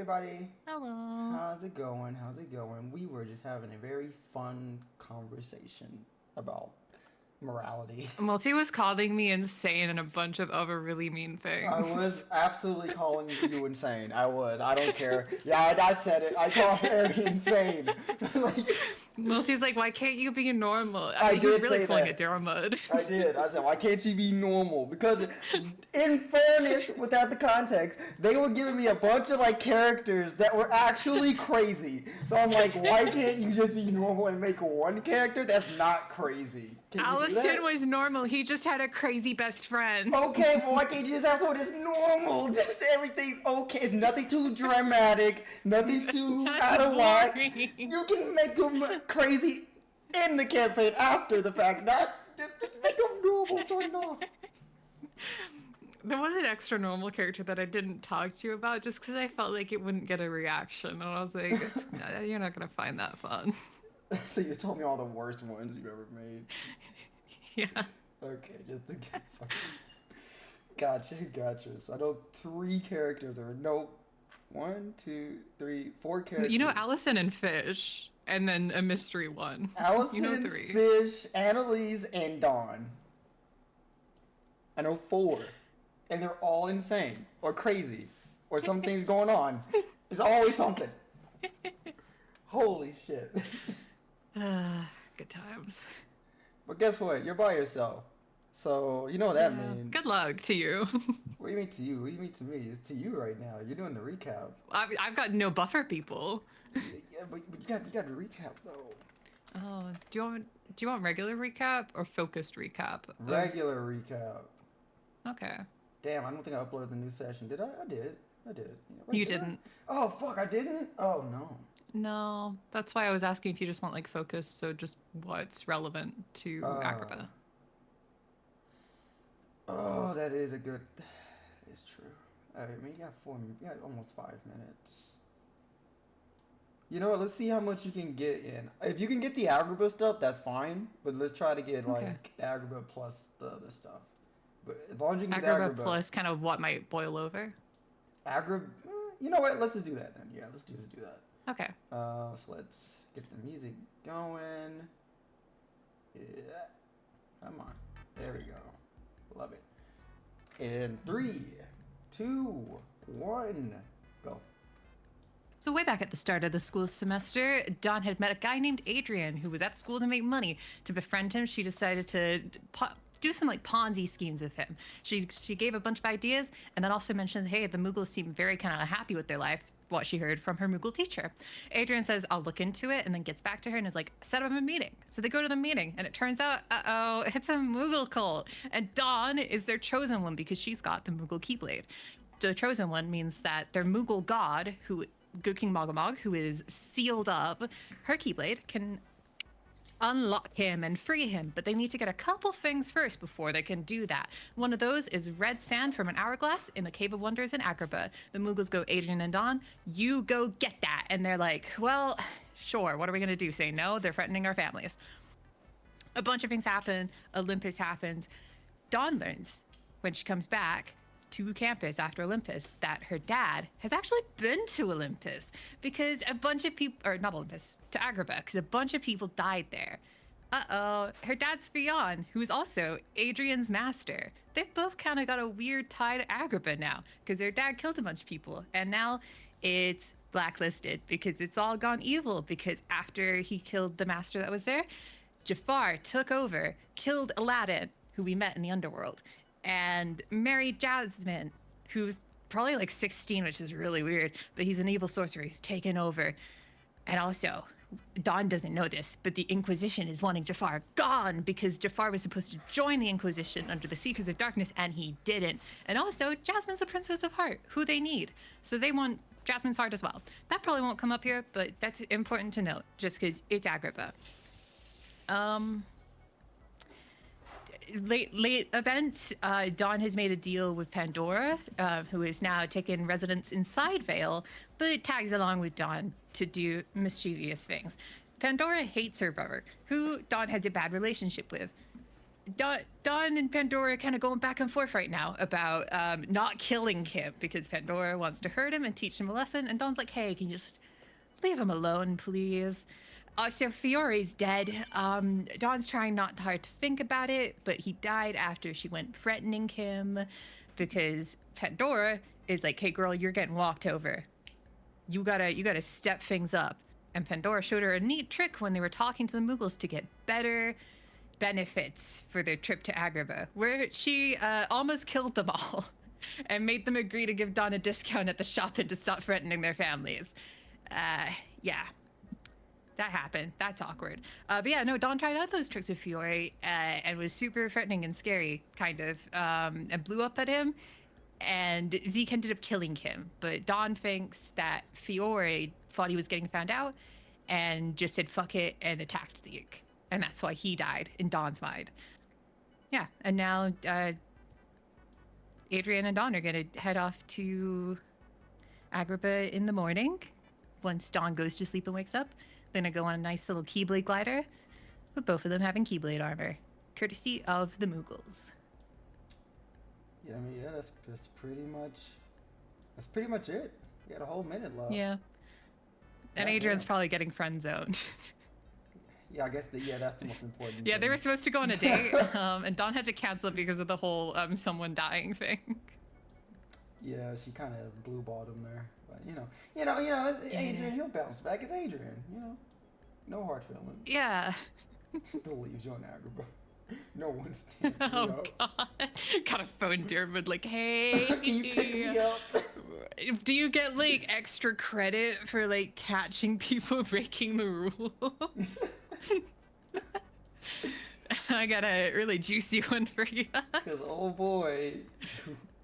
everybody. Hello. How's it going? How's it going? We were just having a very fun conversation about morality. Multi was calling me insane and a bunch of other really mean things. I was absolutely calling you insane. I was. I don't care. Yeah, I said it. I called Harry insane. Like, Multi's like, why can't you be normal? I he was did really say calling that. it Dermud. I did. I said, why can't you be normal? Because, in fairness, without the context, they were giving me a bunch of like characters that were actually crazy. So I'm like, why can't you just be normal and make one character that's not crazy? Allison was normal. He just had a crazy best friend. Okay, but why can't you just have someone that's normal? Just everything's okay. It's nothing too dramatic. Nothing too out of whack. You can make them crazy in the campaign after the fact, not just make them normal starting off. There was an extra normal character that I didn't talk to you about just because I felt like it wouldn't get a reaction. And I was like, you're not going to find that fun. So you told me all the worst ones you've ever made. Yeah. Okay, just to get fucking... Gotcha. So I know 3 characters, or no, 1, 2, 3, 4 characters. You know Allison and Fish, and then a mystery one. Allison, you know 3. Fish, Annalise, and Dawn. I know 4. And they're all insane, or crazy, or something's going on. There's always something. Holy shit. Good times. But guess what? You're by yourself. So, you know what that means. Good luck to you. What do you mean to you? What do you mean to me? It's to you right now. You're doing the recap. I've got no buffer people. Yeah, but you got to recap though. Oh, do you want regular recap or focused recap? Regular recap. Okay. Damn, I don't think I uploaded the new session. Did I? I did. Yeah, wait, You didn't. Oh fuck, I didn't? Oh no. No, that's why I was asking if you just want like focus, so just what's relevant to Agrabah. Oh, that is a good. It's true. I mean, you got almost 5 minutes. You know what? Let's see how much you can get in. If you can get the Agrabah stuff, that's fine. But let's try to get like Agrabah plus the other stuff. But as long as you can get Agrabah plus kind of what might boil over. Agrabah. You know what? Let's just do that then. Yeah, let's do that. Okay. So let's get the music going. Yeah. Come on. There we go. Love it. In 3, 2, 1, go. So way back at the start of the school semester, Dawn had met a guy named Adrian who was at school to make money. To befriend him, she decided to do some like Ponzi schemes with him. She gave a bunch of ideas and then also mentioned, hey, the Muggles seem very kind of happy with their life, what she heard from her Moogle teacher. Adrian says, I'll look into it, and then gets back to her and is like, set up a meeting. So they go to the meeting, and it turns out, it's a Moogle cult. And Dawn is their chosen one because she's got the Moogle Keyblade. The chosen one means that their Moogle god, King Mogamog, who is sealed up, her Keyblade can unlock him and free him, but they need to get a couple things first before they can do that. One of those is red sand from an hourglass in the Cave of Wonders in Agrabah. The Muggles go, Adrian and Dawn, you go get that. And they're like, well, sure, what are we going to do? Say no? They're threatening our families. A bunch of things happen. Olympus happens. Dawn learns when she comes back to campus after Olympus that her dad has actually been to Olympus because a bunch of people, or not Olympus, to Agrabah, because a bunch of people died there. Her dad's Fiore, who is also Adrian's master. They've both kind of got a weird tie to Agrabah now because their dad killed a bunch of people, and now it's blacklisted because it's all gone evil because after he killed the master that was there, Jafar took over, killed Aladdin, who we met in the underworld, and married Jasmine, who's probably like 16, which is really weird, but he's an evil sorcerer. He's taken over. And also, Dawn doesn't know this, but the Inquisition is wanting Jafar gone because Jafar was supposed to join the Inquisition under the Seekers of Darkness, and he didn't. And also, Jasmine's the Princess of Heart, who they need. So they want Jasmine's heart as well. That probably won't come up here, but that's important to note, just because it's Agrabah. Late events, Dawn has made a deal with Pandora, who is now taking residence inside Vale, but tags along with Dawn to do mischievous things. Pandora hates her brother, who Dawn has a bad relationship with. Dawn and Pandora are kind of going back and forth right now about not killing him because Pandora wants to hurt him and teach him a lesson, and Dawn's like, "Hey, can you just leave him alone, please?" So Fiore's dead. Dawn's trying not hard to think about it, but he died after she went threatening him because Pandora is like, "Hey, girl, you're getting walked over. You gotta step things up." And Pandora showed her a neat trick when they were talking to the Muggles to get better benefits for their trip to Agrabah, where she almost killed them all and made them agree to give Dawn a discount at the shop and to stop threatening their families. Yeah, that happened. That's awkward. But yeah, no, Dawn tried out those tricks with Fiore and was super threatening and scary, kind of, and blew up at him. And Zeke ended up killing him. But Dawn thinks that Fiore thought he was getting found out and just said fuck it and attacked Zeke. And that's why he died in Dawn's mind. Yeah, and now Adrian and Dawn are going to head off to Agrabah in the morning. Once Dawn goes to sleep and wakes up, they're going to go on a nice little Keyblade glider with both of them having Keyblade armor, courtesy of the Muggles. Yeah, I mean, yeah, that's pretty much it. You got a whole minute left. Yeah. And Adrian's probably getting friend zoned. Yeah, I guess that's the most important Yeah, thing. they were supposed to go on a date, and Dawn had to cancel it because of the whole someone dying thing. Yeah, she kind of blue balled him there, but it's Adrian. He'll bounce back. It's Adrian. No hard feelings. Yeah. He'll leave you on Agrabah. No one stands you Oh up. God! Got a phone Dermot like, "Hey, Can you pick me up? Do you get like extra credit for like catching people breaking the rules?" I got a really juicy one for you. Because oh boy,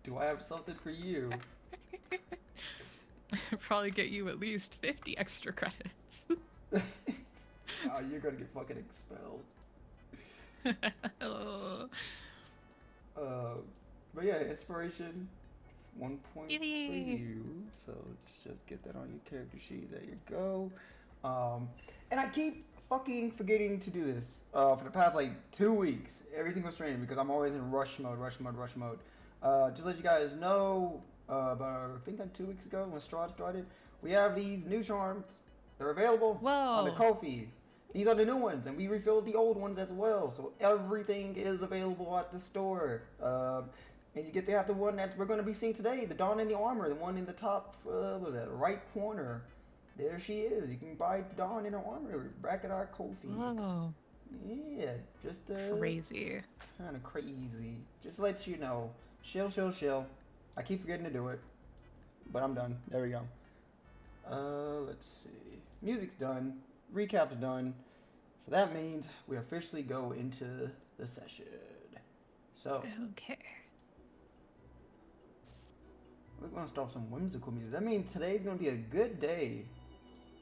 do I have something for you? Probably get you at least 50 extra credits. Oh, you're gonna get fucking expelled. Oh. But yeah, inspiration, 1 point for Yay. you. So let's just get that on your character sheet. There you go. And I keep fucking forgetting to do this for the past like 2 weeks, every single stream, because I'm always in rush mode. Just let you guys know, about I think like 2 weeks ago when Strahd started, we have these new charms. They're available on the Ko-fi. These are the new ones, and we refilled the old ones as well. So everything is available at the store. And you get to have the one that we're going to be seeing today, the Dawn in the Armor, the one in the top, what was that, right corner. There she is. You can buy Dawn in her armor back at our Ko-fi. Whoa. Yeah, just Crazy. kind of crazy. Just to let you know. Chill. I keep forgetting to do it, but I'm done. There we go. Let's see. Music's done. Recap's done. So that means we officially go into the session. So Okay. we're gonna start with some whimsical music. That means today's gonna be a good day.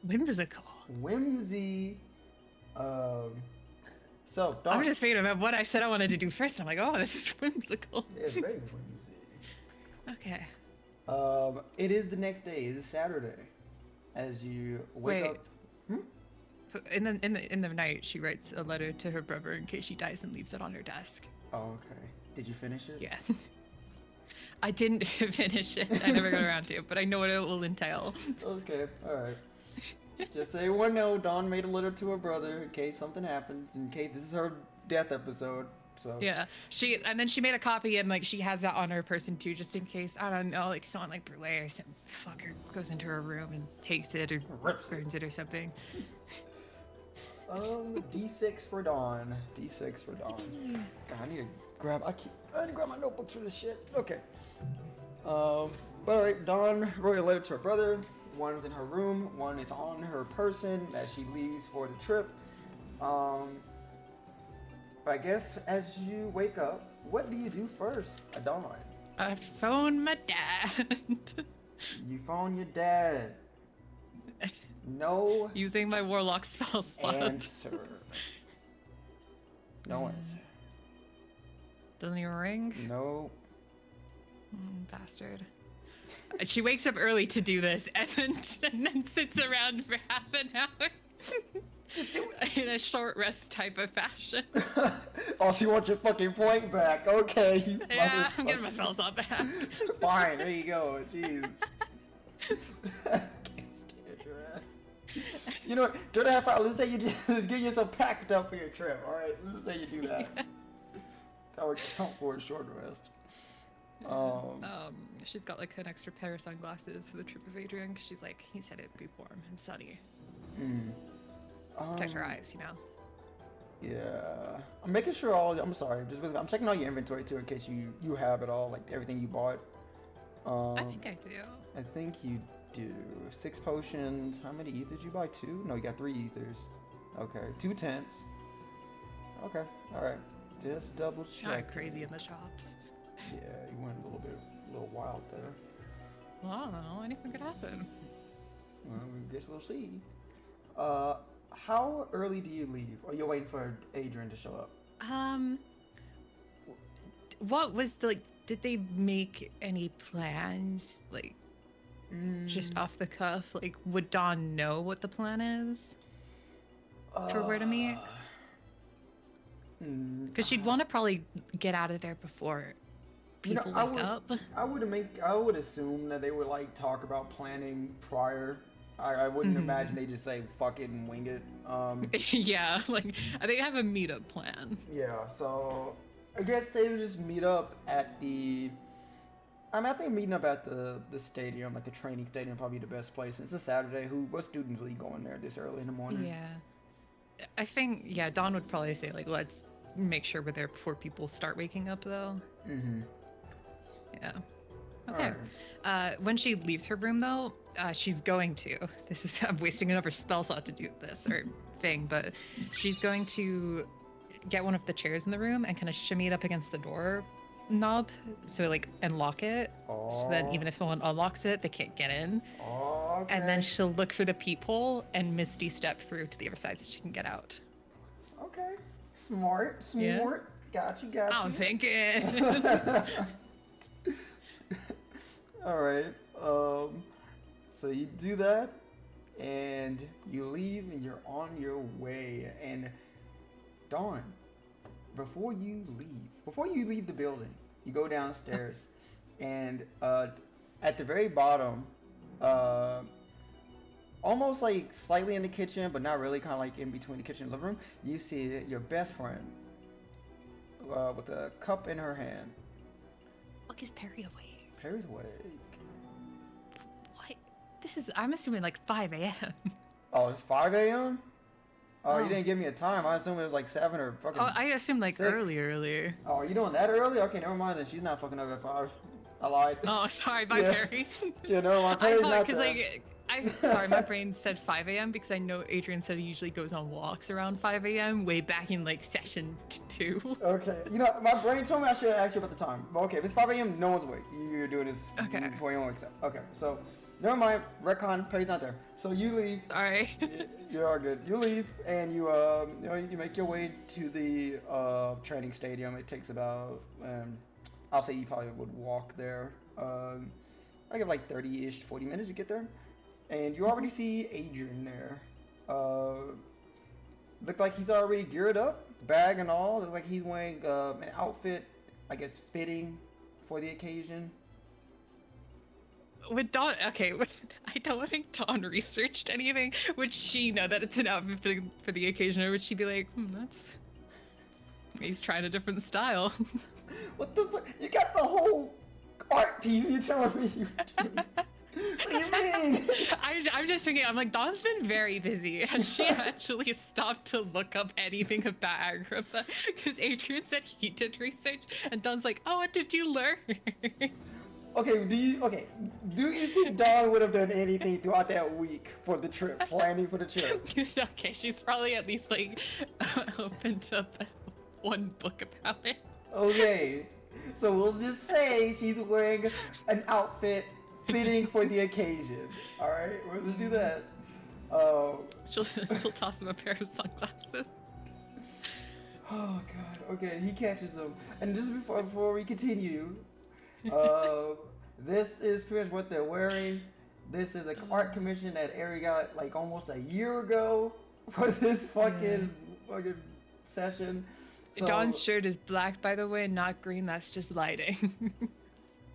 Whimsical. Whimsy. So I'm just thinking about what I said I wanted to do first. I'm like, oh, this is whimsical. Yeah, it's very whimsy. Okay. It is the next day. It is Saturday. As you wake Wait. up. In the night, she writes a letter to her brother in case she dies and leaves it on her desk. Oh, okay. Did you finish it? Yeah. I didn't finish it. I never got around to it, but I know what it will entail. Okay, alright. Just so everyone know, Dawn made a letter to her brother in case something happens, in case this is her death episode. So Yeah, and then she made a copy and like she has that on her person too, just in case, I don't know, like someone like Brule or some fucker goes into her room and takes it or burns it or something. D6 for Dawn. D6 for Dawn. God, I need to grab my notebooks for this shit. Okay. But alright, Dawn wrote a letter to her brother. One is in her room, one is on her person that she leaves for the trip. But I guess as you wake up, what do you do first at dawn? I phone my dad. You phone your dad. No Using my warlock spell slot. answer. No answer. Doesn't even ring? No. Bastard. And she wakes up early to do this and then sits around for half an hour. Just do in a short rest type of fashion. it. Oh, she wants your fucking flank back. Okay. You Yeah, I'm getting motherfucker. my spells up back. Fine, there you go. Jeez. I can't stand your ass. You know what? During the half hour, let's say you just get yourself packed up for your trip, alright? Let's say you do that. That would count for a short rest. She's got like an extra pair of sunglasses for the trip of Adrian, 'cause she's like, he said it'd be warm and sunny. Protect her eyes, you know? Yeah. I'm making sure I'm sorry, I'm checking all your inventory too in case you have it all, like everything you bought. I think I do. I think you do. 6 potions. How many ethers did you buy? 2? No, you got 3 ethers. Okay, 2 tents. Okay, alright. Just double check. Not crazy in the shops. Yeah, you went a little wild there. Well, I don't know. Anything could happen. Well, I guess we'll see. How early do you leave? Or you're waiting for Adrian to show up? What was the, like, did they make any plans? Like, just off the cuff? Like, would Dawn know what the plan is? For where to meet? Because she'd want to probably get out of there before people wake up. I would assume that they would like talk about planning prior. I wouldn't imagine they just say fuck it and wing it. Yeah, like they have a meetup plan. Yeah, so I guess they would just meet up at the. I think meeting up at the stadium, like the training stadium, probably the best place. It's a Saturday. What students really going there this early in the morning? Yeah, I think Dawn would probably say like let's make sure we're there before people start waking up though. Yeah. Okay. Right. When she leaves her room though, she's going to. I'm wasting another spell slot to do this or thing, but she's going to get one of the chairs in the room and kind of shimmy it up against the door knob, so like and lock it, so that even if someone unlocks it, they can't get in. Okay. And then she'll look for the peephole and misty step through to the other side so she can get out. Okay. Smart. Yeah. Got you. I'm thinking. All right. So you do that, and you leave, and you're on your way. And Dawn, before you leave the building, you go downstairs, and at the very bottom, almost like slightly in the kitchen, but not really, kind of like in between the kitchen and living room, you see your best friend with a cup in her hand. Look, is Perry awake? Perry's awake. What? I'm assuming like 5 a.m. Oh, it's 5 a.m.? Oh, you didn't give me a time. I assumed it was like 7 or fucking. Oh, I assumed like 6. earlier. Oh, are you doing that early? Okay, never mind then. She's not fucking up at 5. I lied. Oh, sorry, bye, Yeah. Perry. You know, my I Perry's thought, not because there. like, sorry, my brain said 5 a.m. because I know Adrian said he usually goes on walks around 5 a.m. way back in like session 2. Okay, you know, my brain told me I should ask you about the time. But okay, if it's 5 a.m., no one's awake. You're doing this before anyone wakes up. Okay, so never mind. Retcon, Perry's not there. So you leave. Sorry. You're all good. You leave and you you make your way to the training stadium. It takes about I'll say you probably would walk there. I give like 30-ish, 40 minutes to get there. And you already see Adrian there. Look like he's already geared up, bag and all. Looks like he's wearing an outfit, I guess, fitting for the occasion. With Dawn, okay, I don't think Dawn researched anything. Would she know that it's an outfit for the occasion, or would she be like, he's trying a different style? What the fuck? You got the whole art piece you're telling me you do. What do you mean? I'm just thinking, I'm like, Dawn's been very busy. Has she actually stopped to look up anything about Agrabah? Because Adrian said he did research, and Dawn's like, oh, what did you learn? Okay, do you think Dawn would have done anything throughout that week for the trip, planning for the trip? Okay, she's probably at least like opened up one book about it. Okay, so we'll just say she's wearing an outfit fitting for the occasion. All right, we'll just do that. She'll toss him a pair of sunglasses. Oh God. Okay, he catches them, and just before we continue, this is pretty much what they're wearing. This is an art commission that Ari got like almost a year ago. for this fucking session. So, Dawn's shirt is black, by the way, not green. That's just lighting.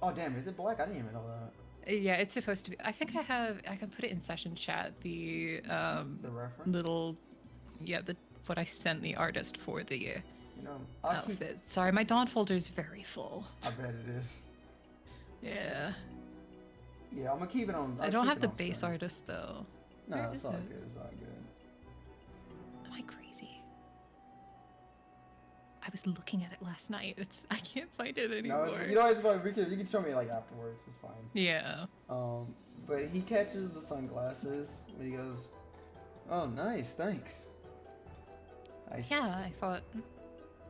oh damn, is it black? I didn't even know that. Yeah, it's supposed to be. I think I can put it in session chat. The reference. little, what I sent the artist for the You know, I'll outfit. Sorry, my Dawn folder is very full. I bet it is. Yeah. Yeah, I'm gonna keep it on. I don't have the base artist though. No, Where it's is all it? good. It's all good. Am I crazy? I was looking at it last night. I can't find it anymore. No, you know it's fine. You can show me like afterwards. It's fine. Yeah. But he catches the sunglasses and he goes, "Oh, nice, thanks." Yeah, I thought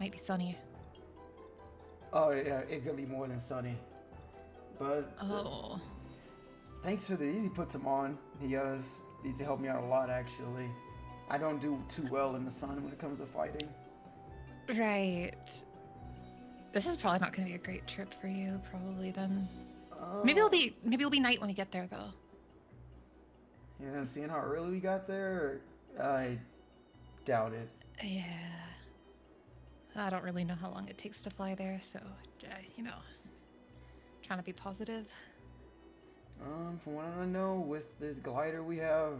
might be sunny. Oh yeah, it's gonna be more than sunny. But Oh. thanks for these. He puts them on. He goes, "These help me out a lot, actually. I don't do too well in the sun when it comes to fighting." Right. This is probably not going to be a great trip for you. Probably then. Maybe it'll be night when we get there, though. Yeah, seeing how early we got there, I doubt it. Yeah. I don't really know how long it takes to fly there, so trying to be positive. From what I know, with this glider we have,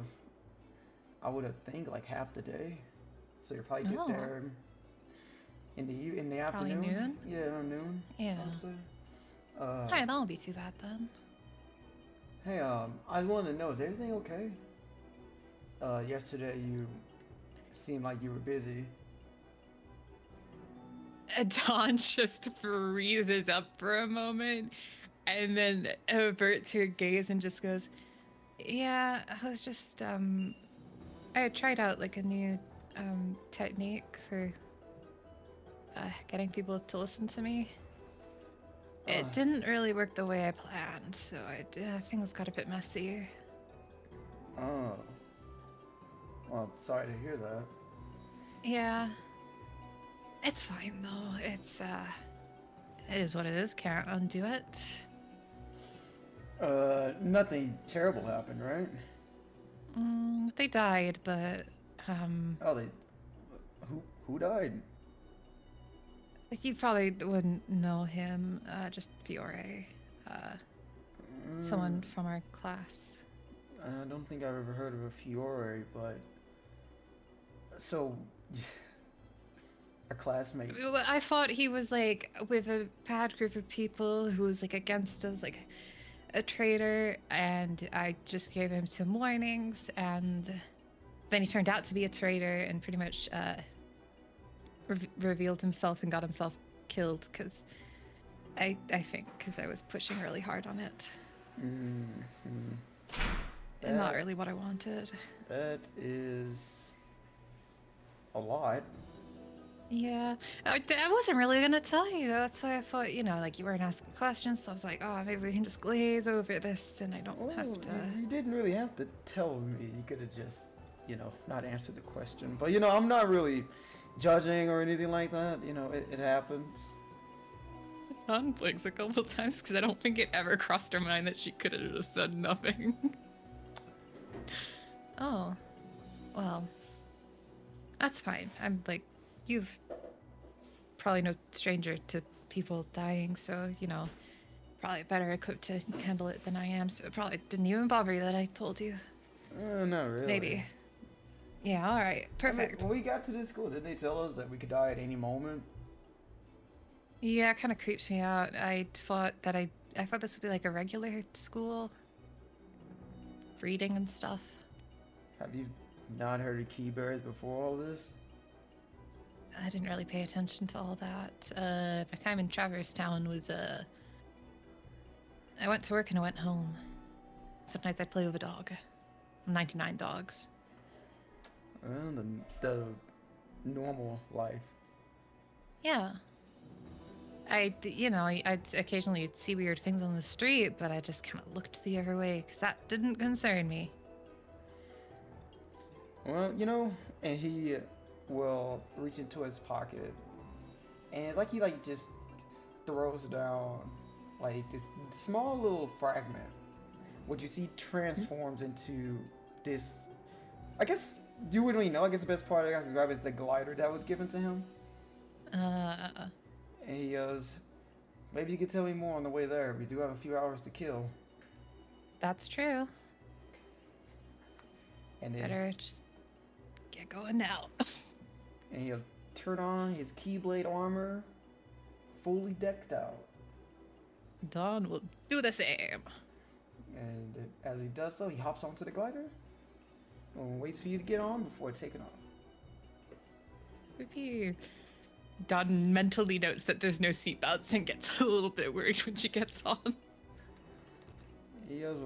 I would have think like half the day. So you'll probably get there in the afternoon. Probably noon? Yeah, around noon. Yeah. I would say. Alright, that won't be too bad then. Hey, I just wanted to know, is everything okay? Yesterday you seemed like you were busy. Dawn just freezes up for a moment and then averts her gaze and just goes, "Yeah, I was just, I had tried out like a new technique for getting people to listen to me. It didn't really work the way I planned, so things got a bit messy." Oh. Well, sorry to hear that. Yeah. It's fine though. It is what it is. Can't undo it. Nothing terrible happened, right? They died, but Oh, who died? you probably wouldn't know him. Just Fiore. Someone from our class. I don't think I've ever heard of a Fiore, but so a classmate. I thought he was like with a bad group of people who was like against us, like a traitor, and I just gave him some warnings, and then he turned out to be a traitor and pretty much revealed himself and got himself killed because I think because I was pushing really hard on it. And not really what I wanted. That is a lot. Yeah, I wasn't really gonna tell you. That's why I thought, like you weren't asking questions, so I was like, oh, maybe we can just glaze over this, and I don't have to. You didn't really have to tell me. You could have just, not answered the question. But I'm not really judging or anything like that. It happens. Dawn blinks a couple times because I don't think it ever crossed her mind that she could have just said nothing. Oh, well, that's fine. I'm like, you've probably no stranger to people dying, so probably better equipped to handle it than I am. So it probably didn't even bother you that I told you. Not really. Maybe. Yeah. All right. Perfect. When we got to this school, didn't they tell us that we could die at any moment? Yeah, it kind of creeps me out. I thought this would be like a regular school, reading and stuff. Have you not heard of key bears before all this? I didn't really pay attention to all that. My time in Traverse Town was I went to work and I went home. Some nights I'd play with a dog. 99 dogs. The normal life. Yeah. I'd occasionally see weird things on the street, but I just kind of looked the other way because that didn't concern me. Well, and he will reach into his pocket, and it's like he just throws down like this small little fragment, what you see transforms into this, I guess, You wouldn't really know. I guess the best part of Agrabah is the glider that was given to him. And he goes, maybe you could tell me more on the way there. We do have a few hours to kill. That's true. And then, Better just get going now. and he'll turn on his Keyblade armor, fully decked out. Dawn will do the same. And as he does so, he hops onto the glider and waits for you to get on before taking off. Yippee. Dawn mentally notes that there's no seatbelts and gets a little bit worried when she gets on. He goes,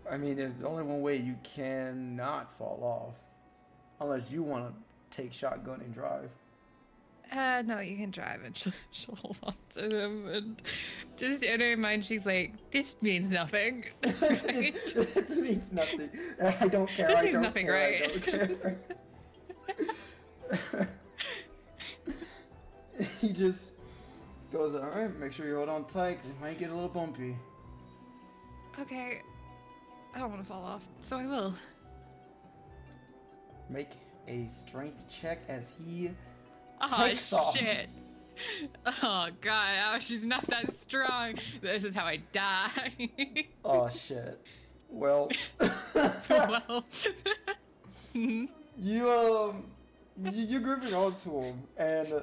I mean, there's only one way you cannot fall off. Unless you want to take shotgun and drive. No, you can drive, and she'll hold on to him, and just in her mind, she's like, this means nothing. Right? This means nothing. I don't care. This I means don't nothing, care, right? I don't care. He just goes, all right, make sure you hold on tight, 'cause it might get a little bumpy. Okay, I don't want to fall off, so I will. Make a strength check as he Oh, takes off. shit. Oh, God, oh, she's not that strong. This is how I die. Oh, shit. Well, Well. you're gripping onto him, and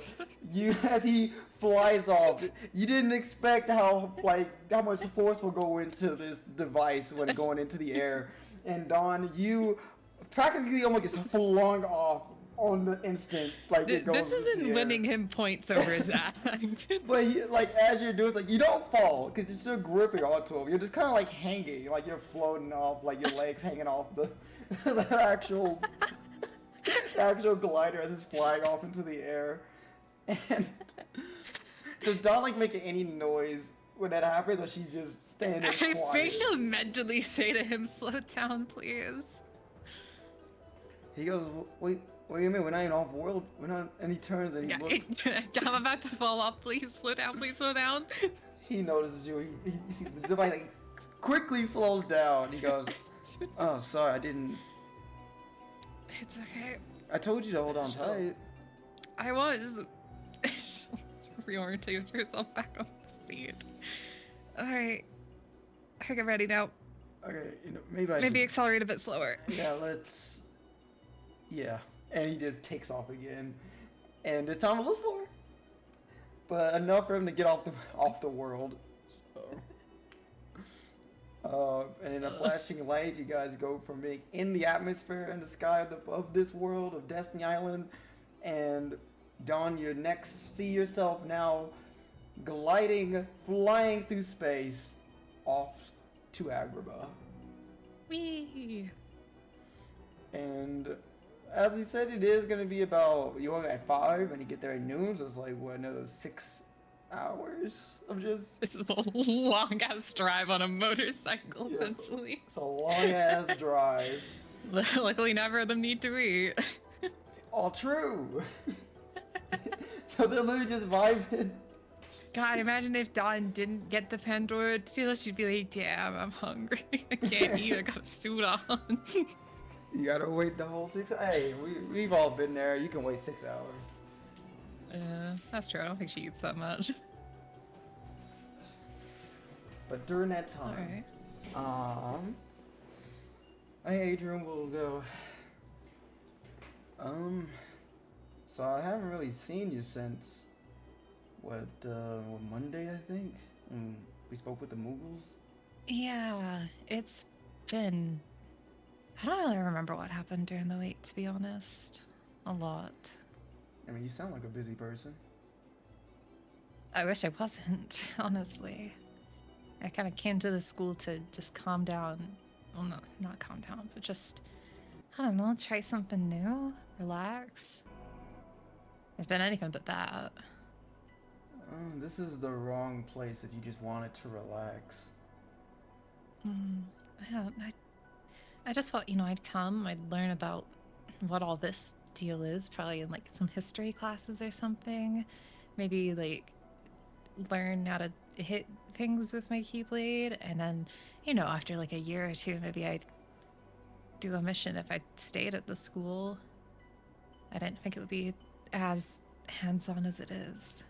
you, as he flies off, you didn't expect how much force will go into this device when going into the air. And Dawn, you practically almost gets flung off on the instant, like it goes. This into isn't the winning air. him points over his ass. But he, as you're doing, it's like you don't fall because you're still gripping onto him. You're just kind of like hanging, like you're floating off, like your legs hanging off the actual glider as it's flying off into the air. And does Dawn making any noise when that happens, or she's just standing I quiet? facial mentally say to him, slow down, please. He goes, wait a minute, we're not in off-world. We're not. And he turns and he looks. I'm about to fall off. Please slow down. Please slow down. He notices you. He sees the device quickly slows down. He goes, oh, sorry, I didn't. It's okay. I told you to hold on tight. I was. She'll reorientate herself back on the seat. Alright. I get ready now. Okay, maybe I Maybe should... accelerate a bit slower. Yeah, let's... Yeah. And he just takes off again. And this time a little slower. But enough for him to get off the world. So... and in a flashing light, you guys go from being in the atmosphere and the sky of this world, of Destiny Island, and Dawn, you next see yourself now gliding, flying through space off to Agrabah. Whee! And as he said, it is going to be about, you work at 5 and you get there at noon, so it's like, what, another 6 hours of just... This is a long ass drive on a motorcycle, essentially. It's a long ass drive. Luckily, never of them need to eat. All true. So they're literally just vibing. God, imagine if Dawn didn't get the Pandora seal, she'd be like, damn, I'm hungry. I can't eat, I got a suit on. You gotta wait the whole 6 hours. Hey, we've all been there. You can wait 6 hours. Yeah, that's true. I don't think she eats that much. But during that time, Adrian will go, so I haven't really seen you since, what Monday, I think? We spoke with the Mughals? Yeah, it's been... I don't really remember what happened during the wait, to be honest. A lot. I mean, you sound like a busy person. I wish I wasn't, honestly. I kind of came to the school to just calm down. Well, no, not calm down, but just, I don't know, try something new, relax. It's been anything but that. This is the wrong place if you just wanted to relax. I just thought, I'd come, I'd learn about what all this deal is, probably in some history classes or something. Maybe learn how to hit things with my Keyblade, and then, after a year or two, maybe I'd do a mission if I stayed at the school. I didn't think it would be as hands-on as it is.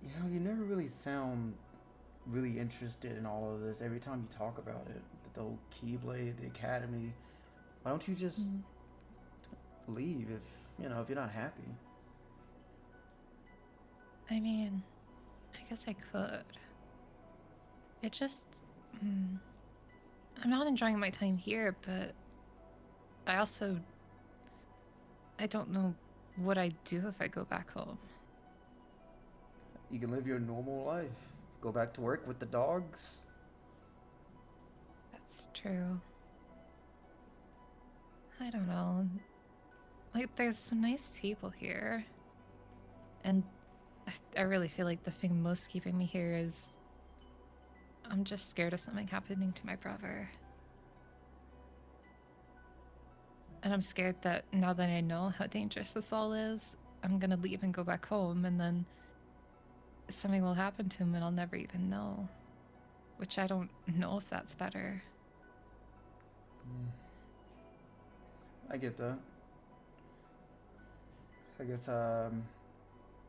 You know, you never really sound really interested in all of this every time you talk about it. The whole Keyblade, the academy. Why don't you just leave if you're not happy? I mean, I guess I could. It just... I'm not enjoying my time here, but I also... I don't know what I'd do if I go back home. You can live your normal life. Go back to work with the dogs. That's true. I don't know. Like, there's some nice people here. And I really feel like the thing most keeping me here is I'm just scared of something happening to my brother. And I'm scared that now that I know how dangerous this all is, I'm gonna leave and go back home, and then something will happen to him and I'll never even know. Which I don't know if that's better. I get that. I guess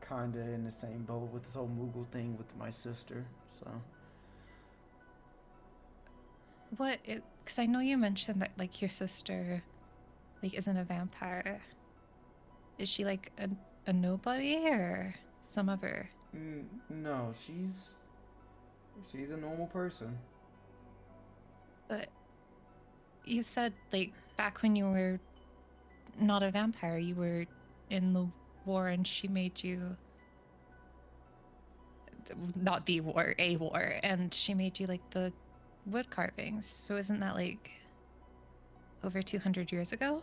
kinda in the same boat with this whole Moogle thing with my sister, so. What it, because I know you mentioned that, like, your sister, like, isn't a vampire. Is she, like, a nobody, or some other? No, she's a normal person. But you said, like, back when you were not a vampire, you were in the war and she made you... Not the war, a war, and she made you, like, the wood carvings. So isn't that, like, over 200 years ago?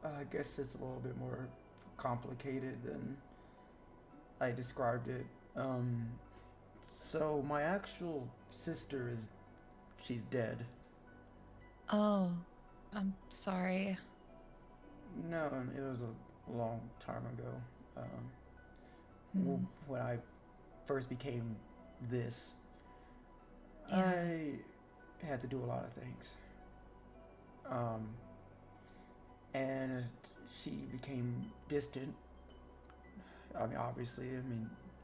I guess it's a little bit more complicated than I described it. So my actual sister she's dead. Oh, I'm sorry. No, it was a long time ago. When I first became this, I had to do a lot of things. And she became distant. I mean, obviously,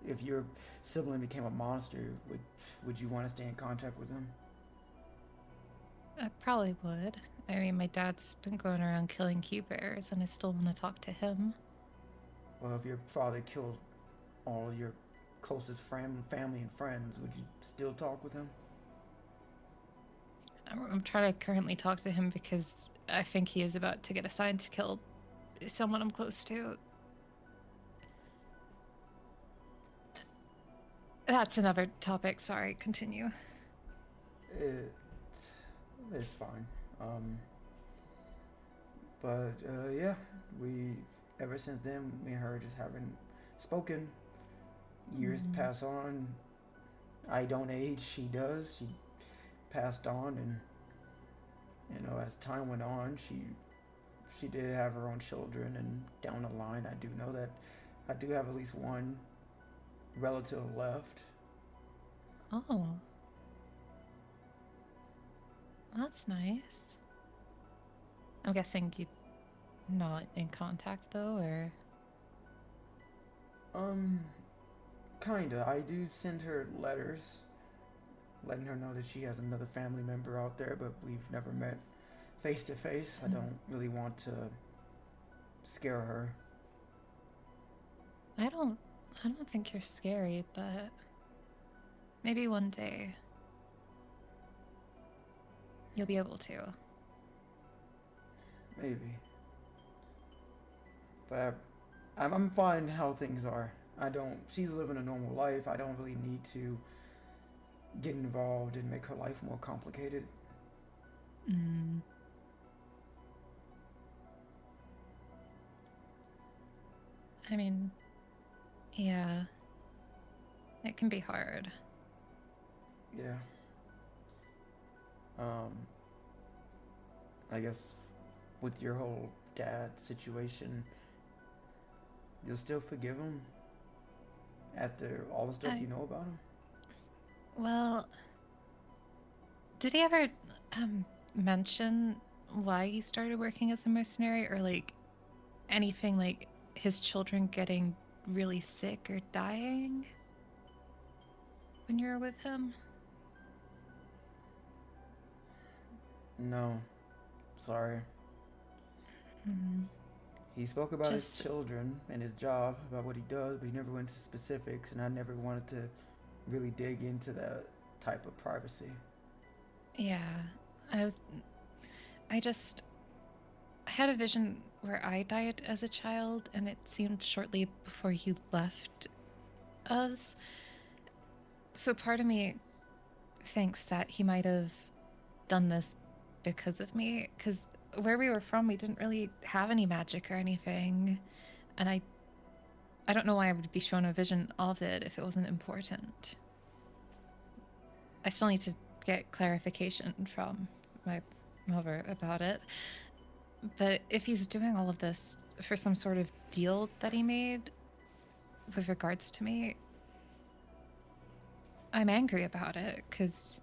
if your sibling became a monster, would you want to stay in contact with him? I probably would. I mean, my dad's been going around killing key bears, and I still want to talk to him. Well, if your father killed all of your closest family and friends, would you still talk with him? I'm trying to currently talk to him because I think he is about to get assigned to kill someone I'm close to. That's another topic. Sorry, continue. It's fine. But yeah, ever since then, me and her just haven't spoken. Years pass on. I don't age, she does. She passed on, and as time went on, she did have her own children, and down the line, I do know that I do have at least one relative left. Oh. That's nice. I'm guessing you're not in contact, though, or? Kinda. I do send her letters, letting her know that she has another family member out there, but we've never met face to face. I don't really want to scare her. I don't think you're scary, but maybe one day you'll be able to. Maybe. But I'm fine how things are. She's living a normal life. I don't really need to get involved and make her life more complicated. I mean, yeah. It can be hard. Yeah. I guess with your whole dad situation, you'll still forgive him after all the stuff you know about him? Well, Did he ever mention why he started working as a mercenary, or like anything like his children getting really sick or dying when you were with him? No, sorry. Hmm. He spoke about his Just children and his job, about what he does, but he never went into specifics, and I never wanted to really dig into that type of privacy. yeah, I was. I just I had a vision where I died as a child, and it seemed shortly before he left us. So part of me thinks that he might have done this because of me, because where we were from, we didn't really have any magic or anything, and I don't know why I would be shown a vision of it if it wasn't important. I still need to get clarification from my mother about it. But if he's doing all of this for some sort of deal that he made with regards to me, I'm angry about it because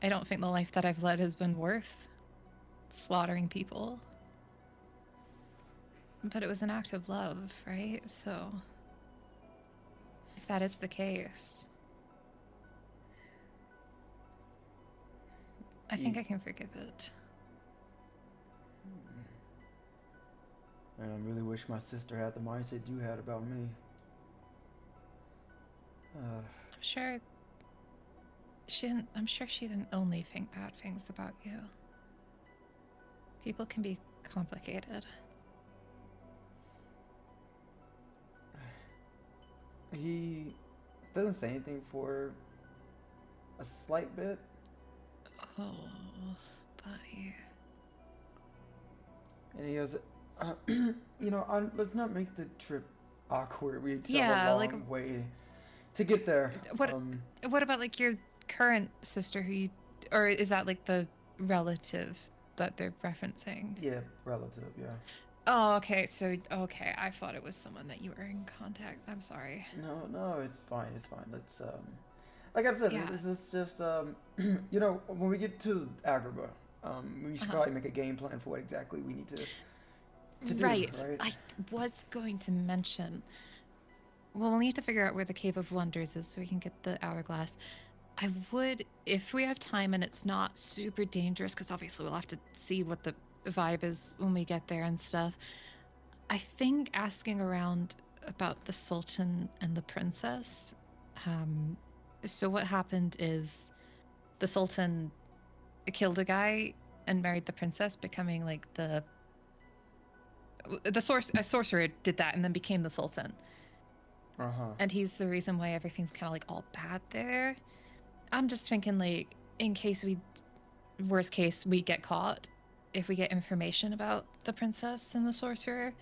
I don't think the life that I've led has been worth slaughtering people. But it was an act of love, right? So if that is the case, I think I can forgive it. And I really wish my sister had the mindset you had about me. I'm sure she didn't only think bad things about you. People can be complicated. He doesn't say anything for a slight bit. Oh, buddy. And he goes, let's not make the trip awkward. We traveled Yeah, a like long way to get there. What about like your current sister or is that like the relative that they're referencing? Yeah, relative, yeah. Oh, okay. So, okay, I thought it was someone that you were in contact. I'm sorry. No, it's fine. Let's like I said, Yeah. this is just when we get to Agrabah, we should probably make a game plan for what exactly we need to do, Right. right? I was going to mention. Well, we'll need to figure out where the Cave of Wonders is so we can get the hourglass. I would, if we have time and it's not super dangerous, because obviously we'll have to see what the vibe is when we get there and stuff. I think asking around about the Sultan and the princess. So what happened is the Sultan killed a guy and married the princess, becoming like a sorcerer did that and then became the Sultan. And he's the reason why everything's kind of like all bad there. I'm just thinking, like, in case worst case, we get caught, if we get information about the princess and the sorcerer,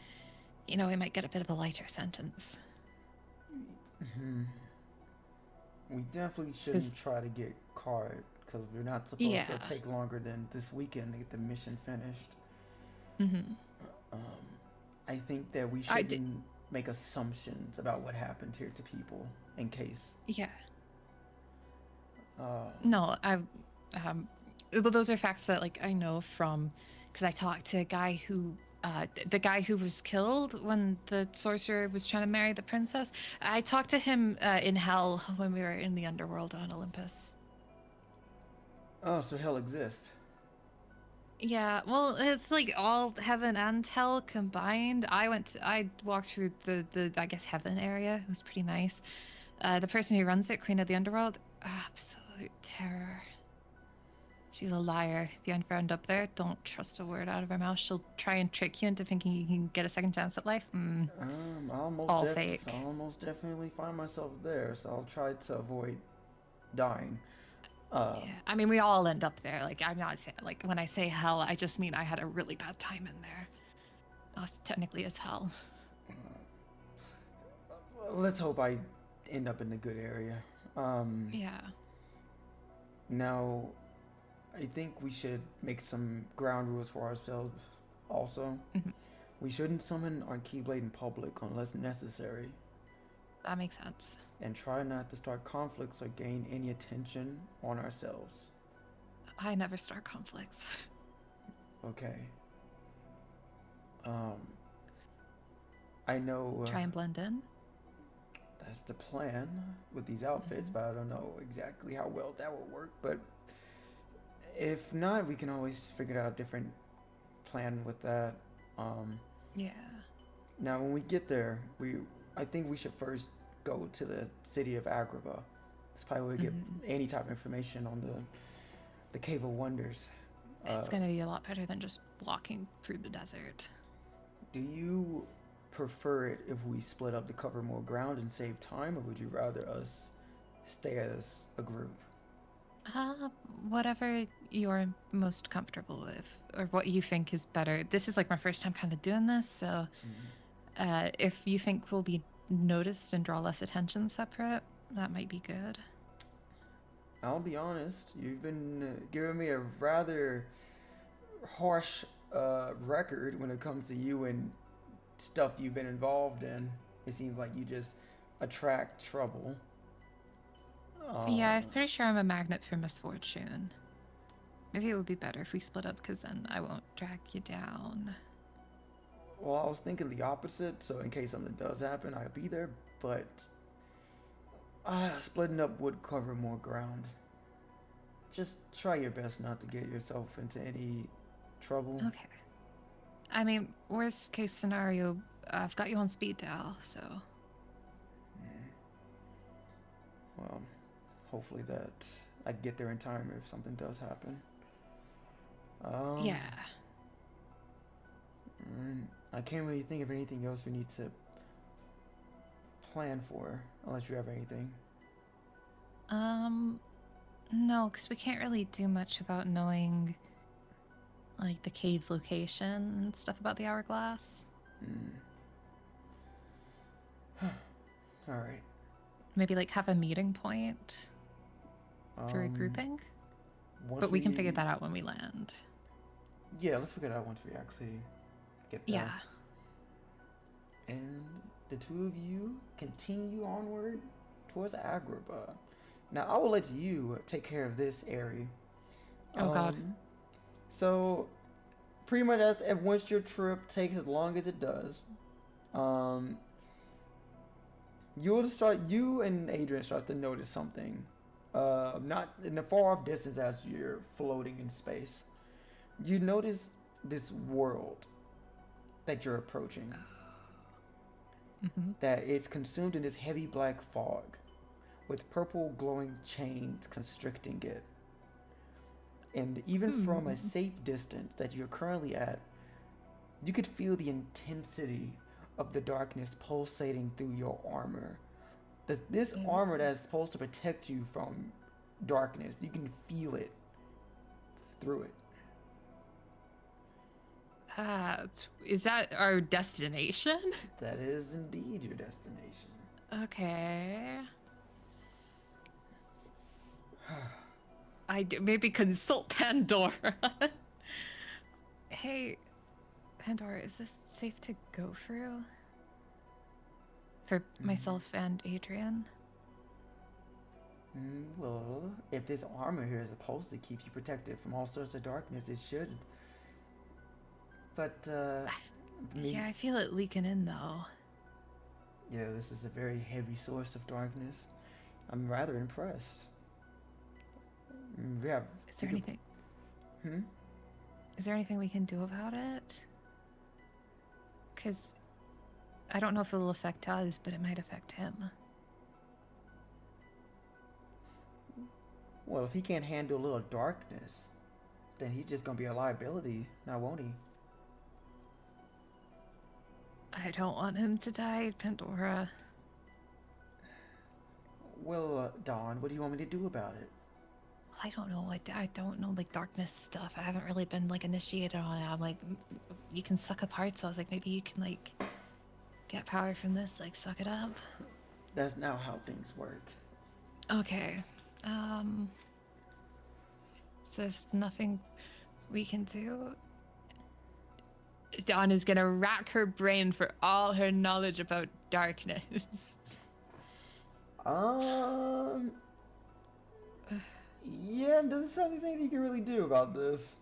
we might get a bit of a lighter sentence. We definitely shouldn't try to get caught, because we're not supposed to take longer than this weekend to get the mission finished. I think that we shouldn't make assumptions about what happened here to people, in case. Yeah. No, well, those are facts that like I know from, because I talked to a guy who, the guy who was killed when the sorcerer was trying to marry the princess. I talked to him in hell when we were in the underworld on Olympus. Oh, so hell exists. Yeah, well, it's like all heaven and hell combined. I walked through the I guess heaven area. It was pretty nice. The person who runs it, Queen of the Underworld, absolute terror. She's a liar. If you ever end up there, don't trust a word out of her mouth. She'll try and trick you into thinking you can get a second chance at life. All fake. I'll almost definitely find myself there, so I'll try to avoid dying. Yeah, I mean, we all end up there. Like, I'm not saying, like, when I say hell, I just mean I had a really bad time in there. I was technically as hell. Let's hope I end up in the good area. Yeah. Now, I think we should make some ground rules for ourselves also. We shouldn't summon our Keyblade in public unless necessary. That makes sense. And try not to start conflicts or gain any attention on ourselves. I never start conflicts. Okay. I know Try and blend in. that's the plan with these outfits, but I don't know exactly how well that will work. But if not, we can always figure out a different plan with that. Yeah. Now, when we get there, I think we should first go to the city of Agrabah. That's probably where we get any type of information on the Cave of Wonders. It's gonna be a lot better than just walking through the desert. Do you prefer it if we split up to cover more ground and save time, or would you rather us stay as a group? Whatever you're most comfortable with, or what you think is better. This is like my first time kind of doing this, so if you think we'll be noticed and draw less attention separate, that might be good. I'll be honest, you've been giving me a rather harsh record when it comes to you and stuff you've been involved in. It seems like you just attract trouble. Yeah, I'm pretty sure I'm a magnet for misfortune. Maybe it would be better if we split up, because then I won't drag you down. Well, I was thinking the opposite, so in case something does happen, I'll be there, but splitting up would cover more ground. Just try your best not to get yourself into any trouble. Okay. I mean, worst case scenario, I've got you on speed dial, so... Well, hopefully that I get there in time if something does happen. Yeah. I can't really think of anything else we need to plan for, unless you have anything. No, because we can't really do much about knowing, like, the cave's location and stuff about the hourglass. Alright. Maybe, like, have a meeting point for regrouping? But we can figure that out when we land. Yeah, let's figure it out once we actually get there. Yeah. And the two of you continue onward towards Agrabah. Now, I will let you take care of this area. Oh, God. So, pretty much once your trip takes as long as it does, you and Adrian start to notice something. Not in the far off distance as you're floating in space. You notice this world that you're approaching. That it's consumed in this heavy black fog with purple glowing chains constricting it. And even from a safe distance that you're currently at, you could feel the intensity of the darkness pulsating through your armor. This armor that's supposed to protect you from darkness, you can feel it through it. Is that our destination? That is indeed your destination. Okay. Maybe consult Pandora. Hey, Pandora, is this safe to go through? For myself and Adrian? Well, if this armor here is supposed to keep you protected from all sorts of darkness, it should. But, yeah, I feel it leaking in, though. Yeah, this is a very heavy source of darkness. I'm rather impressed. Is there anything? Is there anything we can do about it? Because I don't know if it'll affect us, but it might affect him. Well, if he can't handle a little darkness, then he's just gonna be a liability, now won't he? I don't want him to die, Pandora. Well, Dawn, what do you want me to do about it? I don't know. I don't know, like, darkness stuff. I haven't really been, like, initiated on it. I'm like, you can suck up hearts, so I was like, maybe you can, like, get power from this, like, suck it up. That's not how things work. Okay. So there's nothing we can do? Dawn is gonna rack her brain for all her knowledge about darkness. Yeah, it doesn't sound like there's anything you can really do about this.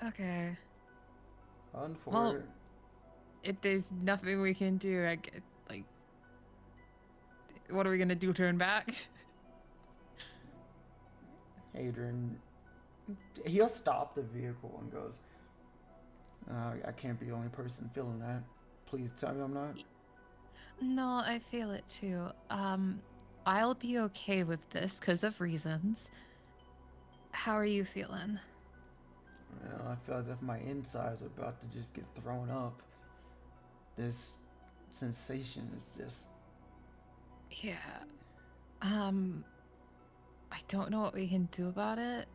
Okay. Unfortunately. If there's nothing we can do, I get, like, what are we gonna do? Turn back? Adrian, he'll stop the vehicle and goes, I can't be the only person feeling that. Please tell me I'm not. No, I feel it too. I'll be okay with this because of reasons. How are you feeling? Well, I feel as if my insides are about to just get thrown up. This sensation is just... Yeah. I don't know what we can do about it.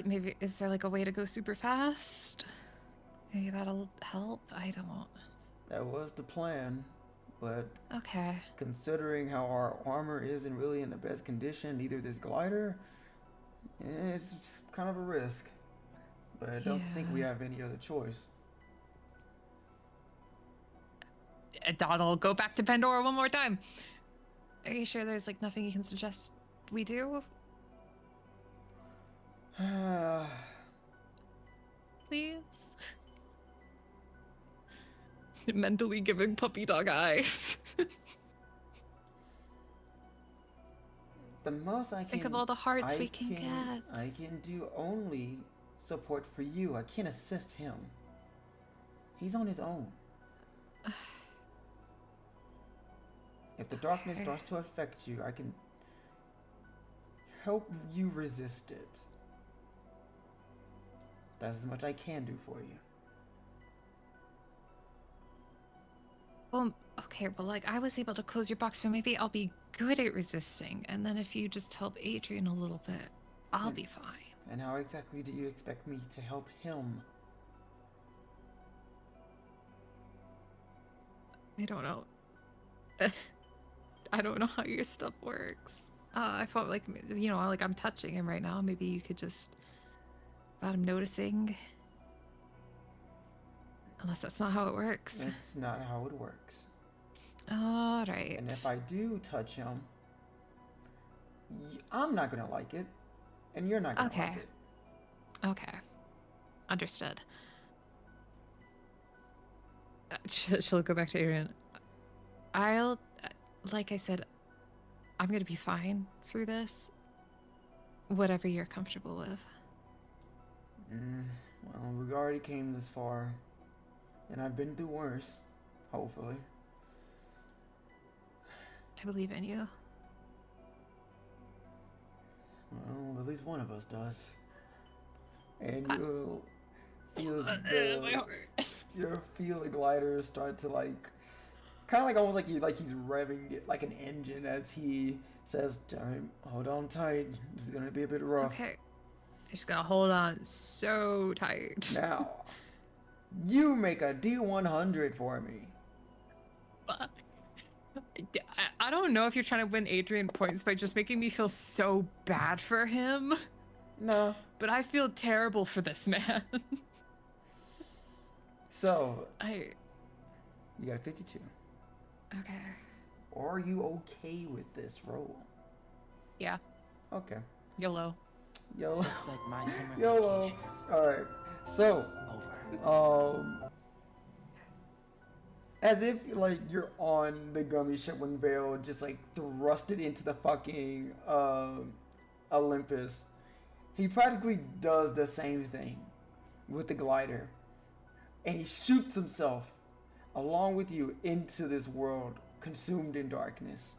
Maybe, is there like a way to go super fast? Maybe that'll help? I don't. That was the plan, but Okay. considering how our armor isn't really in the best condition, neither this glider, it's kind of a risk. But I don't think we have any other choice. Donald, go back to Pandora one more time. Are you sure there's like nothing you can suggest we do? Please. Mentally giving puppy dog eyes. The most I can... Think of all the hearts we can get. I can do only support for you. I can't assist him. He's on his own. If the darkness starts to affect you, I can help you resist it. That's as much I can do for you. Well, okay, well, like, I was able to close your box, so maybe I'll be good at resisting. And then if you just help Adrian a little bit, I'll be fine. And how exactly do you expect me to help him? I don't know. I don't know how your stuff works. I felt like, you know, like I'm touching him right now. Maybe you could just, without him noticing. Unless that's not how it works. That's not how it works. All right. And if I do touch him, I'm not gonna like it, and you're not gonna like it. Okay. Understood. She'll go back to Adrian. Like I said, I'm gonna be fine through this. Whatever you're comfortable with. Well, we already came this far, and I've been through worse, hopefully. I believe in you. Well, at least one of us does. And you'll feel my heart. You'll feel the glider start to kind of like almost like he's revving it like an engine as he says, "Hold on tight. This is gonna be a bit rough." Okay. I'm just gonna hold on so tight. Now, you make a D100 for me. I don't know if you're trying to win Adrian points by just making me feel so bad for him. No. But I feel terrible for this man. So, you got a 52. Okay. Are you okay with this roll? Yeah. Okay. YOLO. YOLO. Looks like my summer YOLO. vacation is Alright. So, over. as if you're on the gummy ship when Vale just thrusted into the fucking Olympus. He practically does the same thing with the glider. And he shoots himself along with you into this world consumed in darkness.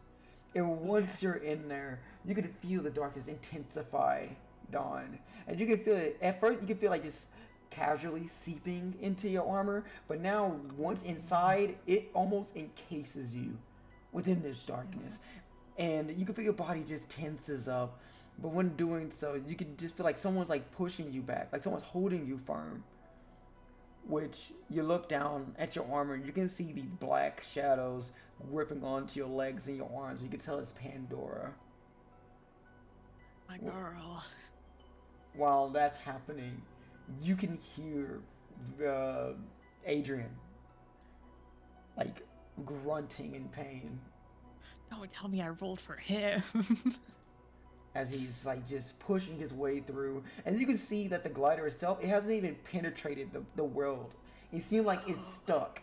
And once you're in there, you can feel the darkness intensify, Dawn. And you can feel it, at first you can feel just casually seeping into your armor, but now once inside, it almost encases you within this darkness. And you can feel your body just tenses up. But when doing so, you can just feel like someone's pushing you back, like someone's holding you firm. Which you look down at your armor and you can see these black shadows gripping onto your legs and your arms. You can tell it's Pandora. My girl. While that's happening, you can hear Adrian grunting in pain. Don't tell me I rolled for him. As he's like just pushing his way through, and you can see that the glider itself, it hasn't even penetrated the world. It seems like it's stuck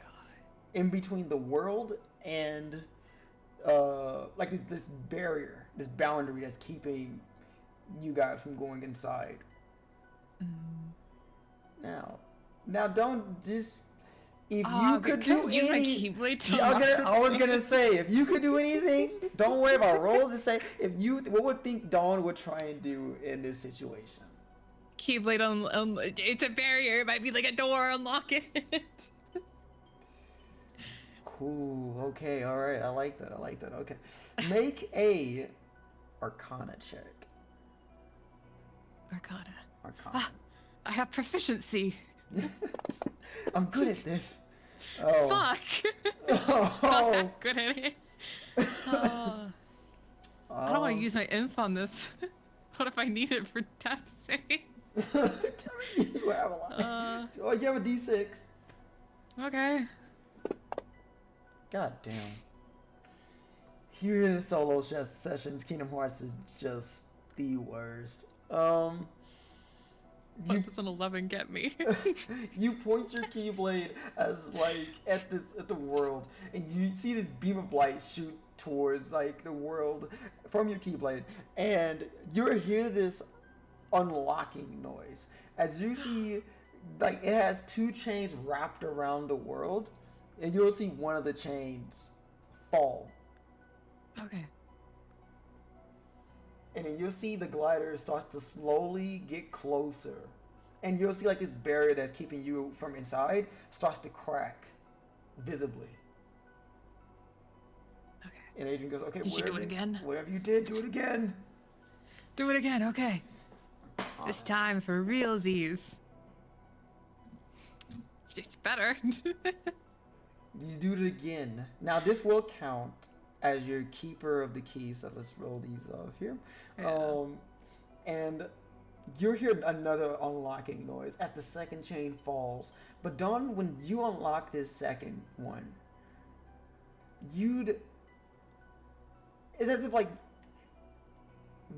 in between the world and like this barrier, this boundary that's keeping you guys from going inside. Now don't just, if you could do use my any, keyblade to I was gonna say, if you could do anything, don't worry about rolls. Just say what would think Dawn would try and do in this situation. Keyblade it's a barrier. It might be like a door. Unlock it. Cool. Okay. All right. I like that. Okay. Make a Arcana check. Arcana. Arcana. I have proficiency. I'm good at this. Oh. Fuck. Oh. Not that good at it. I don't want to use my insp on this. What if I need it for death save? You have a lot. Oh, you have a D6. Okay. God damn. Here in solo sessions, Kingdom Hearts is just the worst. What does an 11 get me? You point your keyblade as like at the world, and you see this beam of light shoot towards like the world from your keyblade, and you hear this unlocking noise as you see like it has 2 chains wrapped around the world, and you'll see one of the chains fall. Okay. And then you'll see the glider starts to slowly get closer. And you'll see like this barrier that's keeping you from inside starts to crack visibly. Okay. And Adrian goes, okay, You should do it again. Whatever you did, do it again. Do it again, okay. This time for realsies. It's better. You do it again. Now this will count as your keeper of the key. So let's roll these off here. Yeah. And you hear another unlocking noise as the second chain falls. But Dawn, when you unlock this second one, it's as if like,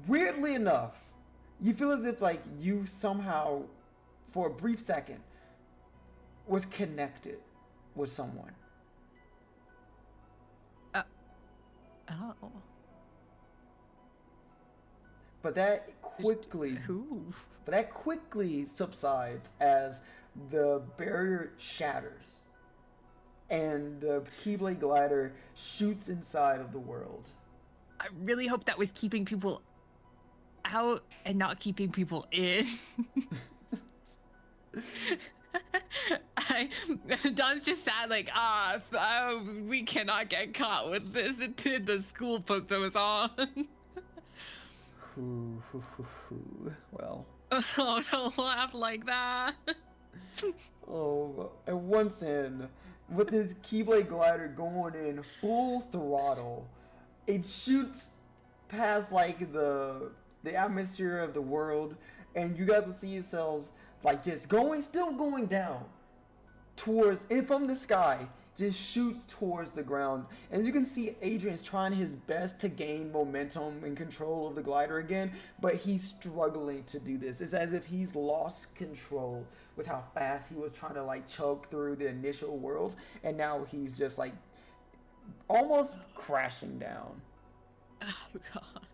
weirdly enough, you feel as if like you somehow, for a brief second, was connected with someone. Oh. But that quickly subsides as the barrier shatters and the Keyblade glider shoots inside of the world. I really hope that was keeping people out and not keeping people in. Don's just sad, like, we cannot get caught with this. It did the school book that was on. Well. Oh, don't laugh like that. Oh, and once in, with this Keyblade glider going in full throttle, it shoots past like the atmosphere of the world, and you guys will see yourselves like just still going down towards, and from the sky, just shoots towards the ground. And you can see Adrian's trying his best to gain momentum and control of the glider again, but he's struggling to do this. It's as if he's lost control with how fast he was trying to like chug through the initial world, and now he's just like almost crashing down. Oh god.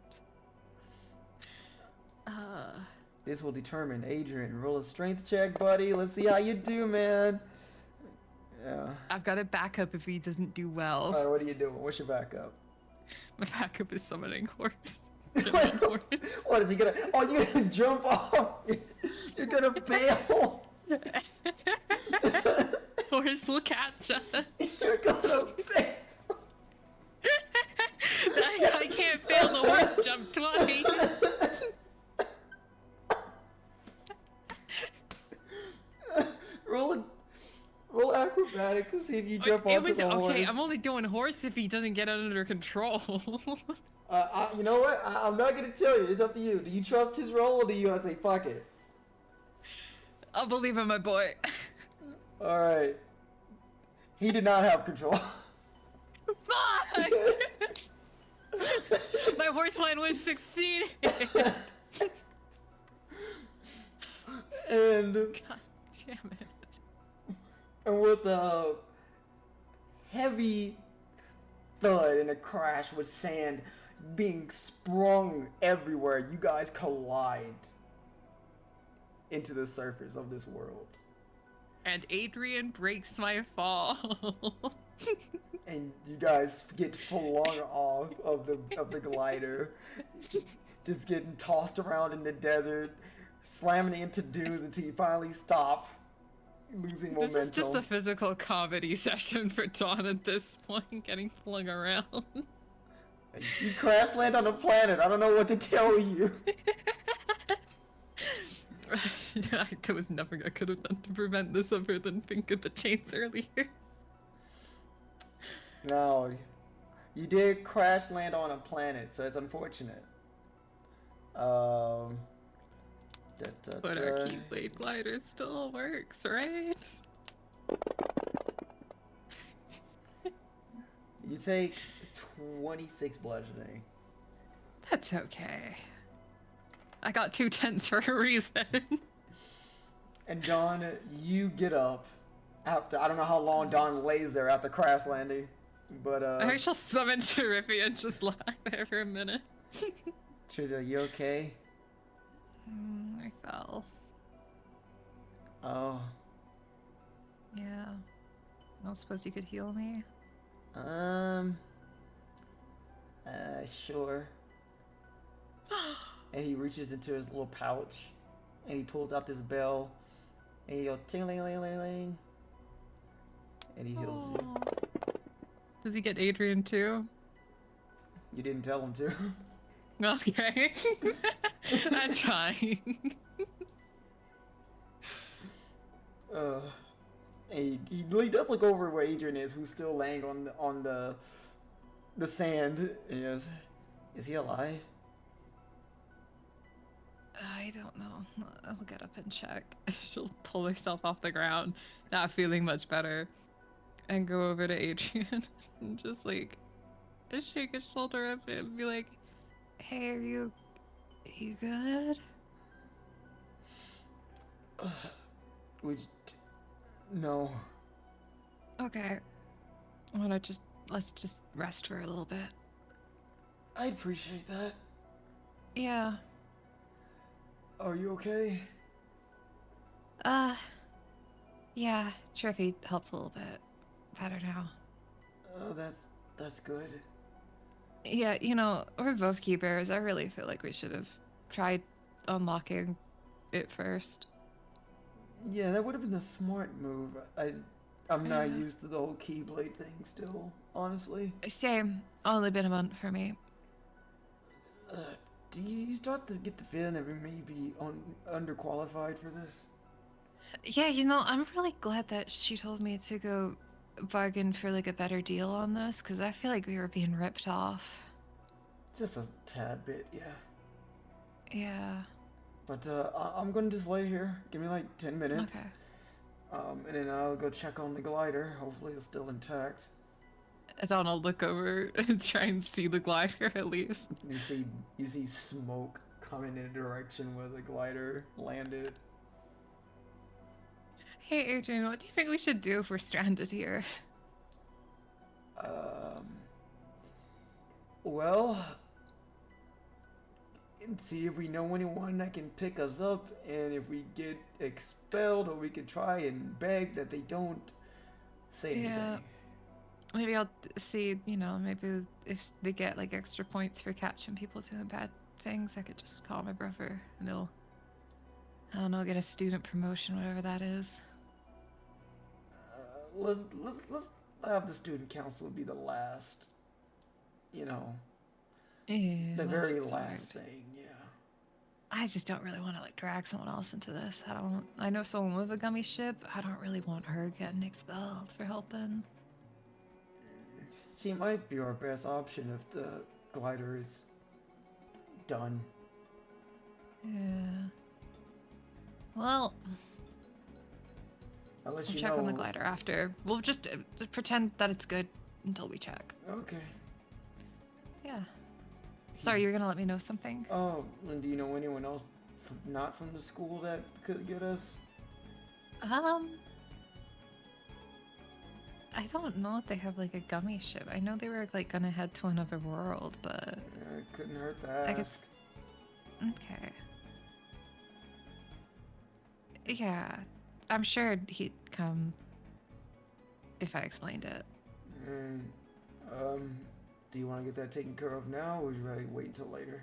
This will determine. Adrian, roll a strength check, buddy. Let's see how you do, man. Yeah. I've got a backup if he doesn't do well. All right, what are you doing? What's your backup? My backup is summoning horse. What is he gonna? Oh, you're gonna jump off? You're gonna bail? Horse will catch us. You're gonna bail? I can't fail the horse jump twice. Roll acrobatic to see if you jump onto the horse. Okay, I'm only doing horse if he doesn't get under control. You know what? I'm not gonna tell you. It's up to you. Do you trust his roll, or do you want to say fuck it? I'll believe in my boy. All right. He did not have control. Fuck! My fourth one was succeeding. And God damn it. and with a heavy thud and a crash with sand being sprung everywhere, you guys collide into the surface of this world. And Adrian breaks my fall. And you guys get flung off of the glider, just getting tossed around in the desert, slamming into dunes until you finally stop, losing momentum. This is just a physical comedy session for Dawn at this point, getting flung around. You crash land on a planet. I don't know what to tell you. There was nothing I could have done to prevent this other than think of the chains earlier. No, you did crash land on a planet, so it's unfortunate. But our Keyblade glider still works, right? You take 26 bludgeoning. That's okay. I got 2 10s for a reason. And Dawn, you get up after, I don't know how long Dawn lays there after crash landing, but I shall summon Terrifia and just lie there for a minute. Truth, you okay? I fell. Oh. Yeah. I don't suppose you could heal me? Sure. And he reaches into his little pouch, and he pulls out this bell, and he goes ting-ling-ling-ling-ling, and he heals you. Does he get Adrian too? You didn't tell him to. Okay. That's fine. And he does look over where Adrian is, who's still laying on the sand, and he goes, "Is he alive?" I don't know. I'll get up and check. She'll pull herself off the ground, not feeling much better, and go over to Adrian and just like shake his shoulder up and be like, "Hey, are you good?" No. Okay. Let's just rest for a little bit. I'd appreciate that. Yeah. Are you okay? Yeah, Triffy helped a little bit better now. Oh, that's good. Yeah, we're both keepers. I really feel like we should have tried unlocking it first. Yeah, that would have been the smart move. I'm not Yeah. used to the whole Keyblade thing still, honestly. Same. Only been a month for me. Do you start to get the feeling that we may be underqualified for this? Yeah, I'm really glad that she told me to go bargain for like a better deal on this, because I feel like we were being ripped off. Just a tad bit, yeah. Yeah. But I'm gonna just lay here. Give me like 10 minutes. Okay. And then I'll go check on the glider. Hopefully it's still intact. Dawn will look over and try and see the glider at least. You see smoke coming in the direction where the glider landed. Hey Adrian, what do you think we should do if we're stranded here? Well, and see if we know anyone that can pick us up, and if we get expelled, or we could try and beg that they don't say anything. Maybe I'll see, maybe if they get like extra points for catching people doing bad things, I could just call my brother and he'll, I don't know, get a student promotion, whatever that is. Let's have the student council be the last, Yeah, the very that's last right. thing, yeah. I just don't really want to like drag someone else into this. I know someone with a gummy ship. I don't really want her getting expelled for helping. She might be our best option if the glider is done. Yeah. Well, Unless we'll you check know... on the glider after. We'll just pretend that it's good until we check. Okay. Yeah. Sorry, you were gonna let me know something? Oh, and do you know anyone else not from the school that could get us? I don't know if they have like a gummy ship. I know they were like gonna head to another world, but Yeah, it couldn't hurt to ask. I guess. Okay. Yeah, I'm sure he'd come if I explained it. And, do you want to get that taken care of now, or would you rather wait until later?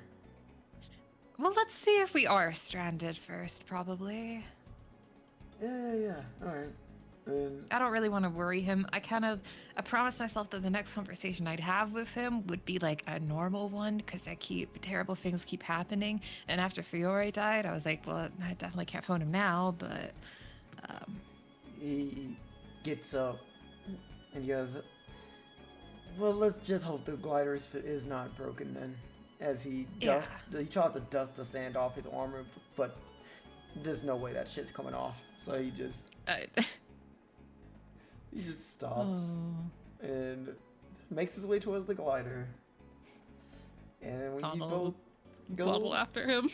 Well, let's see if we are stranded first, probably. Yeah. All right. And I don't really want to worry him. I promised myself that the next conversation I'd have with him would be like a normal one, because terrible things keep happening. And after Fiore died, I was like, well, I definitely can't phone him now, but, he gets up and he goes, well, let's just hope the glider is not broken then. As he tried to dust the sand off his armor, but there's no way that shit's coming off. So he just stops and makes his way towards the glider. And when you both go bottle after him.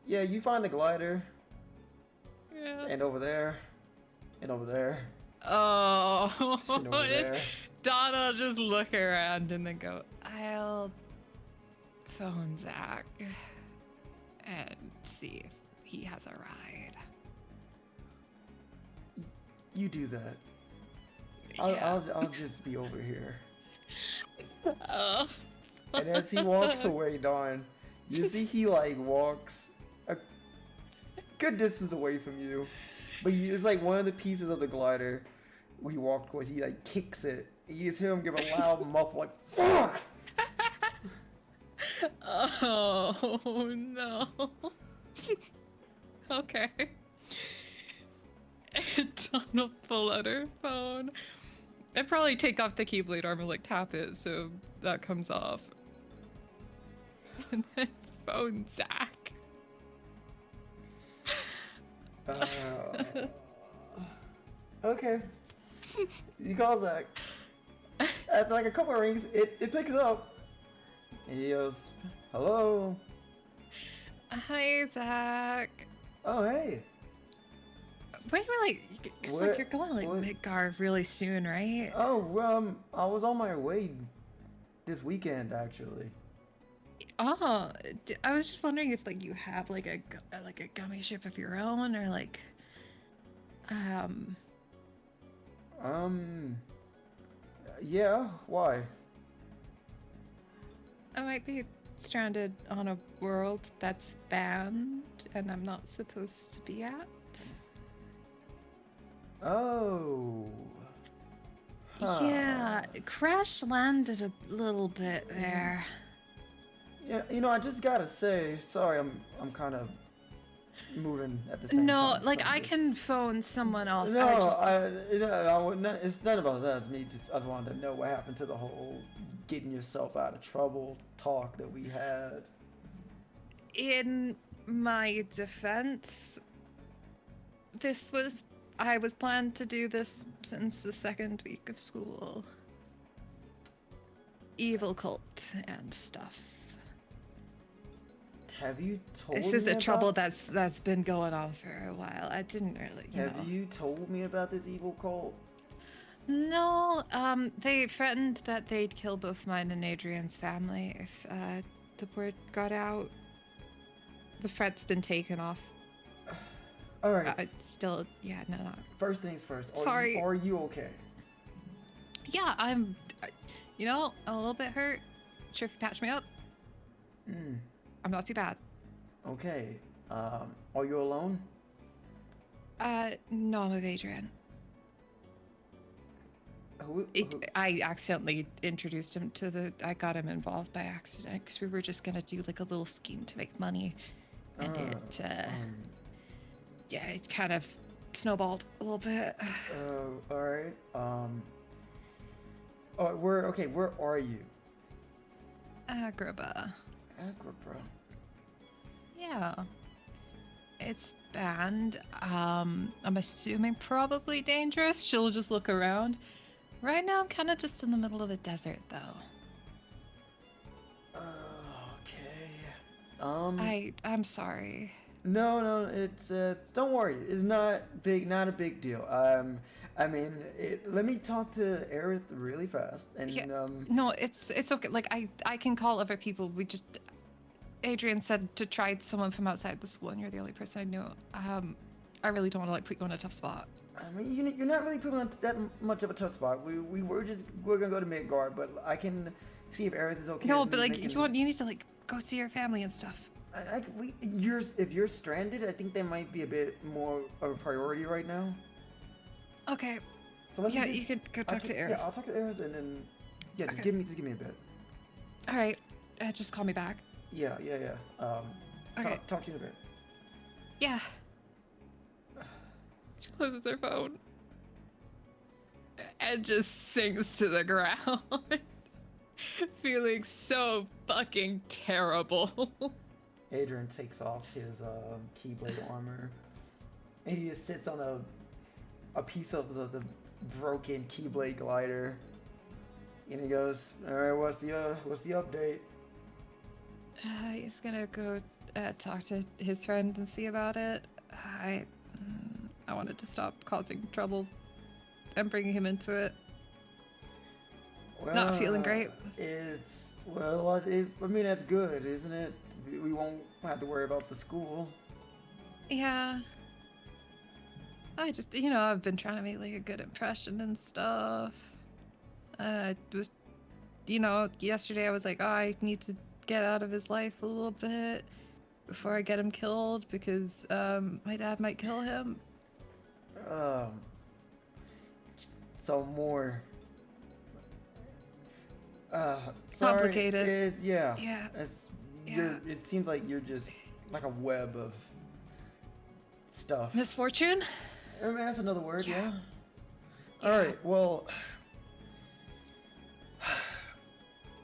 Yeah, you find the glider. Yeah. And over there. And over there. Oh. And over there. Donna just look around and then go, I'll phone Zach and see if he has a ride. You do that. Yeah. I'll just be over here. Oh. And as he walks away, Dawn, you see he like walks a good distance away from you, but it's like one of the pieces of the glider we walked towards. He like kicks it. You just hear him give a loud muffle like "fuck." Oh no. Okay. Donna pull out her phone. I'd probably take off the Keyblade armor, like tap it so that comes off. And then phone Zach. Okay. You call Zach. After like a couple of rings, it picks up. And he goes, hello. Hi, Zach. Oh, hey. Wait, cause like you're going like Midgar really soon, right? Oh, I was on my way this weekend actually. Oh, I was just wondering if like you have like a gummy ship of your own, or like, yeah. Why? I might be stranded on a world that's banned and I'm not supposed to be at. Oh. Huh. Yeah, crash landed a little bit there. Yeah, I just gotta say, sorry, I'm kind of moving at the same time. No, like I can phone someone else. No, it's not about that. It's me. I just wanted to know what happened to the whole getting yourself out of trouble talk that we had. In my defense, I was planned to do this since the second week of school. Evil cult and stuff. Have you told me This is a about... trouble that's been going on for a while. I didn't really, Have you told me about this evil cult? No, they threatened that they'd kill both mine and Adrian's family if the word got out. The threat's been taken off. All right. Still, yeah, no. First things first. Sorry. Are you okay? Yeah, I'm, a little bit hurt. Sure if you patch me up. I'm not too bad. Okay. Are you alone? No, I'm with Adrian. I accidentally introduced him to I got him involved by accident because we were just gonna do like a little scheme to make money, and it kind of snowballed a little bit. All right. Where are you? Agrabah. Agrabah. Yeah. It's banned. I'm assuming probably dangerous. She'll just look around. Right now, I'm kind of just in the middle of a desert, though. I'm sorry. No, it's don't worry. It's not a big deal. I mean, let me talk to Aerith really fast, and Yeah. No, it's okay. Like I can call other people. Adrian said to try someone from outside the school, and you're the only person I knew. I really don't want to like put you in a tough spot. I mean, you're not really putting on that much of a tough spot. We're gonna go to Midgard, but I can see if Aerith is okay. No, with but me like you need to like go see your family and stuff. if you're stranded, I think that might be a bit more of a priority right now. Okay. So let me Yeah, just- you could go talk to Aerith. Yeah, I'll talk to Aerith, and then just Okay. give me a bit. All right. Just call me back. Yeah. Okay. Talk to you in a bit. Yeah. She closes her phone and just sinks to the ground, feeling so fucking terrible. Adrian takes off his Keyblade armor, and he just sits on a piece of the broken Keyblade glider, and he goes, "All right, what's the update?" He's gonna go talk to his friend and see about it. I wanted to stop causing trouble and bringing him into it. Not feeling great. I mean, that's good, isn't it? We won't have to worry about the school. Yeah. I just, I've been trying to make like a good impression and stuff. Yesterday I was like, oh, I need to get out of his life a little bit before I get him killed because my dad might kill him. So more. Sorry, Complicated. Yeah. Yeah. It seems like you're just like a web of stuff. Misfortune? I mean, that's another word, yeah. Yeah. All right. Well,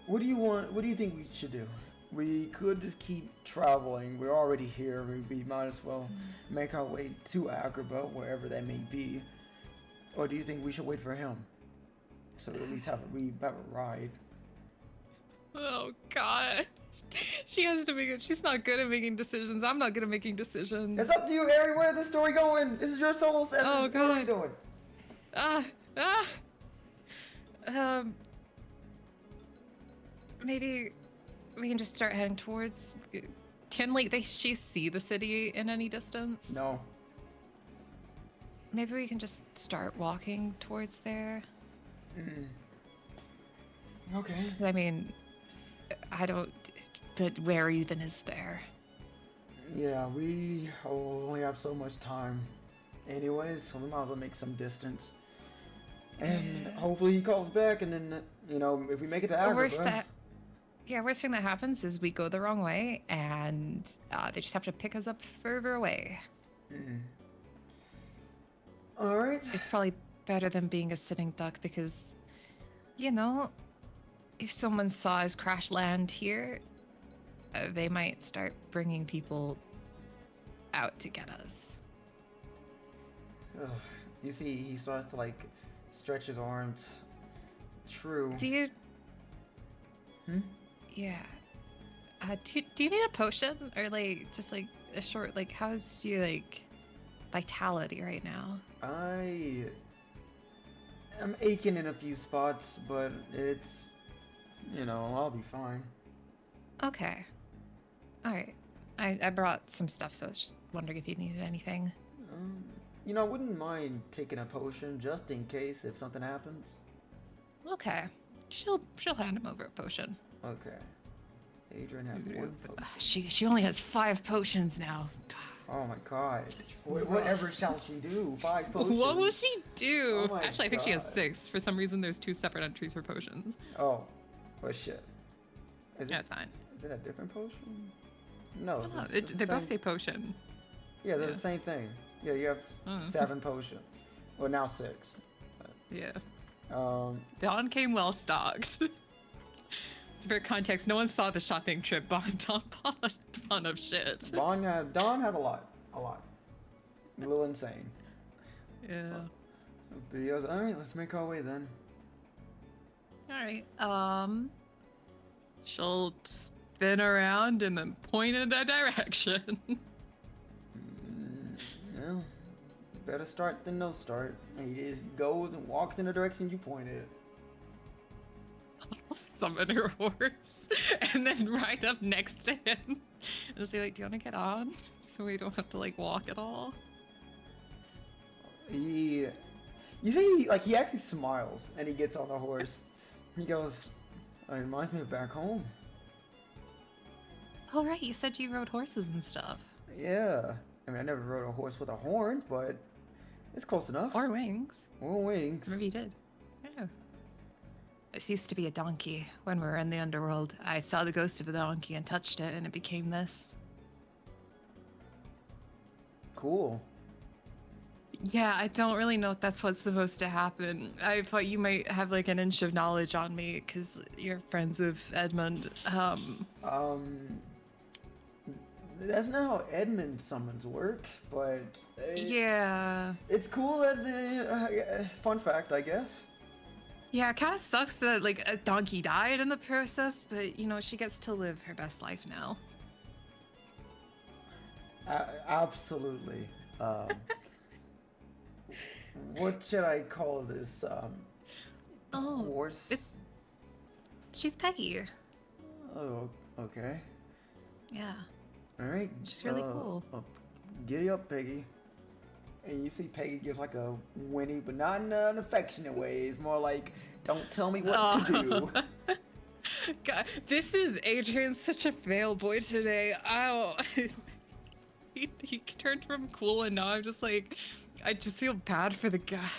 what do you want? What do you think we should do? We could just keep traveling. We're already here. We might as well make our way to Agrabah, wherever that may be. Or do you think we should wait for him? So at least we have a ride. Oh god. She has to make it. She's not good at making decisions. I'm not good at making decisions. It's up to you, Harry. Where's the story going? This is your solo session. Oh, What are you God. doing? Maybe we can just start heading towards. Can she see the city in any distance? No. Maybe we can just start walking towards there. Okay. I mean, I don't. But where even is there? Yeah, we only have so much time. Anyways, so we might as well make some distance. And Yeah. hopefully he calls back, and then, if we make it to Agrabah... Worst thing that happens is we go the wrong way, and they just have to pick us up further away. Alright. It's probably better than being a sitting duck because, if someone saw us crash land here, they might start bringing people out to get us. You see, he starts to, stretch his arms. True. Do you... Yeah. Do you need a potion? Or, just, a short, how's your, vitality right now? I'm aching in a few spots, but it's... I'll be fine. Okay. Alright. I brought some stuff, so I was just wondering if you needed anything. I wouldn't mind taking a potion just in case if something happens. Okay. She'll hand him over a potion. Okay. Adrian has one potion. She only has 5 potions now. Oh my god. Whatever shall she do? 5 potions. What will she do? Oh my Actually, I think she has God. 6. For some reason, there's 2 separate entries for potions. Oh. Well, shit. That's fine. Is it a different potion? No. Oh, they both say potion. Yeah, they're yeah. the same thing. Yeah, you have Oh. 7 potions. Well, now 6. Yeah. Um, Dawn came well stocked. For context, no one saw the shopping trip. Dawn bought a ton of shit. Dawn has a lot. A lot. A little insane. Yeah. But he goes, alright, let's make our way then. All right. She'll spin around and then point in a direction. Well, better start than no start. He just goes and walks in the direction you pointed. I'll summon her horse and then ride up next to him and just be like, do you want to get on? So we don't have to like walk at all. You see, he actually smiles and he gets on the horse. He goes, "It reminds me of back home." Oh right, you said you rode horses and stuff. Yeah, I mean, I never rode a horse with a horn, but it's close enough. Or wings. Or wings. Maybe you did. Yeah. This used to be a donkey when we were in the underworld. I saw the ghost of a donkey and touched it and it became this. Cool. Yeah, I don't really know if that's what's supposed to happen. I thought you might have like an inch of knowledge on me because you're friends with Edmund. That's not how Edmund summons work, but Yeah. it's cool that fun fact, I guess. Yeah, it kind of sucks that like a donkey died in the process, but you know, she gets to live her best life now. Absolutely. What should I call this? Horse? She's Peggy. Oh, okay. Yeah. All right. She's really cool. Giddy up, Peggy. And you see Peggy gives like a whinny, but not in an affectionate way. It's more like, don't tell me what to do. God, this is Adrian's such a fail boy today. Oh, he turned from cool and now I'm just like, I just feel bad for the guy.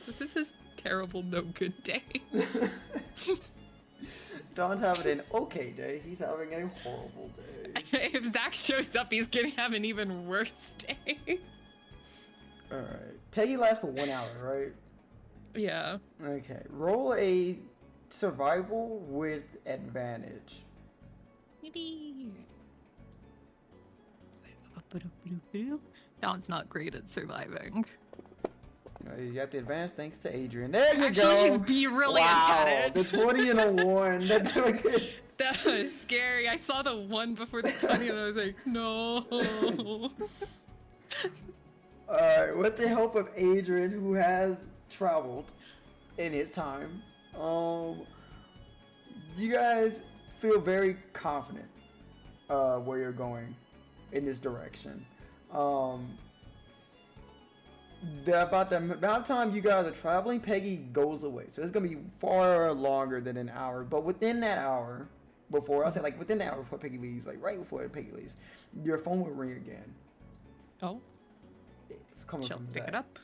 This is his terrible, no good day. Don's having an okay day. He's having a horrible day. If Zach shows up, he's gonna have an even worse day. Alright. Peggy lasts for 1 hour, right? Yeah. Okay. Roll a survival with advantage. Maybe. Don's not great at surviving. You got the advantage thanks to Adrian. There you Actually, go. she's brilliant wow, at it. The 20 and a 1. That's good. That was scary. I saw the 1 before the 20 and I was like, no. Alright, with the help of Adrian, who has traveled in his time, you guys feel very confident where you're going in this direction. About the amount of time you guys are traveling, Peggy goes away. So it's going to be far longer than an hour. But within that hour, before, I'll say like within the hour before Peggy leaves, like right before Peggy leaves, your phone will ring again. Oh. It's coming She'll from pick Zach. it up.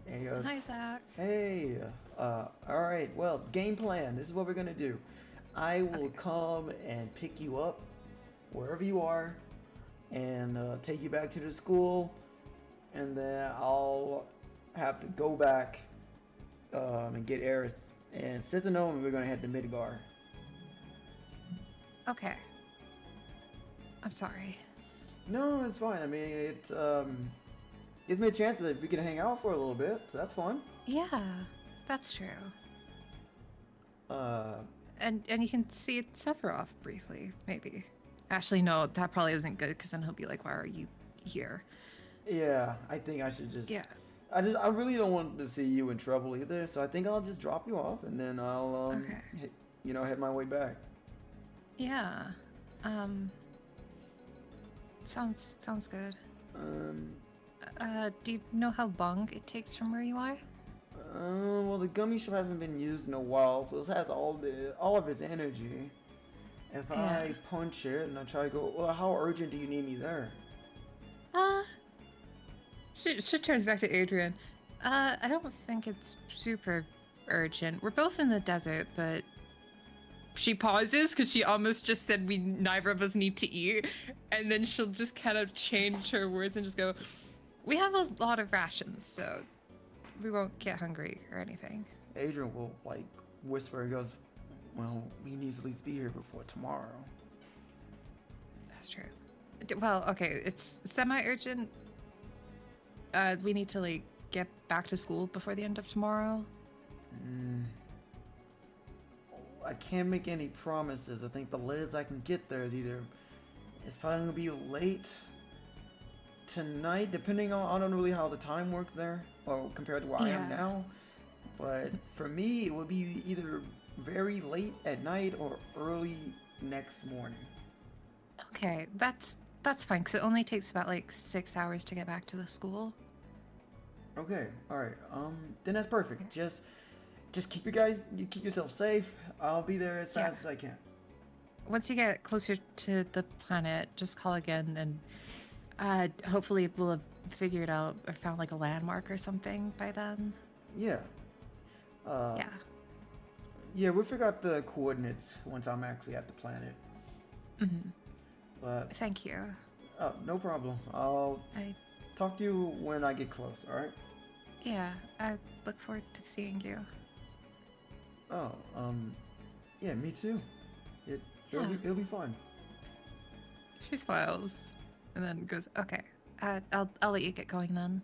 And he goes, Hi, Zach. hey, alright, well, game plan. This is what we're going to do. I will come and pick you up wherever you are and take you back to the school. And then I'll have to go back and get Aerith and set the gnome, and we're gonna head to Midgar. Okay. I'm sorry. No, it's fine. I mean, it gives me a chance that we can hang out for a little bit, so that's fun. Yeah, that's true. And you can see Sephiroth briefly, maybe. Actually, no, that probably isn't good because then he'll be like, "Why are you here?" Yeah, I think I should just. Yeah. I really don't want to see you in trouble either, so I think I'll just drop you off and then I'll Okay. head my way back. Yeah. Sounds good. Do you know how long it takes from where you are? Well, the gummy ship hasn't been used in a while, so it has all of its energy. If I punch it and I try to go, well, how urgent do you need me there? She turns back to Adrian. I don't think it's super urgent. We're both in the desert, but she pauses because she almost just said we neither of us need to eat, and then she'll just kind of change her words and just go, "We have a lot of rations, so we won't get hungry or anything." Adrian will like whisper. He goes, "Well, we need to at least be here before tomorrow." That's true. Well, okay, it's semi-urgent. We need to like get back to school before the end of tomorrow. I can't make any promises. I think the latest I can get there is it's probably gonna be late tonight, depending on I don't know really how the time works there, or compared to where I am Yeah. now. But for me, it would be either very late at night or early next morning. Okay, that's fine because it only takes about like 6 hours to get back to the school. Okay, all right. Then that's perfect. Just keep you keep yourself safe. I'll be there as fast as I can. Once you get closer to the planet, just call again, and hopefully we'll have figured out or found like a landmark or something by then. Yeah. Yeah. Yeah, we'll figure out the coordinates once I'm actually at the planet. Mm-hmm. But Thank you. no problem. I'll I talk to you when I get close. All right. Yeah, I look forward to seeing you. Oh, yeah, me too. It'll be fun. She smiles and then goes, "Okay, I'll let you get going then.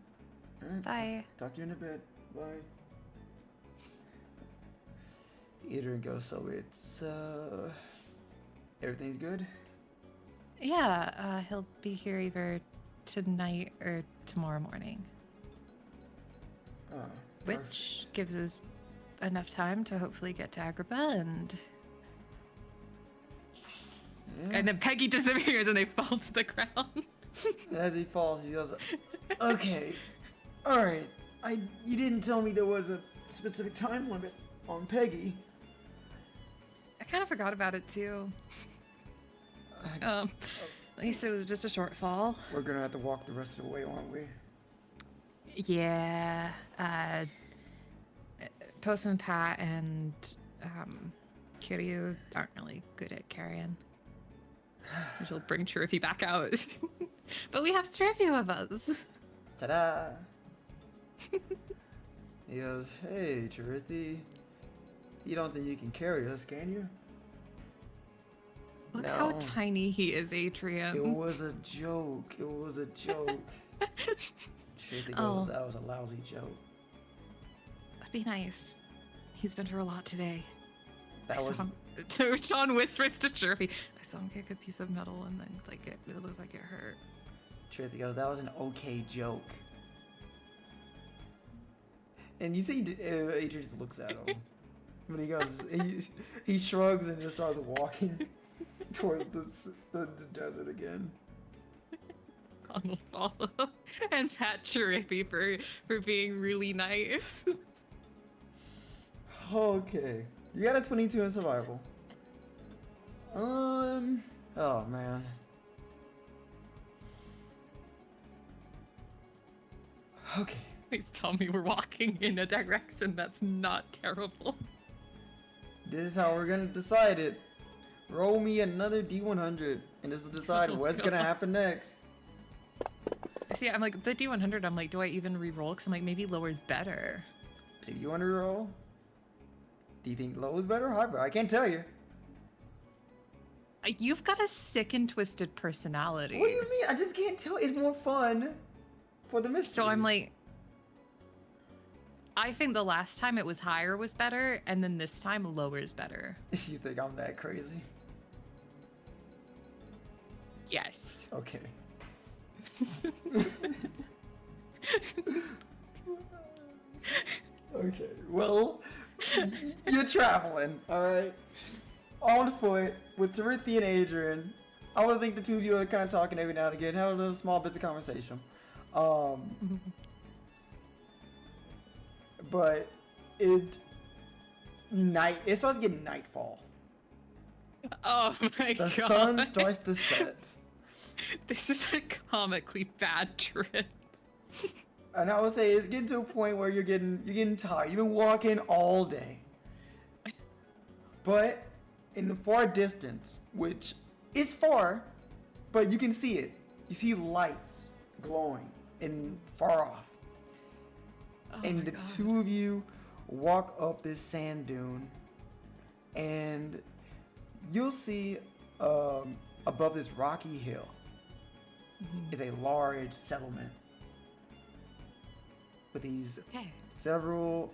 All right. Bye." Talk to you in a bit. Bye. Adrian goes, so it's everything's good? Yeah, he'll be here either tonight or tomorrow morning, Oh, which gives us enough time to hopefully get to Agrabah and yeah. then Peggy disappears and they fall to the ground. As he falls, he goes, okay, all right. You didn't tell me there was a specific time limit on Peggy. I kind of forgot about it too. At least it was just a short fall. We're gonna have to walk the rest of the way, aren't we? Yeah, Postman Pat and Kuri aren't really good at carrying. She'll bring Chiriffy back out. But we have Chiriffy with us. Ta-da! He goes, hey, Chirithi, you don't think you can carry us, can you? Look how No. tiny he is, Adrian. It was a joke. It was a joke. Chirithi goes, Oh. that was a lousy joke. That'd be nice. He's been through a lot today. That I was saw him. Sean whispers to Chiriffy, I saw him kick a piece of metal and then it looked like it hurt. Chirithi goes, that was an okay joke. And you see, Adrian just looks at him. But he goes, he shrugs and just starts walking towards the desert again. I'll follow and pat Chiriffy for being really nice. Okay. You got a 22 in survival. Oh man. Okay. Please tell me we're walking in a direction that's not terrible. This is how we're gonna decide it. Roll me another D100 and this will decide Oh, what's gonna God. happen next. See, I'm like, the D100, I'm like, do I even re-roll? Because I'm like, maybe lower is better. Do you want to roll? Do you think low is better or high? I can't tell you. You've got a sick and twisted personality. What do you mean? I just can't tell. It's more fun for the mystery. So I'm like, I think the last time it was higher was better, and then this time lower is better. You think I'm that crazy? Yes. Okay. Okay, well, you're traveling, alright? On foot with Tarithi and Adrian. I would think the two of you are kind of talking every now and again, having little small bits of conversation. But it starts getting nightfall. Oh my The god. sun starts to set. This is a comically bad trip. And I would say it's getting to a point where you're getting tired. You've been walking all day. But in the far distance, which is far, but you can see it. You see lights glowing in far off. Oh And my the God. two of you walk up this sand dune, and you'll see above this rocky hill is a large settlement with these Okay. several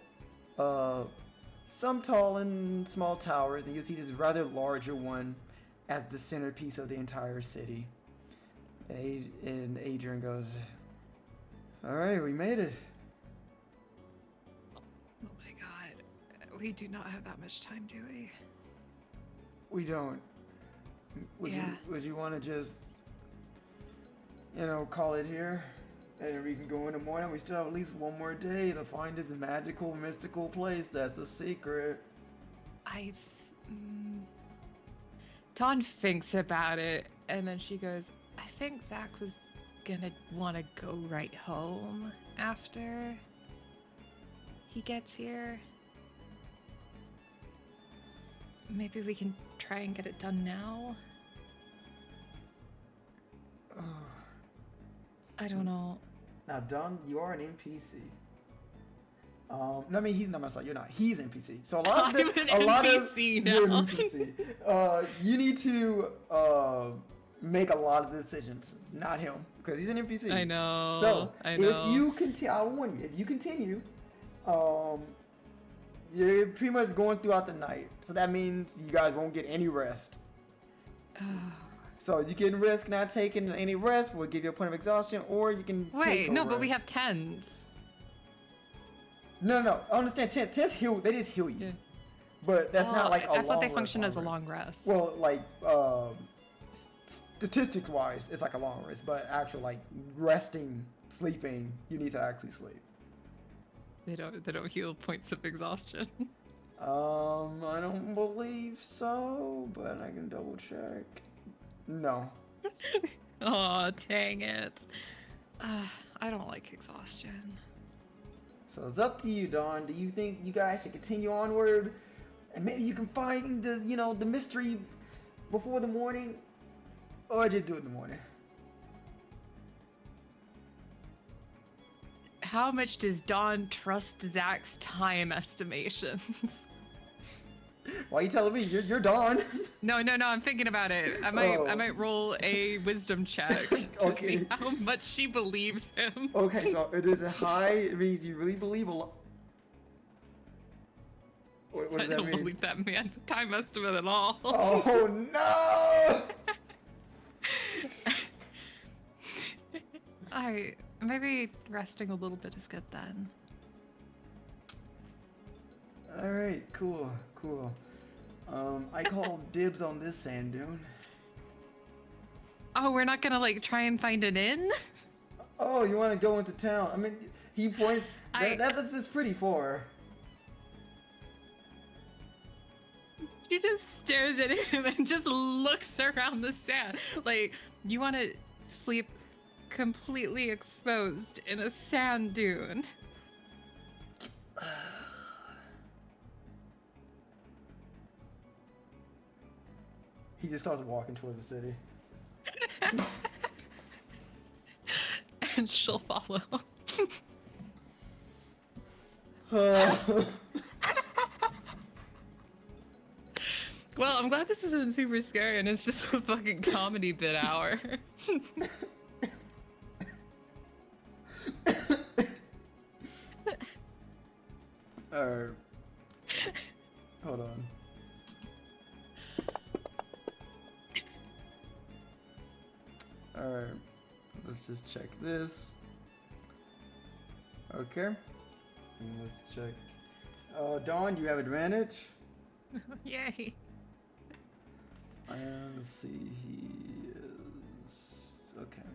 some tall and small towers, and you see this rather larger one as the centerpiece of the entire city. And Adrian goes, "All right, we made it." Oh my god. We do not have that much time, do we? We don't. Would you want to just, call it here? And we can go in the morning. We still have at least one more day to find this magical, mystical place that's a secret. Dawn thinks about it, and then she goes, I think Zach was gonna want to go right home after he gets here. Maybe we can try and get it done now. I don't know. Now, Don, you are an NPC. No, I mean, you're not. He's NPC. So a lot of I'm an NPC now. You're an NPC. You need to make a lot of decisions, not him, because he's an NPC. I know. So I know. if you continue, I warn you, if you continue, you're pretty much going throughout the night. So that means you guys won't get any rest. So you can risk not taking any rest. We'll give you a point of exhaustion, or you can. Wait, no, but rest. we have 10s. No. I understand. Tens heal. They just heal you, Yeah. but that's not like a long. I thought they rest, function as a rest. long rest. Well, like statistics wise, it's like a long rest, but actual like resting, sleeping, you need to actually sleep. They don't heal points of exhaustion. I don't believe so, but I can double check. No. Oh, dang it. I don't like exhaustion. So it's up to you, Dawn. Do you think you guys should continue onward, and maybe you can find the mystery before the morning, or just do it in the morning? How much does Dawn trust Zach's time estimations? Why are you telling me? You're Dawn. No, I'm thinking about it. I might roll a wisdom check to Okay. see how much she believes him. Okay, so it is a high. It means you really believe a lot. What I does that don't mean? believe that man's time estimate at all. Oh no! Maybe resting a little bit is good then. All right, cool. I call dibs on this sand dune. Oh, we're not gonna try and find an inn? Oh, you want to go into town? I mean, he points. That's pretty far. She just stares at him and just looks around the sand. Like, you want to sleep completely exposed in a sand dune? He just starts walking towards the city. And she'll follow. Well, I'm glad this isn't super scary and it's just a fucking comedy bit hour. Alright. Hold on. Alright. Let's just check this. Okay. And let's check. Dawn, you have advantage. Yay. And let's see, he is... Okay.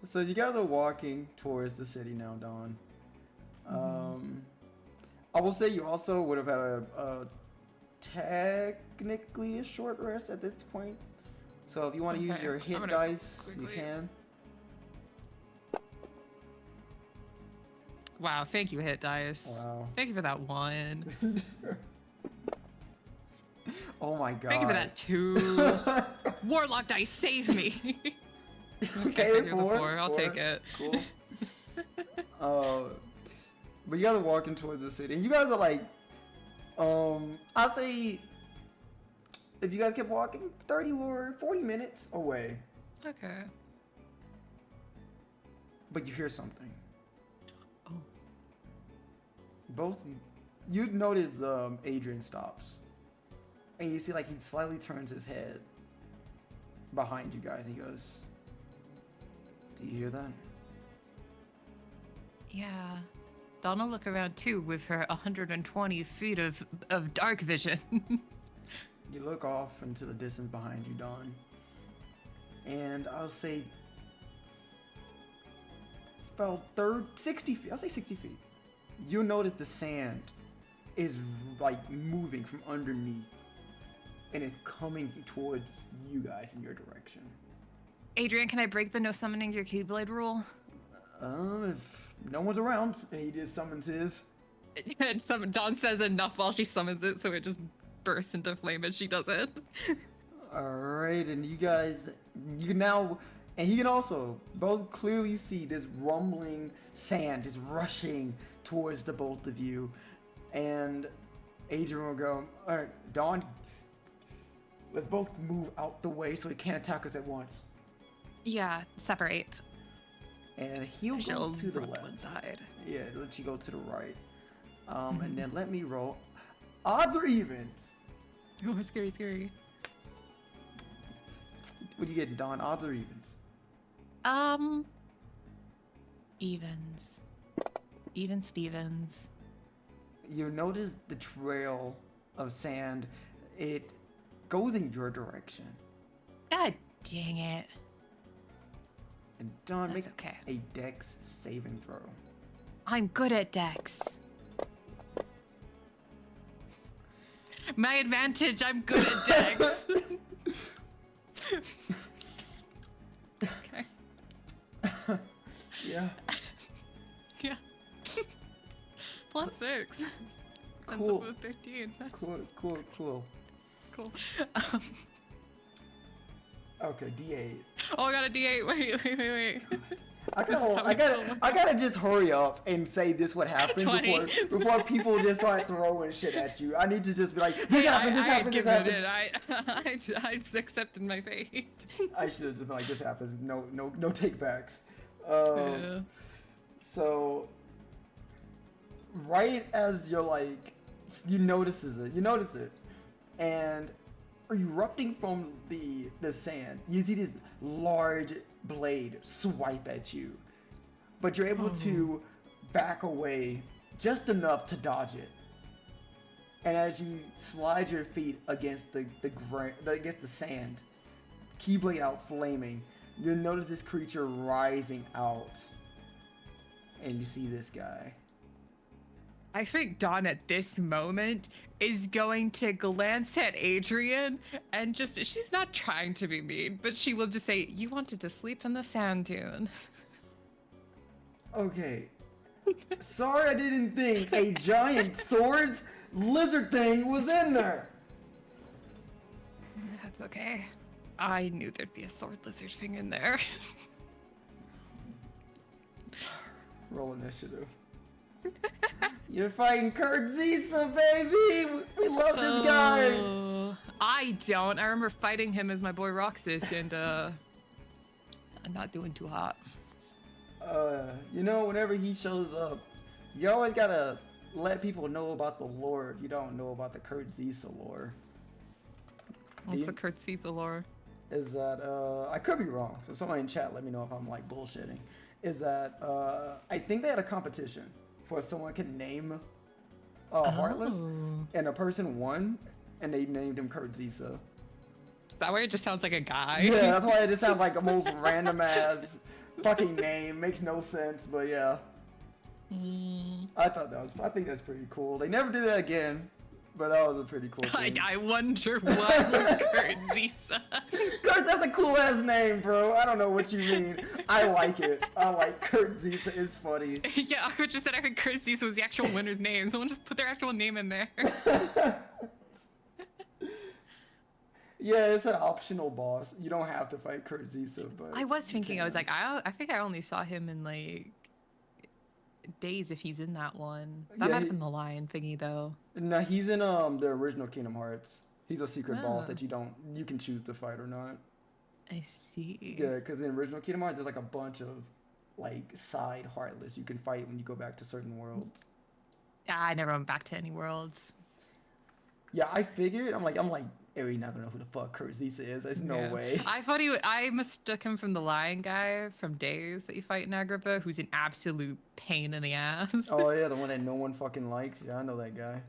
So you guys are walking towards the city now, Dawn. I will say you also would have had a technically a short rest at this point. So if you want to use your hit dice, you can. Wow, thank you, hit dice. Wow. Thank you for that 1. Oh my god. Thank you for that 2. Warlock dice, save me. Okay, I'll take it. Cool. But you guys are walking towards the city. And you guys are like, I'll say, if you guys kept walking, 30 or 40 minutes away. Okay. But you hear something. Oh. Both you notice Adrian stops, and you see like he slightly turns his head behind you guys. And he goes, "Do you hear that?" Yeah. Dawn will look around too with her 120 feet of dark vision. You look off into the distance behind you, Dawn, and I'll say about 60 feet. I'll say 60 feet. You'll notice the sand is like moving from underneath, and it's coming towards you guys in your direction. Adrian, can I break the no summoning your Keyblade rule? If no one's around, and he just summons his. And Dawn says enough while she summons it, so it just bursts into flame as she does it. Alright, and you guys, you can now, and he can also both clearly see this rumbling sand is rushing towards the both of you. And Adrian will go, alright, Dawn, let's both move out the way so he can't attack us at once. Yeah, separate. And he'll She'll go to the run left. one side. Yeah, let you go to the right. And then let me roll odds or evens. Oh, scary, scary. What do you get, Dawn? Odds or evens? Evens. Even Stevens. You notice the trail of sand. It goes in your direction. God dang it. And Dawn, That's make okay. a dex saving throw. I'm good at Dex. My advantage, I'm good at Dex. Okay. Yeah. Yeah. +6. That's Cool. above 13. That's Cool. cool. Okay, D8. Oh, I got a D8. Wait. I This is how I gotta just hurry up and say this what happened 20. before people just start throwing shit at you. I need to just be like, this happened. I accepted my fate. I should have just been like, this happens. No take backs. Yeah. So, right as you're like, you notice it, and erupting from the sand, you see this large blade swipe at you, but you're able to back away just enough to dodge it. And as you slide your feet against against the sand, Keyblade out flaming, you'll notice this creature rising out, and you see this guy. I think Dawn at this moment is going to glance at Adrian and she's not trying to be mean, but she will just say, "You wanted to sleep in the sand dune." Okay. Sorry I didn't think a giant swords lizard thing was in there. That's okay. I knew there'd be a sword lizard thing in there. Roll initiative. You're fighting Kurt Zisa, baby! We love this guy! I don't. I remember fighting him as my boy Roxas, and I'm not doing too hot. Whenever he shows up, you always gotta let people know about the lore if you don't know about the Kurt Zisa lore. What's the Kurt Zisa lore? Is that, I could be wrong, so someone in chat let me know if I'm like bullshitting. Is that, I think they had a competition for someone can name Heartless, and a person won, and they named him Kurt Zisa. Is that why it just sounds like a guy? Yeah, that's why it just sounds like a most random ass fucking name. Makes no sense, but yeah. I think that's pretty cool. They never did that again, but that was a pretty cool thing. I wonder what was Kurt Zisa. Kurt, that's a cool ass name, bro. I don't know what you mean. I like it. I like Kurt Zisa. It's funny. Yeah, I just said I heard Kurt Zisa was the actual winner's name. Someone just put their actual name in there. Yeah, it's an optional boss. You don't have to fight Kurt Zisa, but I was thinking, you I was can. like, I think I only saw him in like days if he's in that one. That Yeah, might have been the lion thingy though. No, he's in the original Kingdom Hearts. He's a secret boss Oh. that you can choose to fight or not. I see. Yeah, because in original Kingdom Hearts, there's like a bunch of like side Heartless you can fight when you go back to certain worlds. I never went back to any worlds. Yeah, I figured. I'm like, Eri not gonna know who the fuck Kurt Zisa is. There's no Yeah. way. I thought I mistook him from the lion guy from Days that you fight in Agrabah, who's an absolute pain in the ass. Oh yeah, the one that no one fucking likes. Yeah, I know that guy.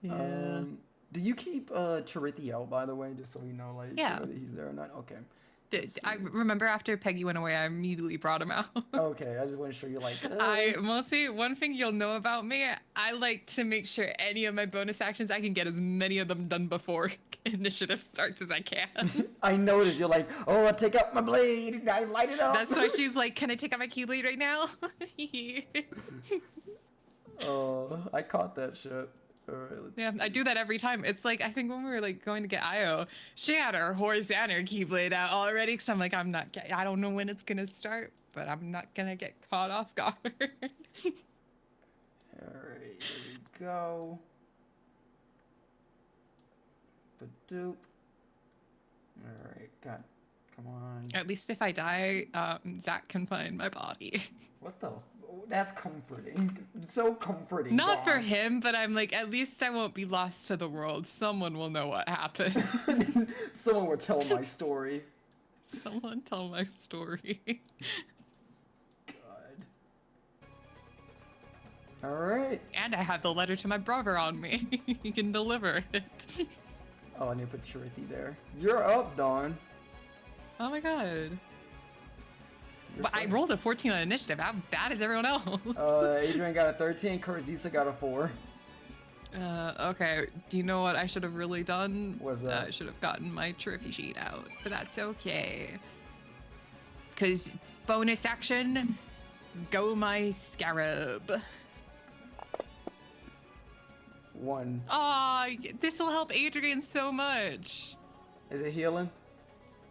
Yeah. Do you keep Charithi out, by the way, just so we know, like, Yeah. whether he's there or not? Okay. I remember after Peggy went away, I immediately brought him out. Okay, I just want to show you, like, Mostly, one thing you'll know about me, I like to make sure any of my bonus actions, I can get as many of them done before initiative starts as I can. I noticed you're like, oh, I take out my blade and I light it up. That's why she's like, can I take out my keyblade right now? Oh, I caught that shit. All right, let's Yeah, see. I do that every time. It's like, I think when we were like going to get Io, she had her horse and her keyblade out already. Because I'm like, I don't know when it's going to start, but I'm not going to get caught off guard. All right, here we go. Ba-doop. All right, God, come on. At least if I die, Zach can find my body. What the? That's comforting. So comforting. Not for God. him, but I'm like, at least I won't be lost to the world. Someone will know what happened. Someone will tell my story. Someone tell my story. God. All right. And I have the letter to my brother on me. He can deliver it. Oh, I need to put Charithi there. You're up, Dawn. Oh my god. You're But I fine. rolled a 14 on initiative. How bad is everyone else? Adrian got a 13. Kurzisa got a 4. Okay. Do you know what I should have really done? What's that? I should have gotten my trophy sheet out, but that's okay. Because bonus action, go my scarab. 1. Aw, this will help Adrian so much. Is it healing?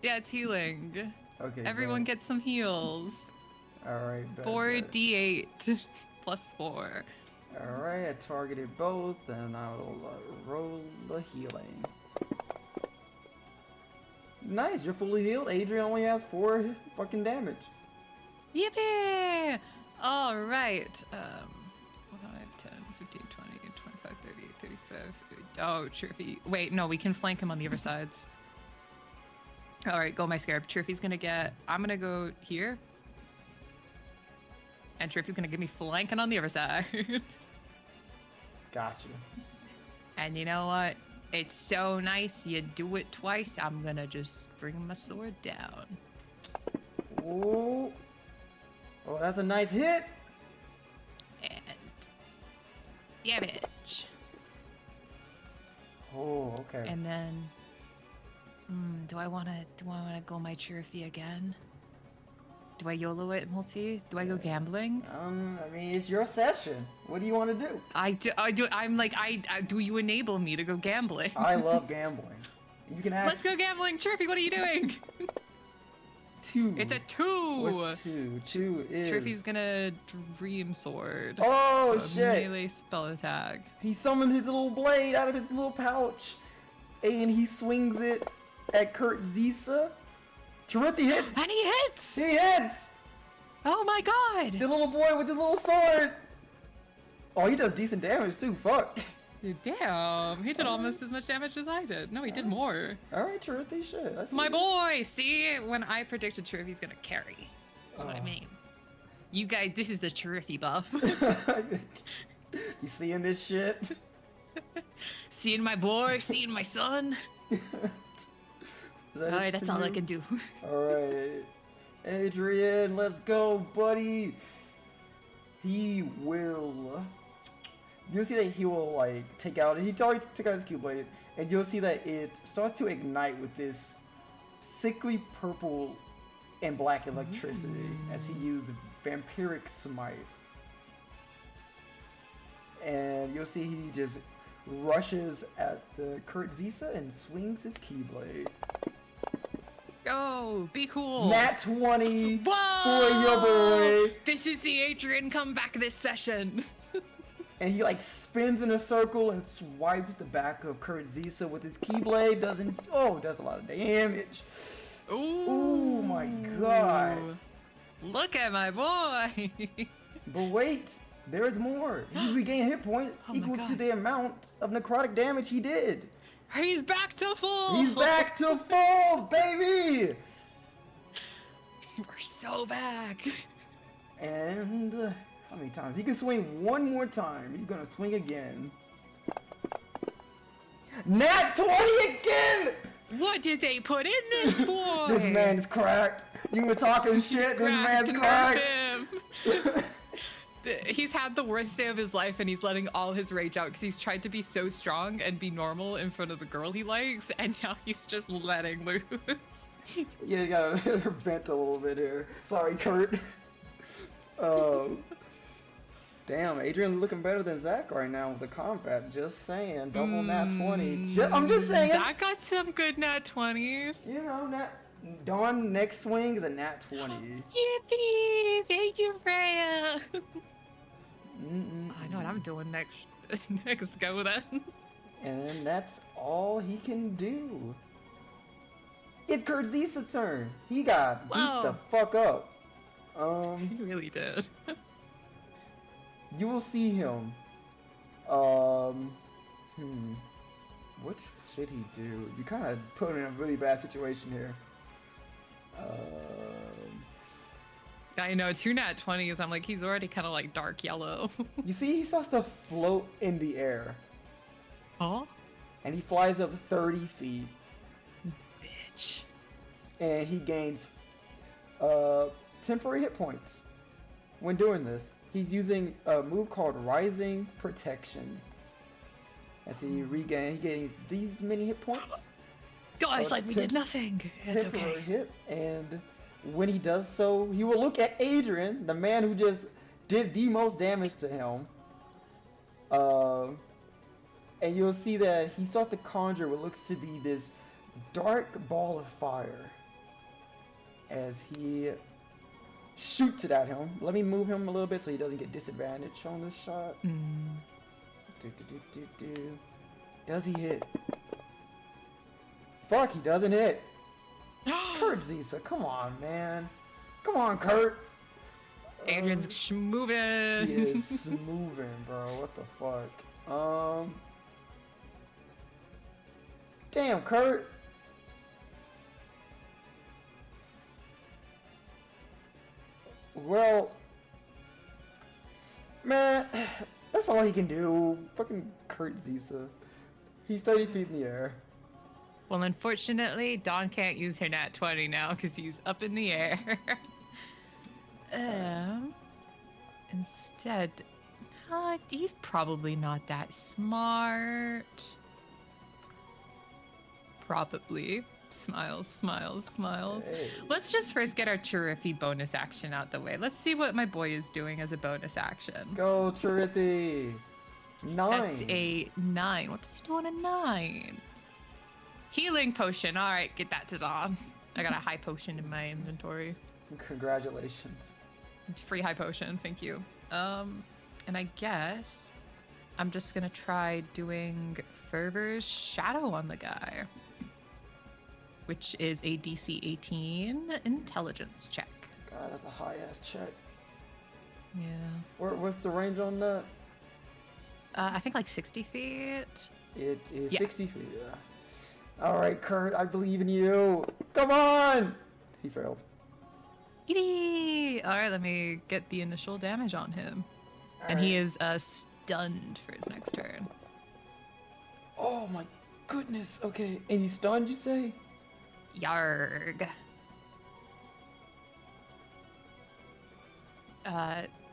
Yeah, it's healing. Okay. Everyone gets some heals. All right. Bet, 4d8 plus 4. All right. I targeted both, and I'll roll the healing. Nice. You're fully healed. Adrian only has 4 fucking damage. Yippee! All right. 5, 10, 15, 20, 25, 30, 35. Oh, Triffy. Wait, no, we can flank him on the other sides. All right, go my scarab. Triffy's gonna get. I'm gonna go here. And Triffy's gonna give me flanking on the other side. Gotcha. And you know what? It's so nice you do it twice. I'm gonna just bring my sword down. Oh. Oh, that's a nice hit. And damage. Oh, okay. And then do I wanna go my Chirfy again? Do I YOLO it multi? Do I go gambling? I mean, it's your session. What do you want to do? I'm like, do you enable me to go gambling? I love gambling. You can ask. Let's go gambling. Chirfy, what are you doing? 2. It's a 2. What's 2? 2 is. Chirfy's gonna Dream Sword. Oh A shit! melee spell attack. He summoned his little blade out of his little pouch, and he swings it at Kurt Zisa. Charithi hits. And he hits! He hits. Oh my god! The little boy with the little sword. Oh, he does decent damage too. Fuck. Damn, he did almost as much damage as I did. No, he did more. All right, Charithi, shit. That's My boy! See, when I predicted Chirfy's gonna carry. That's what I mean. You guys, this is the Chirfy buff. You seeing this shit? Seeing my boy, seeing my son. Alright, that's all I can do. Alright. Adrian, let's go, buddy. He will. You'll see that he will, like, take out. He already took out his Keyblade, and you'll see that it starts to ignite with this sickly purple and black electricity as he used Vampiric Smite. And you'll see he just rushes at the Kurt Zisa and swings his Keyblade. Go, be cool. Nat 20 Whoa! for your boy. This is the Adrian comeback this session. And he like spins in a circle and swipes the back of Kurt Zisa with his Keyblade. Does a lot of damage. Ooh. Oh my god. Look at my boy. But wait, There is more. He regained hit points Oh my equal to God. the amount of necrotic damage he did. He's back to full. He's back to full, baby. We're so back. And how many times? He can swing one more time. He's gonna swing again. Nat 20 again! What did they put in this for? This man's cracked. You were talking shit. This man's cracked. Him. He's had the worst day of his life, and he's letting all his rage out because he's tried to be so strong and be normal in front of the girl he likes, and now he's just letting loose. Yeah, you gotta vent a little bit here. Sorry, Kurt. Damn, Adrian looking better than Zach right now with the combat. Just saying, double nat 20. I'm just saying. Zach got some good nat 20s. You know, Dawn next swing is a nat 20. Yippee! Thank you, Freya. I know what I'm doing next. Next go then. And that's all he can do. It's Kurt Zisa's turn. He got beat Whoa. the fuck up. He really did. You will see him. What should he do? You kind of put him in a really bad situation here. I know, 2 nat 20s. I'm like, he's already kind of like dark yellow. You see, he starts to float in the air, Oh? and he flies up 30 feet, Bitch. and he gains temporary hit points. When doing this, he's using a move called Rising Protection. As he gains these many hit points. Guys, like we did nothing. It's Temporary okay. hit, and when he does so, he will look at Adrian, the man who just did the most damage to him. And you'll see that he starts to conjure what looks to be this dark ball of fire as he shoots it at him. Let me move him a little bit so he doesn't get disadvantaged on this shot. Does he hit? Fuck, he doesn't hit. Kurt Zisa, come on, man. Come on, Kurt. Adrian's moving. He is moving, bro. What the fuck? Damn, Kurt. Well, man, that's all he can do. Fucking Kurt Zisa. He's 30 feet in the air. Well, unfortunately, Dawn can't use her nat 20 now because he's up in the air. Instead, he's probably not that smart. Probably. Smiles, smiles, smiles. Hey. Let's just first get our Chirifi bonus action out the way. Let's see what my boy is doing as a bonus action. Go, Chirithi. 9. That's a 9. What's he doing a 9? Healing potion. All right, get that to Dawn. I got a high potion in my inventory. Congratulations. Free high potion, thank you. And I guess I'm just gonna try doing Fervor's Shadow on the guy, which is a DC 18 intelligence check. God, that's a high ass check. Yeah. What's the range on that? I think like 60 feet. It is Yeah. 60 feet. Yeah. All right, Kurt, I believe in you. Come on. He failed. Giddy! All right, let me get the initial damage on him. And he is stunned for his next turn. Oh my goodness. Okay, and he's stunned, you say? Yarg.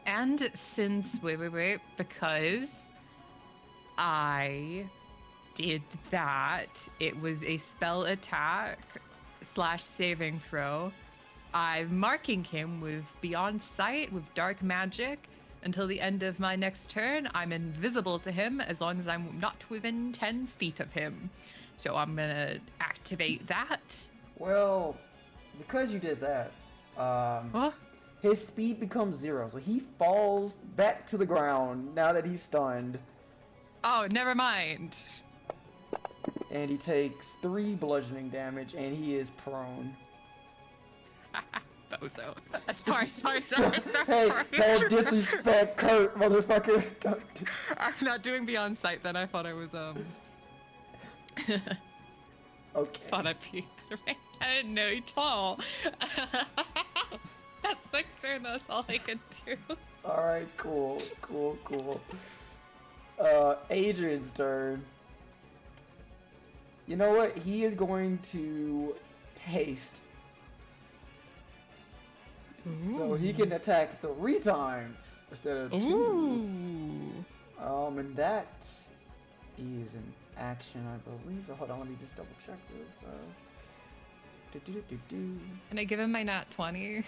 And since, wait, because I did that, it was a spell attack / saving throw. I'm marking him with Beyond Sight with Dark Magic. Until the end of my next turn, I'm invisible to him as long as I'm not within 10 feet of him. So I'm gonna activate that. Well, because you did that, What? his speed becomes 0, so he falls back to the ground now that he's stunned, Oh, never mind. and he takes 3 bludgeoning damage, and he is prone. bozo. Sorry. Hey, don't disrespect Kurt, motherfucker. Don't. I'm not doing beyond sight then. I thought I was, Okay. thought I'd be right. I didn't know you'd fall. That's my turn. That's all I can do. All right, cool. Adrian's turn. You know what? He is going to haste. So he can attack 3 times instead of 2. Ooh. And that is an action, I believe. So hold on, let me just double check this. Can I give him my nat 20? You're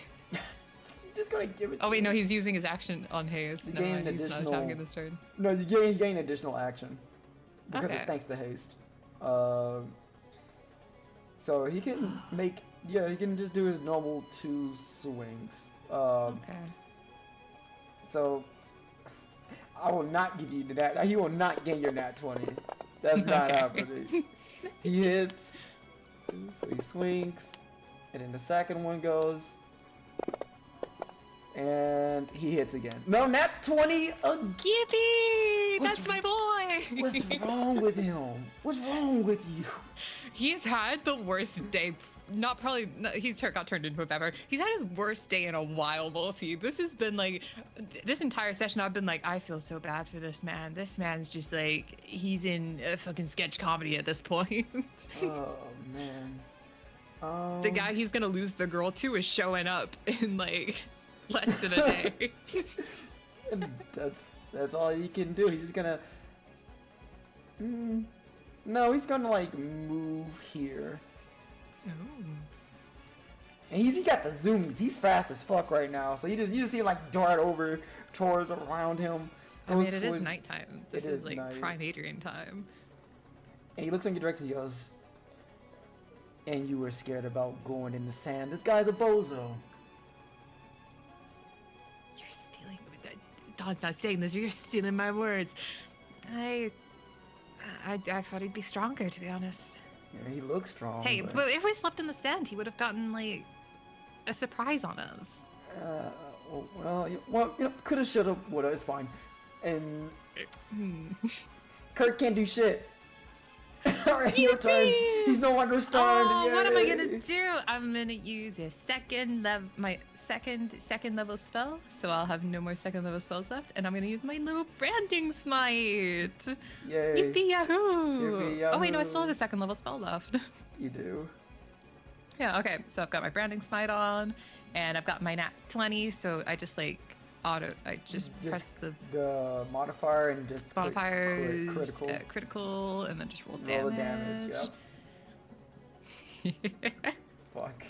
just gonna give it to Oh wait, him. no, he's using his action on haste. You No, gain he's not additional- attacking this turn. No, you gain additional action because Okay. of thanks to haste. So he can make he can just do his normal 2 swings. Okay. So I will not give you that. He will not gain your nat 20. That's not Okay. happening. He hits, so he swings, and then the second one goes, and he hits again. No, nat 20 again. Yippee! What's That's my boy! What's wrong with him? What's wrong with you? He's had the worst day. He's got turned into a pepper. He's had his worst day in a while, Multi. This has been like, this entire session I've been like, I feel so bad for this man. This man's just like, he's in a fucking sketch comedy at this point. Oh man. The guy he's gonna lose the girl to is showing up in like less than a day. And that's all he can do. He's gonna. No, he's gonna like move here. Ooh. And he got the zoomies. He's fast as fuck right now. So you just see him like dart over towards around him. I mean, goes it is towards- nighttime. This It is is like night. prime Adrian time. And he looks in your direction. He goes, "And you were scared about going in the sand. This guy's a bozo." You're stealing. Don's not saying this. You're stealing my words. I thought he'd be stronger, to be honst. Yeah, he looks strong. Hey, but if we slept in the stand, he would have gotten like a surprise on us. Coulda, shoulda, woulda. It's fine. And Hmm. Kurt can't do shit. Alright, your turn. He's no longer stunned. Oh, what am I Yay. gonna do? I'm gonna use a my second level spell, so I'll have no more second level spells left, and I'm gonna use my little branding smite. Yay. Yippee yahoo! Yippee Oh wait, no, I still yahoo. have a second level spell left. You do. Yeah, okay. So I've got my branding smite on, and I've got my nat 20. So I just like press the modifier and just modifiers, critical. critical, and then just roll Roll damage. the damage. Yep. Fuck.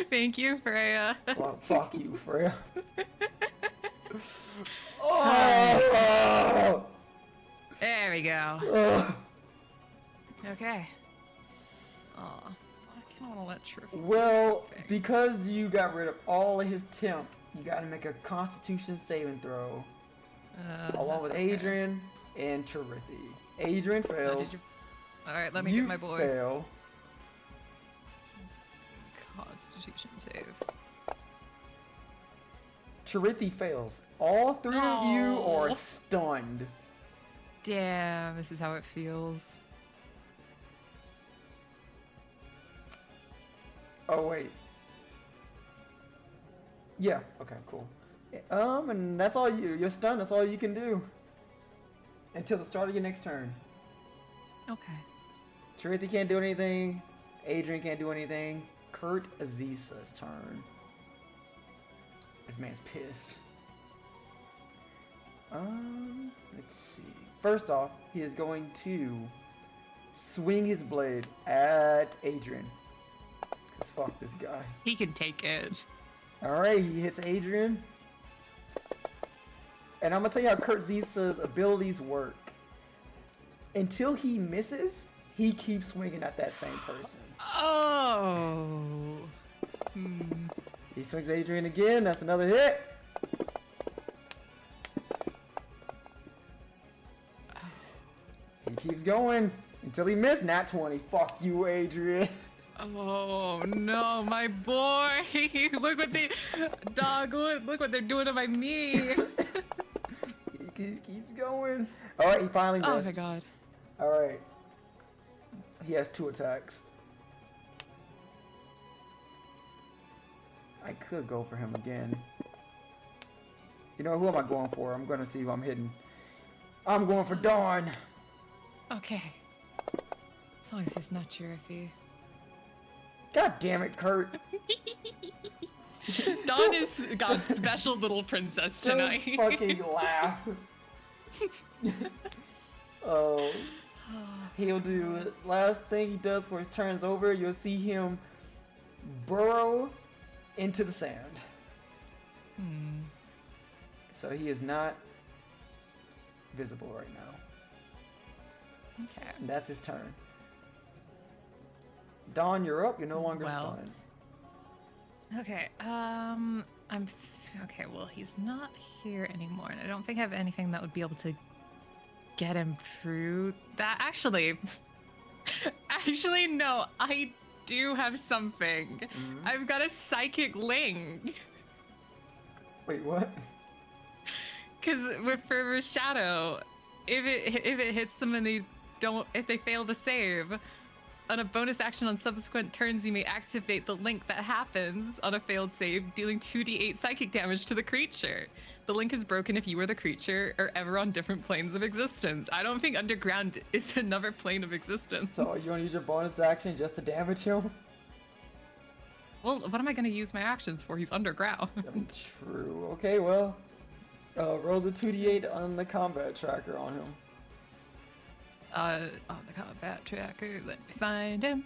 Thank you, Freya. Fuck you, Freya. Oh! There we go. Ugh. Okay. Oh, I kind of want to let True. Well, because you got rid of all of his temp, you gotta make a Constitution saving throw. Along with Adrian and Charithi. Adrian fails. Alright, let me You get my boy. fail. Constitution save. Charithi fails. All 3 of you Oh. are stunned. Damn, this is how it feels. Oh wait. Yeah. Okay. Cool. And that's all you're stunned. That's all you can do until the start of your next turn. Okay. Charithi can't do anything. Adrian can't do anything. Kurt Aziza's turn. This man's pissed. Let's see. First off, he is going to swing his blade at Adrian. Cause fuck this guy. He can take it. Alright, he hits Adrian. And I'm gonna tell you how Kurt Zisa's abilities work. Until he misses, he keeps swinging at that same person. Oh. He swings Adrian again, that's another hit. He keeps going until he missed. Nat 20. Fuck you, Adrian. Oh no, my boy! Look what they, look what they're doing to my me. He keeps going. All right, he finally missed. Oh my god. All right. He has 2 attacks. I could go for him again. You know, who am I going for? I'm going to see who I'm hitting. I'm going for Dawn. Okay. As long as it's not Jeremy. God damn it, Kurt. Dawn is God's special little princess tonight. Don't fucking laugh. Oh. He'll do it. Last thing he does before his turn is over, you'll see him burrow into the sand. So he is not visible right now. Okay. And that's his turn. Dawn, you're up. You're no longer stunned. Okay. Okay. Well, he's not here anymore, and I don't think I have anything that would be able to get him through that. Actually, no. I do have something. I've got a psychic link. Wait, what? Because with Fervor Shadow, if it hits them and if they fail to save, on a bonus action on subsequent turns, you may activate the link that happens on a failed save, dealing 2d8 psychic damage to the creature. The link is broken if you or the creature are ever on different planes of existence. I don't think Underground is another plane of existence. So you want to use your bonus action just to damage him? Well, what am I going to use my actions for? He's underground. True. Okay, well, roll the 2d8 on the combat tracker on him. On the combat tracker, let me find him.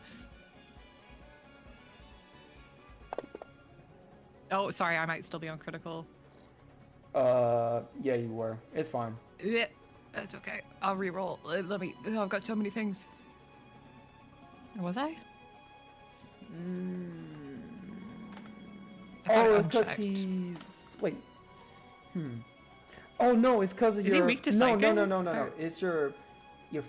Oh, sorry, I might still be on critical. Yeah, you were. It's fine. Yeah, that's okay. I'll re-roll. Let me. Oh, I've got so many things. Was I? Oh, because he's. Wait. Oh no, it's because of Is your. he weak to no, psychic? No. It's your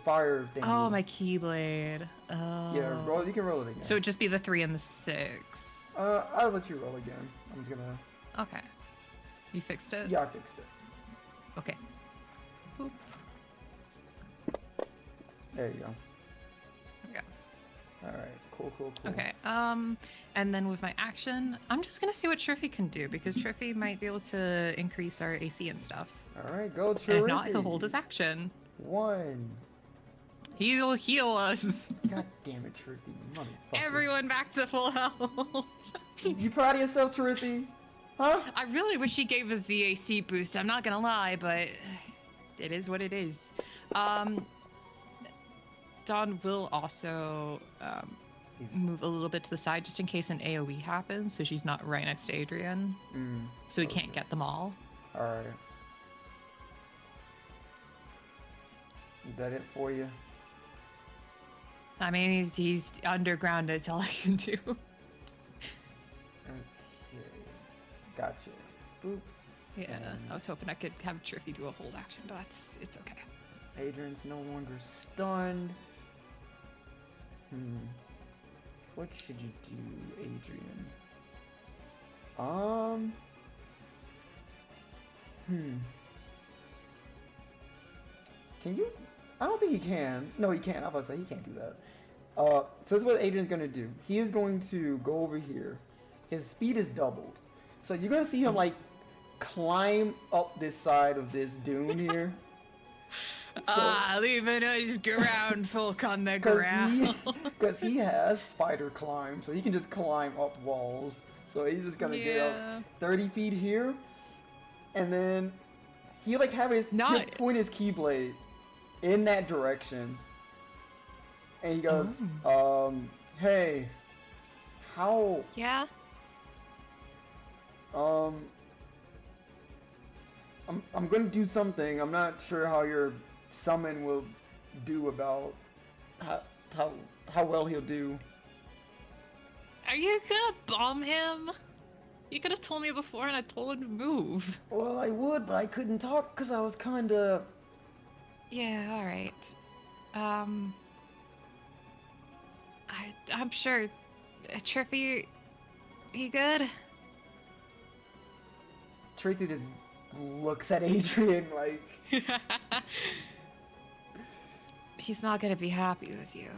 fire thing. Oh, my keyblade. Oh. Yeah, roll. You can roll it again. So it'd just be the 3 and the 6. I'll let you roll again. I'm just gonna. Okay. You fixed it? Yeah, I fixed it. Okay. Boop. There you go. Okay. All right. Cool. Okay. And then with my action, I'm just gonna see what Triffy can do because Triffy might be able to increase our AC and stuff. All right, go Triffy. And if not, he'll hold his action. 1. He'll heal us. God damn it, Triffy, you motherfucker. Everyone back to full health. You proud of yourself, Triffy? Huh? I really wish he gave us the AC boost. I'm not gonna lie, but it is what it is. Dawn will also move a little bit to the side just in case an AoE happens, so she's not right next to Adrian. So he can't get them all. All right. Is that it for you? I mean, he's underground. That's all I can do. Okay. Gotcha. Boop. Yeah, I was hoping I could have Triffy do a hold action, but it's okay. Adrian's no longer stunned. What should you do, Adrian? Can you? I don't think he can. No, he can't. I was about to say he can't do that. So this is what Adrian's gonna do. He is going to go over here. His speed is doubled. So you're gonna see him like climb up this side of this dune here. Leave a nice ground folk on the ground. Because he has spider climb, so he can just climb up walls. So he's just gonna get up 30 feet here, and then he like have his he'll point his keyblade in that direction, and he goes, "Hey, how? Yeah. I'm gonna do something. I'm not sure how your summon will do about how well he'll do." Are you gonna bomb him? You could have told me before and I told him to move. Well, I would, but I couldn't talk because I was kinda... Yeah, alright. I'm sure Trippy, you good? Tracy just looks at Adrian like, He's not gonna be happy with you.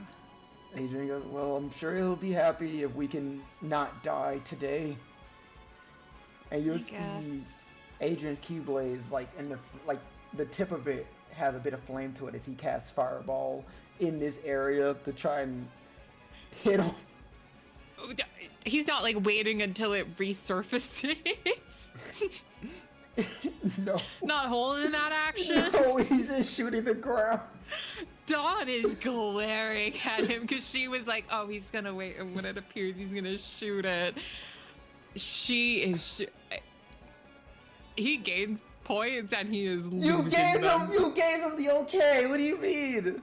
Adrian goes, well, I'm sure he'll be happy if we can not die today. And you'll see guess. Adrian's Keyblade, like, the tip of it has a bit of flame to it as he casts Fireball in this area to try and hit him. He's not like waiting until it resurfaces. No. Not holding that action. No, he's just shooting the ground. Dawn is glaring at him because she was like, oh, he's gonna wait, and when it appears, he's gonna shoot it. She is. He gained points and he is losing You gave them. him the okay. What do you mean?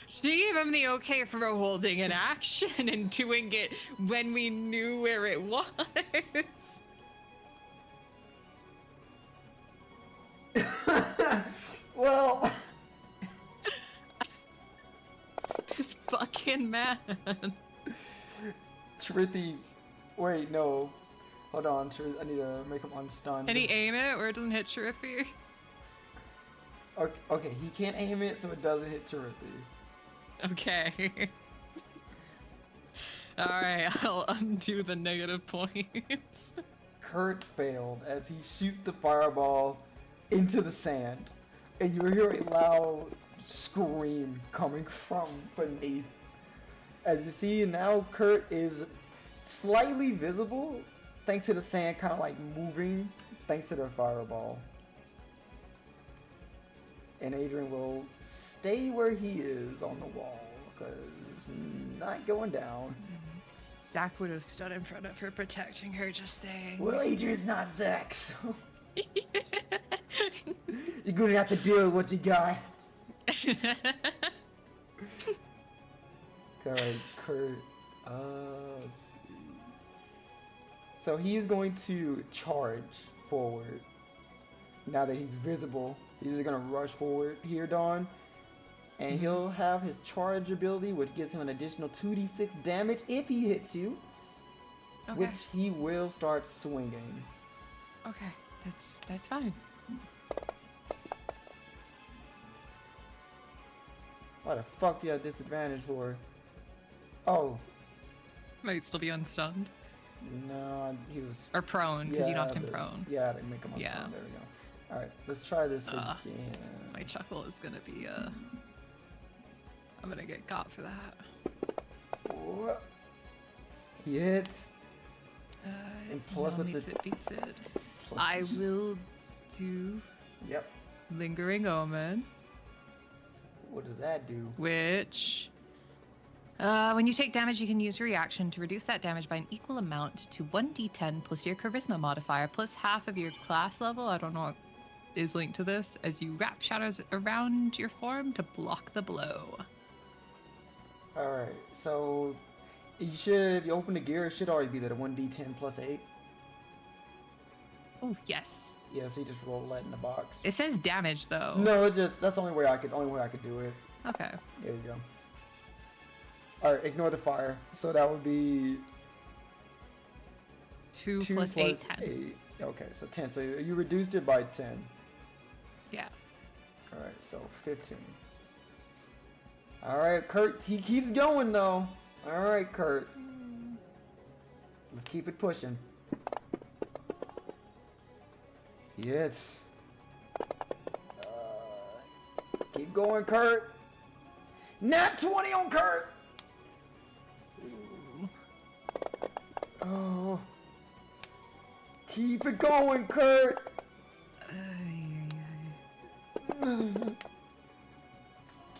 She gave him the okay for holding an action and doing it when we knew where it was. Well, This fucking man. Shrithy, wait, no. Hold on, I need to make him unstunned. Can he aim it where it doesn't hit Shriffy? Okay, he can't aim it so it doesn't hit Shrithy. Okay. Alright, I'll undo the negative points. Kurt failed as he shoots the fireball into the sand, and you hear a loud scream coming from beneath. As you see, now Kurt is slightly visible thanks to the sand kind of like moving thanks to the fireball. And Adrian will stay where he is on the wall because it's not going down. Zach would have stood in front of her protecting her, just saying. Well, Adrian's not Zach, so you're gonna have to deal with what you got. Alright, Kurt. Let's see. So he's going to charge forward. Now that he's visible, he's gonna rush forward here, Dawn. And he'll have his charge ability, which gives him an additional 2d6 damage if he hits you. Okay. Which he will start swinging. Okay, that's fine. Why the fuck do you have disadvantage for? Oh, Might still be unstunned. no, he was... Or prone, because you knocked him prone. Yeah, to make him Yeah. unstunned. There we go. Alright, let's try this again. My chuckle is gonna be, I'm gonna get got for that. Whoa. He hits. And plus with meets the- it beats it. Plus I the- will do Yep. Lingering Omen, What does that do? which when you take damage, you can use your reaction to reduce that damage by an equal amount to 1d10 plus your charisma modifier plus half of your class level. I don't know what is linked to this, as you wrap shadows around your form to block the blow. Alright, so you should, if you open the gear, it should already be there, 1d10 plus 8. Oh yes, Yeah, so you just roll that in the box. it says damage though. No, it's just, that's the only way I could do it. Okay. There you go. Alright, ignore the fire. So that would be 2 2 plus 8, 10. 8. Okay, so 10. So you reduced it by 10. Yeah. Alright, so 15. Alright, Kurt, he keeps going though. Alright, Kurt. Let's keep it pushing. Yes. Keep going, Kurt. Nat 20 on Kurt. Oh. Keep it going, Kurt.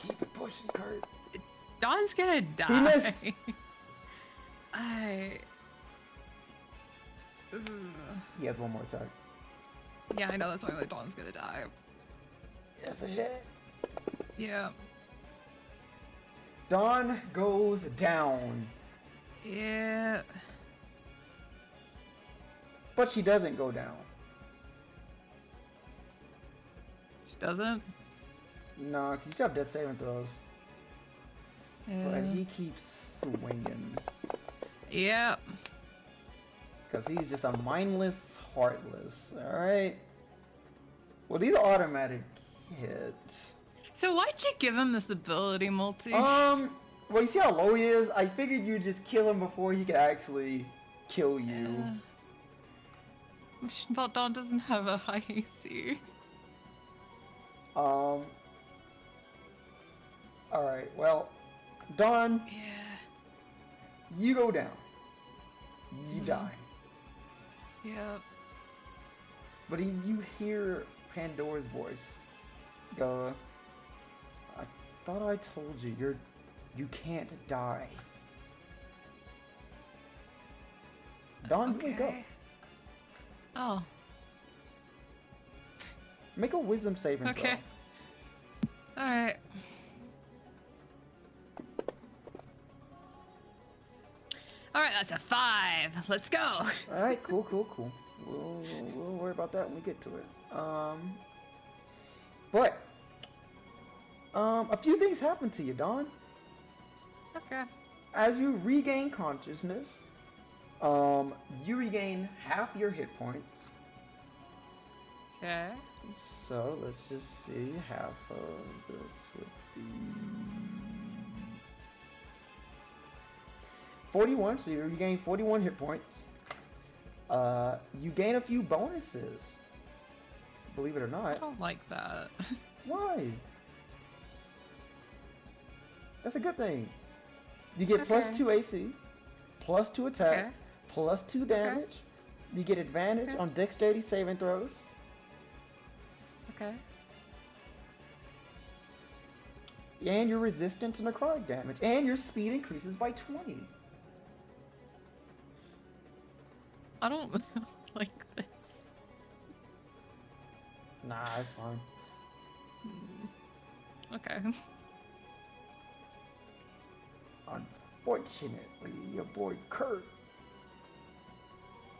Keep it pushing, Kurt. Dawn's gonna die. He missed. He has one more attack. Yeah, I know, that's why Dawn's gonna die. Yes, a hit. Yeah. Dawn goes down, Yeah. but she doesn't go down. She doesn't? No, 'cause you still have death saving throws. Yeah. But he keeps swinging. Yep. Because he's just a mindless, heartless. Alright. Well, these are automatic hits. So why'd you give him this ability, Multi? Well, you see how low he is? I figured you'd just kill him before he could actually kill you. But Dawn doesn't have a high AC. Alright, well, Dawn, Yeah. you go down. You die. Yep. But you hear Pandora's voice go, I thought I told you, you can't die. Dawn, wake up. Oh. Make a wisdom saving throw. Okay. Alright. Alright, that's a 5. Let's go. Alright, cool. We'll worry about that when we get to it. But a few things happen to you, Dawn. Okay. As you regain consciousness, you regain half your hit points. Okay. So let's just see, half of this would be 41, so you regain 41 hit points. You gain a few bonuses, believe it or I not. don't like that. Why? That's a good thing. You get plus 2 AC, plus 2 attack, Okay. plus 2 damage. You get advantage Okay. on dexterity saving throws. Okay. And you're resistant to necrotic damage. And your speed increases by 20. I don't like this. Nah, it's fine. Okay. Unfortunately, your boy Kurt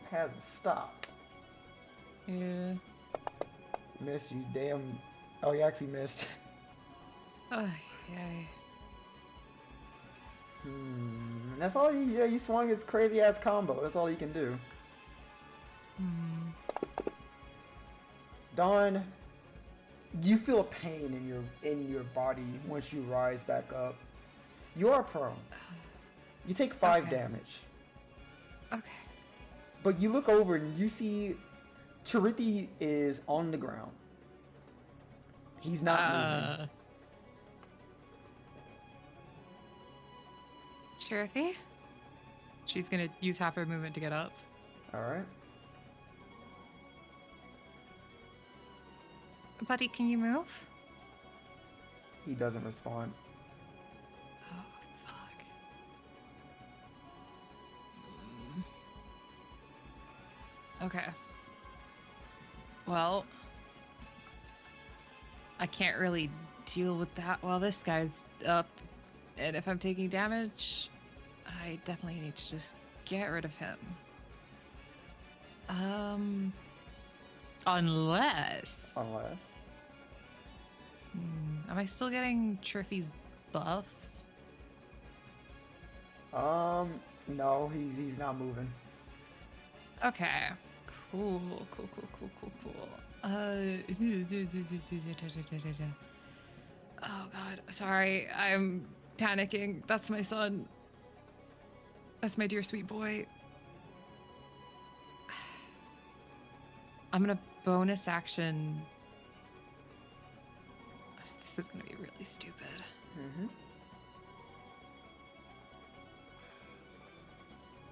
hasn't stopped. Yeah. Miss you, damn. Oh, you actually missed. Oh, yay. That's all you swung his crazy ass combo. That's all you can do. Dawn, you feel a pain in your body once you rise back up. You are prone. You take 5 Okay. damage. Okay. But you look over and you see Chirithi is on the ground. He's not moving. Sheriffy? She's gonna use half her movement to get up. Alright. Buddy, can you move? He doesn't respond. Oh, fuck. Okay. Well, I can't really deal with that while this guy's up. And if I'm taking damage, I definitely need to just get rid of him. Unless... am I still getting Triffy's buffs? No, he's not moving. Okay. Cool. Oh god, sorry, I'm panicking. That's my son. That's my dear sweet boy. I'm gonna bonus action. This is gonna be really stupid.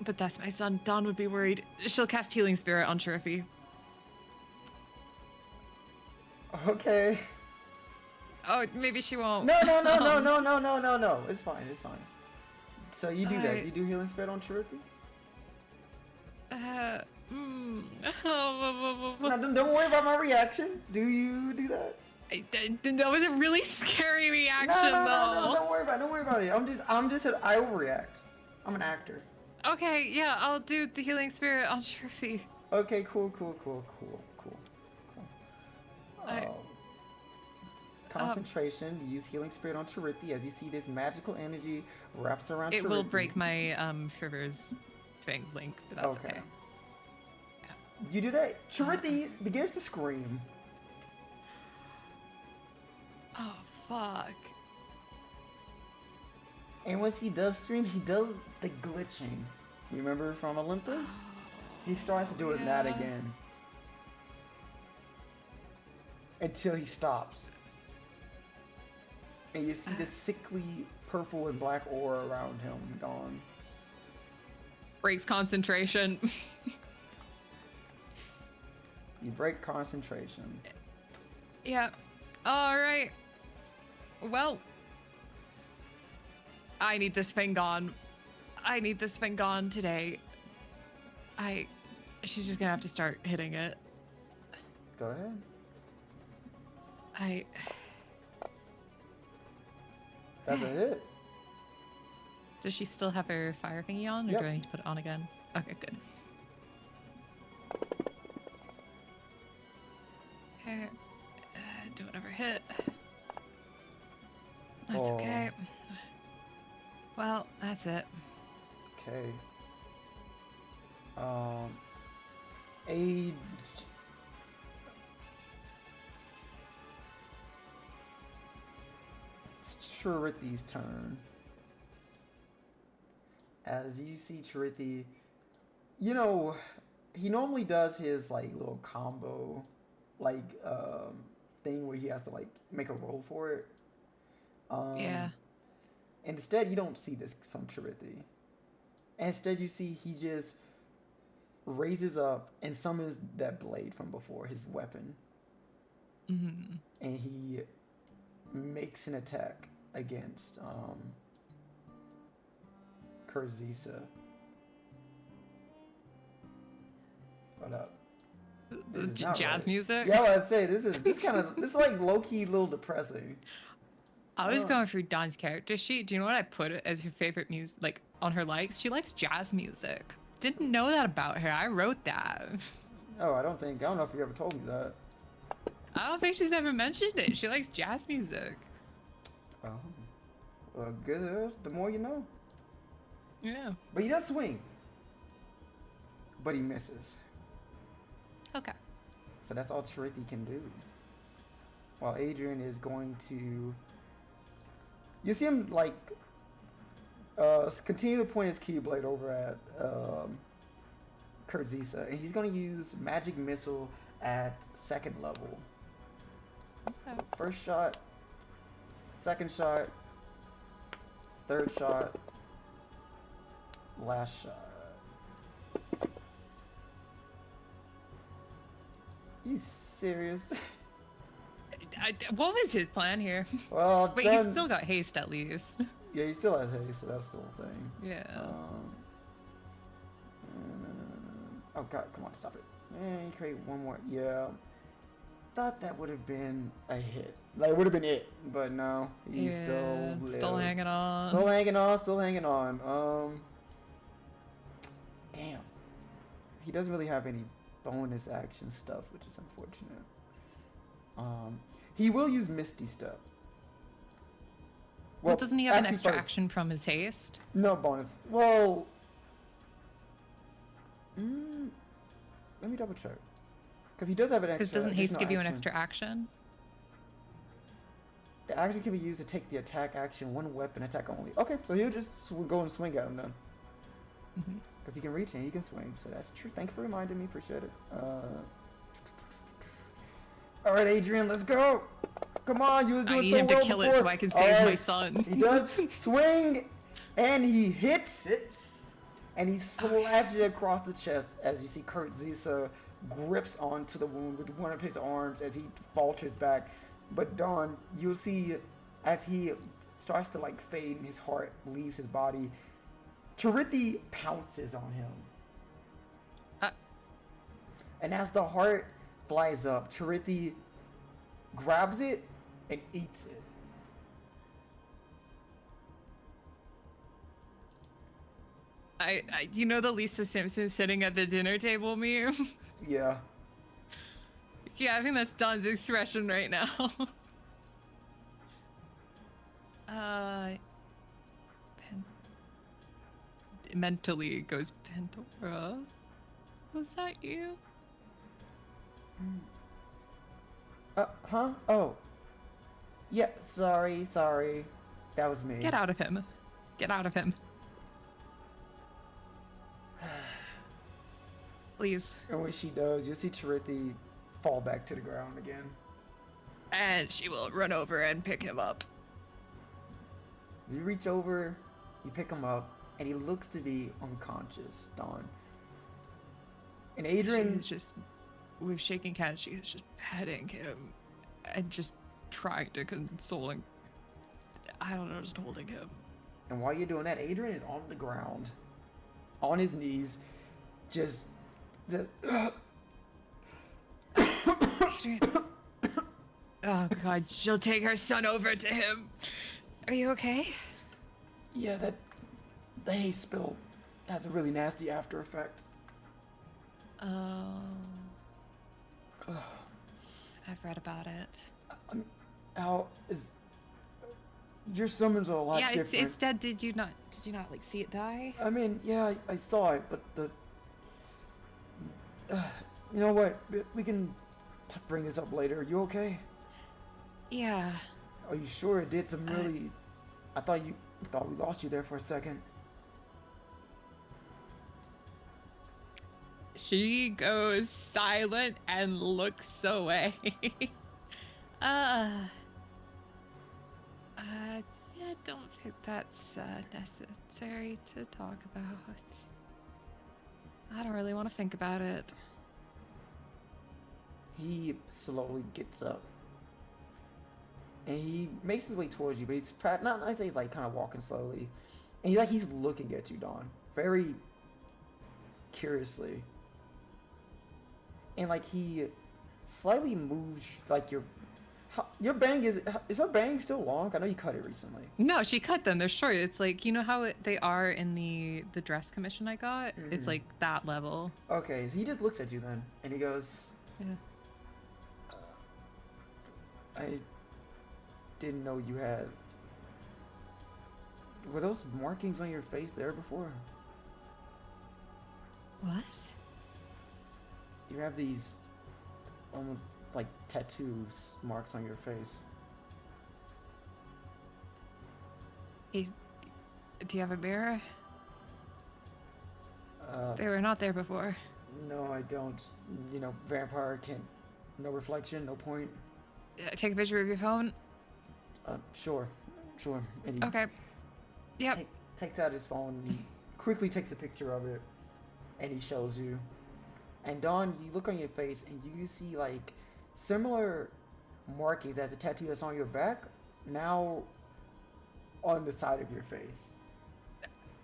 But that's my son. Dawn would be worried. She'll cast Healing Spirit on Sheriffy. Okay. Oh, maybe she won't. No. It's fine. So you do that. You do healing spirit on Chirithi? No, don't worry about my reaction. Do you do that? That was a really scary reaction, No, though. don't worry about it. I overreact. I'm an actor. Okay, yeah, I'll do the Healing Spirit on Sheriffy. Okay, cool. Concentration. Use healing spirit on Chirithi as you see this magical energy wraps around Chirithi. It will break my Shivers thing link, but that's okay. You do that. Charithi begins to scream. Oh, fuck. And once he does scream, he does the glitching. Remember from Olympus? He starts to do that again. Until he stops. And you see the sickly purple and black aura around him gone. Breaks concentration. You break concentration. Yeah. All right. Well, I need this thing gone. I need this thing gone today. She's just gonna have to start hitting it. Go ahead. That's a hit. Does she still have her fire thingy on, or Yep. do I need to put it on again? Okay, good. Don't ever hit. That's okay. Well, that's it. Okay. Age. It's Charithi's turn. As you see Charithi, you know, he normally does his like little combo, like thing where he has to like make a roll for it. Yeah. Instead, you don't see this from Charithi. Instead, you see he just raises up and summons that blade from before, his weapon. Mm-hmm. And he makes an attack against Kurzisa. What up? This is not Jazz right. music? Yeah, I'd say this is like low-key little depressing. I was going through Dawn's character sheet. Do you know what I put as her favorite music, like on her likes? She likes jazz music. Didn't know that about her. I wrote that. Oh, I don't know if you ever told me that. I don't think she's ever mentioned it. She likes jazz music. Oh. Well, good. The more you know. Yeah. But he does swing. But he misses. Okay. So that's all Charithi can do. While Adrian is going to... You see him, like, continue to point his Keyblade over at Kurzisa. And he's going to use Magic Missile at 2nd level. Okay. First shot, 2nd shot, 3rd shot, last shot. You serious? What was his plan here? Well, Wait, he's still got haste at least. Yeah, he still has haste, so that's still a thing. Yeah. Oh god, come on, stop it. You create one more. Yeah. Thought that would have been a hit. Like, it would have been it, but no. He's still hanging on. Still hanging on. Damn. He doesn't really have any bonus action stuff, which is unfortunate. He will use Misty Step. Well, doesn't he have an actually extra first. action from his haste? No bonus. Well, let me double check. Because he does have an extra. Because doesn't haste additional give you an action. extra action? The action can be used to take the attack action, one weapon attack only. Okay, so he'll just go and swing at him then. Because he can reach and he can swing. So that's true. Thank you for reminding me. Appreciate it. All right, Adrian, let's go. Come on, you was doing so well before. I need him to kill it so I can save my son. He does swing, and he hits it, and he slashes it across the chest as you see Kurzisa grips onto the wound with one of his arms as he falters back. But Dawn, you'll see as he starts to like fade and his heart leaves his body, Charithi pounces on him. And as the heart flies up, Charithi grabs it and eats it. You know the Lisa Simpson sitting at the dinner table meme? Yeah. Yeah, I think that's Don's expression right now. mentally goes, Pandora, was that you? Huh? Oh. Yeah, sorry. That was me. Get out of him. Get out of him. Please. And when she does, you'll see Chirithi fall back to the ground again. And she will run over and pick him up. You reach over, you pick him up, and he looks to be unconscious, Dawn. And Adrian... She's just, with shaking hands, she's just petting him and just trying to console him. I don't know, just holding him. And while you're doing that, Adrian is on the ground, on his knees, just Adrian. Oh God, she'll take her son over to him. Are you okay? Yeah, the hay spill has a really nasty after effect. Oh. I've read about it. How is your summons are a lot different. Yeah, it's dead. Did you not like see it die? I mean, yeah, I saw it, but you know what? We can bring this up later. Are you okay? Yeah. Are you sure it did some really? I thought we lost you there for a second. She goes silent and looks away. I don't think that's necessary to talk about. I don't really want to think about it. He slowly gets up. And he makes his way towards you, but he's not. I say he's like kind of walking slowly, and he's looking at you, Dawn, very curiously. And like he slightly moves, like your bang is her bang still long? I know you cut it recently. No, she cut them. They're short. It's like, you know how they are in the dress commission I got? Mm-hmm. It's like that level. Okay, so he just looks at you then, and he goes, yeah. I didn't know you had... Were those markings on your face there before? What? You have these almost like tattoos, marks on your face. Hey, do you have a mirror? They were not there before. No, I don't. You know, vampire can't... No reflection, no point. Take a picture of your phone? Sure. And he okay. Yep. Takes out his phone, and he quickly takes a picture of it, and he shows you. And Dawn, you look on your face, and you see like similar markings as the tattoo that's on your back, now on the side of your face.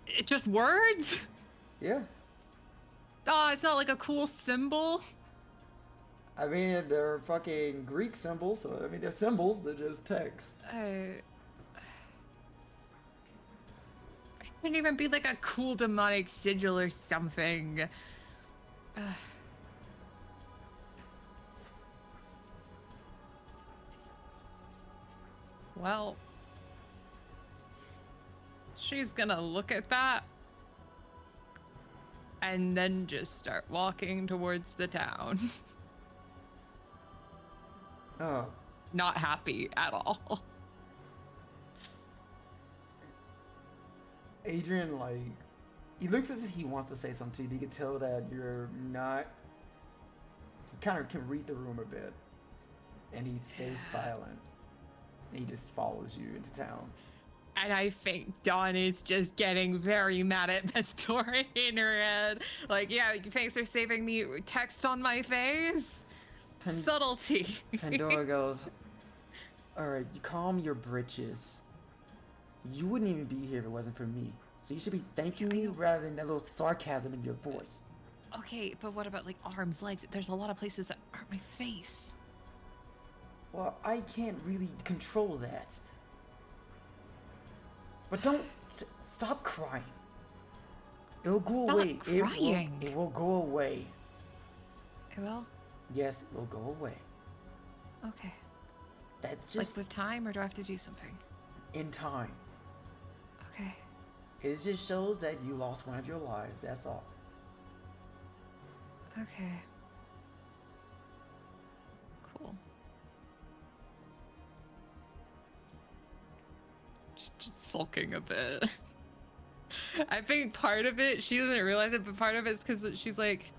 It just words? Yeah. Oh, it's not like a cool symbol? I mean, they're fucking Greek symbols, so I mean, they're symbols, they're just text. It couldn't even be like a cool demonic sigil or something. Well, she's gonna look at that and then just start walking towards the town. Oh. Not happy at all. Adrian, like, he looks as if he wants to say something to you, but you can tell that you're not... He kind of can read the room a bit. And he stays silent. And he just follows you into town. And I think Dawn is just getting very mad at Pandora in her head. Like, yeah, thanks for saving me. Text on my face. Subtlety. Pandora goes, alright, you calm your britches. You wouldn't even be here if it wasn't for me. So you should be thanking me rather than that little sarcasm in your voice. Okay, but what about like arms, legs? There's a lot of places that aren't my face. Well, I can't really control that. But don't... Stop crying. It'll go away. It will go away. It will? Yes, it will go away. Okay. That's just... Like with time, or do I have to do something? In time. Okay. It just shows that you lost one of your lives. That's all. Okay. Cool. Just sulking a bit. I think part of it, she doesn't realize it, but part of it's because she's like,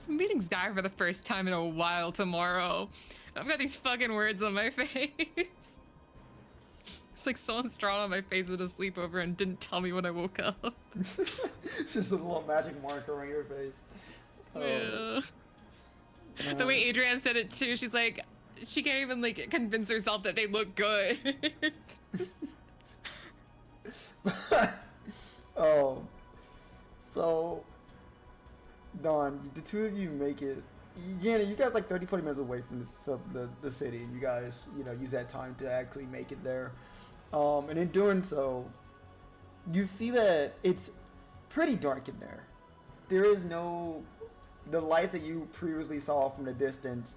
I'm meeting Zach for the first time in a while tomorrow. I've got these fucking words on my face. It's like someone's drawn on my face at a sleepover and didn't tell me when I woke up. It's just a little magic marker on your face. Yeah. The way Adrienne said it too, she's like, she can't even like convince herself that they look good. Oh, so Dawn, the two of you make it. You guys like 30-40 minutes away from the city, and you guys, use that time to actually make it there. And in doing so, you see that it's pretty dark in there. There is the lights that you previously saw from the distance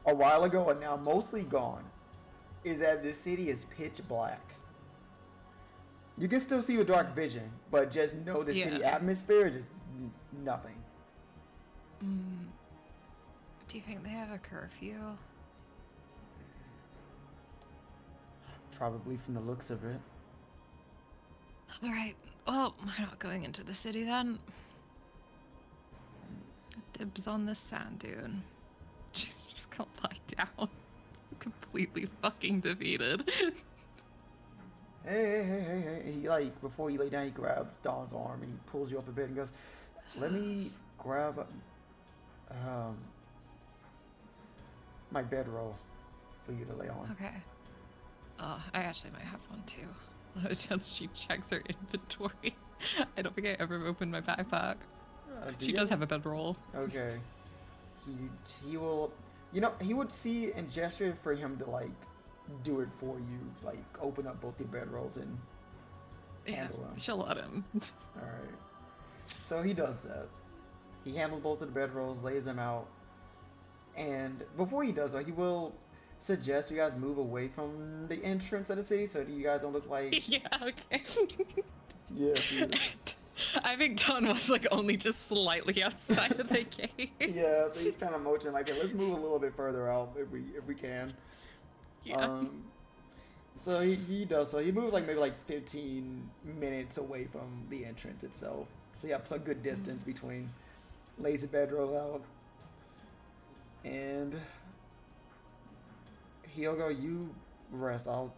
a while ago are now mostly gone. Is that the city is pitch black. You can still see with dark vision, but just know the city atmosphere is just nothing. Do you think they have a curfew? Probably from the looks of it. All right. Well, we're not going into the city then. Dibs on this sand dune. She's just gonna lie down. Completely fucking defeated. Hey. He, before you lay down, he grabs Dawn's arm and he pulls you up a bit and goes, let me grab my bedroll for you to lay on. Okay. I actually might have one too. She checks her inventory. I don't think I ever opened my backpack. She does have a bedroll. Okay. He will, he would see and gesture for him to do it for you, open up both your bedrolls and handle them. She'll let him. Alright. So he does that. He handles both of the bedrolls, lays them out, and before he does that, he will suggest you guys move away from the entrance of the city so that you guys don't look like... Yeah, okay. Yes. I think Don was only just slightly outside of the gate. Yeah, so he's kind of motioning hey, let's move a little bit further out if we can. Yeah. So he does. So he moves maybe 15 minutes away from the entrance itself. So you have some good distance between lays the bedroll out, and he'll go, you rest. I'll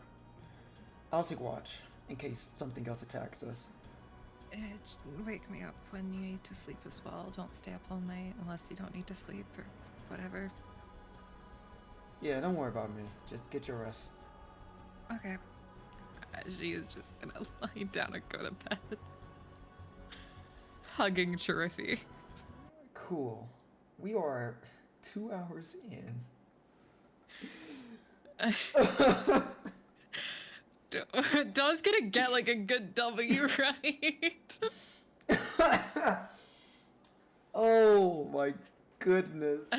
take watch in case something else attacks us. Wake me up when you need to sleep as well. Don't stay up all night unless you don't need to sleep or whatever. Yeah, don't worry about me. Just get your rest. Okay. She is just gonna lie down and go to bed. Hugging Chirifi. Cool. We are 2 hours in. Don's gonna get a good W, right? Oh my goodness.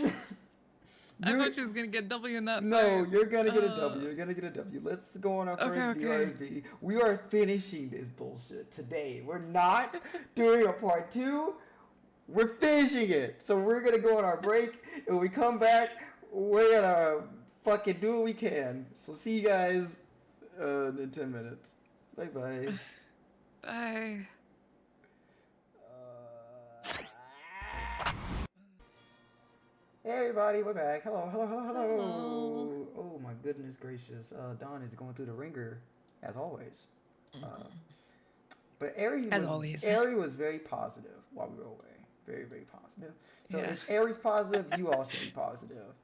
I thought she was gonna get W in that No, part. you're gonna get a W. You're gonna get a W. Let's go on our first BRB. We are finishing this bullshit today. We're not doing a part 2. We're finishing it. So we're gonna go on our break. And when we come back, we're gonna fucking do what we can. So see you guys in 10 minutes. Bye-bye. Bye. Hey everybody, we're back. Hello. Oh my goodness gracious. Dawn is going through the ringer, as always. But Aery was very positive while we were away. Very, very positive. So if Aery's positive, you all should be positive.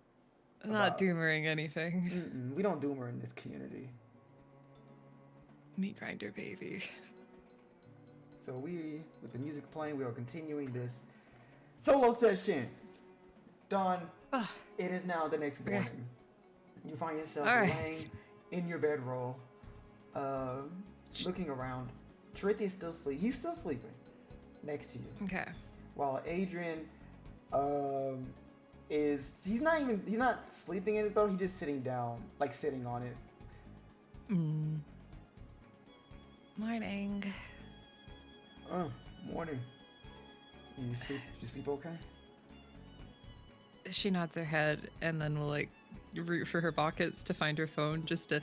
Not doomering anything. We don't doomer in this community. Meat grinder, baby. So with the music playing, we are continuing this solo session. Dawn, it is now the next morning. You find yourself laying in your bedroll, looking around. Chirifi is still asleep. He's still sleeping next to you. Okay. While Adrian he's not sleeping in his bed, he's just sitting down, sitting on it. Morning. Oh, morning. You sleep okay? She nods her head and then will like root for her pockets to find her phone just to.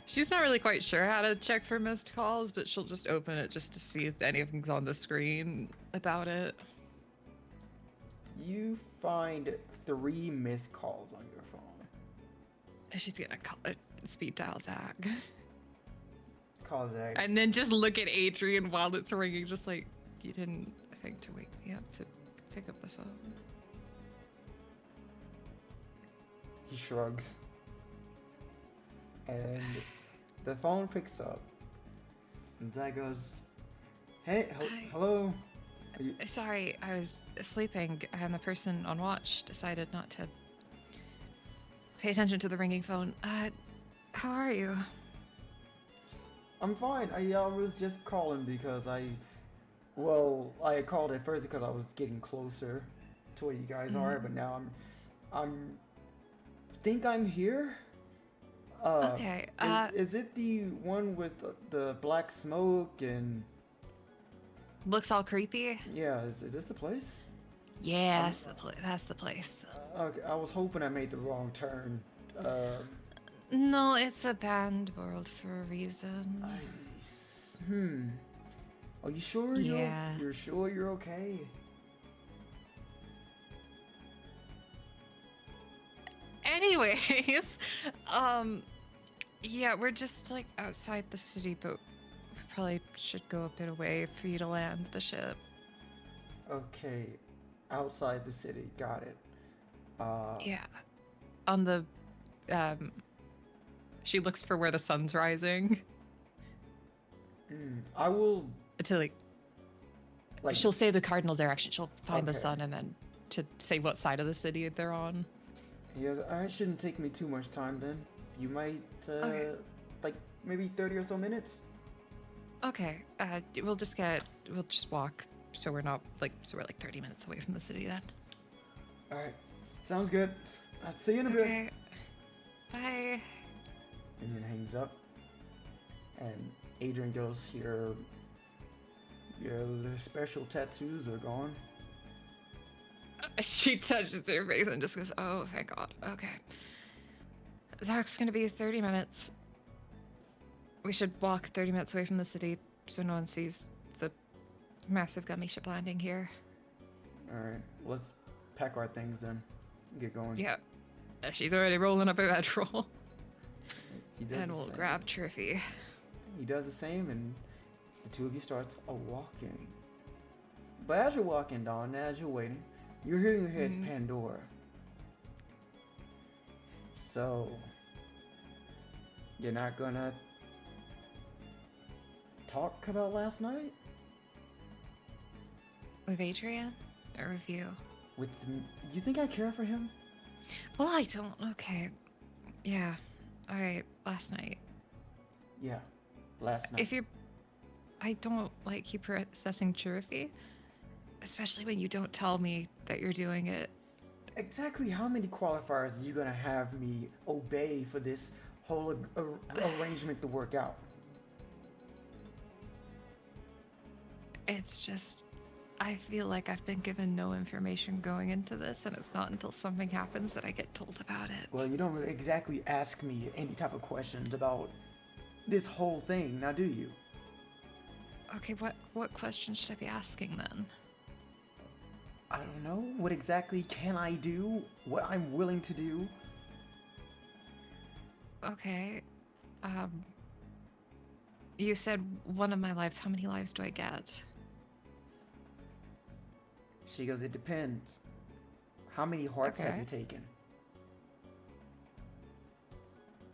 She's not really quite sure how to check for missed calls, but she'll just open it just to see if anything's on the screen about it. You find 3 missed calls on your phone. She's gonna call it speed dial Zach. Call Zach. And then just look at Adrian while it's ringing, just like, you didn't think to wake me up to pick up the phone. He shrugs. And the phone picks up. And Zach goes, hey, Hi. hello? Are you... Sorry, I was sleeping, and the person on watch decided not to pay attention to the ringing phone. How are you? I'm fine. I was just calling because I called at first because I was getting closer to where you guys are, but now think I'm here. Okay. Is it the one with the black smoke and? Looks all creepy. Yeah, is this the place? Yeah, that's the place. Okay, I was hoping I made the wrong turn. No, it's a banned world for a reason. Are you sure? Yeah. You're sure you're okay? Anyways, yeah, we're just like outside the city, but we probably should go a bit away for you to land the ship. Okay, outside the city. Got it. Yeah. On the, she looks for where the sun's rising. I will. To like, she'll say the cardinal direction. She'll find the Okay. sun and then to say what side of the city they're on. Yeah, it shouldn't take me too much time then. You might, Okay. like maybe 30 or so minutes. Okay. We'll just walk. So we're not so we're like 30 minutes away from the city then. All right, sounds good. I'll see you in a bit. Okay. Bye. And then hangs up. And Adrian goes, your special tattoos are gone. She touches her face and just goes, oh, thank God. Okay. Zach's gonna be 30 minutes. We should walk 30 minutes away from the city so no one sees the massive gummy ship landing here. Alright, let's pack our things then. Get going. Yeah. She's already rolling up a bedroll. He does And the we'll same. grab Triffy. He does the same, and the two of you start walking. But as you're walking, Dawn, as you're waiting, you're hearing your head's Pandora. So, you're not gonna talk about last night? With Adrian? Or with you? You think I care for him? Well, I don't. Okay. Yeah. Alright, last night. Yeah, last night. If you're... I don't like you processing Triffy. Especially when you don't tell me that you're doing it. Exactly how many qualifiers are you gonna have me obey for this whole arrangement to work out? It's just... I feel like I've been given no information going into this, and it's not until something happens that I get told about it. Well, you don't exactly ask me any type of questions about this whole thing, now do you? Okay, what questions should I be asking then? I don't know. What exactly can I do? What I'm willing to do? Okay. You said one of my lives. How many lives do I get? She goes, it depends. How many hearts have Okay. you taken?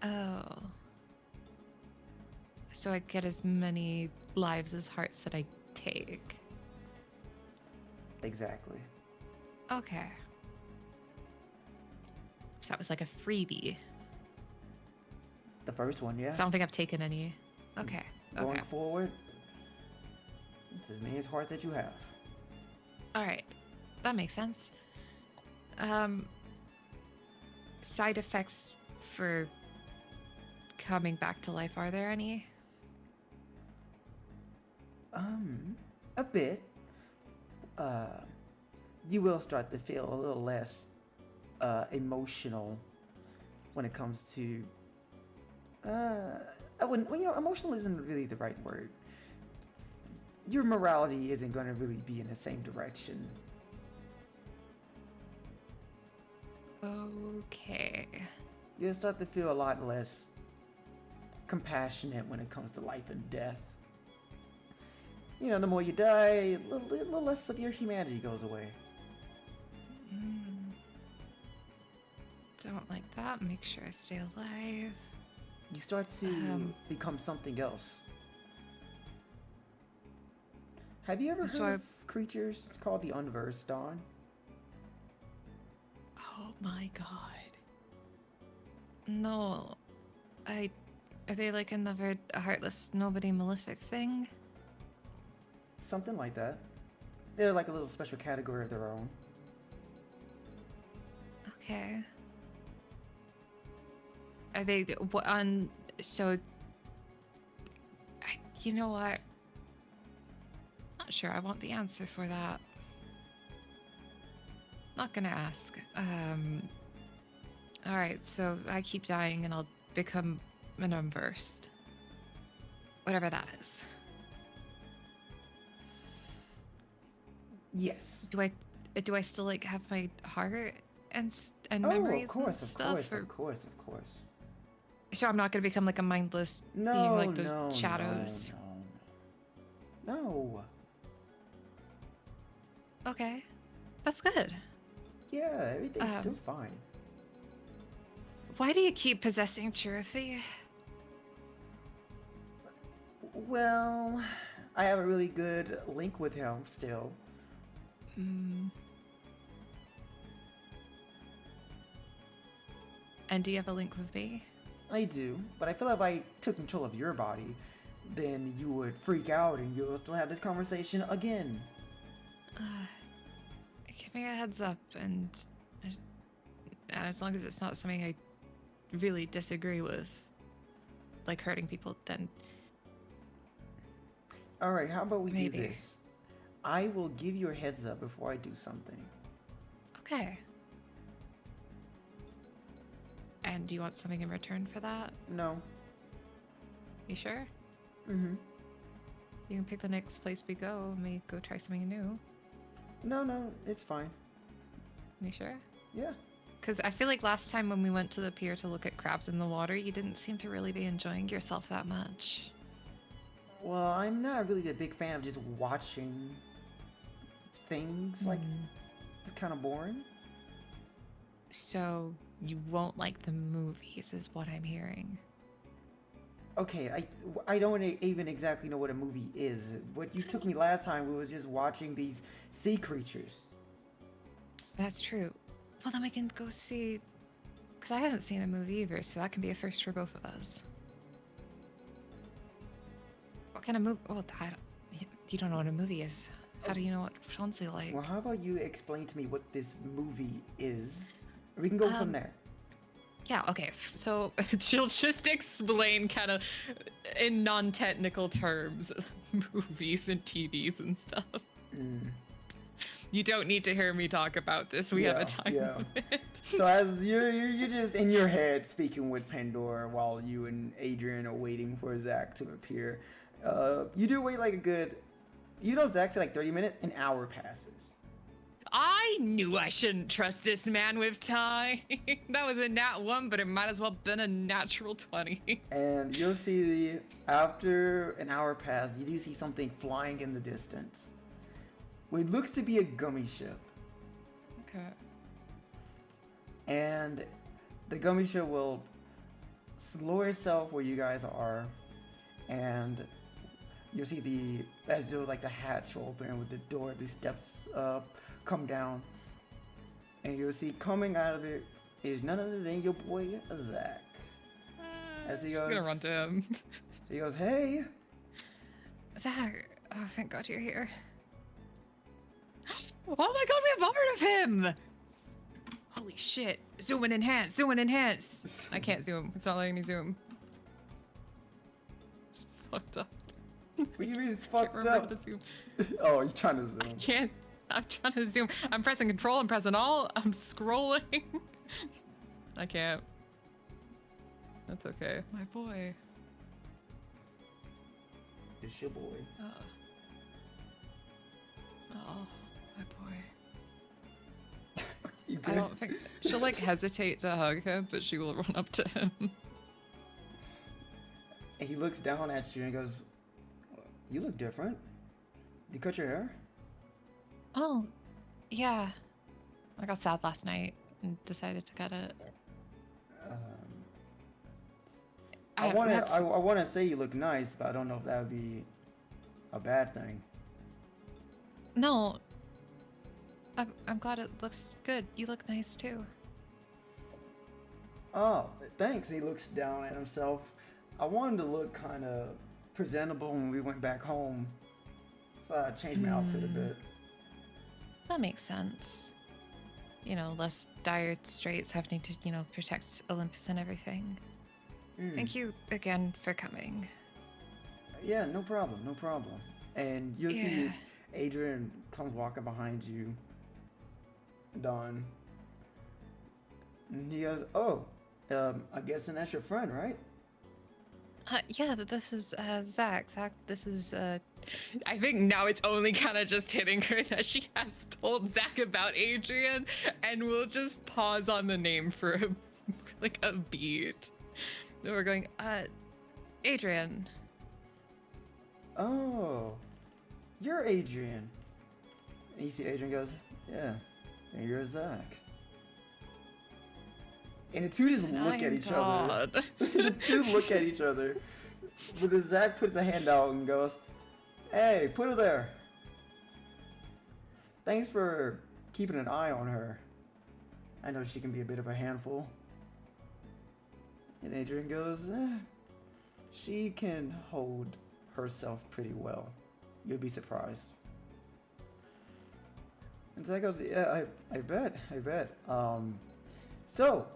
Oh. So I get as many lives as hearts that I take. Exactly. Okay. So that was like a freebie. The first one, yeah. So I don't think I've taken any. Okay. Going Okay. forward, it's as many as hearts that you have. All right. That makes sense. Side effects for coming back to life, are there any? a bit. You will start to feel a little less emotional when it comes to. I wouldn't. Well, you know, emotional isn't really the right word. Your morality isn't going to really be in the same direction. Okay. You'll start to feel a lot less compassionate when it comes to life and death. You know, the more you die, a little less of your humanity goes away. Don't like that. Make sure I stay alive. You start to become something else. Have you ever heard of creatures called the Unversed, Dawn? Oh my god. No. Are they like another heartless nobody malefic thing? Something like that. They're like a little special category of their own. Okay. Are they what on? So, you know what? Not sure. I want the answer for that. Not gonna ask. All right. So I keep dying, and I'll become an unversed. Whatever that is. Yes. Do I still like have my heart and Oh, memories of course, and of stuff? course, or... of course, of course. So I'm not gonna become like a mindless being like those shadows. No. Okay, that's good. Yeah, everything's still fine. Why do you keep possessing Chirify? Well, I have a really good link with him still. And do you have a link with me? I do, but I feel like if I took control of your body, then you would freak out and you'll still have this conversation again. Give me a heads up, and as long as it's not something I really disagree with, like hurting people, then Alright, how about we maybe. do this? I will give you a heads up before I do something. Okay. And do you want something in return for that? No. You sure? Mm-hmm. You can pick the next place we go. Maybe go try something new. No, it's fine. You sure? Yeah. Because I feel like last time when we went to the pier to look at crabs in the water, you didn't seem to really be enjoying yourself that much. Well, I'm not really a big fan of just watching things. Like, it's kind of boring. So you won't like the movies, is what I'm hearing. Okay, I don't even exactly know what a movie is. What you took me last time, we was just watching these sea creatures. That's true. Well, then we can go see... Because I haven't seen a movie either, so that can be a first for both of us. What kind of movie? Well, you don't know what a movie is. How do you know what Chauncey like? Well, how about you explain to me what this movie is? We can go from there. Yeah, okay. So she'll just explain kind of in non-technical terms movies and TVs and stuff. You don't need to hear me talk about this. We have a time limit. So as you're just in your head speaking with Pandora while you and Adrian are waiting for Zach to appear. You do wait like a good... You know Zach said like 30 minutes? An hour passes. I knew I shouldn't trust this man with time. That was a nat 1, but it might as well been a natural 20. And you'll see, after an hour passed, you do see something flying in the distance. What looks to be a gummy ship. Okay. And the gummy ship will slow itself where you guys are. And you'll see as the hatch will open with the door, the steps come down. And you'll see coming out of it is none other than your boy, Zach. As he goes, gonna run to him. He goes, hey. Zach, oh, thank God you're here. Oh my God, we have art of him! Holy shit. Zoom and enhance, zoom and enhance. I can't zoom. It's not letting me zoom. It's fucked up. What do you mean it's Can't fucked remember up? how to zoom. Oh, you're trying to zoom. Can't. I'm trying to zoom. I'm pressing control. I'm pressing alt. I'm scrolling. I can't. That's okay. My boy. It's your boy. Oh, my boy. You I good? don't think she'll like hesitate to hug him, but she will run up to him. And he looks down at you and goes, "You look different. Did you cut your hair?" Oh, yeah. I got sad last night and decided to cut it. I want that's- to say you look nice, but I don't know if that would be a bad thing. No. I'm glad it looks good. You look nice too. Oh, thanks. He looks down at himself. I wanted to look kind of presentable when we went back home, so I changed my outfit a bit. That makes sense. You know, less dire straits having to, you know, protect Olympus and everything. Thank you again for coming. Yeah, no problem, no problem. And you'll see Yeah. Adrian comes walking behind you, Dawn. And he goes, "Oh, I guess that's your friend, right?" Yeah, this is Zach. Zach, this is I think now it's only kind of just hitting her that she has told Zach about Adrian, and we'll just pause on the name for like a beat. And we're going, Adrian. "Oh, you're Adrian." And you see Adrian goes, "Yeah, and you're Zach." And the two just look at each other. The two look at each other. But then Zach puts a hand out and goes, "Hey, put her there. Thanks for keeping an eye on her. I know she can be a bit of a handful." And Adrian goes, "She can hold herself pretty well. You'll be surprised." And Zach goes, "Yeah, I bet. So,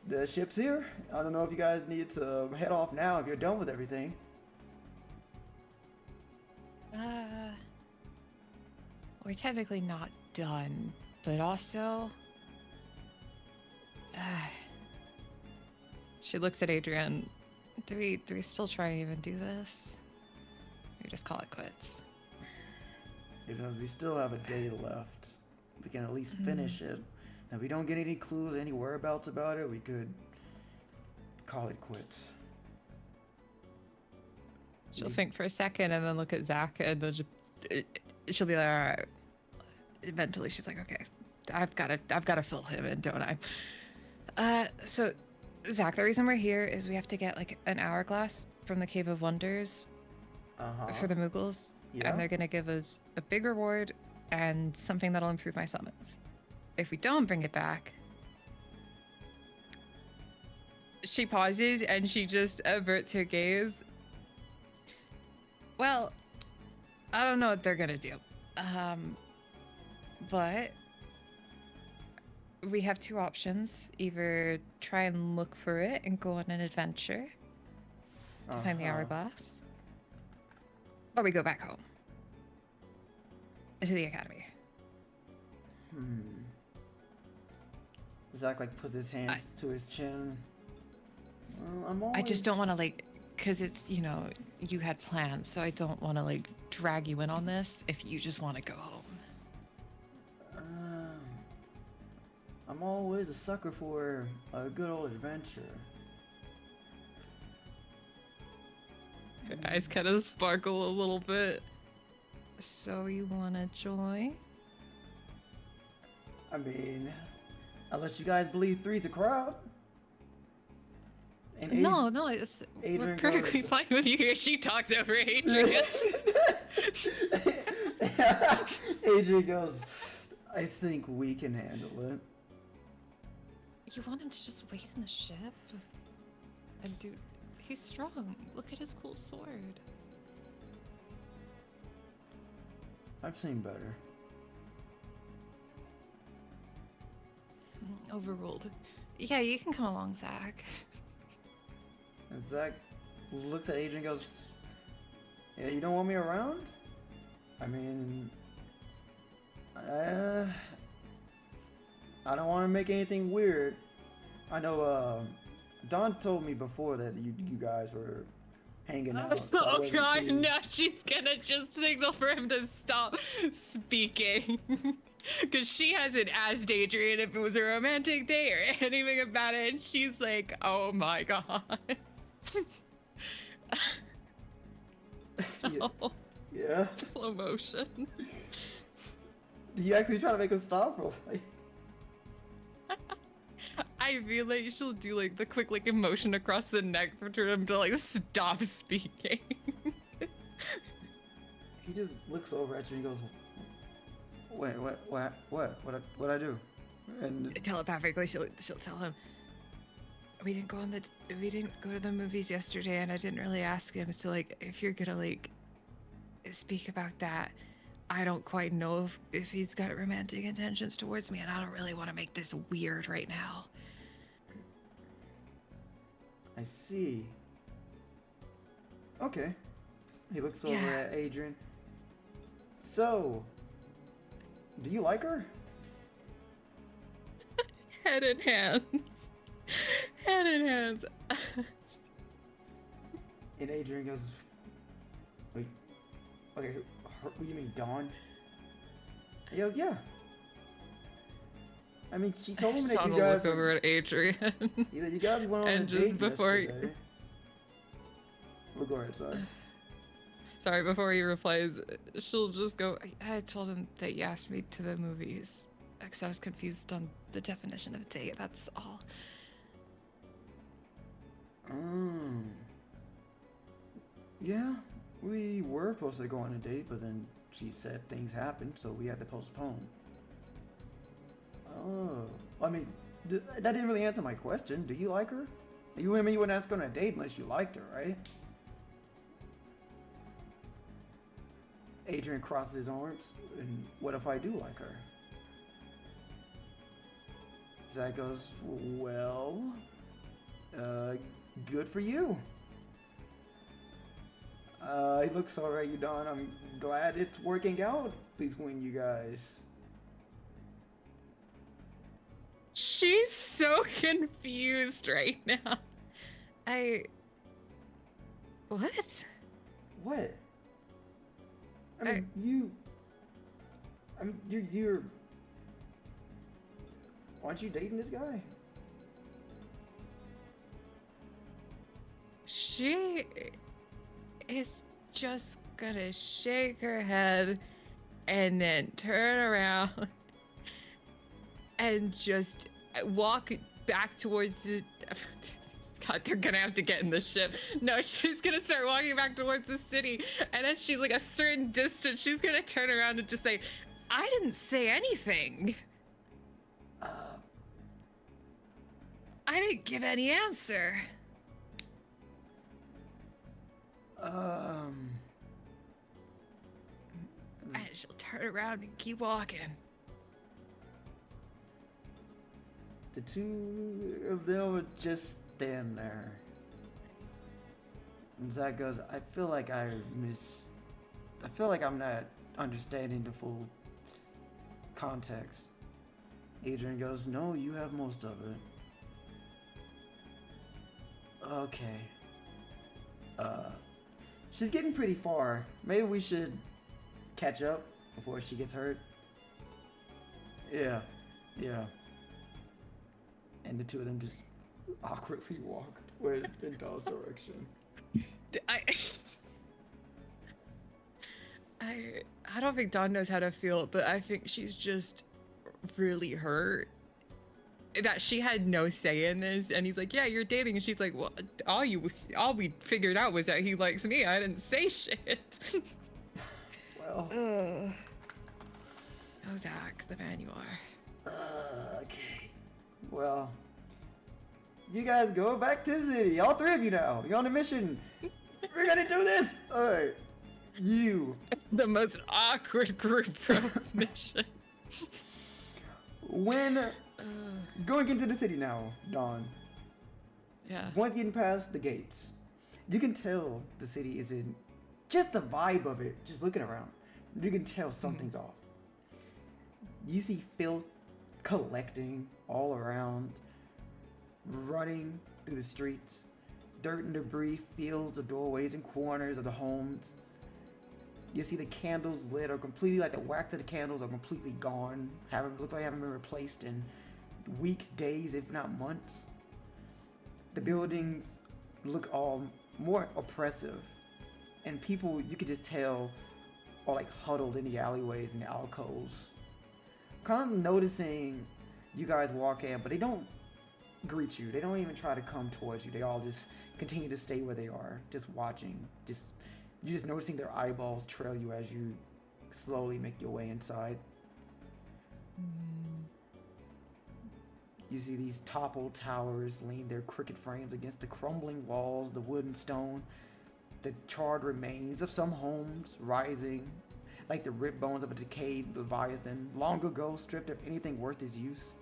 the ship's here. I don't know if you guys need to head off now if you're done with everything." We're technically not done, but also, she looks at Adrian. Do we still try and even do this? Or just call it quits? Even as we still have a day left, we can at least finish it. And if we don't get any clues, any whereabouts about it, we could call it quits. She'll think for a second and then look at Zach, and then she'll be like, all right. Mentally, she's like, okay, I've got to fill him in, don't I? So, Zach, the reason we're here is we have to get like an hourglass from the Cave of Wonders for the Muggles, Yeah. and they're gonna give us a big reward and something that'll improve my summons. If we don't bring it back, she pauses and she just averts her gaze. Well, I don't know what they're gonna do. But we have two options. Either try and look for it and go on an adventure to find the hourglass, or we go back home to the academy. Zach like puts his hands to his chin. I just don't want to like, because it's, you know, you had plans, so I don't want to like drag you in on this if you just want to go home. I'm always a sucker for a good old adventure. Her eyes kind of sparkle a little bit. So you want to join? I mean, unless you guys believe three's a crowd. And No, it's we're Adrian perfectly goes- fine with you here. She talks over Adrian. Adrian goes, "I think we can handle it." You want him to just wait in the ship? And dude, he's strong. Look at his cool sword. I've seen better. Overruled. Yeah, you can come along, Zach. And Zach, looks at Adrian and goes, yeah, you don't want me around? I mean, I don't want to make anything weird. I know, Don told me before that you guys were hanging out. So I Oh wasn't god, too- no, she's gonna just signal for him to stop speaking. Because she hasn't asked Adrian if it was a romantic date or anything about it, and she's like, oh my god. Yeah. Oh, Yeah. slow motion. Do you actually try to make him stop? Or like... I feel like she'll do like the quick like emotion across the neck for him to like stop speaking. He just looks over at you and goes, wait, what I do? And Telepathically, she'll tell him, we didn't go to the movies yesterday, and I didn't really ask him. So like, if you're gonna like speak about that, I don't quite know if he's got romantic intentions towards me, and I don't really want to make this weird right now. I see. Okay. He looks over Yeah. at Adrian. So, do you like her? Head in hands. Head in hands. And Adrian goes, wait, okay, her, what do you mean, Dawn? He goes, yeah. I mean, she told me that Sean you will guys look over at Adrian. you guys went on and a just date before yesterday. We'll go ahead, son. Sorry, before he replies, she'll just go, I told him that you asked me to the movies. Because I was confused on the definition of a date, that's all. Yeah, we were supposed to go on a date, but then she said things happened, so we had to postpone. Oh, I mean, that didn't really answer my question. Do you like her? You wouldn't ask her on a date unless you liked her, right? Adrian crosses his arms, and what if I do like her? Zach goes, well, good for you. He looks alright, you Don. I'm glad it's working out between you guys. She's so confused right now. What? What? I mean, you're... Aren't you dating this guy? She is just gonna shake her head and then turn around and just walk back towards the... God, they're gonna have to get in the ship. No, she's gonna start walking back towards the city, and as she's like a certain distance, she's gonna turn around and just say, I didn't say anything. I didn't give any answer. And she'll turn around and keep walking. The two of them would just stand there. And Zach goes, I feel like I'm not understanding the full context. Adrian goes, no, you have most of it. Okay. She's getting pretty far. Maybe we should catch up before she gets hurt. Yeah. And the two of them just awkwardly walk in Doll's direction. I don't think Dawn knows how to feel, but I think she's just really hurt that she had no say in this. And he's like, yeah, you're dating. And she's like, well, all we figured out was that he likes me. I didn't say shit. Well. Oh, Zach, the man you are. Okay. Well, you guys go back to the city. All three of you now. You're on a mission. We're gonna do this. All right. You. The most awkward group mission. When going into the city now, Dawn. Yeah. Once getting past the gates, You can tell the city is in just the vibe of it. Just looking around, you can tell something's off. You see filth collecting all around, running through the streets. Dirt and debris fills the doorways and corners of the homes. You see the candles lit are completely, like the wax of the candles are completely gone. Look like they haven't been replaced in weeks, days, if not months. The buildings look all more oppressive. And people, you could just tell, are like huddled in the alleyways and the alcoves. Kind of noticing you guys walk in, but they don't greet you. They don't even try to come towards you. They all just continue to stay where they are, just watching. You're just noticing their eyeballs trail you as you slowly make your way inside. You see these toppled towers lean their crooked frames against the crumbling walls, the wood and stone, the charred remains of some homes rising like the ripped bones of a decayed leviathan, long ago stripped of anything worth its use.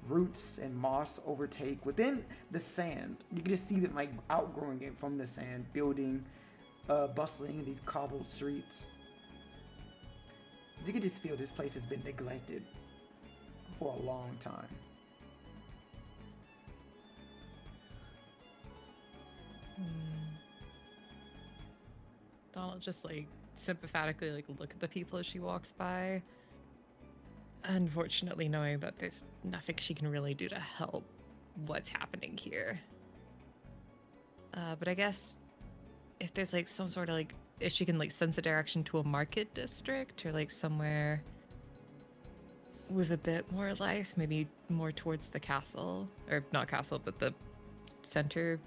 Roots and moss overtake within the sand. You can just see them like outgrowing it from the sand, building, bustling in these cobbled streets. You can just feel this place has been neglected for a long time. Donald just like sympathetically like look at the people as she walks by. Unfortunately, knowing that there's nothing she can really do to help what's happening here. But I guess if there's like some sort of like, if she can like sense a direction to a market district or like somewhere with a bit more life, maybe more towards the castle, or not castle, but the center.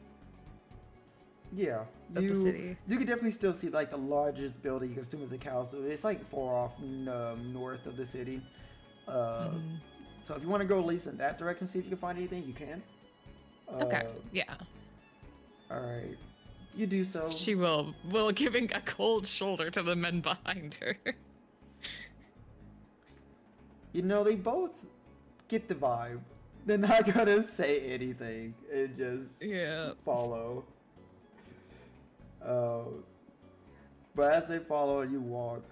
Yeah, of the city. You can definitely still see like the largest building you can assume is the castle. It's like far off north of the city. So if you want to go at least in that direction, see if you can find anything, you can. Okay, yeah. All right, you do so. She will giving a cold shoulder to the men behind her. You know, they both get the vibe. They're not gonna say anything and just follow. But as they follow and you walk,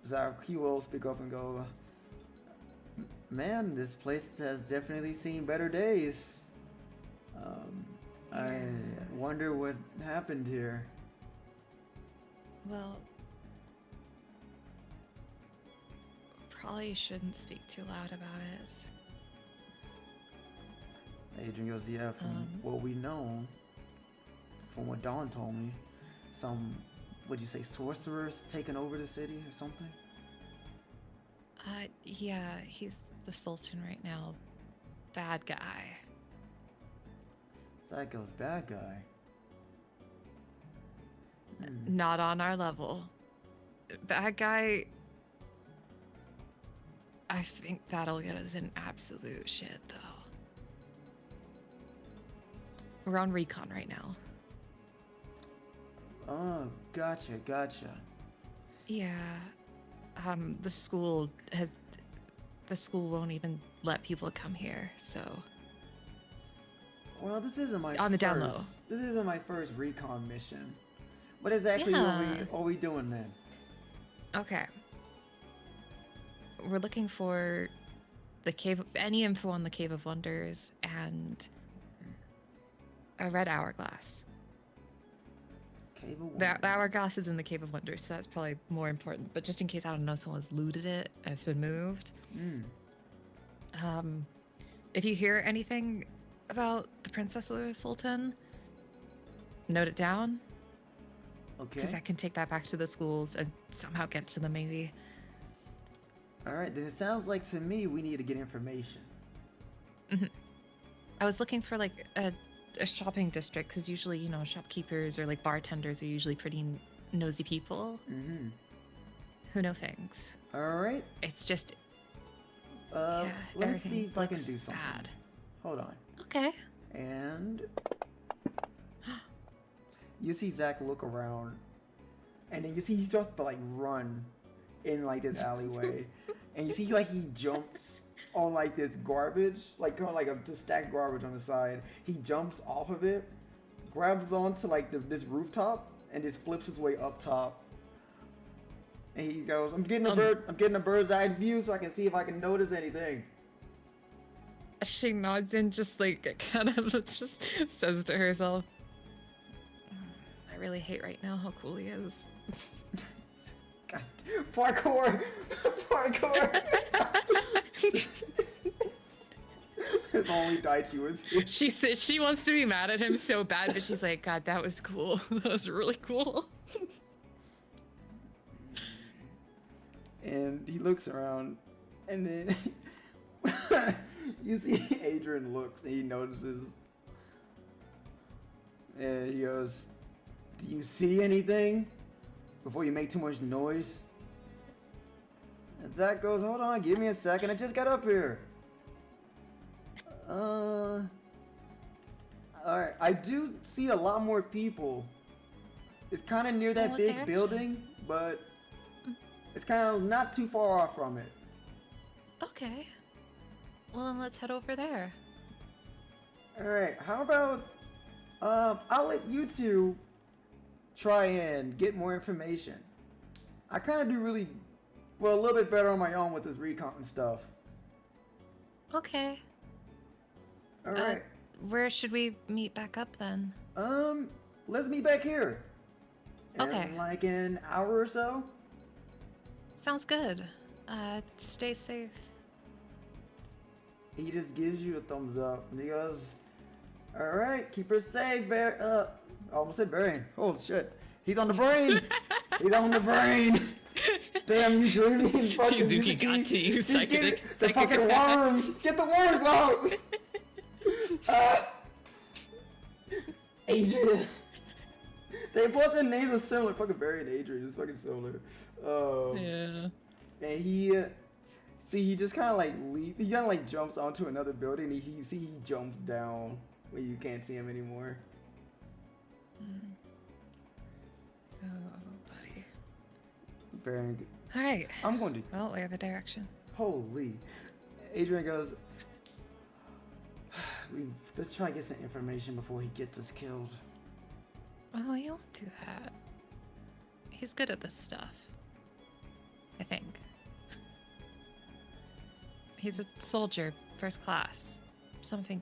Zach, he will speak up and go, "Man, this place has definitely seen better days. I wonder what happened here." Well, probably shouldn't speak too loud about it. Adrian goes, "Yeah, from what we know, from what Dawn told me, some, what'd you say, sorcerers taking over the city or something?" Yeah, he's the Sultan right now. Bad guy. Psycho's bad guy. Not on our level. Bad guy. I think that'll get us in absolute shit, though. We're on recon right now. Oh, gotcha. Yeah. The school won't even let people come here, so. Well, this isn't my on the down low. This isn't my first recon mission. What exactly are we doing then? Okay. We're looking for the any info on the Cave of Wonders and a red hourglass. Cave of The hourglass is in the Cave of Wonders, so that's probably more important. But just in case, I don't know, someone's looted it and it's been moved. If you hear anything about the Princess or the Sultan, note it down. Okay. Because I can take that back to the school and somehow get to them, maybe. All right, then it sounds like to me we need to get information. I was looking for like a shopping district, because usually, you know, shopkeepers or like bartenders are usually pretty nosy people who know things. All right. It's just let's see if I can do something. Bad. Hold on. Okay. And you see Zach look around, and then you see he starts to like run in like this alleyway, and you see like he jumps on like this garbage, like kind of like a stacked garbage on the side. He jumps off of it, grabs onto like this rooftop and just flips his way up top. And he goes, I'm getting a bird's eye view so I can see if I can notice anything. She nods and just like kind of just says to herself, I really hate right now how cool he is. God, parkour! Parkour! If only Daichi was here. She says she wants to be mad at him so bad, but she's like, God, that was cool. That was really cool. And he looks around, and then you see Adrian looks, and he notices, and he goes, do you see anything before you make too much noise? And Zach goes, hold on, give me a second, I just got up here. Alright, I do see a lot more people. It's kind of near that big building, but it's kind of not too far off from it. Okay. Well, then let's head over there. Alright, how about, I'll let you two try and get more information. I kind of do really, well, a little bit better on my own with this recon and stuff. Okay. Alright. Where should we meet back up then? Let's meet back here. Okay. In like an hour or so? Sounds good. Stay safe. He just gives you a thumbs up and he goes, alright, keep her safe, I almost said Varian. Oh shit. He's on the brain! He's on the brain! Damn, you dreaming fucking Yuzuki got to you, Just get psychic the fucking attack. worms! Get the worms out! Adrian. They both their names are similar. Fucking Barry and Adrian is fucking similar. Yeah. And he just kind of like he kind of like jumps onto another building. And he jumps down when you can't see him anymore. Oh, buddy. Very good. All right. I'm going to. Well, we have a direction. Holy. Adrian goes. Let's try and get some information before he gets us killed. Oh, he won't do that. He's good at this stuff. I think. He's a soldier, first class. Something.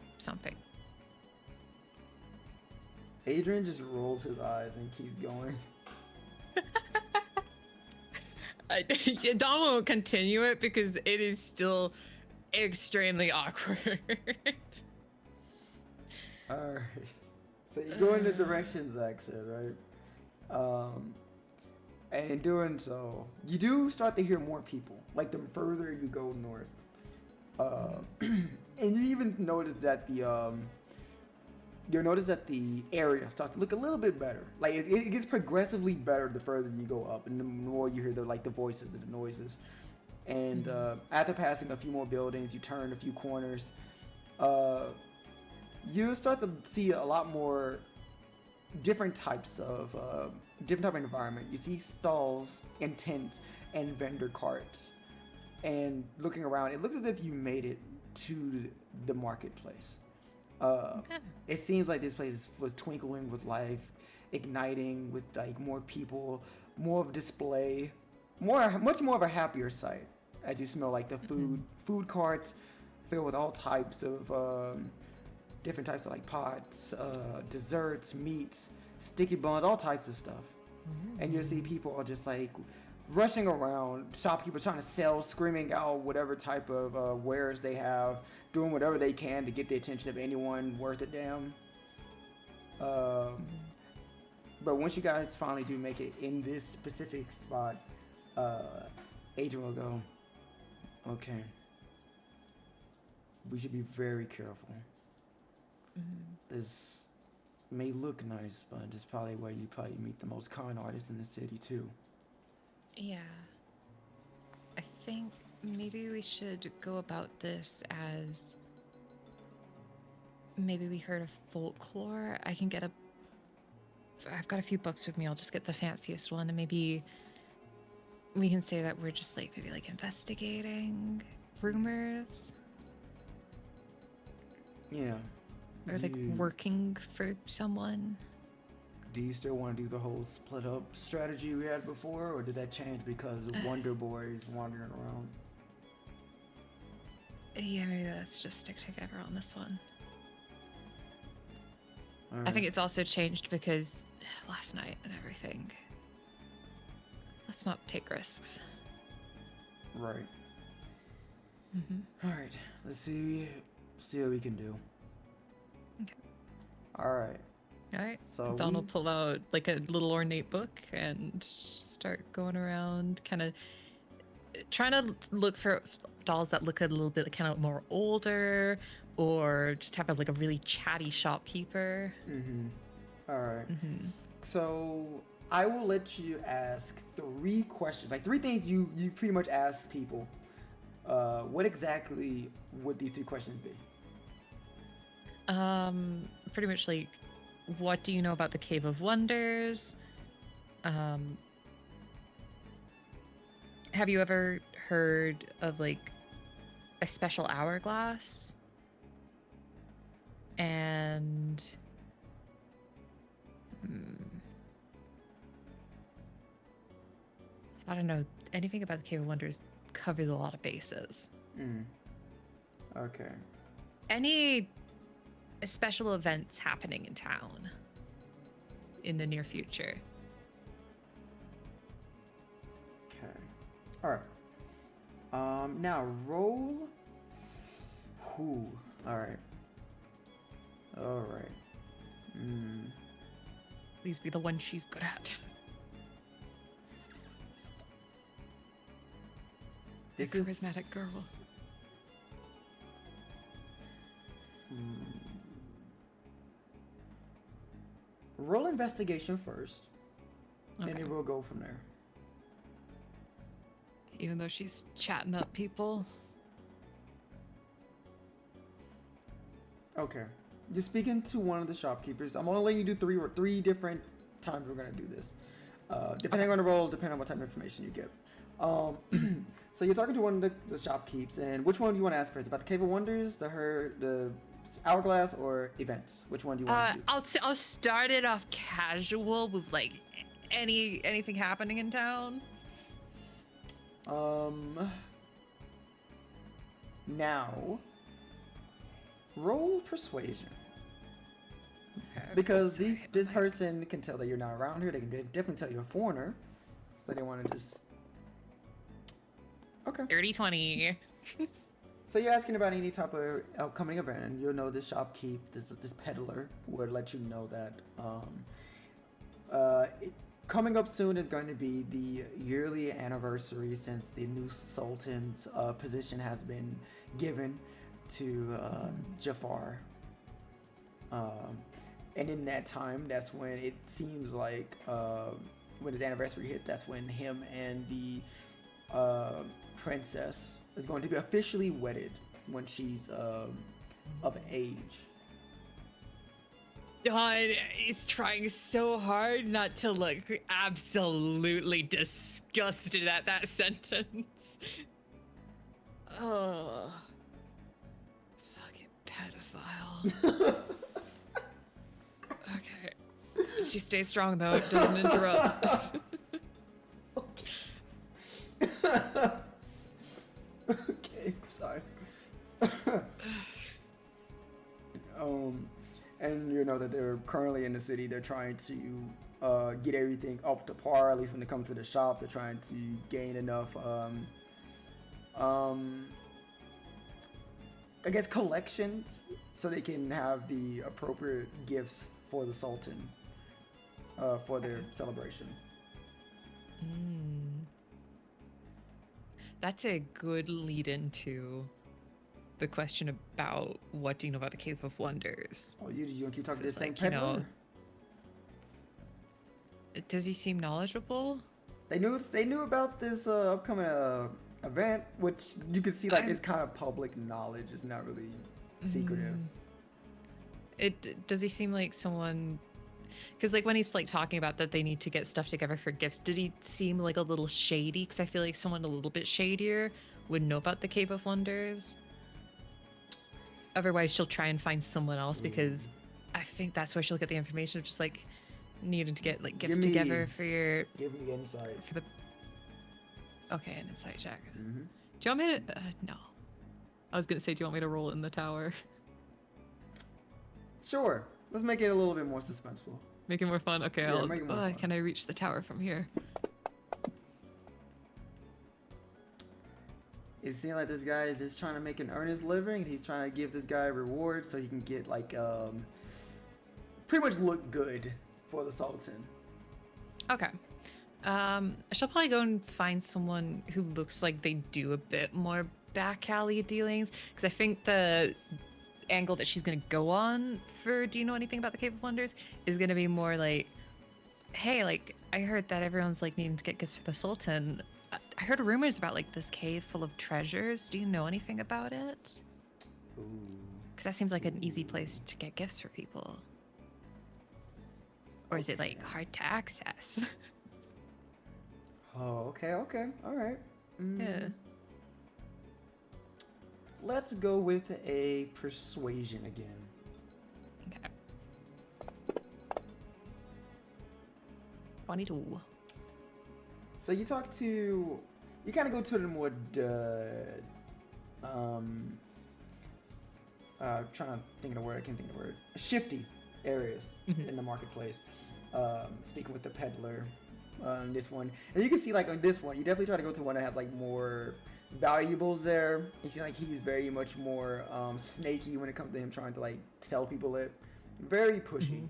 Adrian just rolls his eyes and keeps going. Don won't continue it because it is still extremely awkward. Alright. So you go in the direction Zach said, right? And in doing so, you do start to hear more people. Like the further you go north. And you even notice that you'll notice that the area starts to look a little bit better. Like it gets progressively better the further you go up, and the more you hear the voices and the noises. And after passing a few more buildings, you turn a few corners. You start to see a lot more different types of environment. You see stalls and tents and vendor carts. And looking around, it looks as if you made it to the marketplace. Okay. It seems like this place was twinkling with life, igniting with like more people, more of a display, much more of a happier sight. As you smell like the food carts filled with all types of different types of like pots, desserts, meats, sticky buns, all types of stuff. And you'll see people are just like rushing around, shopkeepers trying to sell, screaming out whatever type of wares they have, doing whatever they can to get the attention of anyone worth a damn. But once you guys finally do make it in this specific spot, Adrian will go, okay, we should be very careful. This may look nice, but it's probably where you probably meet the most con artists in the city too. Yeah. I think maybe we should go about this as maybe we heard of folklore. I've got a few books with me. I'll just get the fanciest one, and maybe we can say that we're just like maybe like investigating rumors. Yeah. Or like Dude. working for someone. Do you still want to do the whole split up strategy we had before, or did that change because Wonder Boy is wandering around? Yeah, maybe let's just stick together on this one. I Alright. think it's also changed because last night and everything. Let's not take risks. Right. Mm-hmm. All right. Let's see what we can do. Okay. All right. All right. So Don will pull out like a little ornate book and start going around, kind of trying to look for dolls that look a little bit kind of more older, or just have like a really chatty shopkeeper. All right. So I will let you ask 3 questions, like 3 things you pretty much ask people. What exactly would these 3 questions be? Pretty much like, what do you know about the Cave of Wonders? Have you ever heard of like a special hourglass? And I don't know, anything about the Cave of Wonders covers a lot of bases. Okay. Any special events happening in town in the near future? Okay. All right. Now roll. Whew. All right. All right. Please be the one she's good at. This A is charismatic girl. Roll investigation first, and Okay. then we'll go from there. Even though she's chatting up people. Okay. You're speaking to one of the shopkeepers. I'm only letting you do 3 different times we're gonna do this. Depending on the role, depending on what type of information you get. So you're talking to one of the shopkeepers, and which one do you want to ask first? About the Cave of Wonders, the hourglass, or events? Which one do you want to do? I'll start it off casual with like anything happening in town. Now, roll persuasion. Okay, Because this person can tell that you're not around here. They can definitely tell you're a foreigner. So they want to just... Okay. 30-20. So you're asking about any type of upcoming event, and you'll know this shopkeep, this peddler would let you know that coming up soon is going to be the yearly anniversary since the new sultan's position has been given to Jafar. And in that time, that's when it seems like when his anniversary hits, that's when him and the princess is going to be officially wedded when she's of age. Don is trying so hard not to look absolutely disgusted at that sentence. Oh, fucking pedophile. Okay. She stays strong though, it doesn't interrupt. Okay, sorry. And you know that they're currently in the city. They're trying to get everything up to par. At least when it comes to the shop, they're trying to gain enough, I guess, collections so they can have the appropriate gifts for the Sultan for their celebration. That's a good lead into the question about what do you know about the Cave of Wonders. Oh, you don't keep talking to the It's same like, you know, peddler? does he seem knowledgeable? They knew about this upcoming event, which you can see like it's kind of public knowledge. It's not really secretive. Does he seem like someone? Because like when he's like talking about that they need to get stuff together for gifts, did he seem like a little shady? Because I feel like someone a little bit shadier would know about the Cave of Wonders. otherwise she'll try and find someone else because I think that's where she'll get the information of just like needing to get like gifts Give me- together for your Give me insight. for the. Okay, an insight check. Mm-hmm. Do you want me to? No. I was gonna say, do you want me to roll it in the tower? Sure. Let's make it a little bit more suspenseful. Make it more fun. Okay, Yeah, make it more fun. Can I reach the tower from here? It seems like this guy is just trying to make an earnest living. He's trying to give this guy a reward so he can get like pretty much look good for the Sultan. Okay. I shall probably go and find someone who looks like they do a bit more back alley dealings, because I think the angle that she's gonna go on for Do You Know Anything About the Cave of Wonders is gonna be more like, hey, like I heard that everyone's like needing to get gifts for the Sultan. I heard rumors about like this cave full of treasures. Do you know anything about it? Ooh. Because that seems like an easy place to get gifts for people. Or is it like hard to access? Oh, okay, okay, all right. Yeah. Let's go with a persuasion again. Okay. 22. So you talk to, you kind of go to the more, trying to think of the word, I can't think of the word, shifty areas in the marketplace. Speaking with the peddler on this one. And you can see like on this one, you definitely try to go to one that has like more valuables there. You see like he's very much more snaky when it comes to him trying to like tell people it. Very pushy.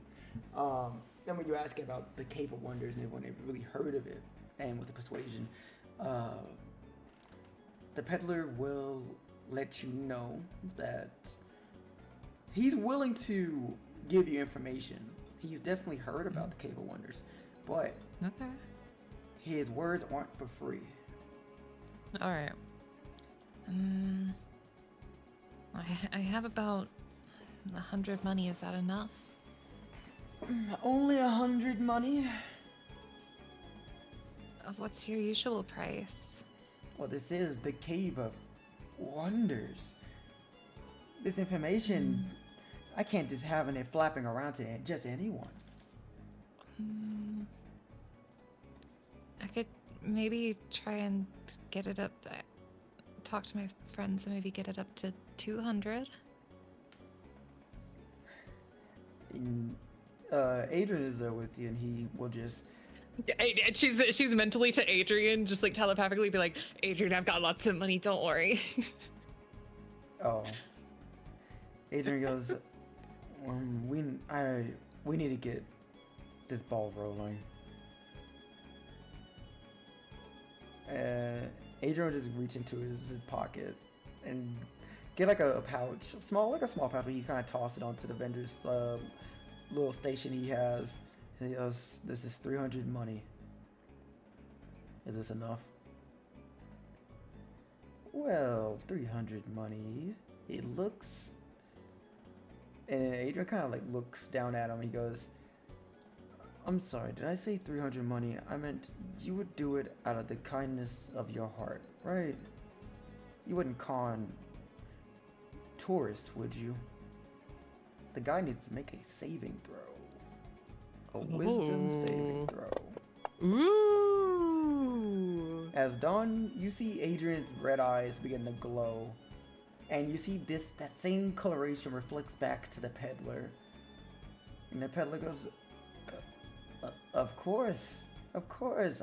Then when you ask about the Cave of Wonders and everyone never really heard of it, and with the persuasion, the peddler will let you know that he's willing to give you information. He's definitely heard about the Cave of Wonders, but Okay. his words aren't for free. All right. I have about 100 money. Is that enough? Only 100 money? What's your usual price? Well, this is the Cave of Wonders. This information, I can't just have it flapping around to just anyone. I could maybe try and get it up. Talk to my friends and maybe get it up to 200. Adrian is there with you, and he will just. She's mentally to Adrian, just like telepathically be like, Adrian, I've got lots of money. Don't worry. Oh. Adrian goes, we need to get this ball rolling. Adrian will just reach into his pocket and get like a pouch, a small pouch, but he kind of toss it onto the vendor's little station he has. And he goes, this is 300 money. Is this enough? Well, 300 money. It looks. And Adrian kind of like looks down at him. He goes, I'm sorry, did I say 300 money? I meant you would do it out of the kindness of your heart, right? You wouldn't con tourists, would you? The guy needs to make a saving throw. A wisdom saving throw. Ooh. As Dawn, you see Adrian's red eyes begin to glow. And you see that same coloration reflects back to the peddler. And the peddler goes, of course, I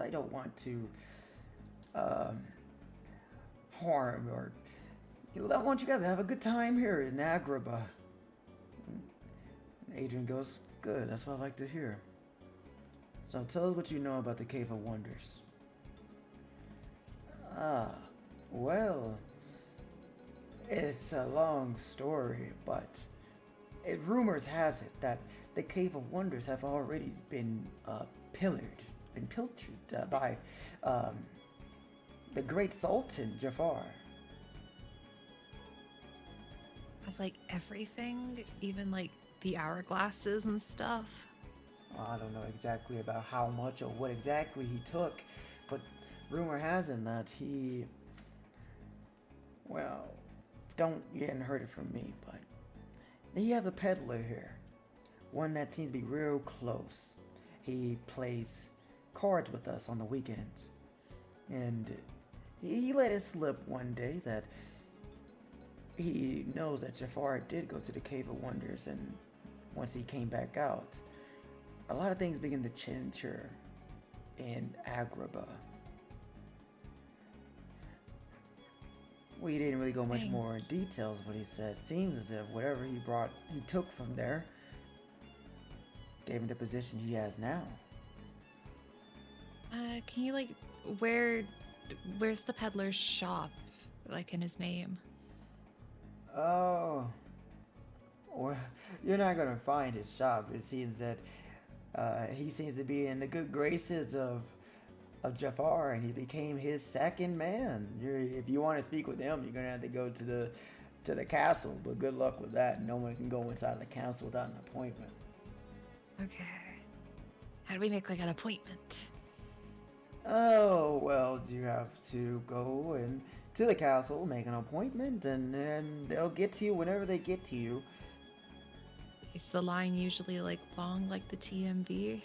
don't want to harm or I want you guys to have a good time here in Agrabah. And Adrian goes, good, that's what I like to hear. So tell us what you know about the Cave of Wonders. Well, it's a long story, but rumors has it that the Cave of Wonders have already been pilfered by the great Sultan Jafar. Of like everything, even like the hourglasses and stuff. I don't know exactly about how much or what exactly he took, but rumor has it that he, well, you hadn't heard it from me, but He has a peddler here. One that seems to be real close. He plays cards with us on the weekends. And he let it slip one day that he knows that Jafar did go to the Cave of Wonders, and once he came back out, a lot of things began to change here in Agrabah. We didn't really go much more in details, but he said it seems as if whatever he took from there gave him the position he has now. Can you where's the peddler's shop, like in his name? Oh, well, you're not gonna find his shop. It seems that he seems to be in the good graces of Jafar, and he became his second man. If you want to speak with him, you're gonna have to go to the castle. But good luck with that. No one can go inside the castle without an appointment. Okay. How do we make like an appointment? Oh, well, you have to go and to the castle, make an appointment, and they'll get to you whenever they get to you. Is the line usually like long, like the TMV?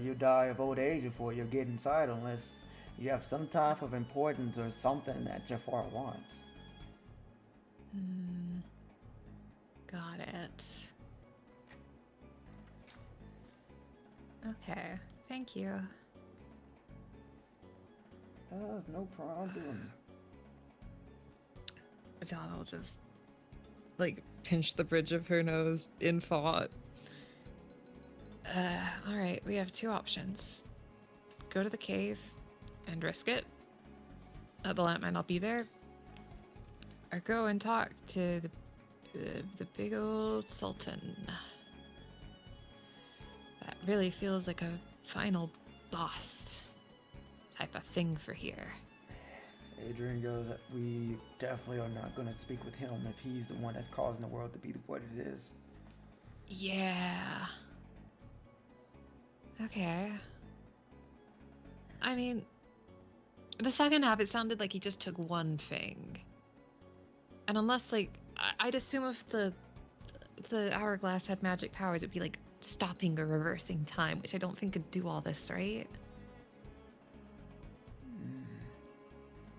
You die of old age before you get inside, unless you have some type of importance or something that Jafar wants. Got it. Okay, thank you. No problem. Donna will just like pinch the bridge of her nose in thought. Alright, we have two options. Go to the cave and risk it. The lamp might not be there. Or go and talk to the big old sultan. That really feels like a final boss type of thing for here. Adrian goes, we definitely are not going to speak with him if he's the one that's causing the world to be what it is. Yeah. Okay. I mean, the second half, it sounded like he just took one thing. And unless, like, I'd assume if the hourglass had magic powers, it'd be like stopping or reversing time, which I don't think could do all this, right?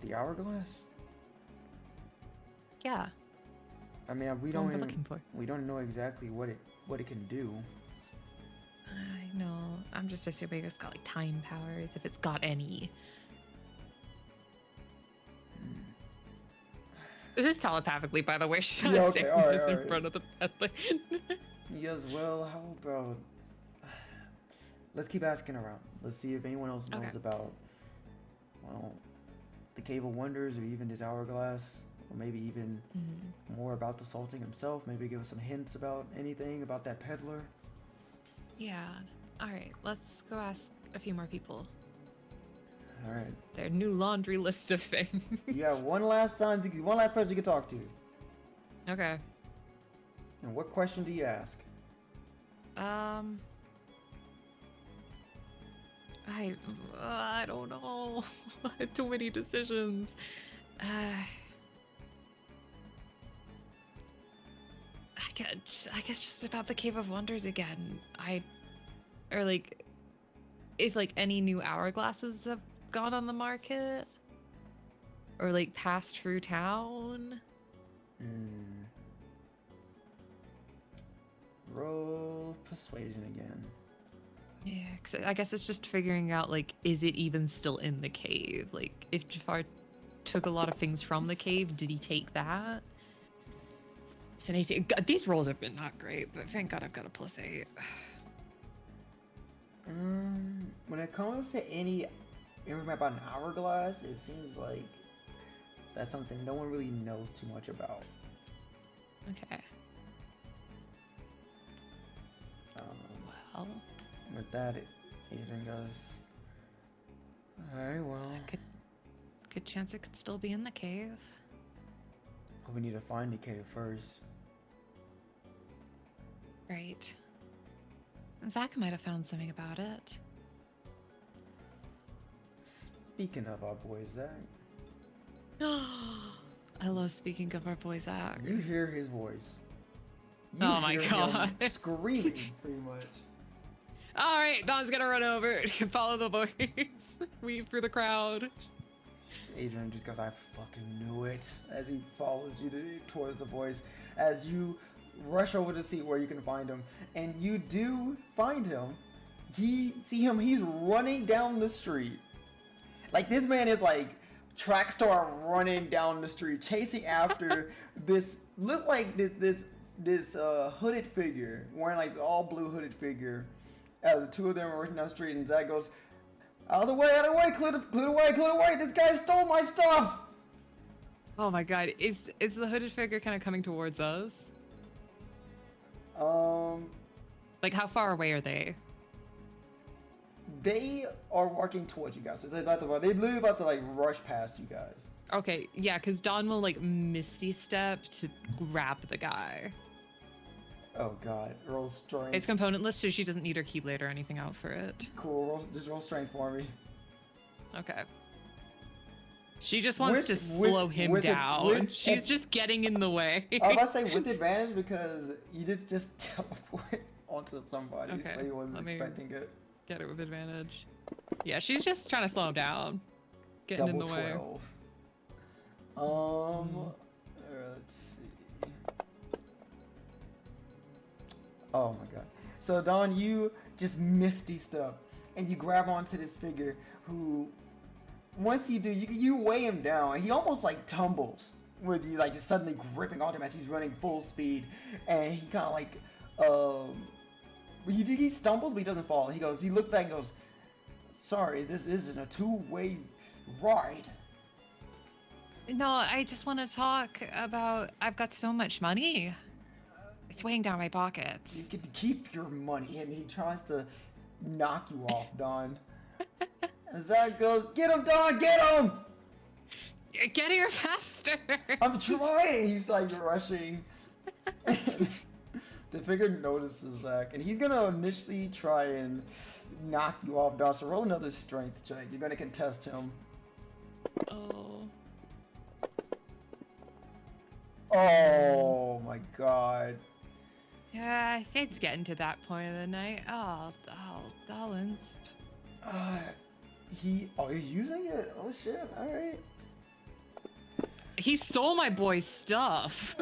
The hourglass? Yeah. I mean, we What don't we're looking for. we don't know exactly what it can do. I know. I'm just assuming it's got like time powers, if it's got any. This is telepathically, by the way. She's not saying this in front of the peddler. He goes, well, how about... Let's keep asking around. Let's see if anyone else knows about, well, the Cave of Wonders, or even this hourglass, or maybe even more about the Sultan himself. Maybe give us some hints about anything about that peddler. Yeah. Alright, let's go ask a few more people. Alright. Their new laundry list of things. You have one last person you can talk to. Okay. And what question do you ask? I don't know. Too many decisions. I guess just about the Cave of Wonders again. Or like, if like any new hourglasses have gone on the market, or like passed through town. Roll persuasion again. Yeah, 'cause I guess it's just figuring out, like, is it even still in the cave? Like, if Jafar took a lot of things from the cave, did he take that? It's an 18. God, these rolls have been not great, but thank God I've got a +8. When it comes to anything about an hourglass, it seems like that's something no one really knows too much about. Okay. Well, with that, Adrian goes, alright, well, good chance it could still be in the cave. we need to find the cave first. Right. Zach might have found something about it. Speaking of our boy Zach, I love speaking of our boy Zach. you hear his voice You Oh my hear him God. screaming, pretty much. All right, Don's gonna run over, follow the voice, weave through the crowd. Adrian just goes, I fucking knew it, as he follows you towards the voice, as you rush over to see where you can find him, and you do find him. He's running down the street. Like, this man is like track star running down the street, chasing after this, looks like this hooded figure, wearing like this all blue hooded figure, as the two of them are rushing down the street, and Zach goes, out of the way, clear the way, this guy stole my stuff! Oh my God, is the hooded figure kind of coming towards us? Like, how far away are they? They are walking towards you guys, so they're literally about to like rush past you guys. Okay, yeah, because Don will like misty step to grab the guy. Oh God, roll strength. It's componentless, so she doesn't need her keyblade or anything out for it. Cool, just roll strength for me. Okay. She just wants to slow him down. She's just getting in the way. I was about to say with advantage because you just teleport onto somebody, Okay, so he wasn't expecting it. Get it with advantage. Yeah, she's just trying to slow him down. Getting Double in the way. 12. Let's see. Oh my God. So Don, you just misty step and you grab onto this figure who, once you do, you weigh him down and he almost like tumbles with you, like just suddenly gripping onto him as he's running full speed, and he kind of like, he stumbles but he doesn't fall. He looks back and goes, sorry, this isn't a two-way ride. No, I just want to talk about, I've got so much money. It's weighing down my You pockets. get to keep your money, and he tries to knock you off, Don. And Zach goes, get him, Don, get him! Get here faster! I'm trying! He's like rushing. And the figure notices Zach, and he's gonna initially try and knock you off, Don. So roll another strength check. You're gonna contest him. Oh. Oh my God. Yeah, it's getting to that point of the night. Oh, Dollins. He's using it? Oh shit, alright. He stole my boy's stuff.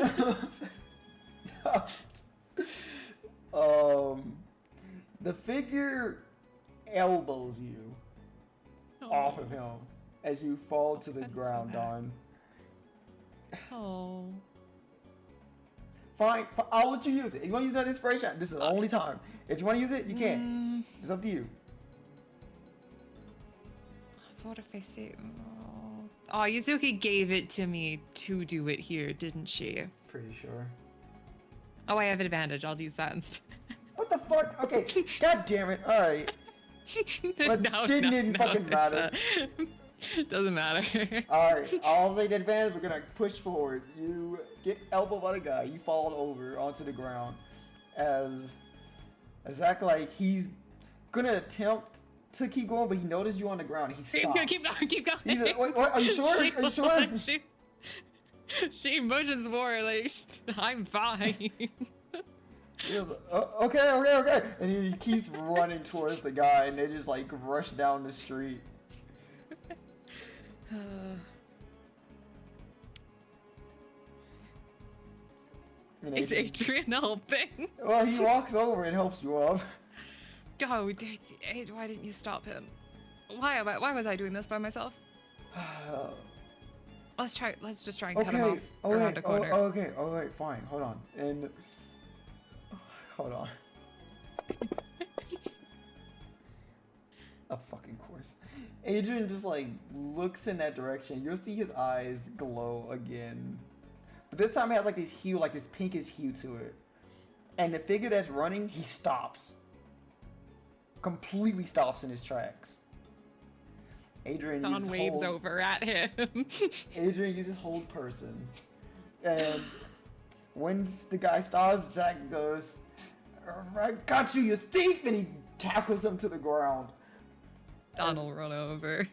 The figure elbows you off of him as you fall to the That's ground, so bad. Don. Oh. Fine, I'll let you use it. If you want to use another inspiration, this is the only time. If you want to use it, you can. It's up to you. What if I say? Oh, Yuzuki gave it to me to do it here, didn't she? Pretty sure. Oh, I have advantage. I'll use that instead. What the fuck? Okay, god damn it. Alright. But didn't even fucking matter. Doesn't matter. Alright, I'll say the advantage. We're gonna push forward. You get elbowed by the guy. You fall over onto the ground. As Zach, like, he's gonna attempt to keep going, but he noticed you on the ground. He stops. Keep going. He's like, wait, what? Are you sure? Are you sure? She motions more like, I'm fine. He goes, okay. And he keeps running towards the guy, and they just like rush down the street. And Is Adrian helping? Well, he walks over and helps you up. Go, why didn't you stop him? Why was I doing this by myself? Let's just try and cut him off around a corner. Okay, fine. Hold on. And hold on. Of fucking course. Adrian just like looks in that direction. You'll see his eyes glow again. But this time it has like this hue, like this pinkish hue to it. And the figure that's running, he stops. Completely stops in his tracks. Adrian Don waves over at him. Adrian uses hold person. And once the guy stops, Zach goes, I got you, you thief! And he tackles him to the ground. Don will run over.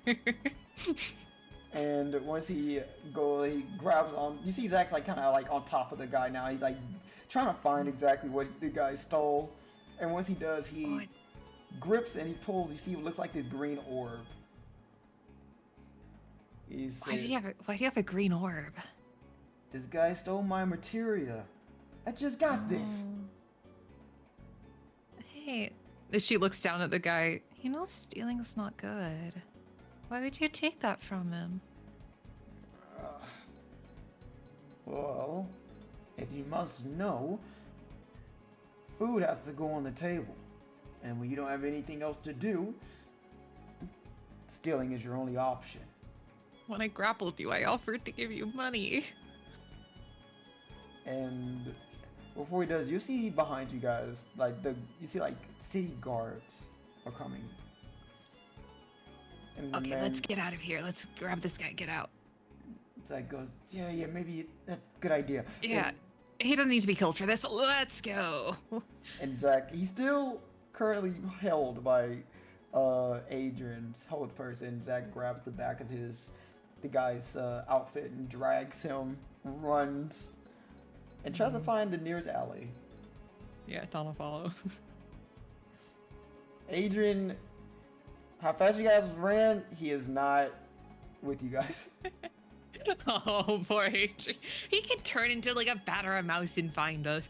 And once he grabs on, you see Zach's like kind of like on top of the guy now. He's like trying to find exactly what the guy stole. And once he does, he What? grips and he pulls. You see what looks like this green orb. He Why do said, you have a green orb? "This guy stole my materia. I just got this." Hey, she looks down at the guy. You know, stealing's not good. Why would you take that from him? Well, if you must know, food has to go on the table. And when you don't have anything else to do, stealing is your only option. When I grappled you, I offered to give you money. And before he does, you see behind you guys, you see city guards are coming. And the Okay, man, let's get out of here. Let's grab this guy and get out. Zach goes, yeah, maybe that's a good idea. Yeah, he doesn't need to be killed for this. Let's go. And Zach, he's still currently held by Adrian's hold person. Zach grabs the back of the guy's outfit and drags him, runs, and tries to find the nearest alley. Yeah, Donna follow. Adrian, how fast you guys ran, he is not with you guys. Oh, poor Adrian. He can turn into like a bat or a mouse and find us.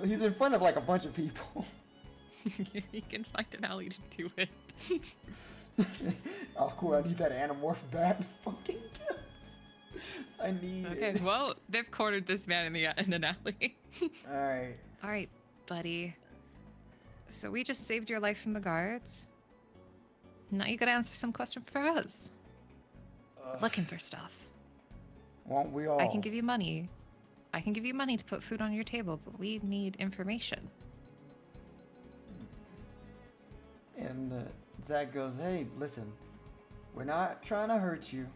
He's in front of like a bunch of people. He can find an alley to do it. Oh, cool. I need that Animorph bat. Fucking I need Okay, it. well, they've cornered this man in an alley. Alright. All right, buddy. So we just saved your life from the guards. Now you gotta answer some questions for us. Looking for stuff. Won't we all? I can give you money. I can give you money to put food on your table, but we need information. And Zach goes, "Hey, listen. We're not trying to hurt you.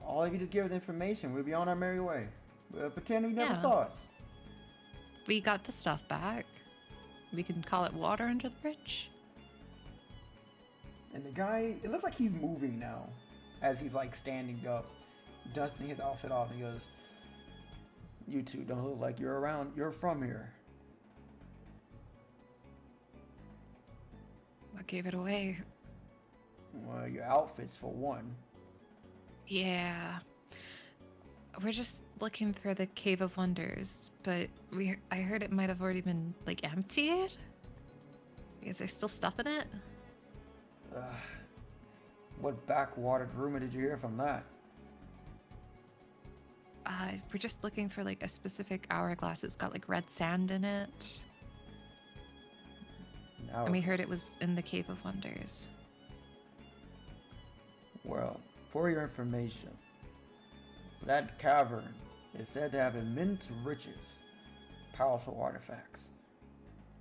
All of you just give us information. We'll be on our merry way. We'll pretend we never Yeah. saw us." We got the stuff back. We can call it water under the bridge. And the guy, it looks like he's moving now, as he's like standing up, dusting his outfit off. And he goes, "You two don't look like you're from here." What gave it away? Well, your outfits for one. Yeah. We're just looking for the Cave of Wonders, but I heard it might have already been like emptied. Is there still stuff in it? What backwatered rumor did you hear from that? We're just looking for like a specific hourglass. It's got like red sand in it. Now, And we heard it was in the Cave of Wonders. well, for your information, that cavern is said to have immense riches, powerful artifacts.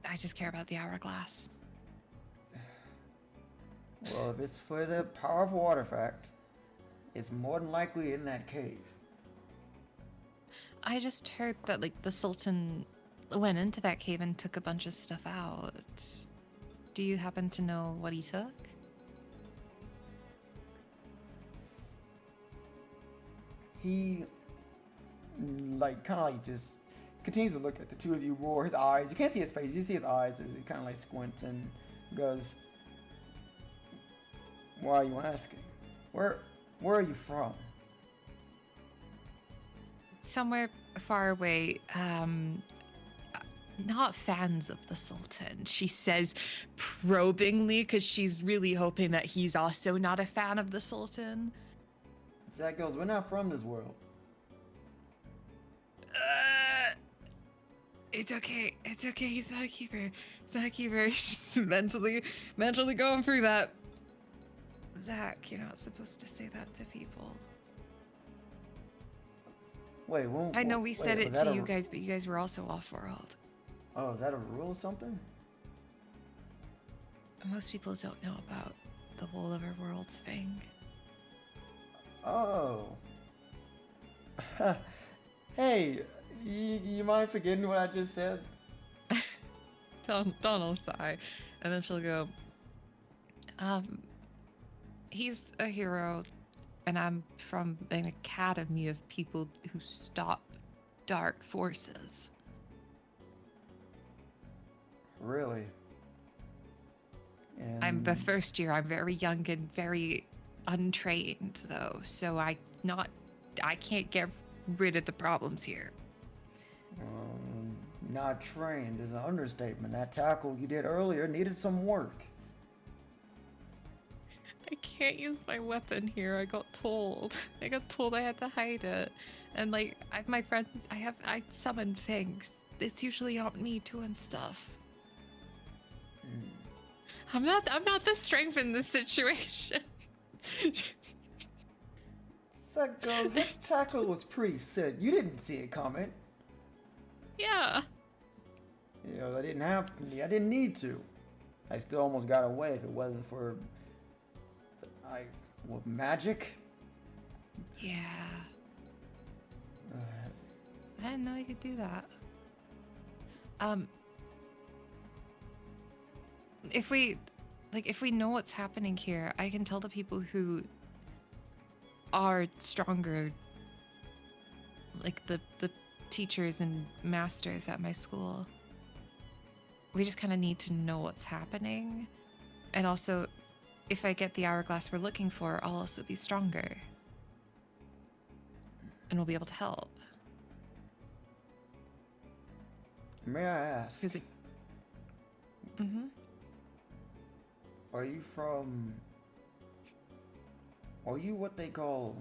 I just care about the hourglass. Well, if it's for a powerful artifact, it's more than likely in that cave. I just heard that like the Sultan went into that cave and took a bunch of stuff out. Do you happen to know what he took? He, just continues to look at the two of you more. His eyes, you can't see his face, you see his eyes, he kind of like squints and goes, "Why are you asking? Where are you from?" Somewhere far away. Not fans of the Sultan, she says probingly, because she's really hoping that he's also not a fan of the Sultan. Zach goes, "We're not from this world." It's okay. It's okay. He's not a keeper. He's not a keeper. He's just mentally going through that. Zach, you're not supposed to say that to people. Wait, I know we said it was that to you guys, but you guys were also off-world. Oh, is that a rule or something? Most people don't know about the whole other worlds thing. Oh. Hey, you mind forgetting what I just said? Don'll sigh, and then she'll go, he's a hero, and I'm from an academy of people who stop dark forces. Really? I'm the first year. I'm very young and very untrained, though, so I can't get rid of the problems here. Not trained is an understatement. That tackle you did earlier needed some work. I can't use my weapon here. I got told. I had to hide it. And like, my friends, I summon things. It's usually not me doing stuff. I'm not the strength in this situation. That girl's tackle was pretty sick. You didn't see it coming. Yeah. You know, I didn't need to. I still almost got away if it wasn't for magic. Yeah. I didn't know I could do that. If we know what's happening here, I can tell the people who are stronger, like the teachers and masters at my school. We just kind of need to know what's happening. And also, if I get the hourglass we're looking for, I'll also be stronger. And we'll be able to help. May I ask? Mm-hmm. Are you what they call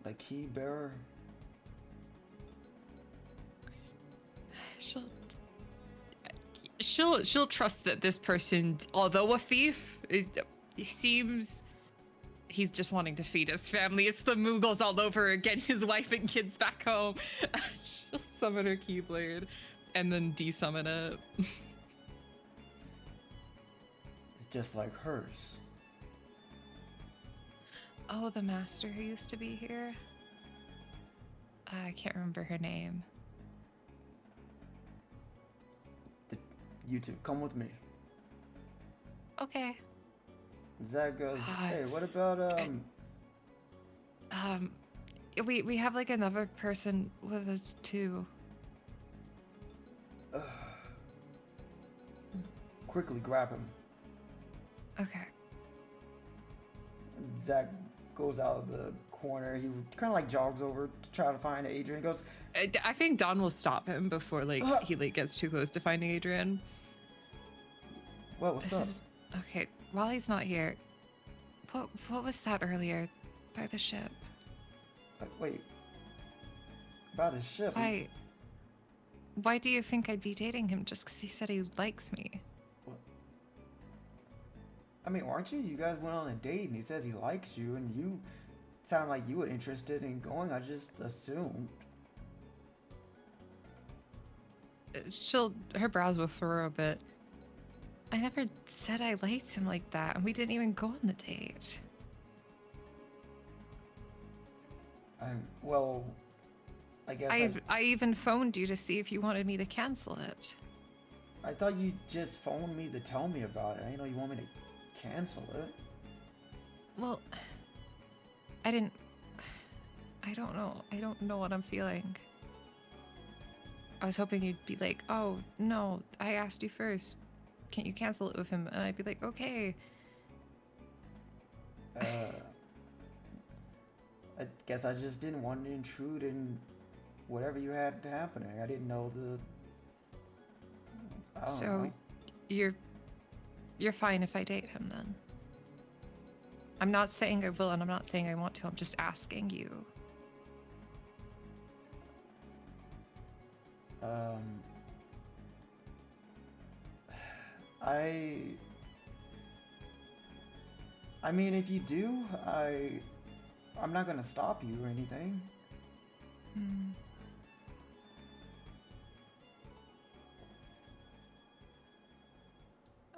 a key bearer? She'll trust that this person, although a thief, he's just wanting to feed his family. It's the Mughals all over again, his wife and kids back home. She'll summon her Keyblade and then desummon it. It's just like hers. Oh, the master who used to be here? I can't remember her name. You two, come with me. Okay. Zach goes, hey, what about, we have like another person with us too. Quickly grab him. Okay. Zach goes out of the corner. He kind of like jogs over to try to find Adrian. He goes, I think Don will stop him before he gets too close to finding Adrian. well, what's up? Okay, while he's not here, what was that earlier by the ship? Wait. By the ship? Why do you think I'd be dating him just because he said he likes me? What? I mean, aren't you? You guys went on a date and he says he likes you and you sound like you were interested in going. I just assumed. Her brows will furrow a bit. I never said I liked him like that, and we didn't even go on the date. Well, I guess I even phoned you to see if you wanted me to cancel it. I thought you just phoned me to tell me about it. I didn't know you want me to cancel it. Well, I don't know. I don't know what I'm feeling. I was hoping you'd be like, oh, no, I asked you first. Can't you cancel it with him? And I'd be like, okay. I guess I just didn't want to intrude in whatever you had happening. I didn't know I don't know. You're fine if I date him then. I'm not saying I will and I'm not saying I want to. I'm just asking you. I mean, if you do, I'm not gonna stop you or anything.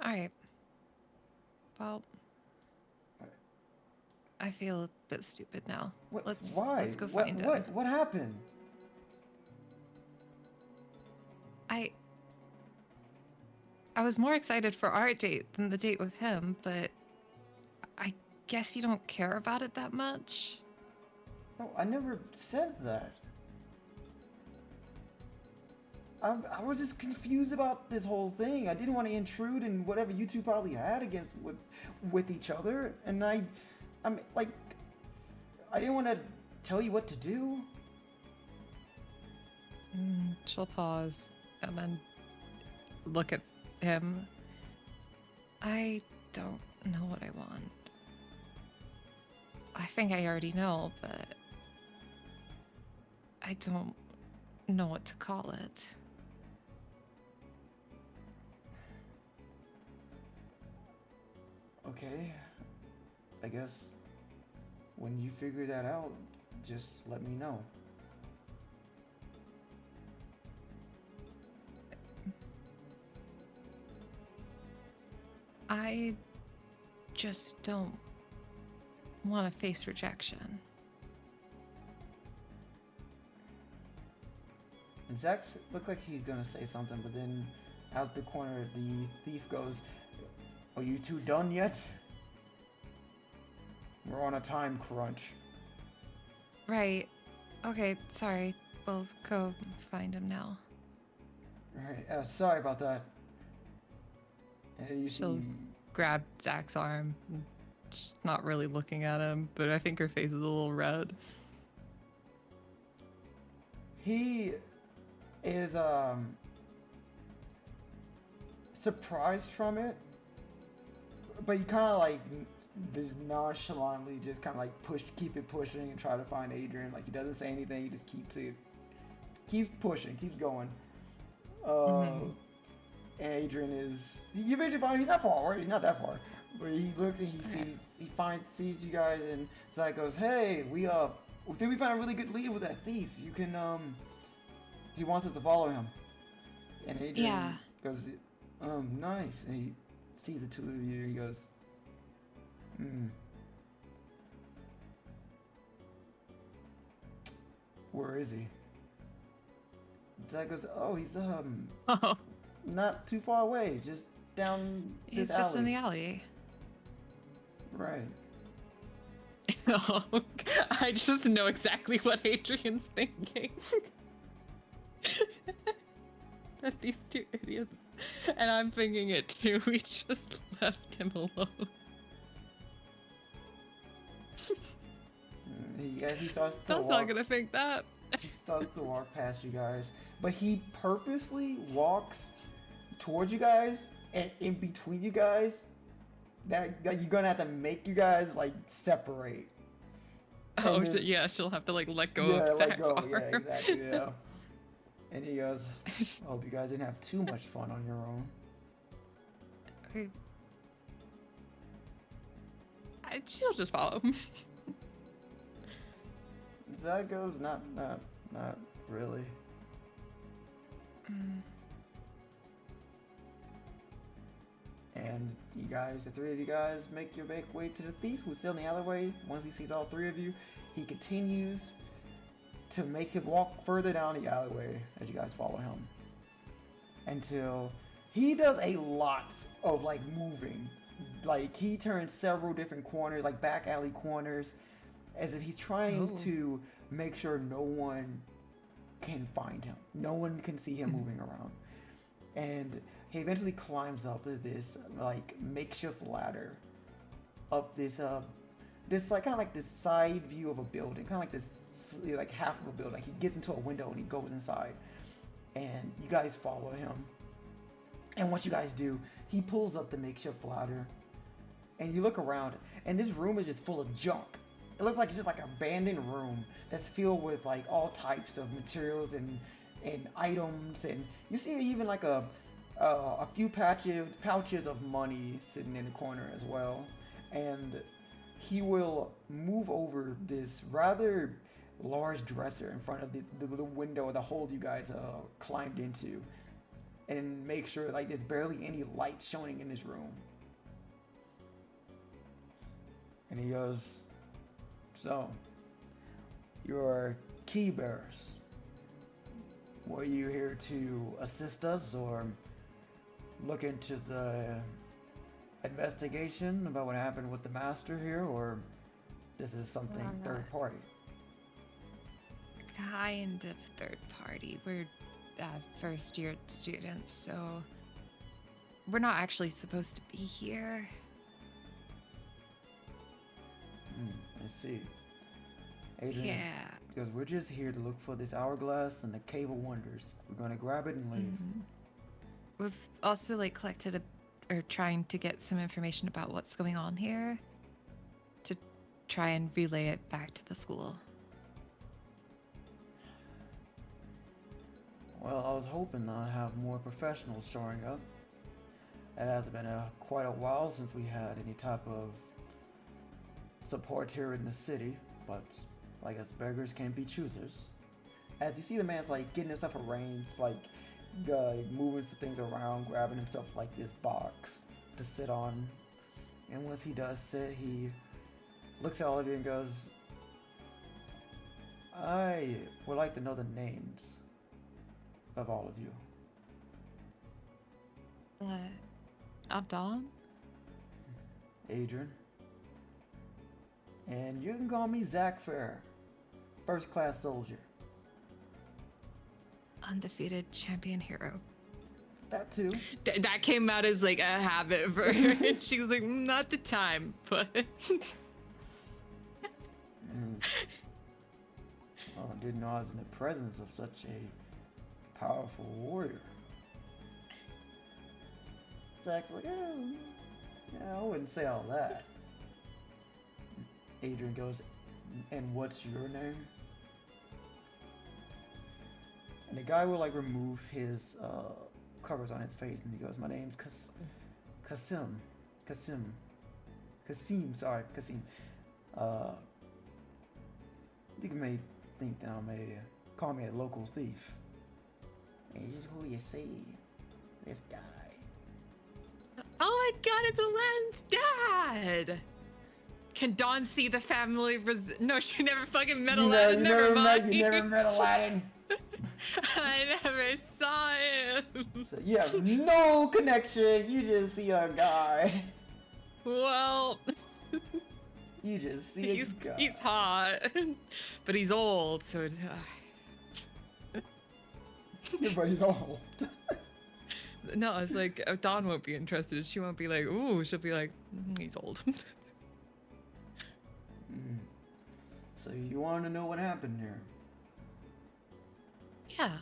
All right. Well, I feel a bit stupid now. Why? Let's go find him. What happened? I was more excited for our date than the date with him, but I guess you don't care about it that much. No, I never said that. I was just confused about this whole thing. I didn't want to intrude in whatever you two probably had against with each other, and I'm like, I didn't want to tell you what to do. She'll pause and then look at him. I don't know what I want. I think I already know, but I don't know what to call it. Okay, I guess when you figure that out, just let me know. I just don't want to face rejection. And Zach looked like he's gonna say something, but then out the corner, the thief goes, "Are you two done yet? We're on a time crunch." Right. Okay, sorry. We'll go find him now. Alright, sorry about that. And you She'll see, grab Zach's arm. She's not really looking at him, but I think her face is a little red. he is surprised from it, but he kind of like just nonchalantly just kind of like keep it pushing and try to find Adrian. Like, he doesn't say anything, he just keeps pushing, keeps going. And Adrian he eventually finds, he's not far, right? He's not that far, but he looks and sees you guys, and Zach goes, "Hey, we think we found a really good lead with that thief. You can he wants us to follow him." And Adrian goes, "Nice." And he sees the two of you, and he goes, "Where is he?" Zach goes, "Oh, he's not too far away, just down this He's just in the alley." alley. Right. Oh, I just know exactly what Adrian's thinking. That these two idiots, and I'm thinking it too, we just left him alone. He starts to I was not gonna think that. He starts to walk past you guys, but he purposely walks towards you guys, and in between you guys, that you're gonna have to make you guys like separate. Oh, And then- so yeah, she'll have to like let go yeah, of let Zach's go. arm. Yeah, exactly. Yeah. And he goes, "I hope you guys didn't have too much fun on your own." She'll just follow him. Zach goes, not really. And you guys, the three of you guys, make your way to the thief who's still in the alleyway. Once he sees all three of you, he continues to make him walk further down the alleyway as you guys follow him. Until he does a lot of like moving. Like, he turns several different corners, like back alley corners, as if he's trying to make sure no one can find him. No one can see him moving around. And he eventually climbs up this like makeshift ladder up this like kind of like this side view of a building, kind of like this like half of a building. Like, he gets into a window and he goes inside, and you guys follow him. And once you guys do, he pulls up the makeshift ladder, and you look around, and this room is just full of junk. It looks like it's just like an abandoned room that's filled with like all types of materials and items, and you see even like a few pouches of money sitting in the corner as well. And he will move over this rather large dresser in front of the window or the hole you guys climbed into, and make sure like there's barely any light showing in this room. And he goes, "So, you're key bearers. Were you here to assist us or look into the investigation about what happened with the master here, or this is something third party?" Kind of third party. We're first year students, so we're not actually supposed to be here. I see. Adrian, Yeah. because we're just here to look for this hourglass and the Cave of Wonders. We're gonna grab it and leave. We've also like collected or trying to get some information about what's going on here to try and relay it back to the school. Well, I was hoping I'd have more professionals showing up. It has been quite a while since we had any type of support here in the city, but I guess beggars can't be choosers. As you see, the man's like getting himself arranged, like moving some things around, grabbing himself like this box to sit on. And once he does sit, he looks at all of you and goes, I would like to know the names of all of you. Abdon? Adrian. And you can call me Zach Fair, first class soldier. Undefeated champion hero. That too. That came out as like a habit for her. And she was like, not the time, but. Oh, I didn't know I was in the presence of such a powerful warrior. Zach's like, oh, yeah, I wouldn't say all that. Adrian goes, and what's your name? And the guy will like remove his covers on his face, and he goes, my name's Kasim. You may think that call me a local thief. And he's who you see, this guy. Oh my god, it's Aladdin's dad! Can Dawn see the family No, she never fucking met Aladdin. You never mind. You never met Aladdin. I never saw him. So you have no connection. You just see a guy. Well, you just see a guy. He's hot, but he's old, so. But he's old. No, it's like Dawn won't be interested. She won't be like, ooh. She'll be like, he's old. So you want to know what happened here? Yeah.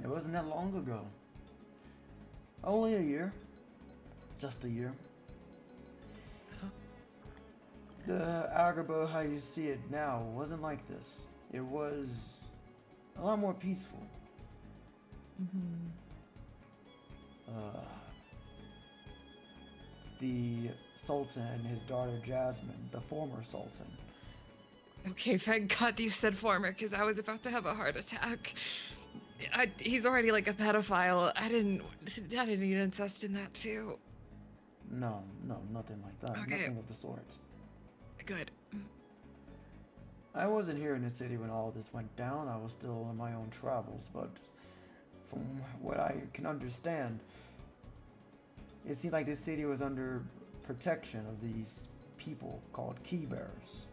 It wasn't that long ago. Only a year. Just a year. Oh. The Agrabah, how you see it now, wasn't like this. It was a lot more peaceful. The Sultan and his daughter Jasmine, the former Sultan. Okay, thank God you said former, because I was about to have a heart attack. He's already like a pedophile. I didn't need incest in that too. No, nothing like that. Okay. Nothing of the sort. Good. I wasn't here in the city when all this went down. I was still on my own travels, but from what I can understand, it seemed like this city was under protection of these people called key bearers.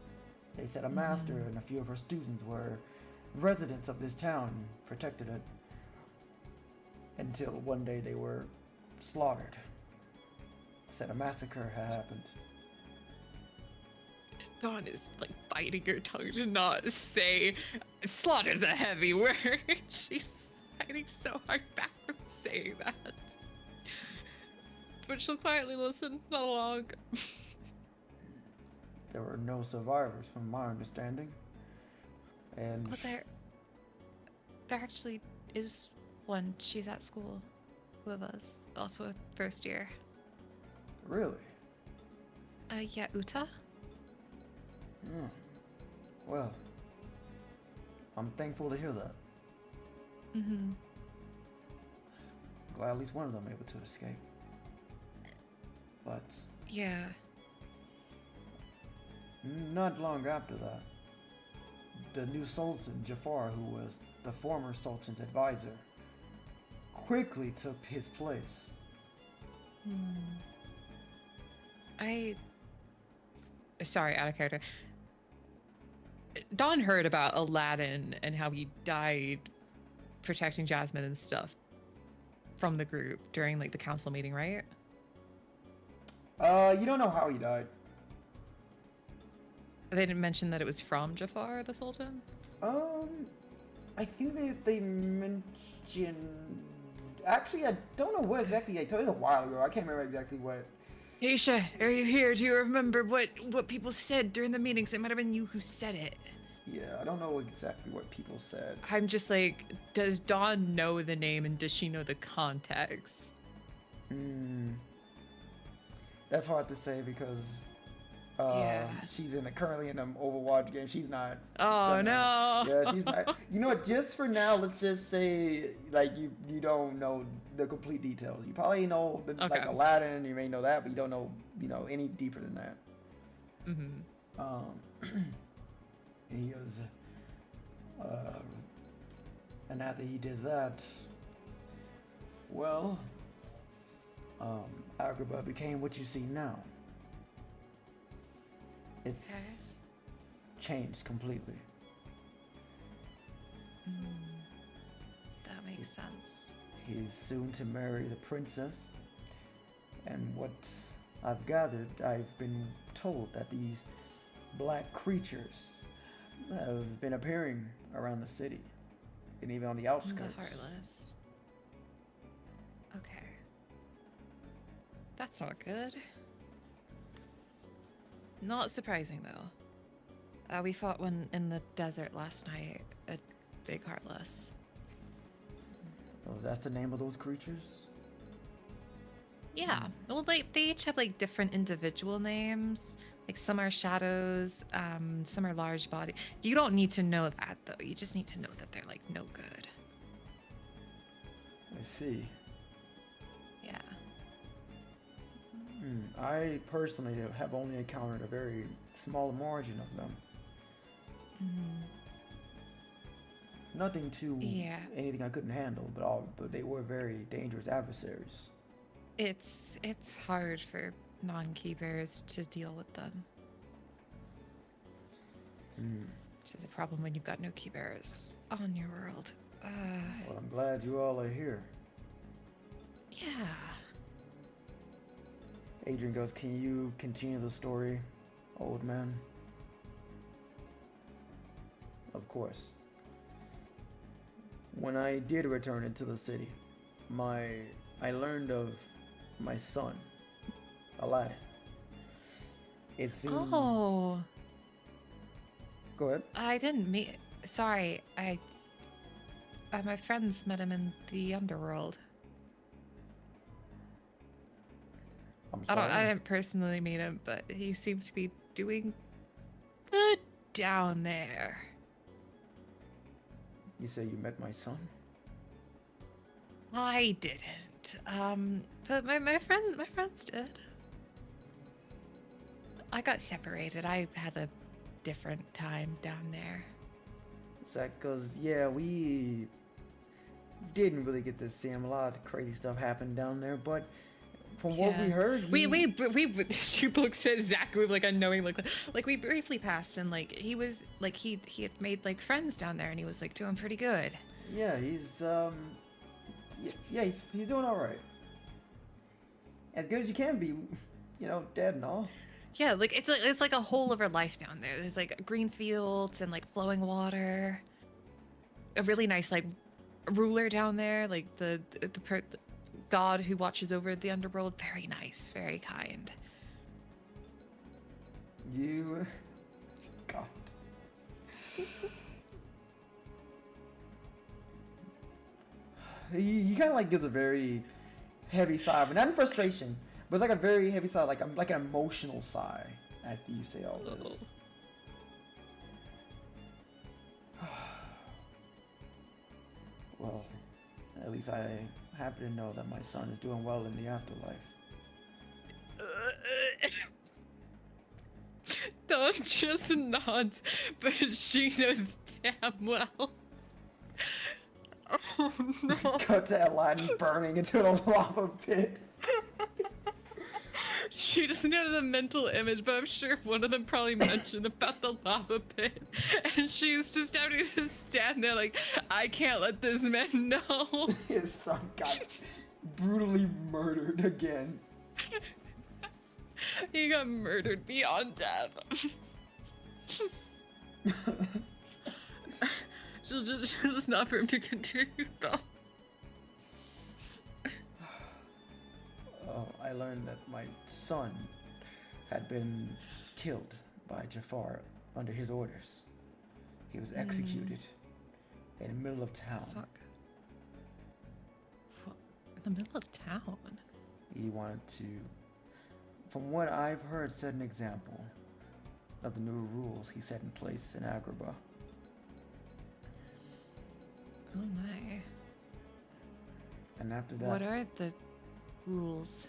They said a master and a few of her students were residents of this town and protected it until one day they were slaughtered. Said a massacre had happened. Dawn is like biting her tongue to not say slaughter's a heavy word. She's fighting so hard back from saying that. But she'll quietly listen, not long. There were no survivors from my understanding. And Well, there actually is one. She's at school with us, also a first year. really? Yeah, Uta? Well, I'm thankful to hear that. Glad at least one of them able to escape. But Yeah. not long after that, the new Sultan, Jafar, who was the former Sultan's advisor, quickly took his place. Sorry, out of character. Dawn heard about Aladdin and how he died protecting Jasmine and stuff from the group during like the council meeting, right? You don't know how he died. They didn't mention that it was from Jafar, the Sultan? I think they mentioned... Actually, I don't know what exactly they told. It was a while ago. I can't remember exactly what. Aisha, are you here? Do you remember what people said during the meetings? It might have been you who said it. Yeah, I don't know exactly what people said. I'm just like, does Dawn know the name and does she know the context? That's hard to say because she's currently in an Overwatch game. She's not. Oh no. Yeah, she's not. You know what? Just for now, let's just say like you don't know the complete details. You probably know like Aladdin. You may know that, but you don't know any deeper than that. He was, and after he did that, well, Agrabah became what you see now. It's changed completely. That makes sense. He's soon to marry the princess, and what I've gathered, I've been told that these black creatures have been appearing around the city, and even on the outskirts. The Heartless. Okay. That's not good. Not surprising though. We fought one in the desert last night, a big Heartless. Oh, that's the name of those creatures? Yeah. Well, they each have like different individual names. Like some are shadows, some are large body. You don't need to know that though. You just need to know that they're like no good. I see. Yeah. I personally have only encountered a very small margin of them. Nothing too anything I couldn't handle, but they were very dangerous adversaries. It's hard for non-key bears to deal with them. Which is a problem when you've got no key bears on your world. Well, I'm glad you all are here. Yeah. Adrian goes, can you continue the story, old man? Of course. When I did return into the city, I learned of my son, Aladdin. It seemed... Oh. Go ahead. I didn't meet... Sorry, my friends met him in the underworld. I'm sorry. I didn't personally meet him, but he seemed to be doing good down there. You say you met my son? I didn't. But my friends did. I got separated. I had a different time down there. Is that because, yeah, we didn't really get to see him. A lot of crazy stuff happened down there, but from what we heard, we she looks at Zach with like a knowing look, like we briefly passed and like he was like he had made like friends down there and he was like doing pretty good. Yeah, he's he's doing all right. As good as you can be, dead and all. Yeah, like it's like a whole other life down there. There's like green fields and like flowing water. A really nice like ruler down there, like the god who watches over the underworld. Very nice, very kind. God. He kind of like gives a very heavy sigh, but not in frustration. But it's like a very heavy sigh, like an emotional sigh after you say all this. Well, at least I happen to know that my son is doing well in the afterlife. Dawn just nods, but she knows damn well. Oh no. Cut to Aladdin burning into a lava pit. She doesn't have the mental image, but I'm sure one of them probably mentioned about the lava pit. And she's just having to stand there like, I can't let this man know. His son got brutally murdered again. He got murdered beyond death. she'll just not for him to continue though. I learned that my son had been killed by Jafar under his orders. He was executed in the middle of town. Suck. In the middle of town? He wanted to, from what I've heard, set an example of the new rules he set in place in Agrabah. Oh my. And after that, What are the rules?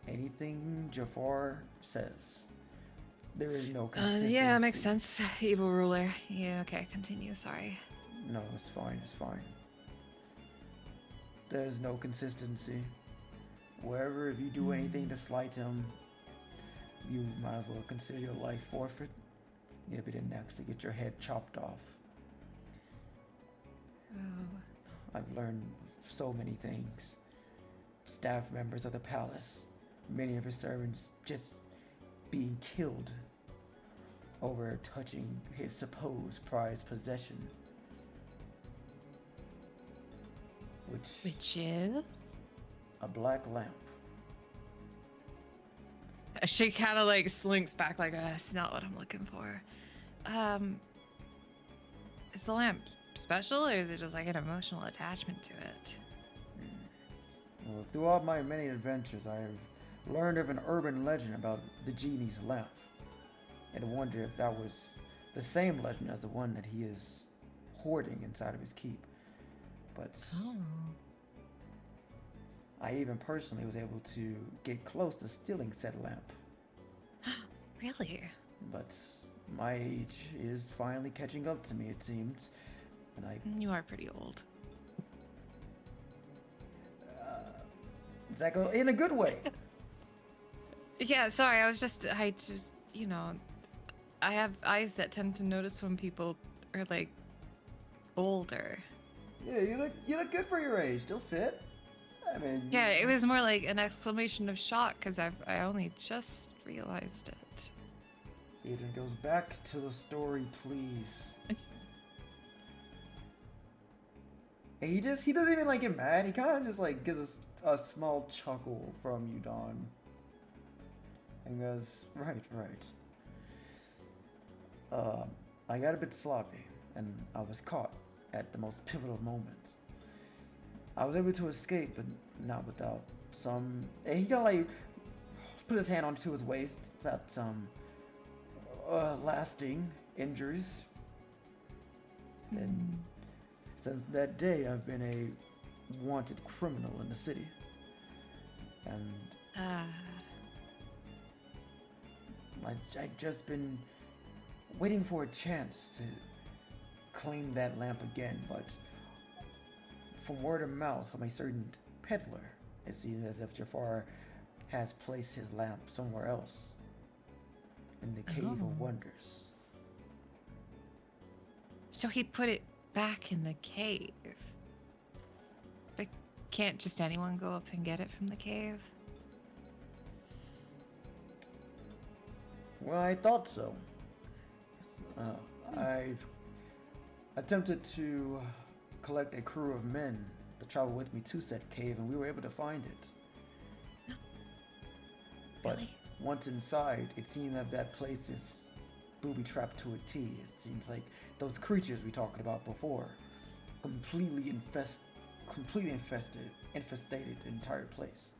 anything Jafar says, there is no consistency. Yeah, makes sense. Evil ruler. Yeah, okay, continue, sorry. No, it's fine, it's fine. There's no consistency. Wherever, if you do anything to slight him, you might as well consider your life forfeit. You'll be the next to get your head chopped off. Oh. I've learned so many things. Staff members of the palace, many of his servants just being killed over touching his supposed prized possession. Which is? A black lamp. She kind of like slinks back like, that's not what I'm looking for. Is the lamp special or is it just like an emotional attachment to it? Well, throughout my many adventures, I have learned of an urban legend about the genie's lamp, and wonder if that was the same legend as the one that he is hoarding inside of his keep. But I even personally was able to get close to stealing said lamp. Really? But my age is finally catching up to me, it seems, and You are pretty old. Zach, in a good way. Yeah, sorry, I just, you know, I have eyes that tend to notice when people are like older. Yeah, you look good for your age. Still fit. I mean. Yeah, it was more like an exclamation of shock because I only just realized it. Adrian goes back to the story, please. And he doesn't even like get mad. He kind of just like gives us a small chuckle from you, Don. And goes, right. I got a bit sloppy, and I was caught at the most pivotal moments. I was able to escape, but not without some. And he got like put his hand onto his waist. That some lasting injuries. And since that day, I've been a wanted criminal in the city. And I've just been waiting for a chance to claim that lamp again, but from word of mouth from a certain peddler, it seems as if Jafar has placed his lamp somewhere else in the Cave of Wonders. So he put it back in the cave. But can't just anyone go up and get it from the cave? Well, I thought so. I've attempted to collect a crew of men to travel with me to said cave, and we were able to find it. But Really? once inside, it seemed that place is booby-trapped to a T. It seems like those creatures we talked about before completely infested the entire place.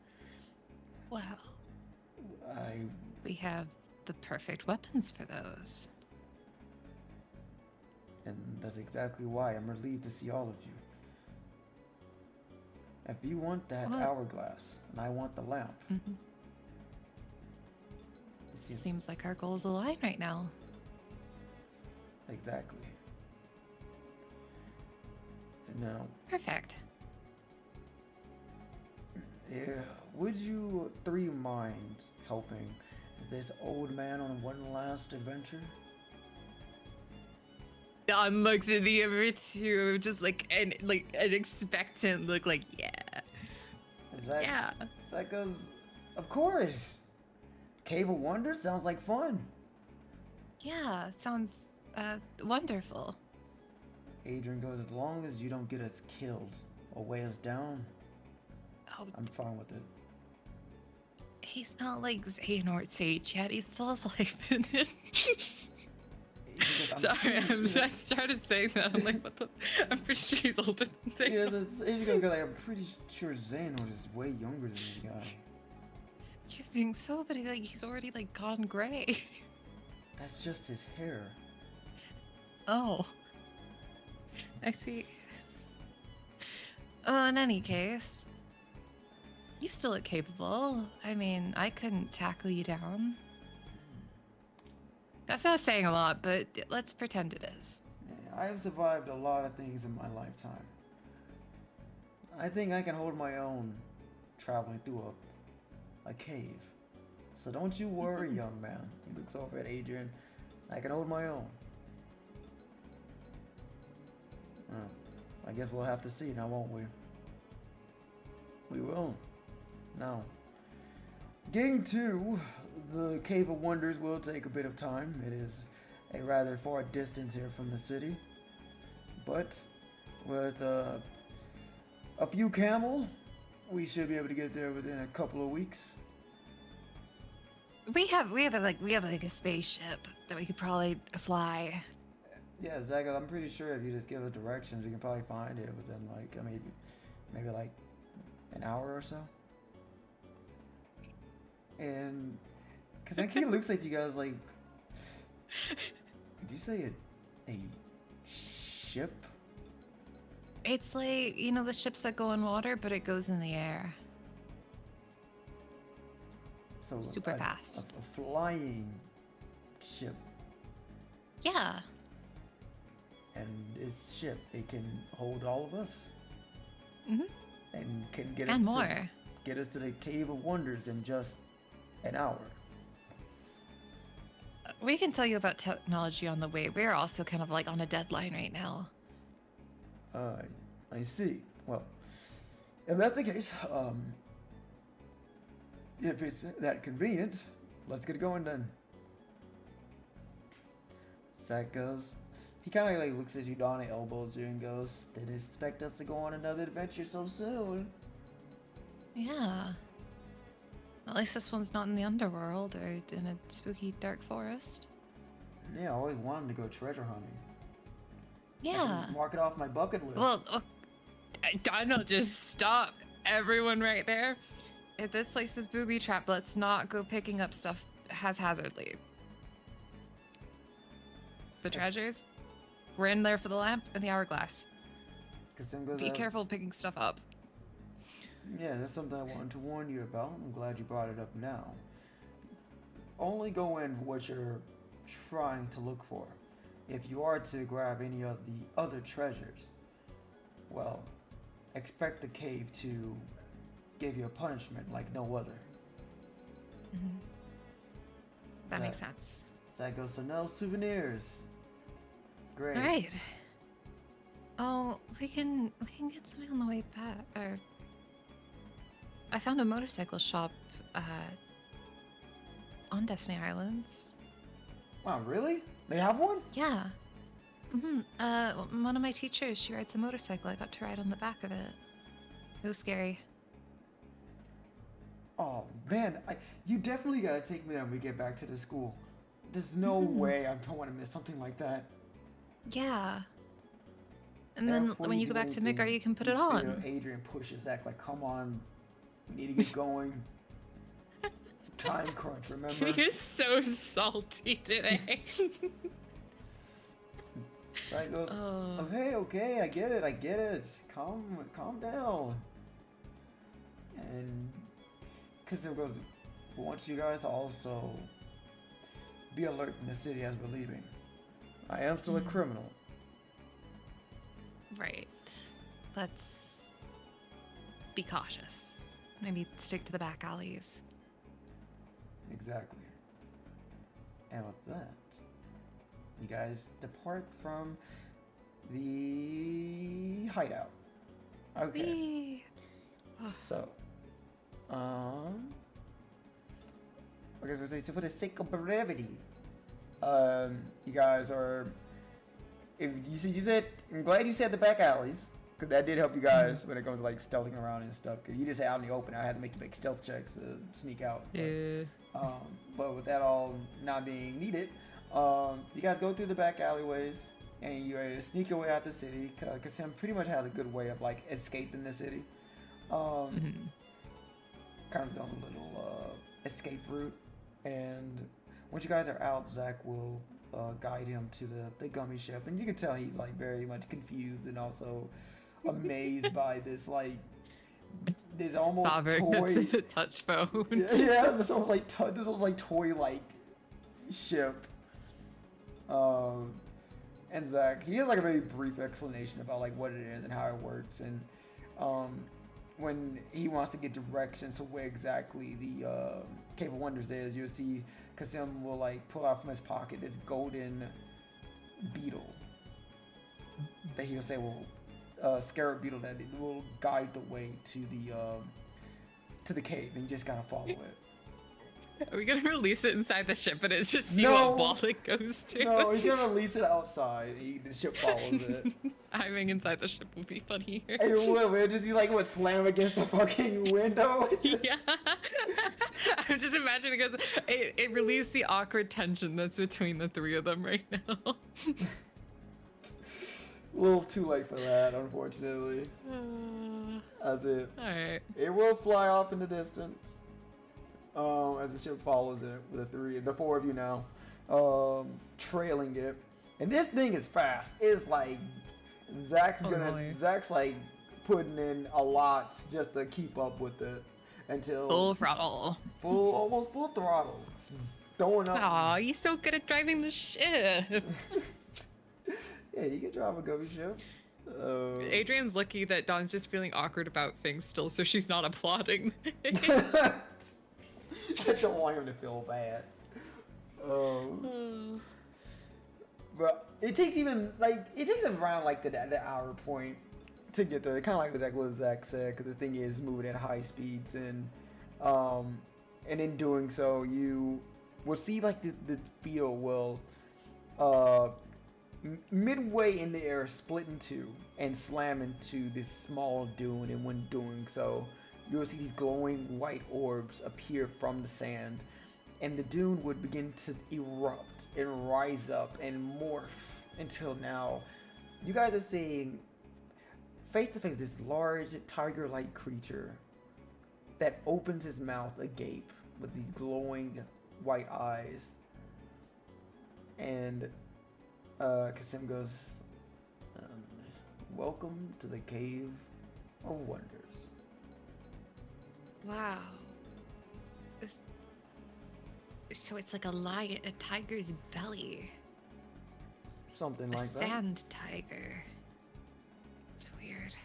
Wow. We have the perfect weapons for those. And that's exactly why I'm relieved to see all of you. If you want that hourglass, and I want the lamp. Seems like our goals align right now. Exactly. And now, Perfect. yeah, would you three mind helping this old man on one last adventure? Don looks at the other two, just like an expectant look, like yeah. Yeah. That goes, of course. Cave of Wonders sounds like fun. Yeah, sounds wonderful. Adrian goes, as long as you don't get us killed or weigh us down, Oh, I'm fine with it. he's not like Zane or Sage yet. He still has life in him. Sorry, I started saying that. I'm like, what the? I'm pretty sure he's older than Zane. Yeah, Adrian goes, like, I'm pretty sure Xehanort is way younger than this guy. You think so? But he's already like gone gray. That's just his hair. Oh. I see. Well, in any case, you still look capable. I mean, I couldn't tackle you down. That's not saying a lot, but let's pretend it is. Yeah, I have survived a lot of things in my lifetime. I think I can hold my own traveling through a cave. So don't you worry, young man. He looks over at Adrian. I can hold my own. I guess we'll have to see now, won't we? We will. Now, getting to the Cave of Wonders will take a bit of time. It is a rather far distance here from the city. But with a few camel, we should be able to get there within a couple of weeks. We have a spaceship that we could probably fly. Yeah, Zach, I'm pretty sure if you just give us directions, we can probably find it within like, maybe like an hour or so. And, cause I think it looks like you guys like, did you say a ship? It's like, you know, the ships that go on water, but it goes in the air. So Super fast. A flying ship. Yeah. And this ship, it can hold all of us. Mhm. And can get And us more. Get us to the Cave of Wonders in just an hour. We can tell you about technology on the way. We're also kind of like on a deadline right now. I see. Well, if that's the case, if it's that convenient, let's get going then. Zach goes. He kind of like looks at you, Donna elbows you, and goes, "Didn't expect us to go on another adventure so soon." Yeah. At least this one's not in the underworld or in a spooky dark forest. Yeah, I always wanted to go treasure hunting. I Yeah. can mark it off my bucket list. Well, Donald, just stop everyone right there. If this place is booby trapped, let's not go picking up stuff haphazardly. The treasures, we're in there for the lamp and the hourglass. Be careful picking stuff up. Yeah, that's something I wanted to warn you about. I'm glad you brought it up now. Only go in what you're trying to look for. If you are to grab any of the other treasures, well, expect the cave to give you a punishment like no other. Mm-hmm. That makes sense. Psycho, so no souvenirs. Great. All right. Oh, we can get something on the way back. Or I found a motorcycle shop on Destiny Islands. Wow, really? They have one? Yeah. One of my teachers, she rides a motorcycle. I got to ride on the back of it. It was scary. Oh man, you definitely gotta take me when we get back to the school. There's no way I don't want to miss something like that. Yeah. And then when you go back to Midgar, you can put it on. Adrian pushes Zach like, come on, we need to get going. Time crunch, remember? You're so salty today. Zach goes, okay, I get it. Calm down. And Kazim goes, we want you guys to also be alert in the city as we're leaving. I am still a criminal. Right. Let's be cautious. Maybe stick to the back alleys. Exactly. And with that, you guys depart from the hideout. Okay. Whee! So, I was gonna say, so for the sake of brevity, you guys are. If you said, I'm glad you said the back alleys, because that did help you guys when it comes to like stealthing around and stuff. Because you just say out in the open, I had to make the big stealth checks to sneak out. Yeah. But with that all not being needed, you guys go through the back alleyways and you're ready to sneak your way out the city. Because Sam pretty much has a good way of like escaping the city. Kind of his own little escape route. And once you guys are out, Zach will guide him to the gummy ship. And you can tell he's like very much confused and also amazed by this like this almost toy touch phone. yeah, this almost like toy like ship. And Zach, he has like a very brief explanation about like what it is and how it works, and when he wants to get directions to where exactly the Cave of Wonders is, you'll see Kasim will like pull out from his pocket this golden beetle that he'll say will scarab beetle that it will guide the way to the cave, and you just gotta follow it. Are we gonna release it inside the ship and it's just see No. what wall it goes to? No, he's gonna release it outside. The ship follows it. Diving inside the ship would be funny. Hey, what, does he like what slam against the fucking window? Yeah. I'm just imagining because it released the awkward tension that's between the three of them right now. A little too late for that, unfortunately. That's it. Alright. It will fly off in the distance. As the ship follows it with the four of you now, trailing it. And this thing is fast. It's like Zach's like putting in a lot just to keep up with it until Full throttle. almost full throttle. Throwing up. Aw, he's so good at driving the ship. Yeah, you can drive a gummy ship. Adrian's lucky that Dawn's just feeling awkward about things still, so she's not applauding. I don't want him to feel bad. But it takes around like the hour point to get there. Kind of like what Zach said, because the thing is moving at high speeds, and in doing so, you will see like the beetle will midway in the air split in two and slam into this small dune, and when doing so, you will see these glowing white orbs appear from the sand, and the dune would begin to erupt and rise up and morph until now you guys are seeing face to face this large tiger-like creature that opens his mouth agape with these glowing white eyes. And Kasim goes, welcome to the Cave of Wonders. Wow. So it's like a tiger's belly. Something A like that. sand tiger. It's weird.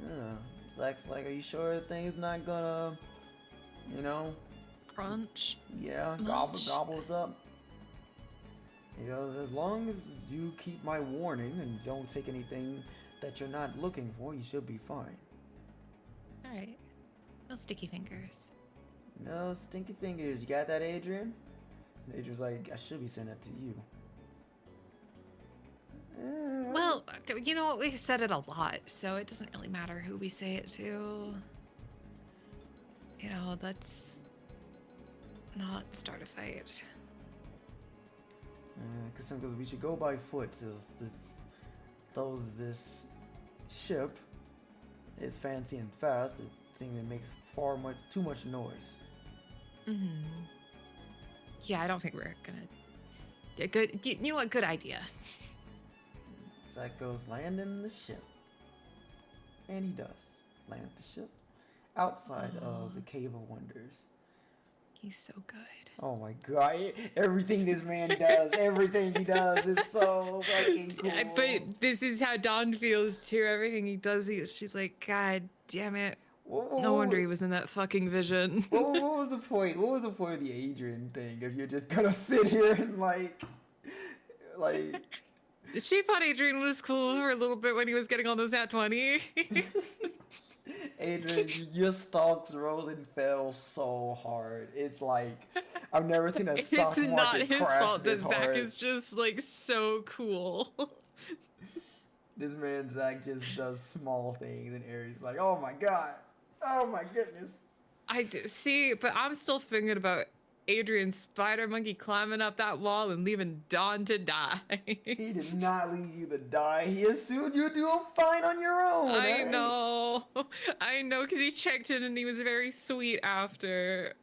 Yeah. Zach's like, are you sure the thing is not gonna, Crunch. yeah, Munch. gobbles up? He goes, as long as you keep my warning and don't take anything that you're not looking for, you should be fine. Alright. No sticky fingers. No stinky fingers. You got that, Adrian? And Adrian's like, I should be sending that to you. Well, you know what? We've said it a lot, so it doesn't really matter who we say it to. Let's not start a fight. Kasim goes, we should go by foot. This ship is fancy and fast. It seems it makes too much noise. Mm-hmm. Yeah, I don't think we're gonna get good. You know what? Good idea. Zach goes, land in the ship. And he does. Land the ship outside of the Cave of Wonders. He's so good. Oh my god. Everything this man does, everything he does is so fucking cool. But this is how Dawn feels too. Everything he does, she's like, God damn it. No wonder he was in that fucking vision. What was the point? What was the point of the Adrian thing if you're just gonna sit here and like? She thought Adrian was cool for a little bit when he was getting all those at 20. Adrian, your stocks rose and fell so hard. It's like I've never seen a stock It's not market his crash fault that this Zach hard. is just like so cool. This man Zach just does small things, and Aries like, oh my god, oh my goodness. See, but I'm still thinking about Adrian Spider Monkey climbing up that wall and leaving Dawn to die. He did not leave you to die. He assumed you'd do fine on your own. I know, because he checked in and he was very sweet after.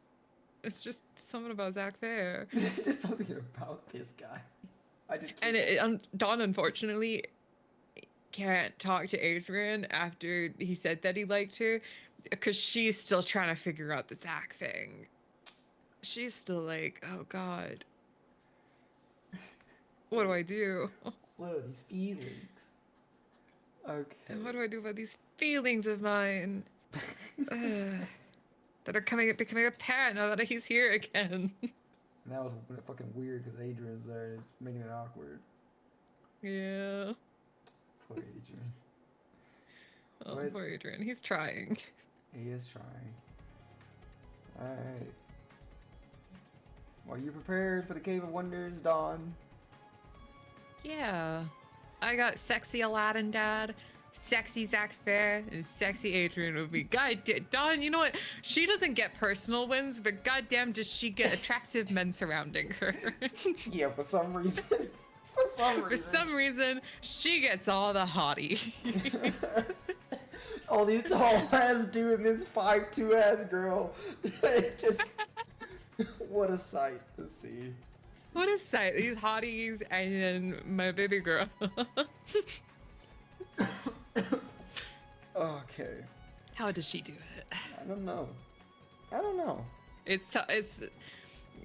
It's just something about Zach Fair. Just something about this guy. And Dawn, unfortunately, can't talk to Adrian after he said that he liked her, because she's still trying to figure out the Zach thing. She's still like, oh god, what do I do? What are these feelings? Okay. And what do I do about these feelings of mine that are becoming apparent now that he's here again? And that was fucking weird because Adrian's there and it's making it awkward. Yeah. Poor Adrian. Oh, What? poor Adrian. He's trying. He is trying. Alright. Are you prepared for the Cave of Wonders, Dawn? Yeah. I got sexy Aladdin Dad, sexy Zach Fair, and sexy Adrian with me. Dawn, you know what? She doesn't get personal wins, but goddamn does she get attractive men surrounding her. Yeah, for some reason. For some reason, she gets all the hotties. All these tall ass dudes and this 5'2" ass girl. It's just what a sight to see. What a sight. These hotties and then my baby girl. Okay. How does she do it? I don't know. It's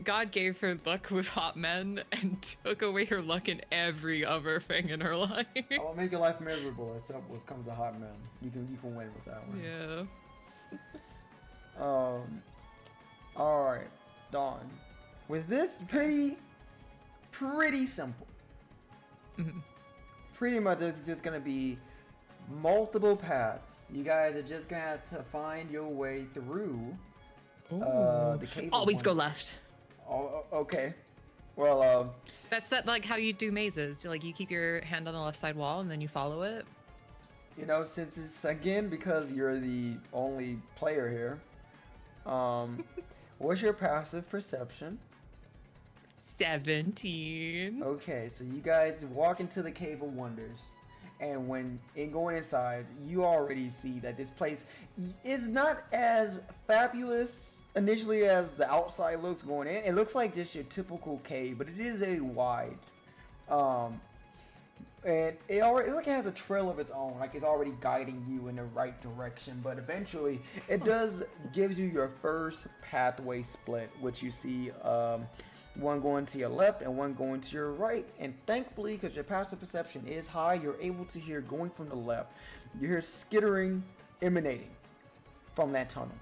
God gave her luck with hot men and took away her luck in every other thing in her life. I'll make your life miserable except when it comes to hot men. You can win with that one. Yeah. Alright, Dawn. With this pretty simple. Mhm. Pretty much it's just gonna be multiple paths. You guys are just gonna have to find your way through the cave. Always go left. Oh, okay. Well, That's like how you do mazes. Like you keep your hand on the left side wall and then you follow it. you know, since it's again because you're the only player here, what's your passive perception? 17. Okay, so you guys walk into the Cave of Wonders, and when going inside, you already see that this place is not as fabulous initially as the outside looks going in. It looks like just your typical cave, but it is a wide, and it's like it has a trail of its own, like it's already guiding you in the right direction. But eventually, it does gives you your first pathway split, which you see. One going to your left and one going to your right, and thankfully, because your passive perception is high, you're able to hear going from the left. You hear skittering emanating from that tunnel.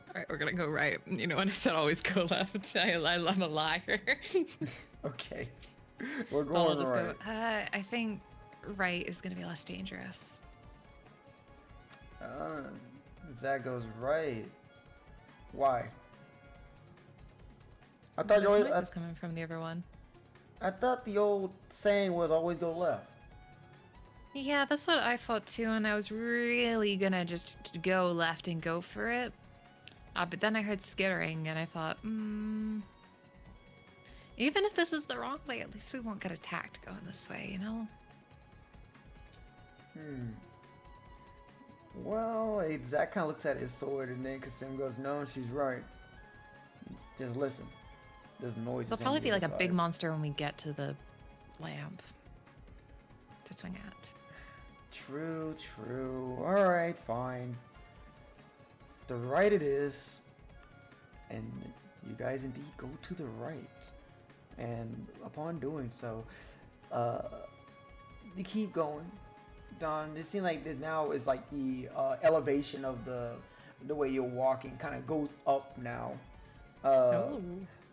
All right, we're gonna go right. You know, when I said always go left, I'm a liar. Okay, we're I'll going just right. go. I think right is gonna be less dangerous. Zach goes right. Why? I thought you always. Noise is coming from the other one. I thought the old saying was always go left. Yeah, that's what I thought too, and I was really gonna just go left and go for it. But then I heard skittering, and I thought, even if this is the wrong way, at least we won't get attacked going this way, you know? Well, Zach kind of looks at his sword, and then Kasim goes, "No, she's right. Just listen. There's noise." There'll probably be like a big monster when we get to the lamp to swing at. True. All right, fine. The right it is, and you guys indeed go to the right. And upon doing so, you keep going. Don, it seems like this now is like the elevation of the way you're walking kind of goes up now. Oh.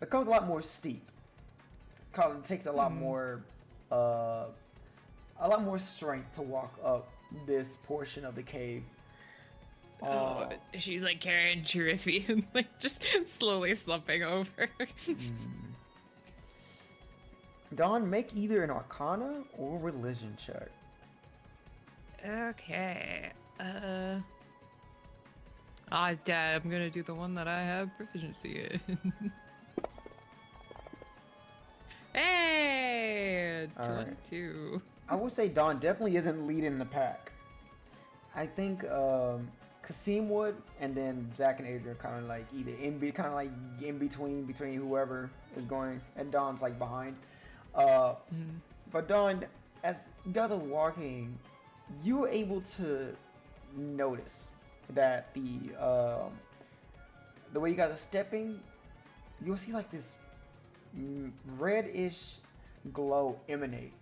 It becomes a lot more steep. It takes a lot more strength to walk up this portion of the cave. Oh, she's like carrying Triffy and like just slowly slumping over. Dawn, make either an Arcana or Religion check. Okay. Dad, I'm gonna do the one that I have proficiency in. Hey, 22. Right. I would say Dawn definitely isn't leading the pack. I think Kasim would, and then Zach and Adrian kind of like either in between whoever is going, and Dawn's like behind. But Dawn, as you guys are walking, you are able to notice that the way you guys are stepping, you'll see like this reddish glow emanate.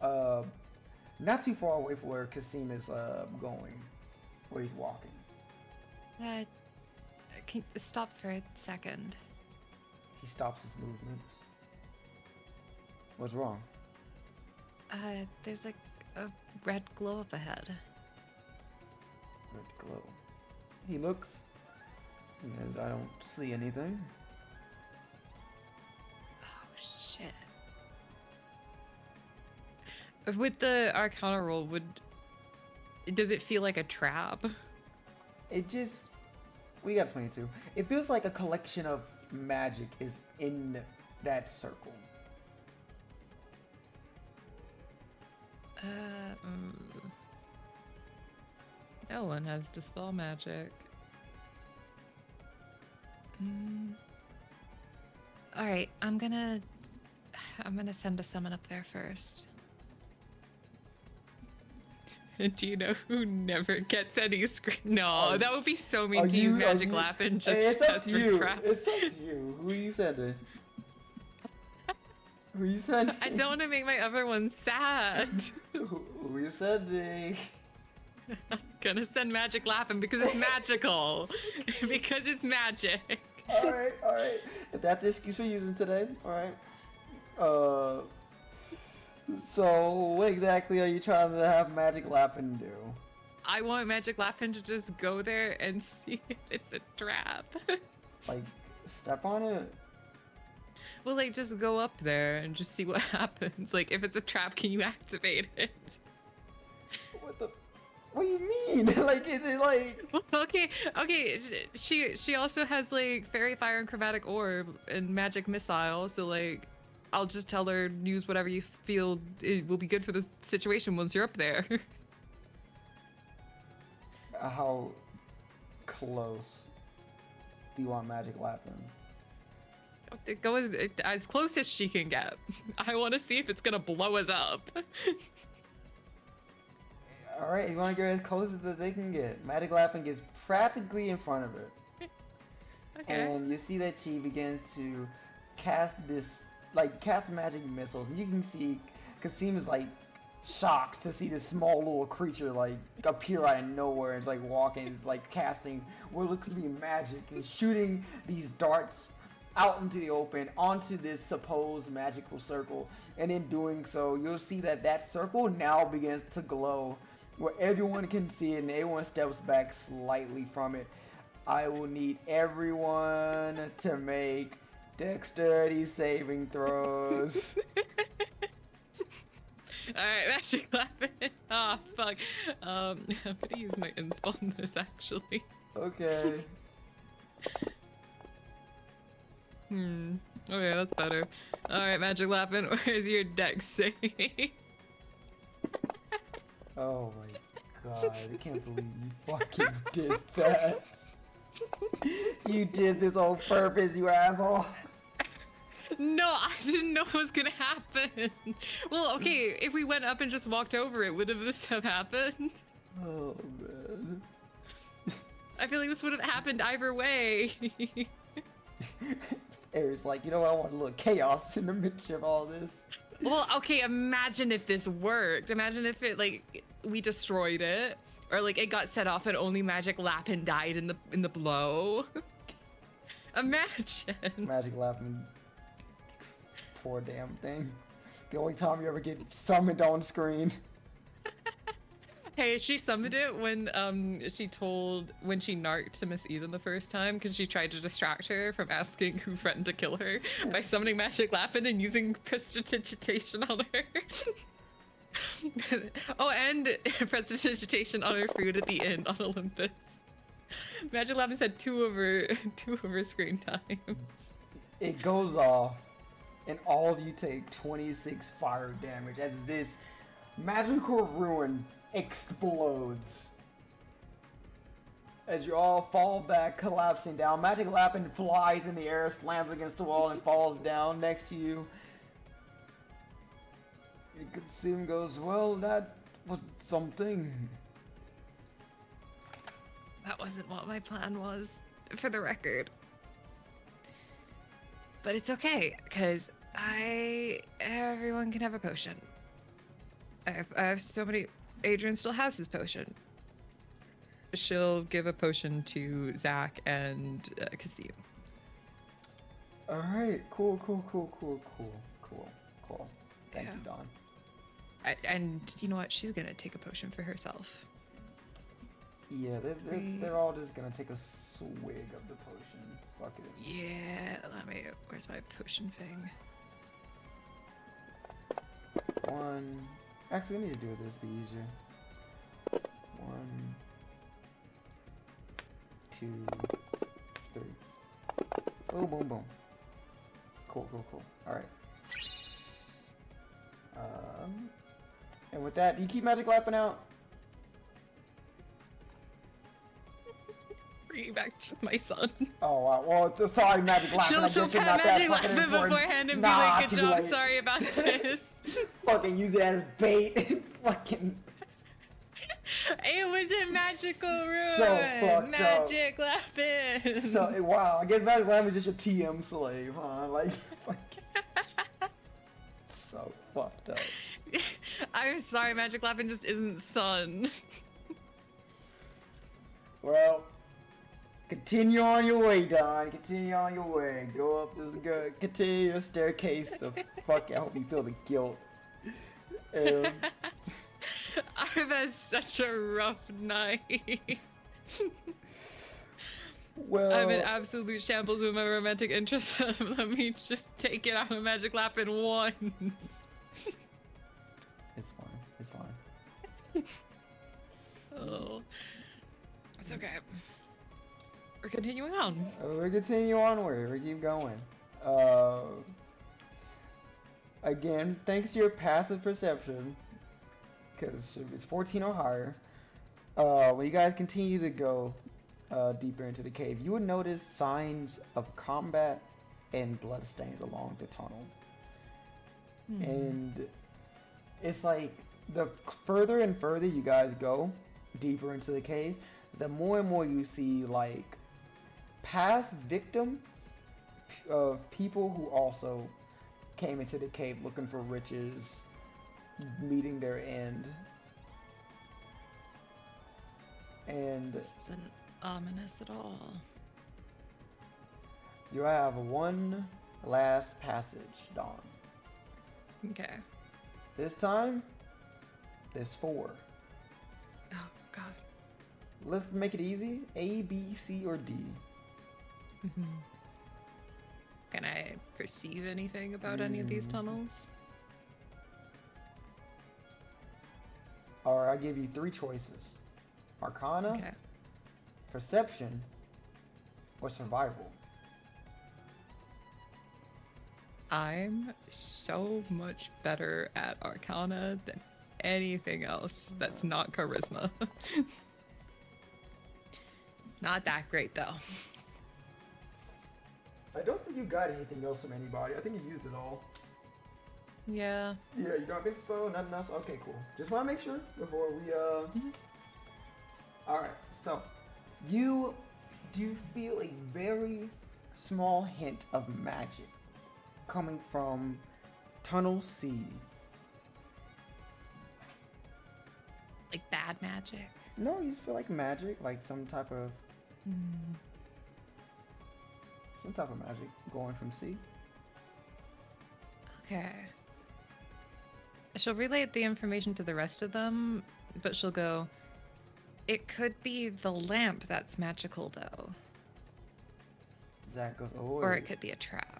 Not too far away from where Kasim is going, where he's walking. Can you stop for a second? He stops his movement. What's wrong? There's like a red glow up ahead. Red glow. He looks. As I don't see anything. Oh shit. With the Arcana roll, does it feel like a trap? It just. We got 22. It feels like a collection of magic is in that circle. No one has dispel magic. All right, I'm gonna send a summon up there first. Do you know who never gets any screen? No, that would be so mean to use Magic Lap and just test for crap. It's up to you. Who you sending? Who you sending? I don't want to make my other one sad. Who you sending? I'm gonna send Magic Lappin' because it's magical. Because it's magic. Alright. If that's the excuse we're using today, alright. So what exactly are you trying to have Magic Lappin' do? I want Magic Lappin' to just go there and see if it's a trap. Like, step on it? Well, like, just go up there and just see what happens. Like, if it's a trap, can you activate it? What do you mean? Like, is it like... Okay. She also has, like, Fairy Fire and Chromatic Orb and Magic Missile, so, like, I'll just tell her, use whatever you feel it will be good for the situation once you're up there. How close do you want Magic Lappin'? Go as close as she can get. I want to see if it's gonna blow us up. Alright, you want to get as close as they can get. Magic Lappin' gets practically in front of it. Okay. And you see that she begins to cast magic missiles. And you can see Kasim is like shocked to see this small little creature like appear out of nowhere. It's like walking, it's like casting what looks to be magic and shooting these darts out into the open onto this supposed magical circle. And in doing so, you'll see that circle now begins to glow where everyone can see it and everyone steps back slightly from it. I will need everyone to make dexterity saving throws. Alright, Magic Lappin'. Ah, fuck. I'm gonna use my inspo on this actually. Okay. Okay, that's better. Alright, Magic Lappin', where's your dex save? Oh my god, I can't believe you fucking did that. You did this on purpose, you asshole. No, I didn't know it was gonna happen. Well, okay, if we went up and just walked over it, would this have happened? Oh man. I feel like this would have happened either way. Aries like, you know what, I want a little chaos in the midst of all this. Well, okay, imagine if this worked. Imagine if it, like, we destroyed it. Or, like, it got set off and only Magic Lapin died in the blow. Imagine. Magic laughing. Poor damn thing. The only time you ever get summoned on screen. Hey, she summoned it when she narked to Miss Eden the first time because she tried to distract her from asking who threatened to kill her by summoning Magic Lapin and using Prestidigitation on her. Oh, and Prestidigitation on her food at the inn on Olympus. Magic Lapin said two of her screen times. It goes off, and all of you take 26 fire damage as this magical ruin explodes. As you all fall back, collapsing down. Magic Lapin flies in the air, slams against the wall, and falls down next to you. It consume goes, well, that was something. That wasn't what my plan was, for the record. But it's okay, because everyone can have a potion. I have so many. Adrian still has his potion. She'll give a potion to Zach and Kasim. Alright, cool. Thank you, Dawn. And you know what? She's gonna take a potion for herself. Yeah, they're all just gonna take a swig of the potion. Fuck it. Yeah, where's my potion thing? One. Actually, let me just do it this to be easier. 1, 2, 3. Boom. Cool. Alright. And with that, do you keep Magic Lapin out? Bring you back to my son. Oh, wow. Well, sorry, Magic Lapin. She'll pet Magic Lapin beforehand and be like, good job, sorry about this. Fucking use it as bait. Fucking. It was a magical ruin. So fucked Magic Lapin. So, wow, I guess Magic Lapin is just your TM slave, huh? Like, fucking. So fucked up. I'm sorry, Magic Lapin just isn't son. Well, continue on your way, Don. Continue on your way. Go up this good. Continue your staircase. The fuck. I hope you feel the guilt. I've had such a rough night. Well, I'm in absolute shambles with my romantic interest. Let me just take it out of Magic Lapin once. It's fine. Oh, it's okay. We're continuing on. We continue onward. We keep going. Again, thanks to your passive perception, because it's 14 or higher. When you guys continue to go deeper into the cave, you would notice signs of combat and bloodstains along the tunnel. And it's like the further and further you guys go deeper into the cave, the more and more you see like past victims of people who also came into the cave looking for riches, meeting their end. And This isn't ominous at all. you have one last passage, Dawn. Okay. This time, there's 4. Oh God. Let's make it easy. A, B, C, or D. Can I perceive anything about any of these tunnels? Or I give you 3 choices. Arcana, Okay. Perception, or Survival. I'm so much better at Arcana than anything else that's not Charisma. Not that great though. I don't think you got anything else from anybody. I think you used it all. Yeah. Yeah, you don't have any spell, nothing else. Okay, cool. Just want to make sure before we Alright, so you do feel a very small hint of magic coming from Tunnel C. Like bad magic. No, you just feel like magic, like some type of magic going from C. Okay. She'll relay the information to the rest of them, but she'll go, it could be the lamp that's magical, though. Zach goes, oh. Or it could be a trap.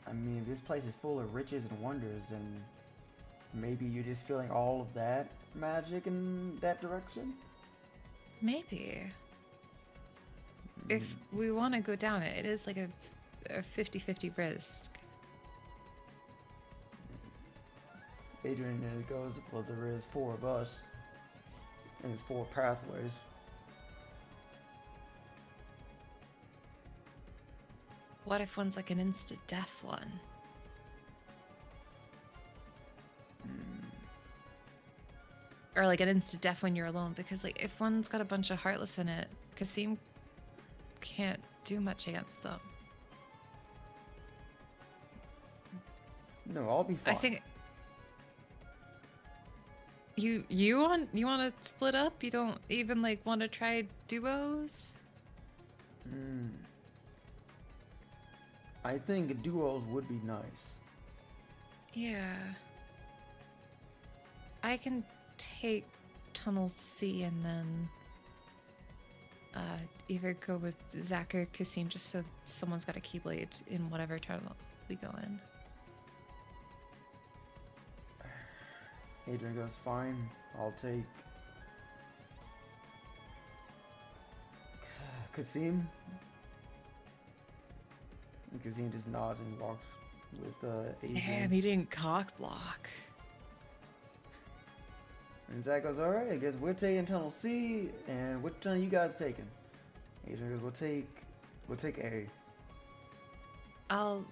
I mean, this place is full of riches and wonders, and maybe you're just feeling all of that magic in that direction? Maybe. If we want to go down it, it is like a 50-50 risk. Adrian goes, well, there is 4 of us, and it's 4 pathways. What if one's like an insta-death one? Or like an insta-death when you're alone, because like if one's got a bunch of Heartless in it, Kasim can't do much against them. No, I'll be fine. I think you want to split up? You don't even like want to try duos? I think duos would be nice. Yeah. I can take Tunnel C and then either go with Zach or Kasim just so someone's got a Keyblade in whatever tunnel we go in. Adrian goes, fine, I'll take Kasim. And Kasim just nods and walks with Adrian. Damn, he didn't cock block. And Zach goes, alright, I guess we're taking Tunnel C, and which tunnel you guys taking? Adrian goes, we'll take A. I'll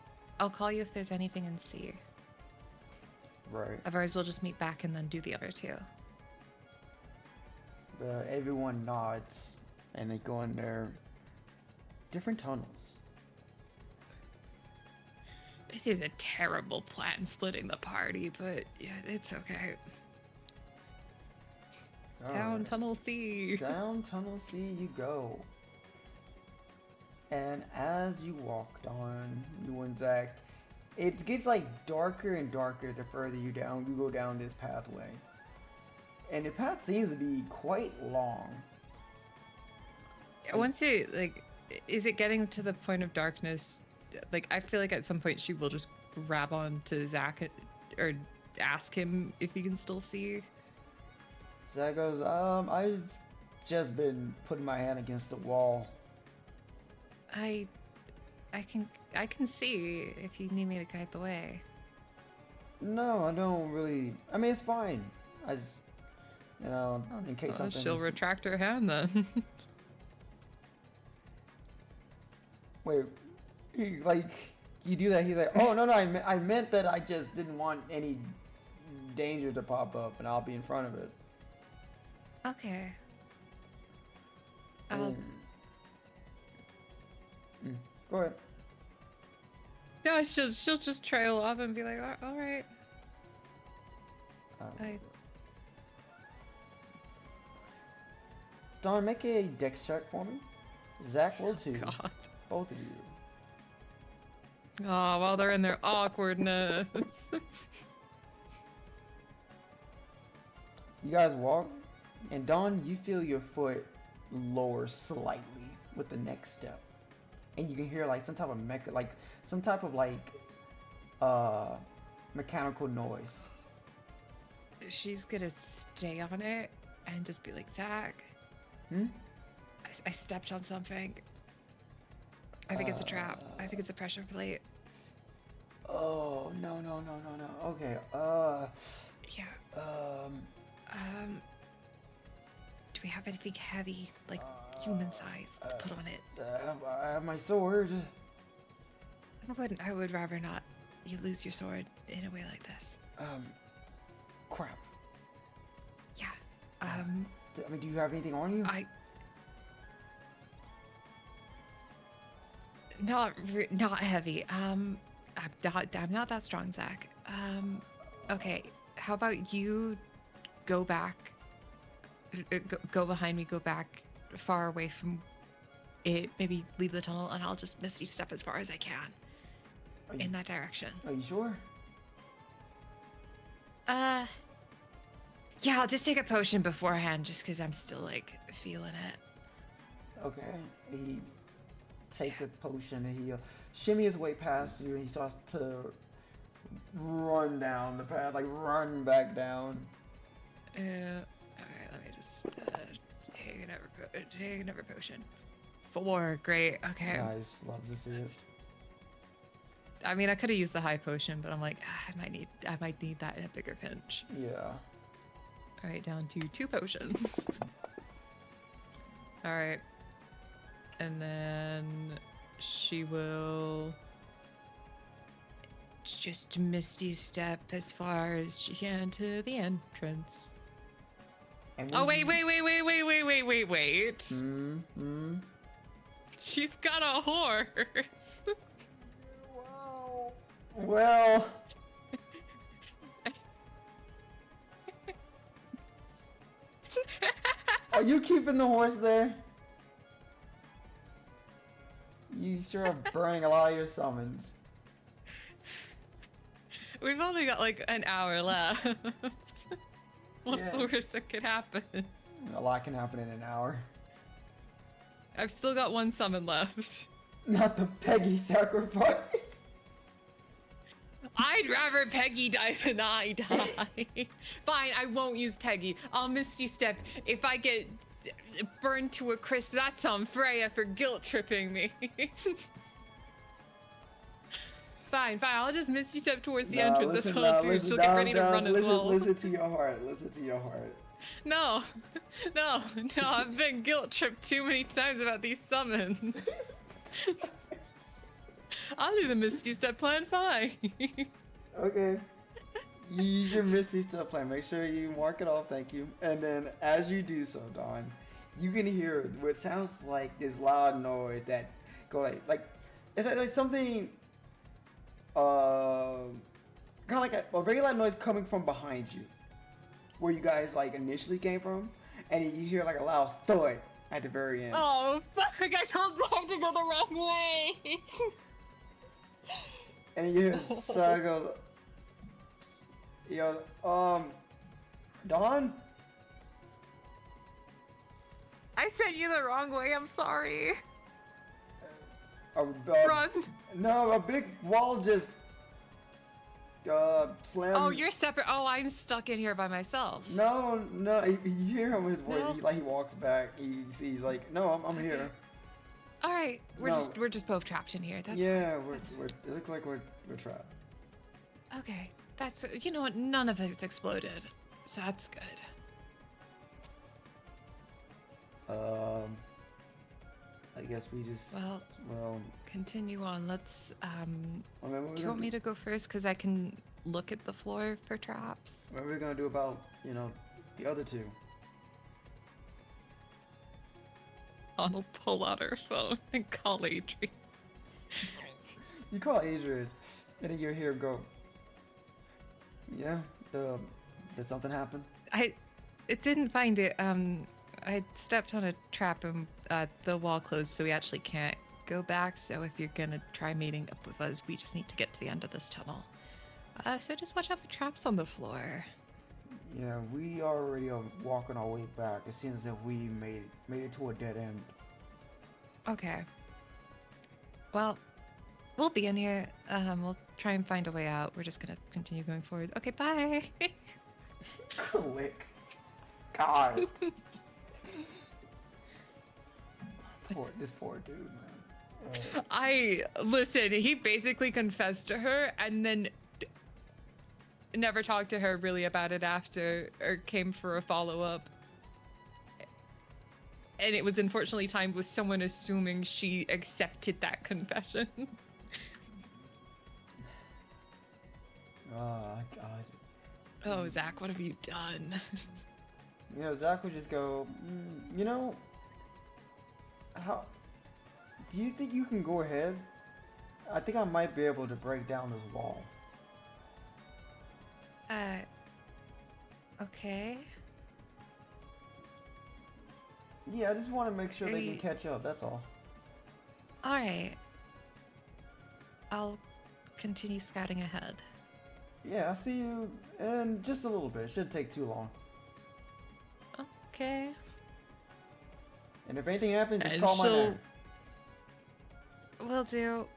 call you if there's anything in C. Right. Otherwise, we'll just meet back and then do the other 2. Everyone nods, and they go in their different tunnels. This is a terrible plan, splitting the party, but yeah, it's okay. Down Alright. Tunnel C. Down Tunnel C you go. And as you walk down, you and Zach, it gets like darker and darker the further you go down this pathway. And the path seems to be quite long. Once you, like, is it getting to the point of darkness? Like, I feel like at some point she will just grab on to Zach or ask him if he can still see. Zach goes, I've just been putting my hand against the wall. I can see if you need me to guide the way. No, I don't really. I mean, it's fine. I just, in case something. She'll retract her hand then. Wait, you do that? He's like, oh no, I meant that I just didn't want any danger to pop up, and I'll be in front of it. Okay. Go ahead. No, she'll just trail off and be like, all right. Don, make a dex check for me. Zach will too. God. Both of you. Oh, while they're in their awkwardness. You guys walk, and Don, you feel your foot lower slightly with the next step, and you can hear like some type of mechanical noise. She's gonna stay on it and just be like, Zach, I stepped on something. I think it's a trap. I think it's a pressure plate. Oh, no. Okay, Yeah. Do we have anything heavy, like human size, to put on it? I have my sword. I would rather not you lose your sword in a way like this. Crap. Yeah. I mean, do you have anything on you? Not heavy. I'm not that strong, Zach. Okay, how about you go back, go behind me, go back far away from it, maybe leave the tunnel, and I'll just misty step as far as I can in that direction. Are you sure? Yeah, I'll just take a potion beforehand, just because I'm still, like, feeling it. Okay. He takes a potion and he shimmy his way past you and he starts to run down the path, like run back down. Alright, let me just take another potion. 4, great, okay. Nice, love to see it. I mean, I could have used the high potion, but I'm like, I might need that in a bigger pinch. Yeah. All right, down to 2 potions. All right, and then she will just misty step as far as she can to the entrance. Oh wait. She's got a horse. Wow. Well. Are you keeping the horse there? You sure are burning a lot of your summons. We've only got like an hour left. What's Yeah. the worst that could happen? A lot can happen in an hour. I've still got 1 summon left. Not the Peggy sacrifice. I'd rather Peggy die than I die. Fine, I won't use Peggy. I'll Misty Step. If I get burned to a crisp, that's on Freya for guilt tripping me. Fine, I'll just Misty Step towards the entrance. That's what I'll do. She'll get ready to run as well. Listen to your heart. Listen to your heart. No, I've been guilt tripped too many times about these summons. I'll do the Misty Step plan, fine. Okay. You use your Misty Step plan. Make sure you mark it off, thank you. And then as you do so, Dawn, you can hear what sounds like this loud noise that go like it's like something kind of like a very loud noise coming from behind you. Where you guys like initially came from, and you hear like a loud thud at the very end. Oh fuck, I told Zach to go the wrong way. And you hear Saga goes, Dawn? I sent you the wrong way, I'm sorry. Run. No, a big wall just slammed. Oh, you're separate. Oh, I'm stuck in here by myself. No, you hear him with his voice. No. He walks back. He's like, no, I'm here. All right, No. we're just both trapped in here. That's Yeah, fine. it looks like we're trapped. Okay, that's, you know what? None of it's exploded, so that's good. I guess we just Well, continue on. Let's what are we do you want me to go first? Because I can look at the floor for traps. What are we gonna do about the other two? I'll pull out her phone and call Adrian. You call Adrian, and then you hear him go. Yeah, did something happen? It didn't find it. I stepped on a trap and the wall closed, so we actually can't go back. So if you're gonna try meeting up with us, we just need to get to the end of this tunnel. So just watch out for traps on the floor. Yeah, we already are walking our way back. It seems that we made it to a dead end. Okay. Well, we'll be in here. We'll try and find a way out. We're just gonna continue going forward. Okay, bye. Click. God. This poor dude, man. Listen, he basically confessed to her and then never talked to her really about it after, or came for a follow-up. And it was unfortunately timed with someone assuming she accepted that confession. Oh, God. Oh, Zach, what have you done? Zach would just go, how do you think you can go ahead I think I might be able to break down this wall. Okay. Yeah, I just want to make sure they can Hey. catch up. That's all. All right. I'll continue scouting ahead. Yeah, I'll see you in just a little bit. It shouldn't take too long. Okay. And if anything happens, just And call my she'll- name. Will do.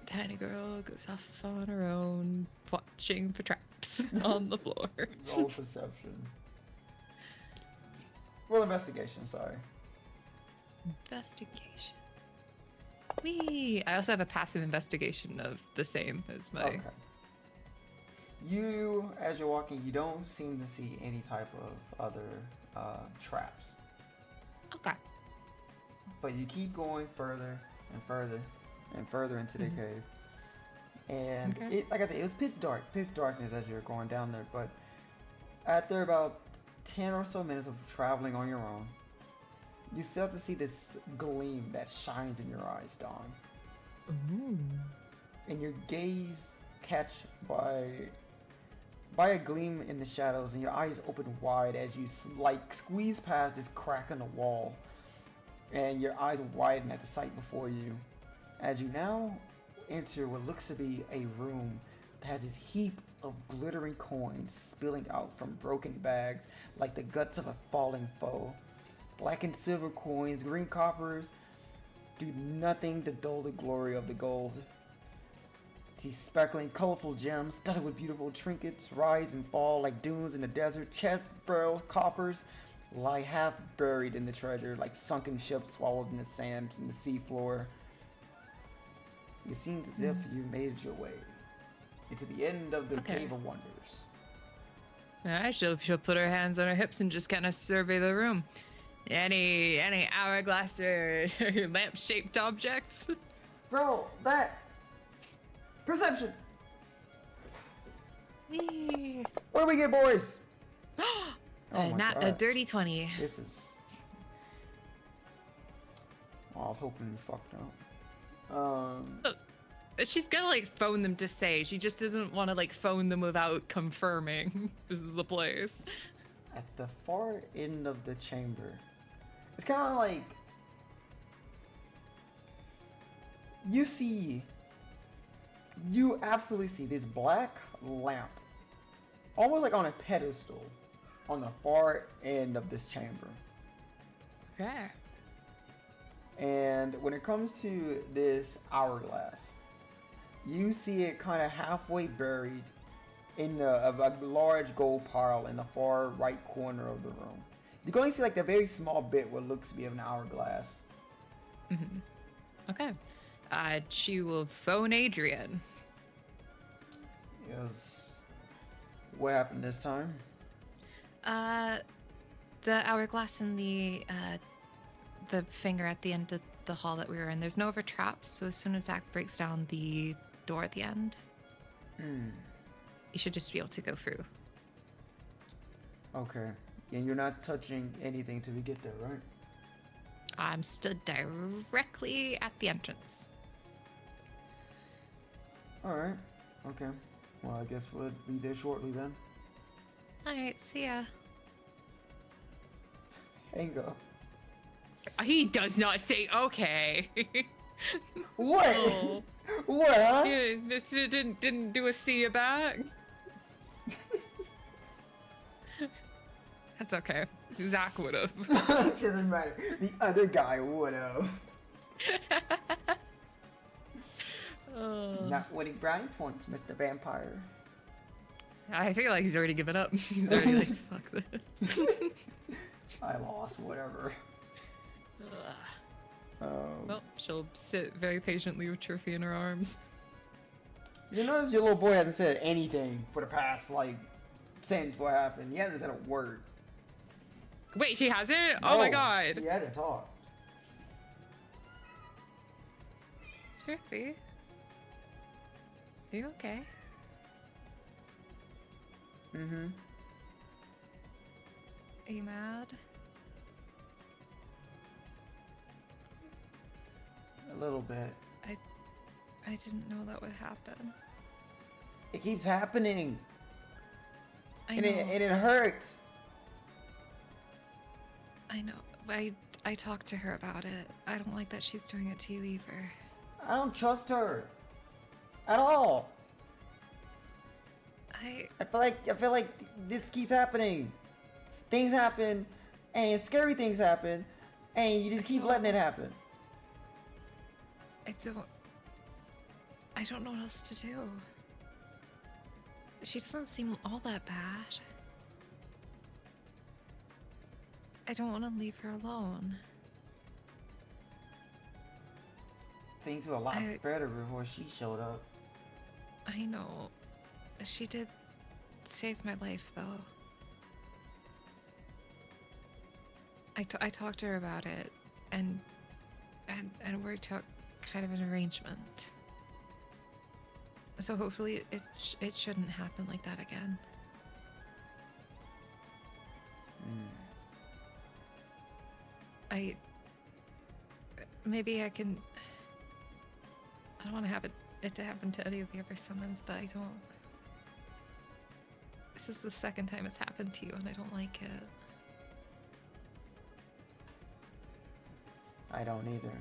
Tiny girl goes off on her own, watching for traps on the floor. Roll perception. Roll investigation, sorry. Investigation. Wee! I also have a passive investigation of the same as my. Okay. You, as you're walking, you don't seem to see any type of other traps. Okay. But you keep going further and further and further into the cave. And Okay. like I said, it was pitch darkness as you're going down there. But after about 10 or so minutes of traveling on your own, you start to see this gleam that shines in your eyes, Dawn. Ooh. And your gaze catch by a gleam in the shadows, and your eyes open wide as you squeeze past this crack in the wall, and your eyes widen at the sight before you as you now enter what looks to be a room that has this heap of glittering coins spilling out from broken bags like the guts of a falling foe. Black and silver coins, green coppers do nothing to dull the glory of the gold. These sparkling, colorful gems studded with beautiful trinkets rise and fall like dunes in the desert. Chests, barrels, coffers lie half buried in the treasure like sunken ships swallowed in the sand from the seafloor. It seems as if you made your way into the end of the Okay. Cave of Wonders. Alright, she'll put her hands on her hips and just kind of survey the room. Any hourglass or lamp-shaped objects? Bro, that perception. Wee. What do we get, boys? my Not a God. dirty 20. This is. Oh, I was hoping you fucked up. She's gonna like phone them to say. She just doesn't want to like phone them without confirming this is the place. At the far end of the chamber, it's kind of like you absolutely see this black lamp, almost like on a pedestal, on the far end of this chamber. Okay. And when it comes to this hourglass, you see it kind of halfway buried in a large gold pile in the far right corner of the room. You can only see like a very small bit what looks to be of an hourglass. Okay. She will phone Adrian. Yes. What happened this time? The hourglass and the finger at the end of the hall that we were in. There's no other traps, so as soon as Zach breaks down the door at the end, you should just be able to go through. Okay. And you're not touching anything till we get there, right? I'm stood directly at the entrance. Alright. Okay. Well, I guess we'll be there shortly then. Alright, see ya. Hang up. He does not say okay. What? Oh. What, huh? Yeah, this didn't do a see you back. That's okay. Zach would have. Doesn't matter. The other guy would've. Not winning brownie points, Mr. Vampire. I feel like he's already given up. He's already like, fuck this. I lost, whatever. Well, she'll sit very patiently with Trophy in her arms. You notice your little boy hasn't said anything for the past, like, since what happened. He hasn't said a word. Wait, he hasn't? Oh my No, god. He hasn't talked. Trophy? Are you okay? Mm-hmm. Are you mad? A little bit. I didn't know that would happen. It keeps happening. I And know. it hurts. I know. I talked to her about it. I don't like that she's doing it to you either. I don't trust her. At all. I feel like this keeps happening. Things happen, and scary things happen, and you just keep letting it happen. I don't know what else to do. She doesn't seem all that bad. I don't want to leave her alone. Things were a lot better before she showed up. I know. She did save my life, though. I talked to her about it, and we took kind of an arrangement. So hopefully it shouldn't happen like that again. Maybe I can. I don't want to have it to happen to any of the other summons, but I don't. This is the second time it's happened to you, and I don't like it. I don't either.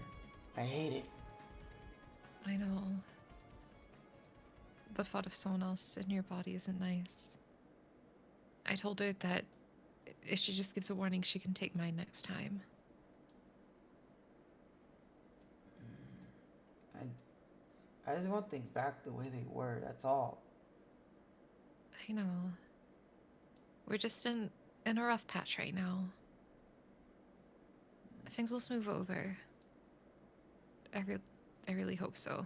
I hate it. I know. The thought of someone else in your body isn't nice. I told her that if she just gives a warning, she can take mine next time. I just want things back the way they were, that's all. I know. We're just in a rough patch right now. Things will smooth over. I really hope so.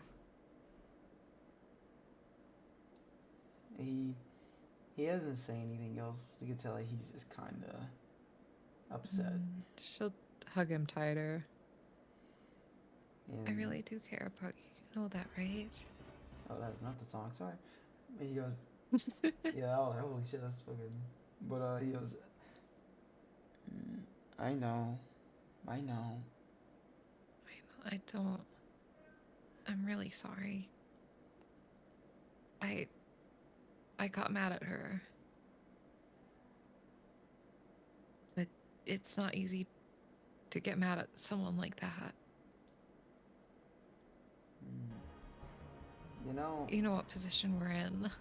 He doesn't say anything else. You can tell he's just kind of upset. She'll hug him tighter. And I really do care about you. You know that, right? Oh, that was not the song. Sorry. He goes, yeah, I was like, holy shit, that's fucking. But he goes, I know. I don't. I'm really sorry. I got mad at her. But it's not easy to get mad at someone like that. You know what position we're in.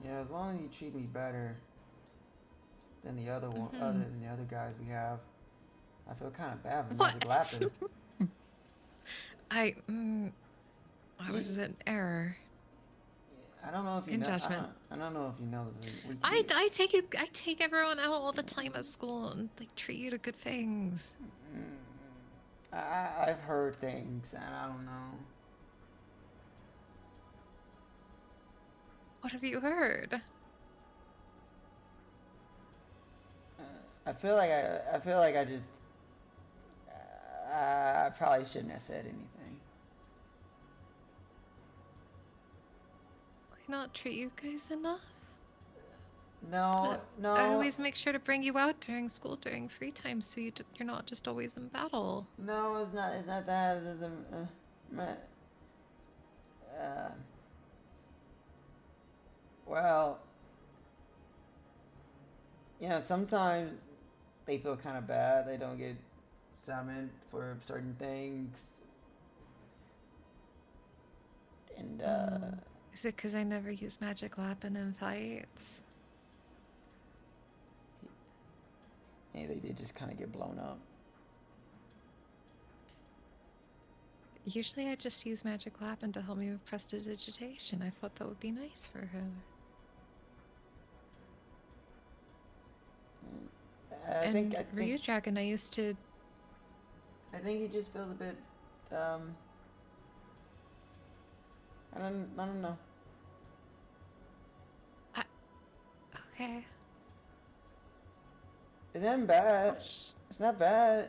Yeah, as long as you treat me better than the other one, other than the other guys we have, I feel kind of bad for Magic Lapin. I was an error. I don't know if you In know. judgment. I don't know if you know this. I take everyone out all the time at school and like treat you to good things. I've heard things, and I don't know. What have you heard? I feel like I just. I probably shouldn't have said anything. Why not treat you guys enough? No. I always make sure to bring you out during school, during free time, so you're not just always in battle. No, it's not. It's not that. It's well, sometimes they feel kind of bad. They don't get summoned for certain things, and Is it because I never use Magic Lapin in fights? they did just kind of get blown up. Usually I just use Magic Lapin to help me with prestidigitation. I thought that would be nice for her. I think Ryu Dragon, I used to. I think he just feels a bit. I don't know. Okay. It isn't bad. It's not bad.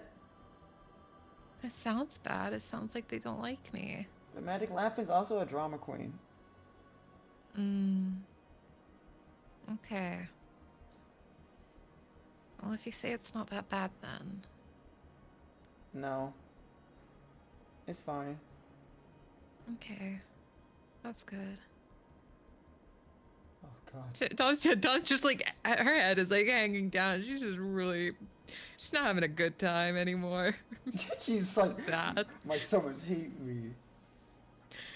It sounds bad. It sounds like they don't like me. But Magic Lapin's also a drama queen. Okay. Well, if you say it's not that bad, then. No. It's fine. Okay. That's good. Oh god. Dawn's just like, her head is like hanging down. She's just really, she's not having a good time anymore. She's like, Sad. my summons hate me.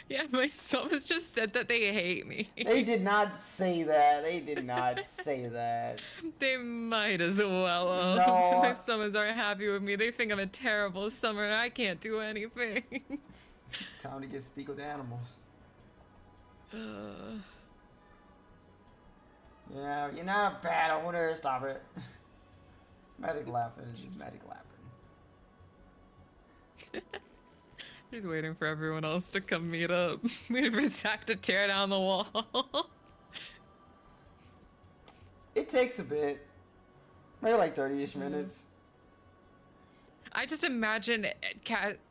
Yeah, my summons just said that they hate me. They did not say that. They did not say that. They might as well. No. My summons aren't happy with me. They think I'm a terrible summoner and I can't do anything. Time to get speak with animals. Yeah, you're not a bad owner. Stop it. Magic laughing is just magic laughing. She's waiting for everyone else to come meet up. Waiting for Zach to tear down the wall. It takes a bit. Maybe like 30-ish minutes. I just imagine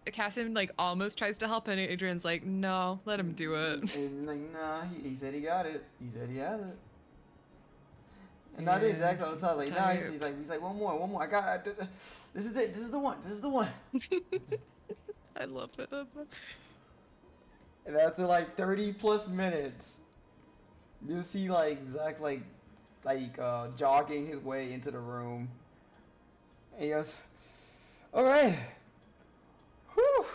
Cassim like almost tries to help and Adrian's like, no, let him do it. And like, nah, he said he got it. He said he has it. And I think Zach's on the top, like, nah, he's like, one more. I got it. This is it. This is the one. I love it. And after like 30 plus minutes, you see like Zach like jogging his way into the room. And he goes, all right. Whew.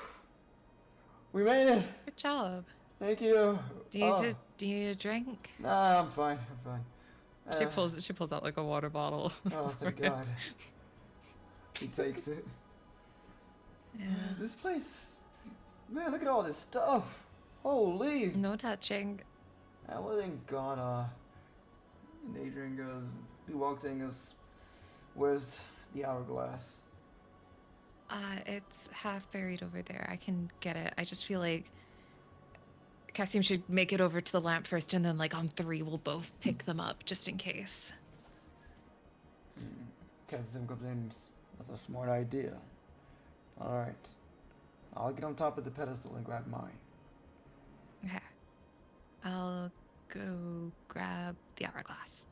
We made it. Good job. Thank you. Do you need a drink? Nah, I'm fine. She pulls out like a water bottle. Oh, thank God. He takes it. Yeah. This place, man, look at all this stuff. Holy. No touching. I wasn't gonna. And Adrian goes, he walks in and goes, where's the hourglass? It's half buried over there. I can get it. I just feel like Cassim should make it over to the lamp first, and then like on 3 we'll both pick them up just in case. Cassim comes in, that's a smart idea. Alright. I'll get on top of the pedestal and grab mine. Okay. I'll go grab the hourglass.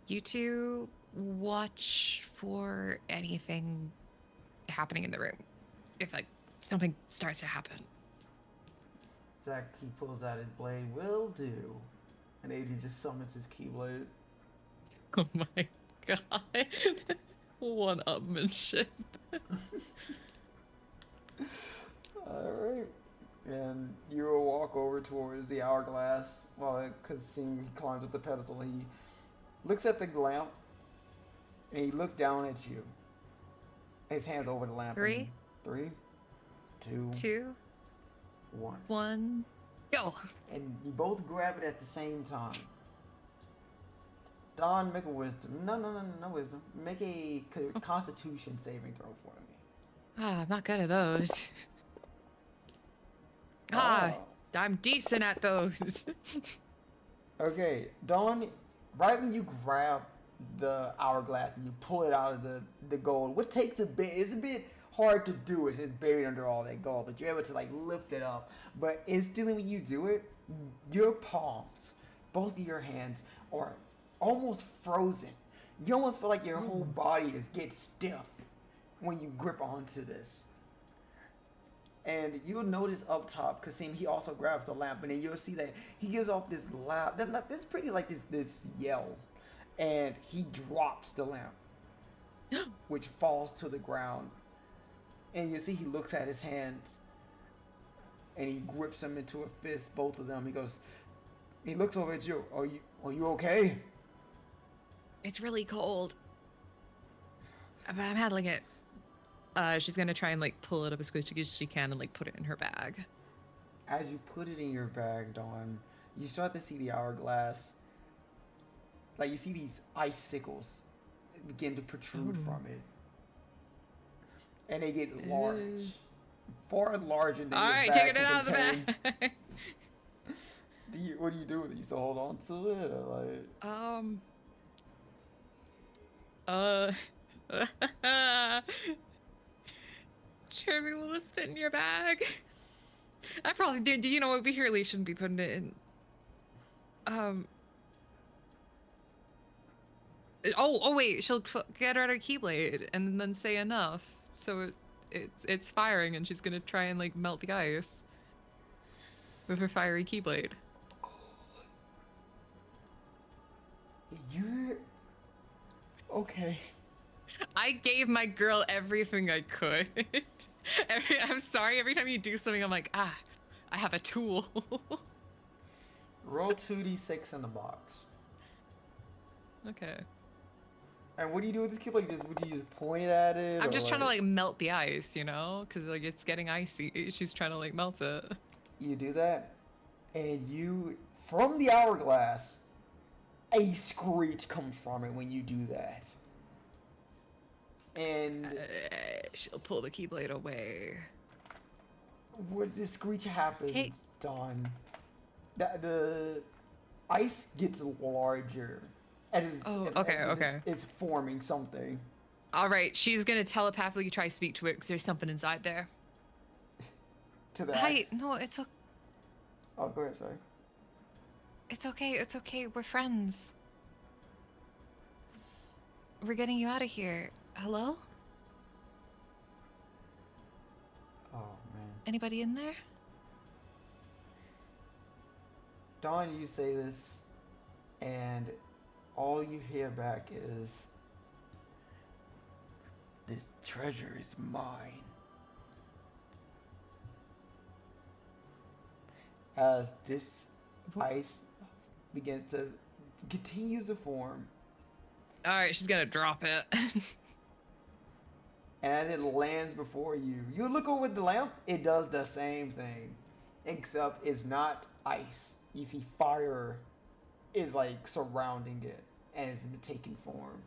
You two watch for anything happening in the room. If like something starts to happen. Zach, he pulls out his blade. Will do. And Adrian just summons his keyblade. Oh my god. One-upmanship. Alright. And you will walk over towards the hourglass. Well, because he climbs up the pedestal. He looks at the lamp. And he looks down at you. His hands over the lamp. 3, 3, 2, 2, 1. 1, go! And you both grab it at the same time. Dawn, make a wisdom. No wisdom. Make a constitution saving throw for me. Ah, I'm not good at those. Oh. I'm decent at those. Okay, Dawn, right when you grab the hourglass and you pull it out of the gold, what takes a bit, it's a bit hard to do it, it's buried under all that gold, but you're able to like lift it up. But instantly when you do it, your palms, both of your hands are almost frozen. You almost feel like your whole body gets stiff when you grip onto this. And you'll notice up top, Cassim, he also grabs the lamp, and then you'll see that he gives off this loud, this pretty like this yell, and he drops the lamp, which falls to the ground. And you see he looks at his hands, and he grips them into a fist, both of them. He goes, he looks over at you. Are you okay? It's really cold. But I'm handling it. She's gonna try and like pull it up as quick as she can and like put it in her bag. As you put it in your bag, Dawn, you start to see the hourglass. Like you see these icicles begin to protrude from it. And they get large. Far larger than your bag. Alright, taking it out of the bag. What do you do with it? You still hold on to it or like Jeremy, will this fit in your bag? I probably did. You know what? We really shouldn't be putting it in. Oh wait, she'll get her out her keyblade and then say enough. So it's firing, and she's gonna try and like melt the ice with her fiery keyblade. You're okay. I gave my girl everything I could. I'm sorry. Every time you do something, I'm like, I have a tool. Roll 2d6 in the box. Okay. And what do you do with this keyblade? Would you just point it at it? I'm just trying to like melt the ice, you know, because like it's getting icy. She's trying to like melt it. You do that, and you from the hourglass, a screech comes from it when you do that. And She'll pull the keyblade away. once this screech happens, Hey. Dawn, the ice gets larger. And it's forming something. All right, she's gonna telepathically try to speak to it because there's something inside there. To the Hey, axe. no, it's okay. Oh, go ahead, sorry. It's okay. It's okay. We're friends. We're getting you out of here. Hello? Oh, man. Anybody in there? Dawn, you say this, and all you hear back is, "This treasure is mine." As this ice continues to form, All right, she's gonna drop it. and as it lands before you, you look over at the lamp, it does the same thing, except it's not ice. You see fire is like surrounding it, and it's taking form.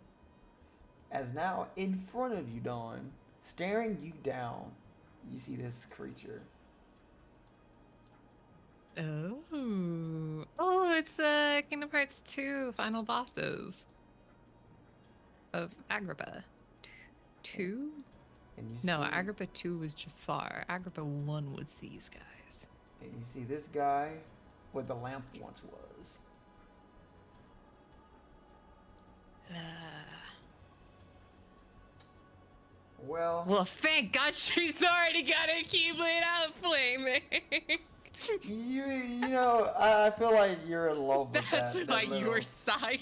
As now, in front of you, Dawn, staring you down, you see this creature. Oh, it's Kingdom Hearts 2 final bosses of Agrabah. 2? And you No, see, Agrabah 2 was Jafar. Agrabah 1 was these guys. and you see this guy where the lamp once was. Well, thank God she's already got her keyblade out flaming. you know, I feel like you're in love with That's that. why that you were little- sighing.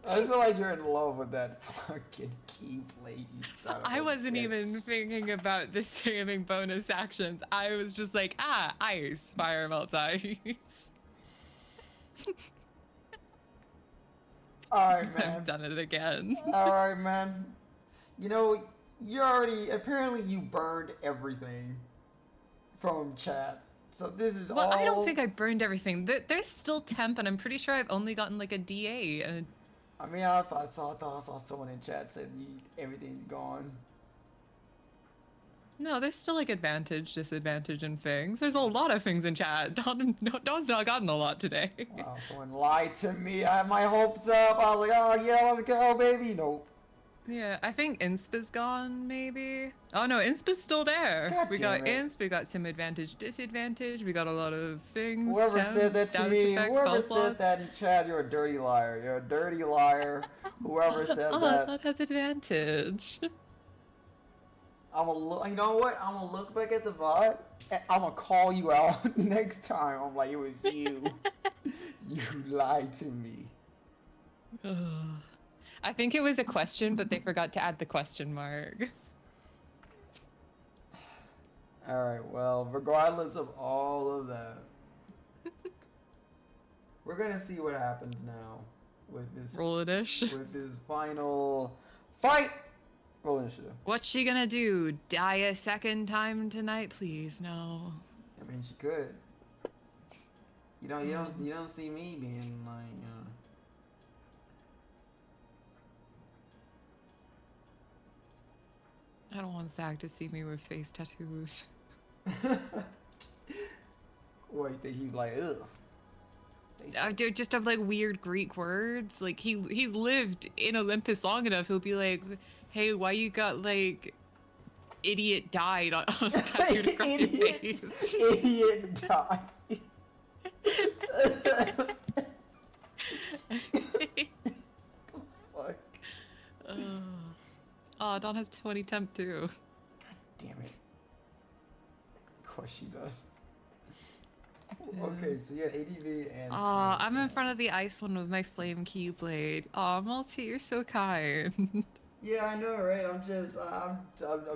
I feel like you're in love with that fucking keyblade, you son of I a wasn't bitch. even thinking about the saving bonus actions. I was just like, ice, fire melts ice. Alright, man. I've done it again. Alright, man. You know, apparently you burned everything from chat. So this is Well, all... I don't think I burned everything. There's still temp, and I'm pretty sure I've only gotten like a DA. And I mean, I saw someone in chat said everything's gone. no, there's still like advantage, disadvantage, and things. There's a lot of things in chat. Dawn's not gotten a lot today. Wow, someone lied to me. I had my hopes up. I was like, oh yeah, let's go, baby. Nope. Yeah, I think Inspa's gone, maybe. Oh no, Inspa's still there. God We got damn it. Insp, we got some advantage, disadvantage, we got a lot of things. Whoever temp, said that to status me, effects, whoever spell said that in chat, you're a dirty liar. You're a dirty liar. Whoever said slots. Oh, that. that has advantage. I'm gonna look. You know what? I'm gonna look back at the VOD. And I'm gonna call you out next time. I'm like, it was you. You lied to me. Ugh. I think it was a question, but they forgot to add the question mark. All right. Well, regardless of all of that, we're gonna see what happens now with this Roll-a-dish. with this final fight. Roll initiative. What's she gonna do? Die a second time tonight? Please, no. I mean, she could. You don't see me being like. I don't want Zach to see me with face tattoos. What, you think he'd like, ugh? Face I do just have like weird Greek words. Like he's lived in Olympus long enough. He'll be like, "Hey, why you got like idiot died on tattooed across your Idiot. face?" Idiot died. Fuck. Oh, Don has 20 temp too. damn it. Of course she does. Okay, so you had ADV and. Oh, I'm in front of the ice one with my flame keyblade. Oh, Malty, you're so kind. Yeah, I know, right? I'm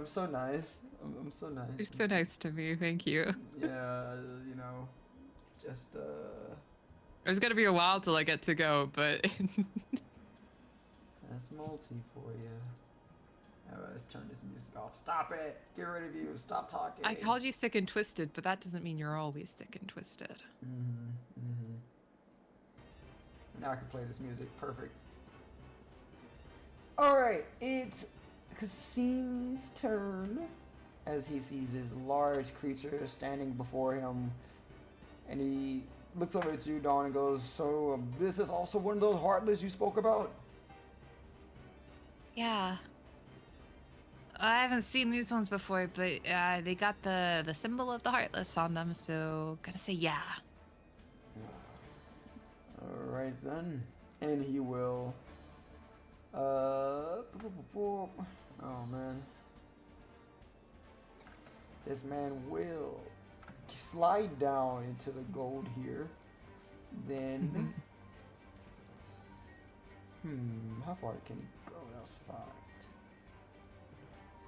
so nice. I'm so nice. You're so nice to me. Thank you. Yeah, you know, just It's gonna be a while till I get to go, but that's multi for you. Alright, let's turn this music off. Stop it! Get rid of you. Stop talking. I called you sick and twisted, but that doesn't mean you're always sick and twisted. Now I can play this music. Perfect. Alright, it's Kasim's turn as he sees this large creature standing before him, and he looks over at you, Dawn, and goes, so this is also one of those heartless you spoke about? Yeah. I haven't seen these ones before, but they got the symbol of the Heartless on them, so gotta say yeah. Alright then. And he will... Oh man. This man will slide down into the gold here. Then... how far can he go? That was 5.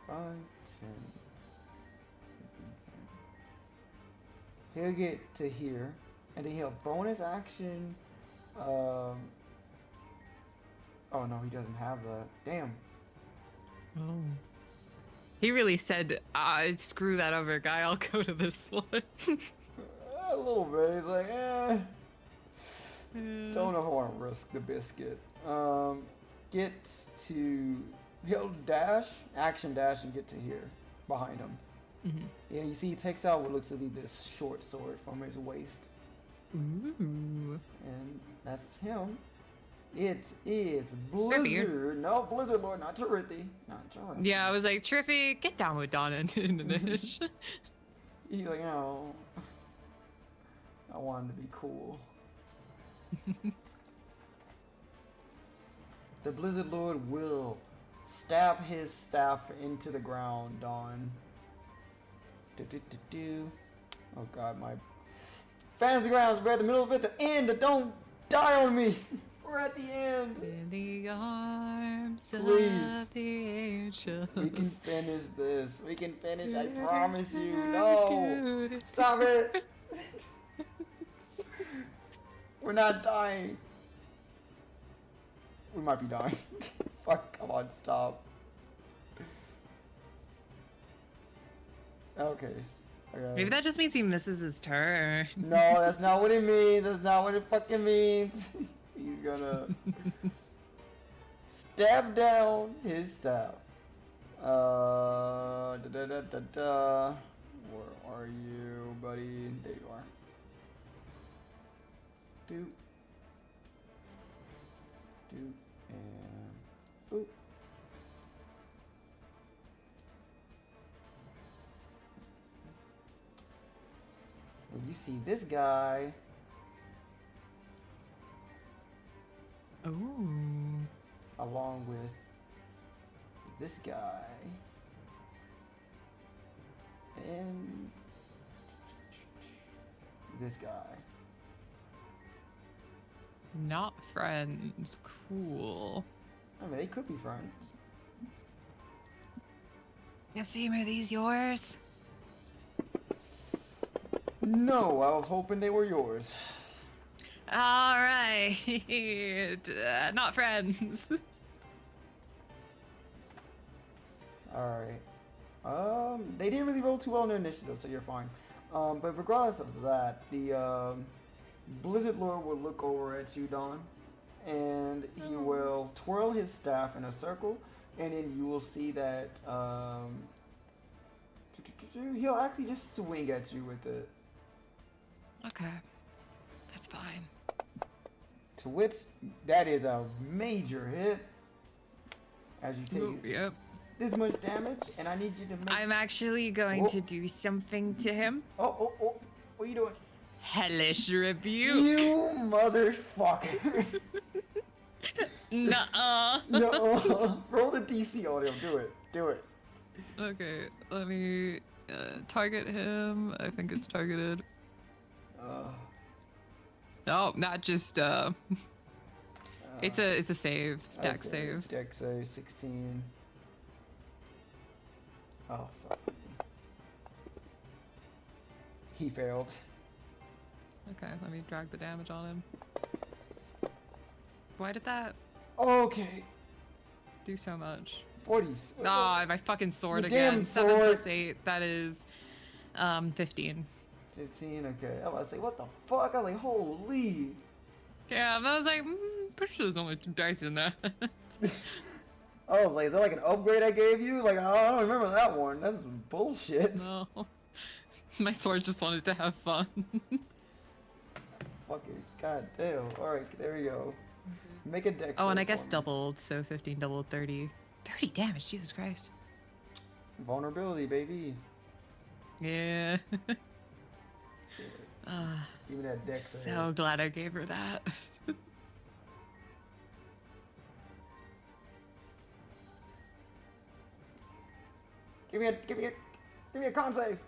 5, 10. He'll get to here, and then he'll bonus action. Oh no, he doesn't have that. Damn. Oh. He really said, screw that other guy, I'll go to this one. A little bit. He's like, don't know how I want to risk the biscuit. Get to... He'll dash, action dash, and get to here, behind him. Yeah, you see he takes out what looks to be this short sword from his waist. Ooh. And that's him. It is Blizzard. No, Blizzard Lord, not Charithi. Not Charithi. Yeah, I was like, Triffy, get down with Donna and Nish. He's like, oh, I wanted to be cool. The Blizzard Lord will stab his staff into the ground, Dawn. Oh god, my fantasy grounds, we're at the middle of it, the end, don't die on me! We're at the end! In the arms Please. of the angels. We can finish this. We can finish, I promise you. No! Stop it! We're not dying. We might be dying. Fuck, come on, stop. Okay. Maybe that just means he misses his turn. No, that's not what it means. That's not what it fucking means. He's gonna stab down his staff. Where are you, buddy? There you are. Doop. Doop. And boop. And you see this guy. Ooh. Along with this guy. And this guy. Not friends. Cool. I mean, they could be friends. Yasim, are these yours? No, I was hoping they were yours. All right. Not friends. Alright. They didn't really roll too well in their initiative, so you're fine. But regardless of that, the Blizzard Lord will look over at you, Dawn, and he will twirl his staff in a circle, and then you will see that he'll actually just swing at you with it. Okay. That's fine. To which, that is a major hit. As you take Yep. this much damage, and I need you to make... I'm actually going to do something to him. Oh, what are you doing? Hellish rebuke. You motherfucker. Nuh-uh. No, roll the DC on him. Do it. Okay, let me target him. I think it's targeted. No, not just it's a save, deck okay, save. Deck save 16. Oh fuck. He failed. Okay, let me drag the damage on him. Why did that Okay. do so much? 40s. Ah, my fucking sword Your again. damn 7 sword. plus 8, that is 15. 15, okay. I was about to say, what the fuck? I was like, holy. Yeah, and I was like, pretty sure there's only 2 dice in that. I was like, is that like an upgrade I gave you? Like, I don't remember that one. That's some bullshit. No. My sword just wanted to have fun. Fucking goddamn. Alright, there we go. Make a deck Oh, and save I guess for me. doubled, so 15 doubled 30. 30 damage, Jesus Christ. Vulnerability, baby. Yeah. Give me that deck save. So glad I gave her that. Give me a con save.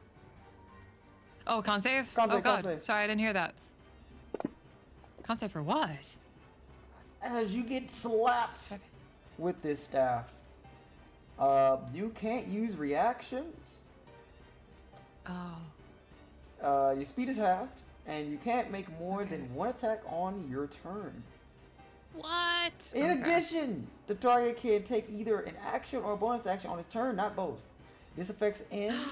Oh, con save? Con Oh save, con god, save. sorry, I didn't hear that. Con save for what? As you get slapped Okay. with this staff, you can't use reactions. Oh. Your speed is halved, and you can't make more Okay. than one attack on your turn. What? In Okay. addition, the target can take either an action or a bonus action on his turn, not both. This effect ends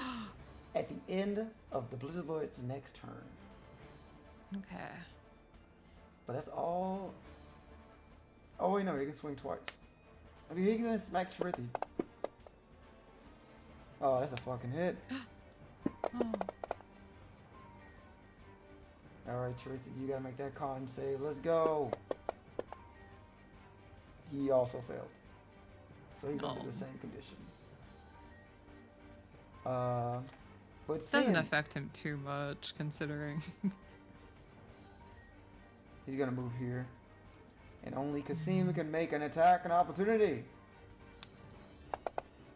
at the end of the Blizzard Lord's next turn. Okay. But that's all. Oh wait, no, you can swing twice. I mean, he can smack Shrithi. Oh, that's a fucking hit. Oh. Alright, Shrithi, you gotta make that con save. Let's go. He also failed. So he's under Oh. the same condition. But Doesn't Sin, affect him too much, considering. he's gonna move here. And only Kasim can make an attack and opportunity.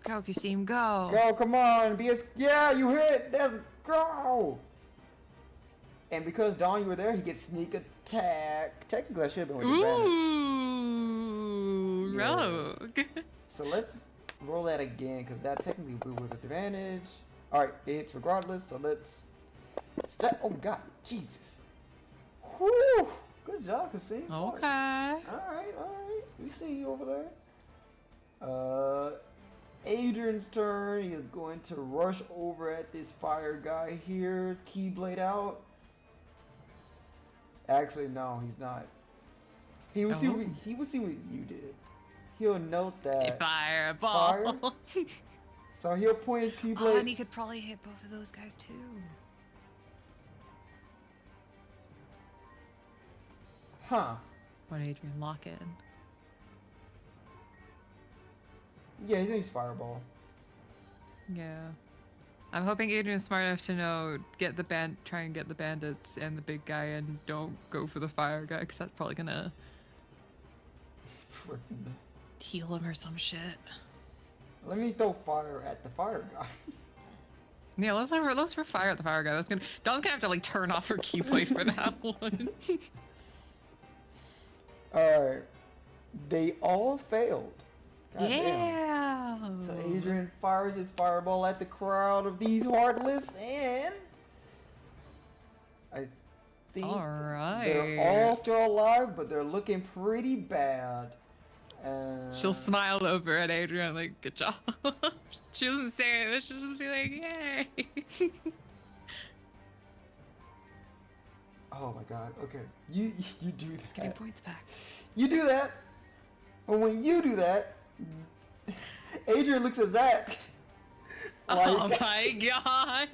Go, Kasim, go. Go, come on, yeah, you hit. Let's go. And because Dawn, you were there, he gets sneak attack. Technically, I should have been with advantage. Ooh, Yeah. rogue. So let's roll that again, because that technically will be with advantage. All right, it hits regardless. So let's step. Oh God, Jesus. Whew. Good job, Kasim. Okay. All right. We see you over there. Adrian's turn. He is going to rush over at this fire guy here. Keyblade out. Actually, no, he's not. He will see. Oh. He will see what you did. He'll note that. Fireball. So he'll point his Oh, Keyblade. and he could probably hit both of those guys too. Huh. When Adrian lock in. Yeah, he's gonna use Fireball. Yeah. I'm hoping Adrian's smart enough to know try and get the bandits and the big guy and don't go for the fire guy, because that's probably gonna Frickin'. heal him or some shit. Let me throw fire at the fire guy. Yeah, let's for fire at the fire guy. Dawn's gonna have to like turn off her keyblade for that one. Alright. They all failed. God damn. Yeah. So Adrian fires his fireball at the crowd of these heartless, and I think they're all still alive, but they're looking pretty bad. She'll smile over at Adrian like, good job. She doesn't say it, but she'll just be like, yay. Oh my god, okay. You do Getting that. points back. You do that. But when you do that, Adrian looks at Zach. Oh my god.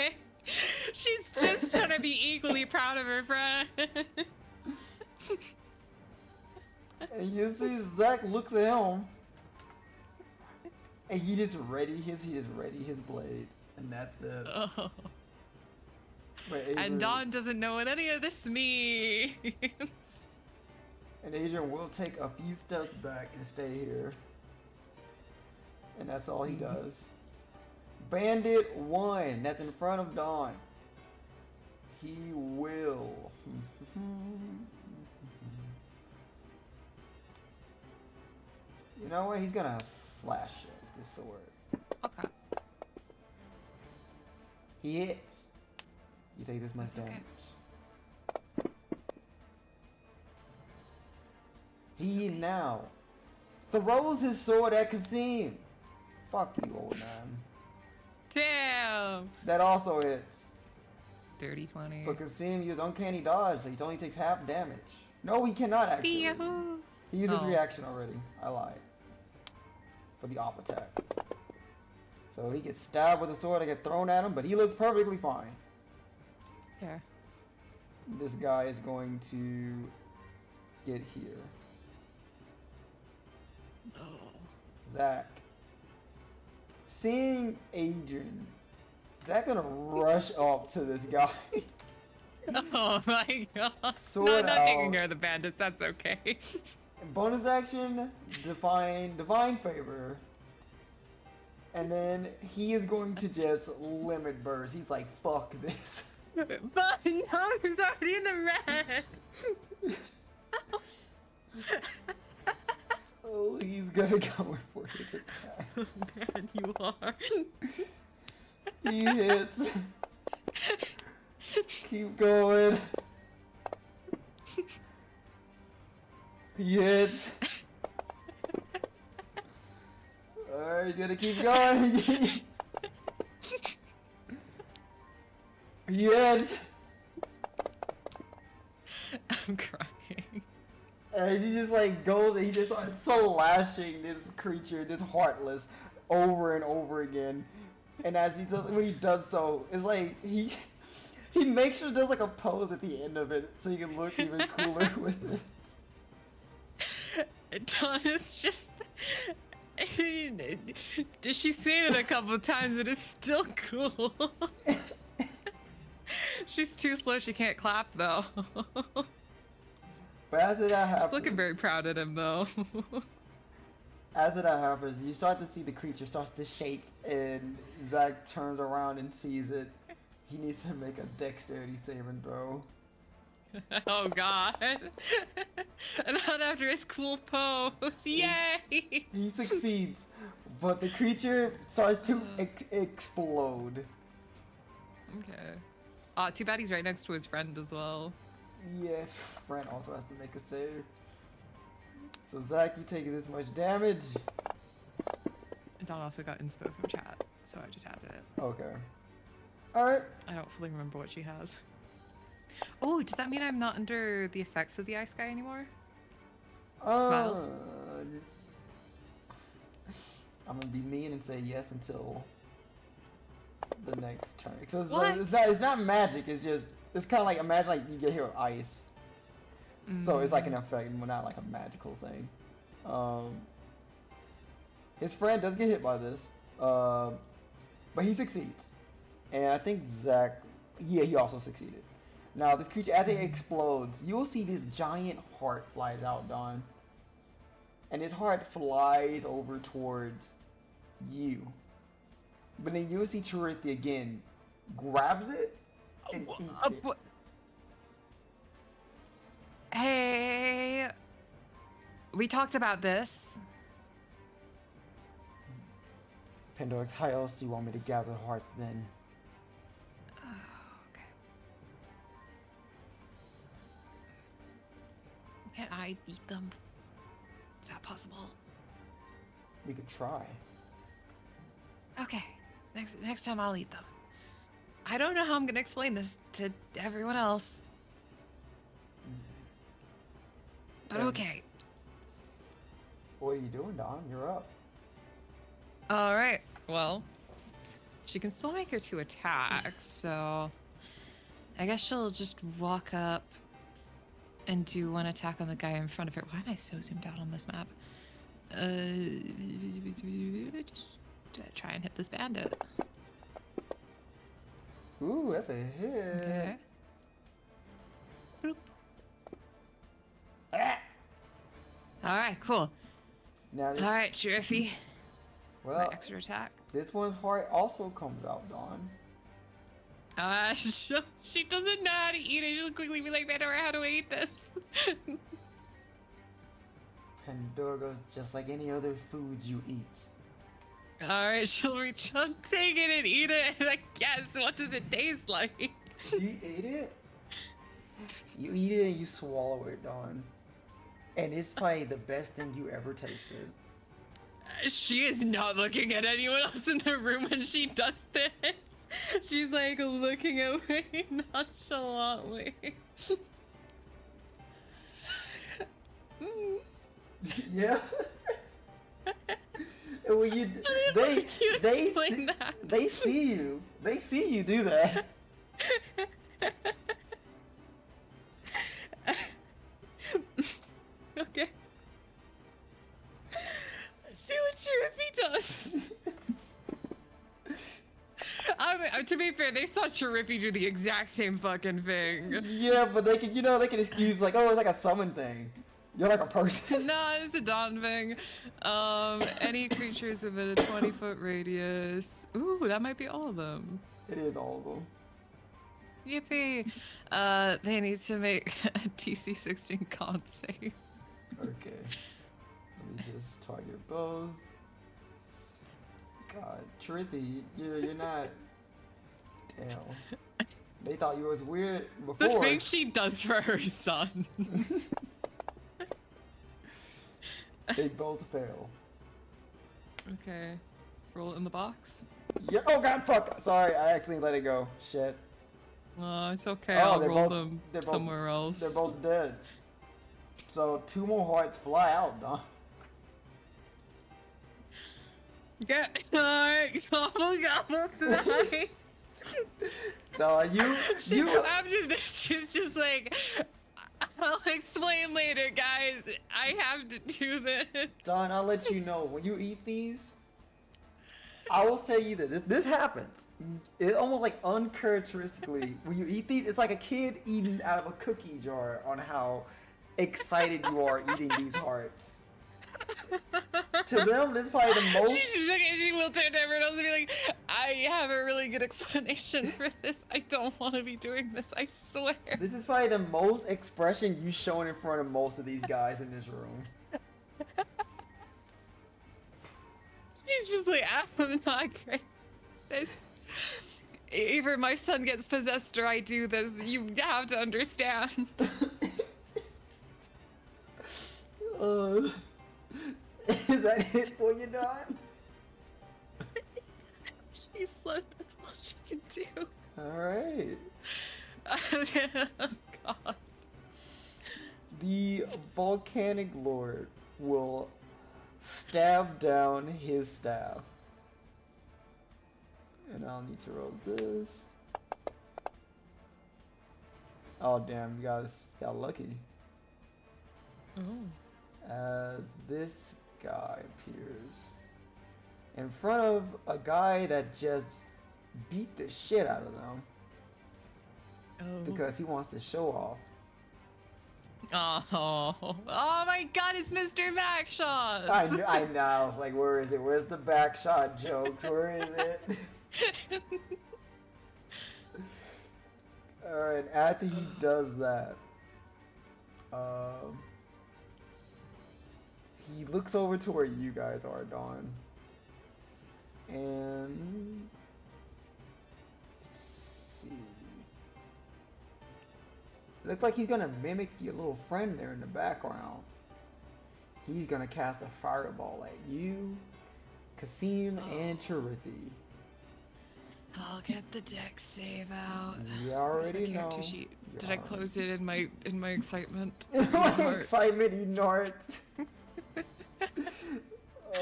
She's just trying to be equally proud of her friend. And you see Zach looks at him, and he just ready his blade, and that's it. Oh. But Adrian, And Dawn doesn't know what any of this means. and Adrian will take a few steps back and stay here, and that's all he does. Bandit 1, that's in front of Dawn. He will. You know what? He's gonna slash it with his sword. Okay. He hits. You take this much That's okay. damage. He now throws his sword at Kasim. Fuck you, old man. Damn. That also hits. 30-20. But Kasim used uncanny dodge, so he only takes half damage. No, he cannot actually. Yahoo. He used his Oh. reaction already. I lied. For the op attack. So he gets stabbed with a sword, I get thrown at him, but he looks perfectly fine. Here. This guy is going to get here. Oh. Zach. Seeing Adrian. Zach gonna rush up to this guy. Oh my god. Sword Not taking out. care of the bandits, that's okay. Bonus action, divine favor. And then he is going to just limit burst. He's like, fuck this. But no, he's already in the red. So he's gonna go for his attack. Oh man, you are. He hits. Keep going. He hits. Alright, he's gonna keep going. He hits. I'm crying. And he just like goes and he just starts so lashing this creature, this heartless, over and over again. And as he does, when he does so, it's like he makes sure there's like a pose at the end of it so you can look even cooler with it. Dawn is just. She's seen it a couple of times. It is still cool. She's too slow. She can't clap though. But after that happens, She's looking very proud at him though. after that happens, you start to see the creature starts to shake, and Zach turns around and sees it. He needs to make a dexterity saving throw. Oh god. And not after his cool pose. Yay! He succeeds, but the creature starts to explode. Okay. Too bad he's right next to his friend as well. Yes, friend also has to make a save. So Zach, you taking this much damage. Dawn also got inspo from chat, so I just added it. Okay. Alright. I don't fully remember what she has. Oh, does that mean I'm not under the effects of the ice guy anymore? Smiles? I'm gonna be mean and say yes until the next turn. So What? it's not magic, it's just, it's kind of like, imagine like you get hit with ice. So it's like an effect, but not like a magical thing. His friend does get hit by this, but he succeeds. And I think Zach, yeah, he also succeeded. Now this creature, as it explodes, you'll see this giant heart flies out, Dawn. And his heart flies over towards you. But then you'll see Chirithy again, grabs it, and eats it. Hey, we talked about this. Pandorix, how else do you want me to gather hearts then? Okay. Can't I eat them? Is that possible? We could try. Okay. Next time I'll eat them. I don't know how I'm gonna explain this to everyone else. But okay. What are you doing, Dawn? You're up. All right. Well, she can still make her 2 attacks, so I guess she'll just walk up and do 1 attack on the guy in front of her. Why am I so zoomed out on this map? Just try and hit this bandit. Ooh, that's a hit. Okay. Boop. Ah! All right, cool. Now this, All right, Sheriffy. My well, extra attack. This one's heart also comes out, Dawn. She doesn't know how to eat it. She'll quickly be like, Pandora, how do I eat this? Pandora goes just like any other foods you eat. Alright, she'll reach out, take it, and eat it. And I guess, what does it taste like? You ate it? You eat it and you swallow it, Dawn. And it's probably the best thing you ever tasted. She is not looking at anyone else in the room when she does this. She's like looking at me nonchalantly. Yeah. And when you they see you. They see you do that. Okay. Let's see what Chirippy does. To be fair, they saw Chirippy do the exact same fucking thing. Yeah, but they can, they can excuse like, oh, it's like a summon thing. You're like a person. No, it's a Dawn thing. Any creatures within a 20-foot radius. Ooh, that might be all of them. It is all of them. Yippee! They need to make a DC-16 con save. Okay. Let me just target both. God, Trithy, you're not. Damn. They thought you was weird before. The thing she does for her son. They both fail. Okay. Roll it in the box. Yeah. Oh God, fuck. Sorry, I accidentally let it go. Shit. It's okay. Oh, I'll they're roll both- them they're both- somewhere else. They're both dead. So 2 more hearts fly out, Don. Get gobble tonight. So you After this, she's just like, I'll explain later, guys. I have to do this. Don, I'll let you know when you eat these. I will tell you that this happens. It almost like uncharacteristically when you eat these, it's like a kid eating out of a cookie jar on how excited you are eating these hearts. To them, this is probably the most. She will turn to everyone else and be like, I have a really good explanation for this. I don't want to be doing this, I swear. This is probably the most expression you showing in front of most of these guys in this room. She's just like, I'm not great. This. Either my son gets possessed or I do this. You have to understand. Is that it for you, Don? She's slow, that's all she can do. Alright. Oh, God. The volcanic lord will stab down his staff. And I'll need to roll this. Oh damn, you guys got lucky. Oh. As this guy appears in front of a guy that just beat the shit out of them Oh. because he wants to show off. Oh my God, it's Mr. Backshots. I know. I was like, where is it? Where's the back shot jokes? Where is it? Alright, after he does that, he looks over to where you guys are, Dawn. And let's see. Looks like he's gonna mimic your little friend there in the background. He's gonna cast a fireball at you, Kasim, and Chirithi. I'll get the deck save out. You Where's my already character know. sheet? You Did I already- close it in my excitement? My excitement, you nards.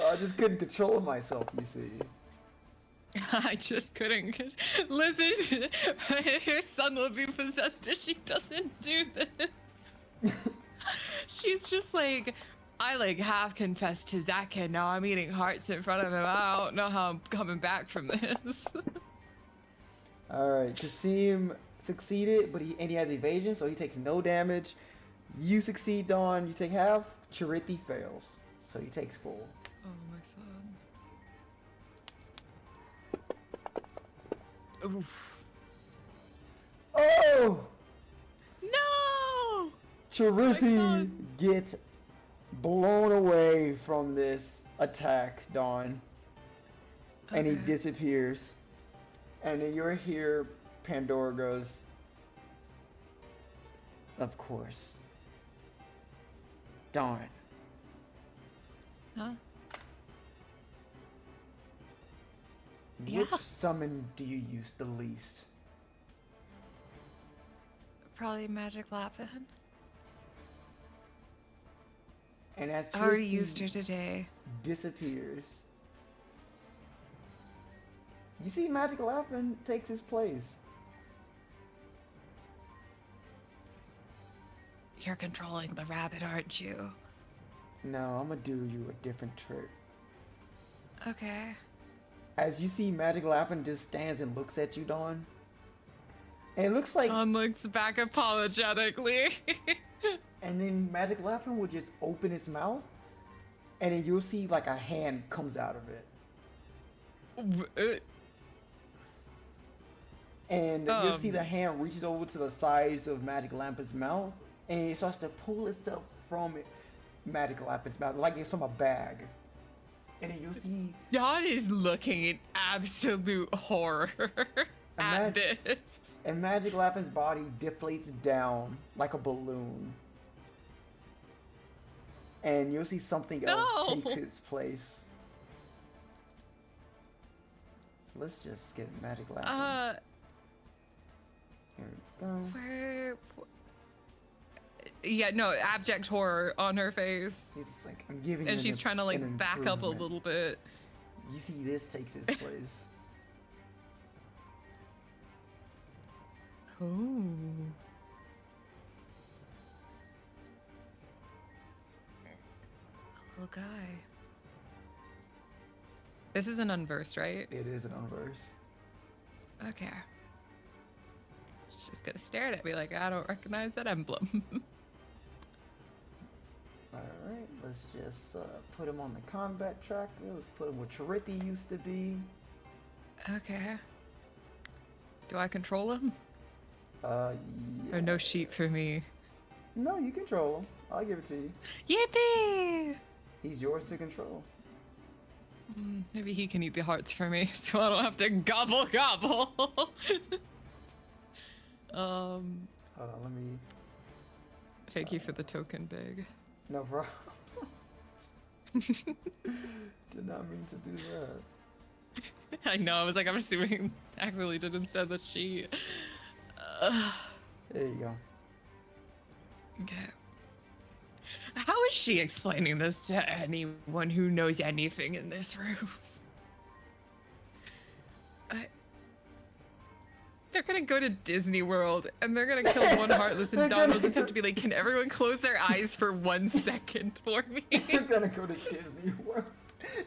I just couldn't control myself, you see. I just couldn't. Listen, her son will be possessed if she doesn't do this. She's just like, I like half confessed to Zach and now I'm eating hearts in front of him. I don't know how I'm coming back from this. Alright, Kasim succeeded, but he has evasion, so he takes no damage. You succeed, Dawn, you take half. Chirithi fails, so he takes full. Oh, my son. Oof. Oh! No! Charithi son. gets blown away from this attack, Dawn. And he Okay. disappears. And then you're here, Pandora goes, of course. Dawn. Huh? Which Yeah. summon do you use the least? Probably Magic Lapin. And as I already Charithi used her today. disappears, you see Magic Lapin takes his place. You're controlling the rabbit, aren't you? No, I'm gonna do you a different trick. Okay. As you see Magic Lapin just stands and looks at you, Dawn. And it looks like, Dawn looks back apologetically. and then Magic Lapin will just open its mouth, and then you'll see like a hand comes out of it. And you'll see the hand reaches over to the sides of Magic Lapin's mouth, and it starts to pull itself from Magic Lapin's mouth, like it's from a bag. And then you'll see Dawn is looking in absolute horror at this. and Magic Lapin's body deflates down like a balloon. And you'll see something else takes its place. So let's just get Magic Lapin. Here we go. Where? Yeah, no, abject horror on her face. She's just like, I'm giving you And she's trying to like an back up a improvement. little bit. You see this takes its place. Ooh. Little guy. This is an unverse, right? It is an unverse. Okay. She's just gonna stare at me like, I don't recognize that emblem. Alright, let's just put him on the combat track. Let's put him where Charithi used to be. Okay. Do I control him? Yeah. Or no sheet for me? No, you control him. I'll give it to you. Yippee! He's yours to control. Maybe he can eat the hearts for me, so I don't have to gobble gobble. Hold on, let me... Thank you for the token, Big. No problem. Did not mean to do that. I know, I was like, I'm assuming accidentally did instead of the sheet. There you go. Okay. How is she explaining this to anyone who knows anything in this room? They're gonna go to Disney World and they're gonna kill one Heartless and Dawn will just have to be like, can everyone close their eyes for 1 second for me? They're gonna go to Disney World.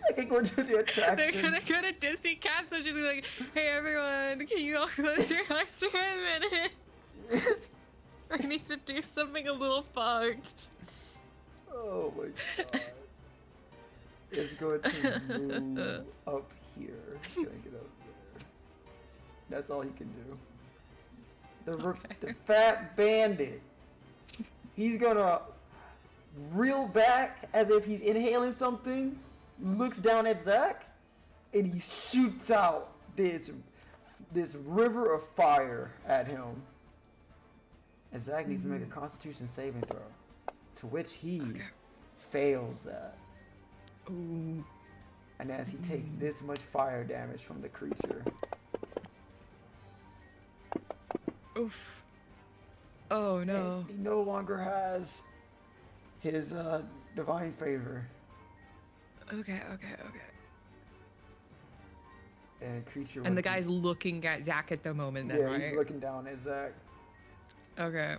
I can go to the attraction. They're gonna go to Disney Castle. She's gonna be like, hey everyone, can you all close your eyes for a minute? I need to do something a little fucked. Oh my god. It's going to move up here. It's gonna get up there. That's all he can do. The fat bandit. He's gonna reel back as if he's inhaling something, looks down at Zach, and he shoots out this river of fire at him. And Zach needs to make a Constitution saving throw, to which he fails that. Ooh. And as he takes this much fire damage from the creature. Oof. Oh no. He no longer has his divine favor. Okay. And creature. And the guy's looking at Zach at the moment then, yeah, right? he's looking down at Zach. Okay.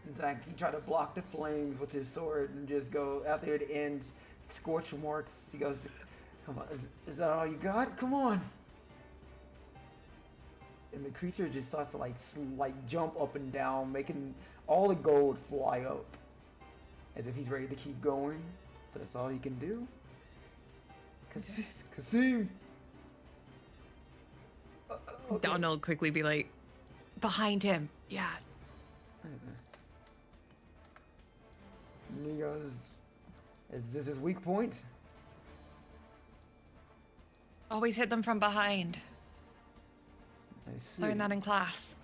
And Zach, he tried to block the flames with his sword and just go after it ends, scorch marks. He goes, "Come on, is that all you got? Come on!" And the creature just starts to like jump up and down, making all the gold fly up, as if he's ready to keep going. But that's all he can do. Kasim. Okay. Don will quickly be like, behind him. Yeah. And he goes, is this his weak point? Always hit them from behind. I see. Learn that in class.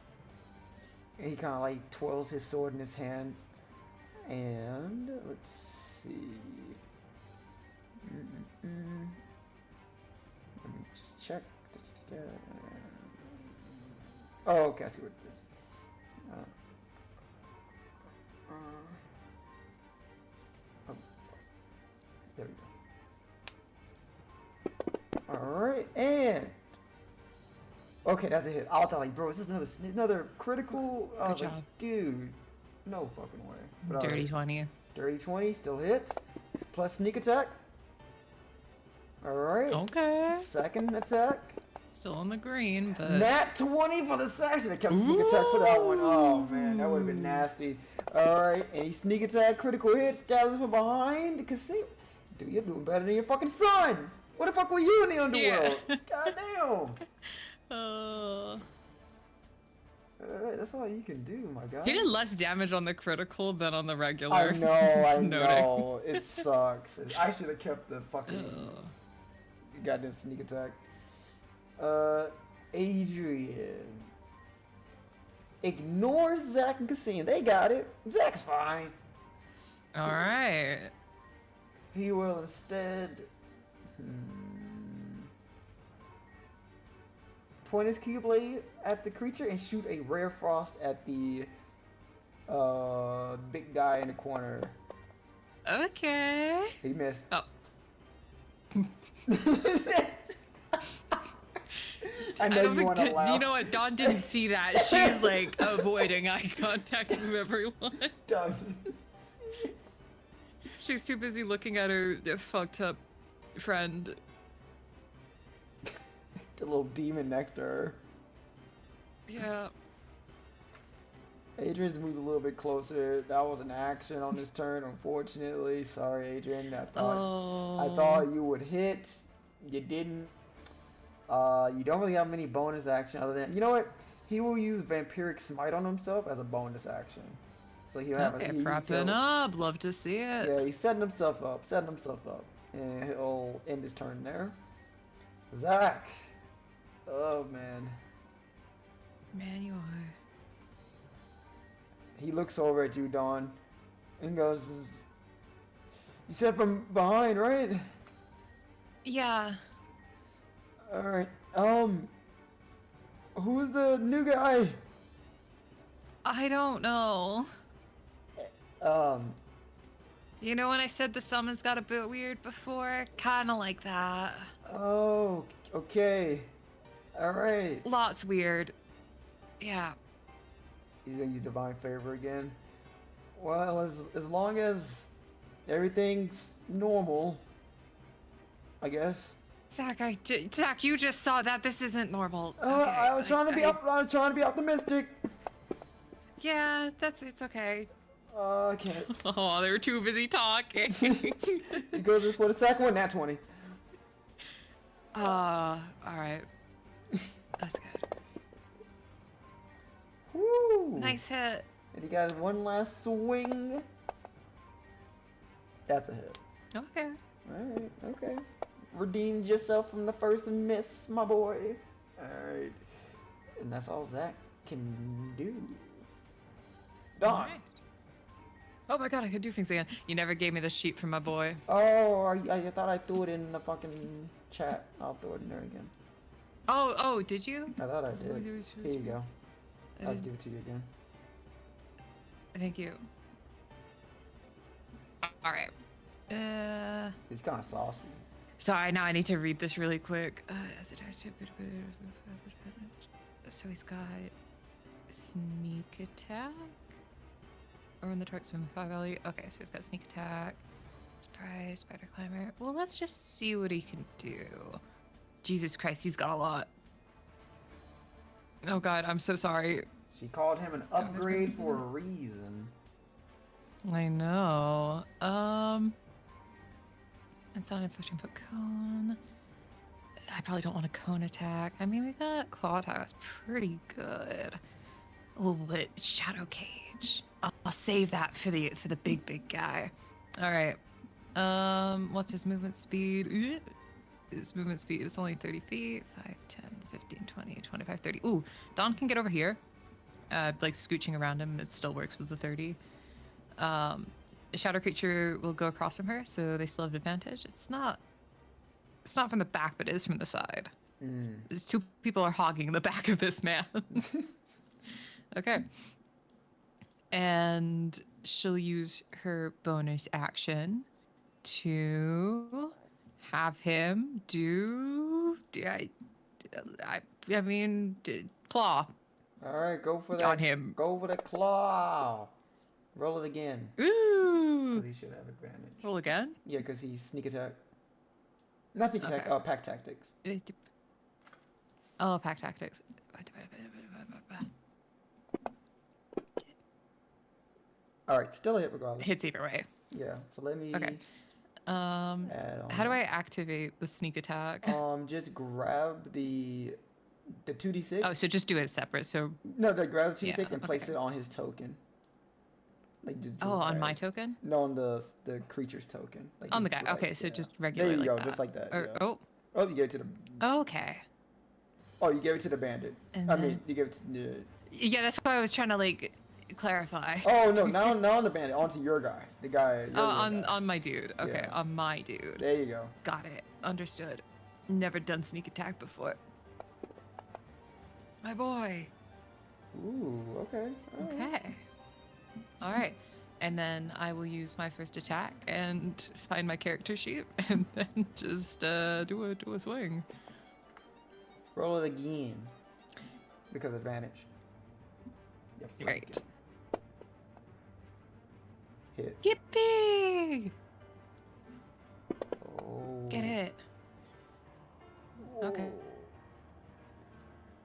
And he kind of like twirls his sword in his hand. And let's see. Let me just check. Oh, okay, I see what it is. Oh, there we go. Alright, and okay, that's a hit. I thought, like, bro, is this another critical? I was Good like, job. dude, no fucking way. But Dirty alright. 20. Dirty 20 still hits. Plus sneak attack. Alright. Okay. Second attack. Still on the green, but... Nat 20 for the section. I kept sneak attack for that one. Oh man, that would have been nasty. Alright, and he sneak attack, critical hit, stabs him from behind. Casino. Dude, you're doing better than your fucking son. What the fuck were you in the underworld? Yeah. Goddamn. Uh, Alright, that's all you can do, my guy. he did less damage on the critical than on the regular. I know, Just I noting. know. It sucks. I should have kept the fucking Ugh. goddamn sneak attack. Adrian. Ignore Zach and Cassine. They got it. Zach's fine. All right. He will instead point his keyblade at the creature and shoot a rare frost at the big guy in the corner. Okay. He missed. Oh. I know don't you think want to laugh. you know what? Dawn didn't see that. She's like avoiding eye contact with everyone. Done. She's too busy looking at her fucked up friend. The little demon next to her. Yeah. Adrian's moves a little bit closer. That was an action on this turn, unfortunately. Sorry, Adrian. I thought you would hit. You didn't. You don't really have many bonus action other than, you know what? He will use Vampiric Smite on himself as a bonus action. So he'll have Okay, a propping up. Love to see it. Yeah, he's setting himself up, and he'll end his turn there. Zach. Oh man. Man, you are. He looks over at you, Dawn, and goes, "You said from behind, right?" Yeah. All right. Who's the new guy? I don't know. Um, You know when I said the summons got a bit weird before? Kinda like that. Oh, okay. All right. Lots weird. Yeah. He's gonna use Divine Favor again. Well, as long as everything's normal, I guess. Zach, Zach, you just saw that. This isn't normal. I was trying to be I was trying to be optimistic. Yeah, it's okay. Okay. Oh, they were too busy talking. He goes for the second one, nat 20. All right. That's good. Woo! Nice hit. And he got one last swing. That's a hit. Okay. Alright, okay. Redeemed yourself from the first miss, my boy. Alright. And that's all Zach can do. Dawn. Alright. Oh my god, I could do things again. You never gave me the sheet from my boy. Oh, I thought I threw it in the fucking chat. I'll throw it in there again. Oh, did you? I thought I did. Here you go. I'll just give it to you again. Thank you. Alright. It's kind of saucy. Sorry, now I need to read this really quick. So he's got sneak attack. Or when the target's moving 5 LE. Okay, so he's got sneak attack. Surprise, spider climber. Well, let's just see what he can do. Jesus Christ, he's got a lot. Oh god, I'm so sorry. She called him an upgrade for a reason. I know. And sound 15-foot cone. I probably don't want a cone attack. I mean, we got claw attack. That's pretty good. Oh, but shadow cage. I'll save that for the big guy. All right. What's his movement speed? His movement speed is only 30 feet. 5, 10, 15, 20, 25, 30. Ooh, Dawn can get over here. Like scooching around him, it still works with the 30. A shadow creature will go across from her, so they still have advantage. It's not from the back, but it is from the side. There's 2 people are hogging the back of this man. Okay. And she'll use her bonus action to have him do claw. All right, go for that. On him. Go for the claw. Roll it again. Ooh. Because he should have advantage. Roll again? Yeah, because he's sneak attack. Not sneak attack. Pack tactics. Oh, pack tactics. All right, still a hit regardless. Hits either way. Yeah. So let me. Okay. Add on How do I activate the sneak attack? Just grab the 2d6. Oh, so just do it separate. So. No, grab the 2d6 Yeah, and place okay. it on his token. Like just. On my token? No, on the creature's token. Like On the just guy. drag Okay, it, so yeah. just regular. There you like go, that. just like that. Or, Yeah. Oh. Oh, you gave it to the. Okay. Oh, you gave it to the bandit. And I then- mean, you gave it to. Yeah, that's why I was trying to like clarify. Oh no! Now on the bandit, onto your guy. The guy. Oh, on my dude. Okay, Yeah. on my dude. There you go. Got it. Understood. Never done sneak attack before. My boy. Ooh. Okay. All right. Okay. All right. And then I will use my first attack and find my character sheet and then just do a swing. Roll it again. Because advantage. Yeah, Right. Hit. Yippee! Oh. Get it. Okay.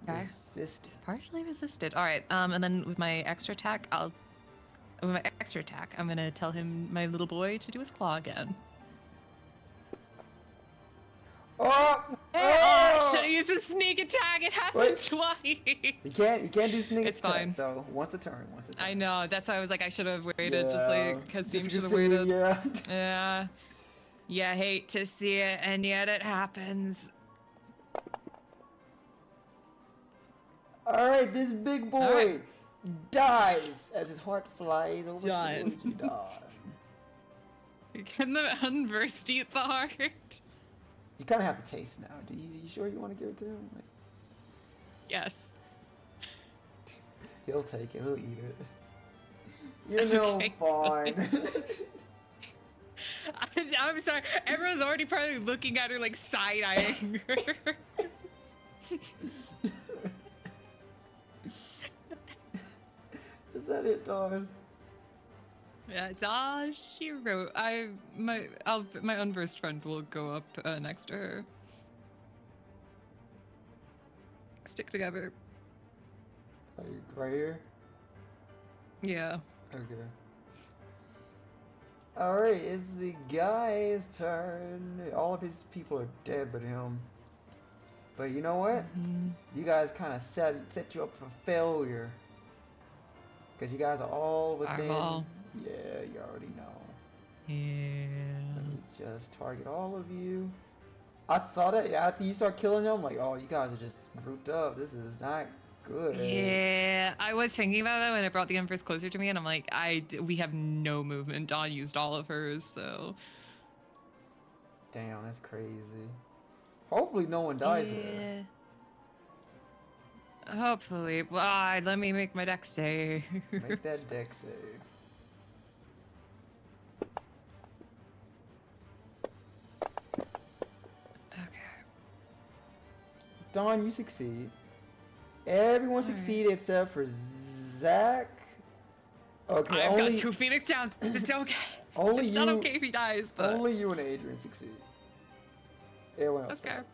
Okay. Resisted. Partially resisted. All right. And then with my extra attack, I'm gonna tell him, my little boy, to do his claw again. Oh! Oh! Should I use a sneak attack? It happened What? twice. You can't do sneak It's attack fine. though. Once a turn. I know. That's why I was like, I should have waited. Just like, Kasim Just should have see, waited. Yeah. Yeah. You hate to see it, and yet it happens. All right, this big boy right. dies as his heart flies over Done. towards you. Die. Can the unversed eat the heart? You kind of have to taste now. You sure you want to give it to him? Like, Yes. he'll take it. He'll eat it. You know, Okay. fine. I'm sorry. Everyone's already probably looking at her like side-eyeing her. Is that it, Dawn? Yeah, it's all she wrote. My unversed friend will go up next to her. Stick together. Like, right here? Yeah. Okay. Alright, it's the guy's turn. All of his people are dead but him. But you know what? You guys kind of set you up for failure. Because you guys are all within... Fireball. Yeah, you already know. Yeah. Let me just target all of you. I saw that after you start killing them, I'm like, oh, you guys are just grouped up. This is not good. Yeah, I was thinking about that when I brought the Empress closer to me, and I'm like, we have no movement. Dawn used all of hers, so. Damn, that's crazy. Hopefully no one dies here. Hopefully. Well, let me make my deck save. Make that deck save. Okay. Dawn, you succeed. Everyone Alright. succeeded except for Zach. Okay, I've only got 2 Phoenix Downs. It's okay. only It's you. not okay if he dies, but. Only you and Adrian succeed. Everyone else. Okay. failed.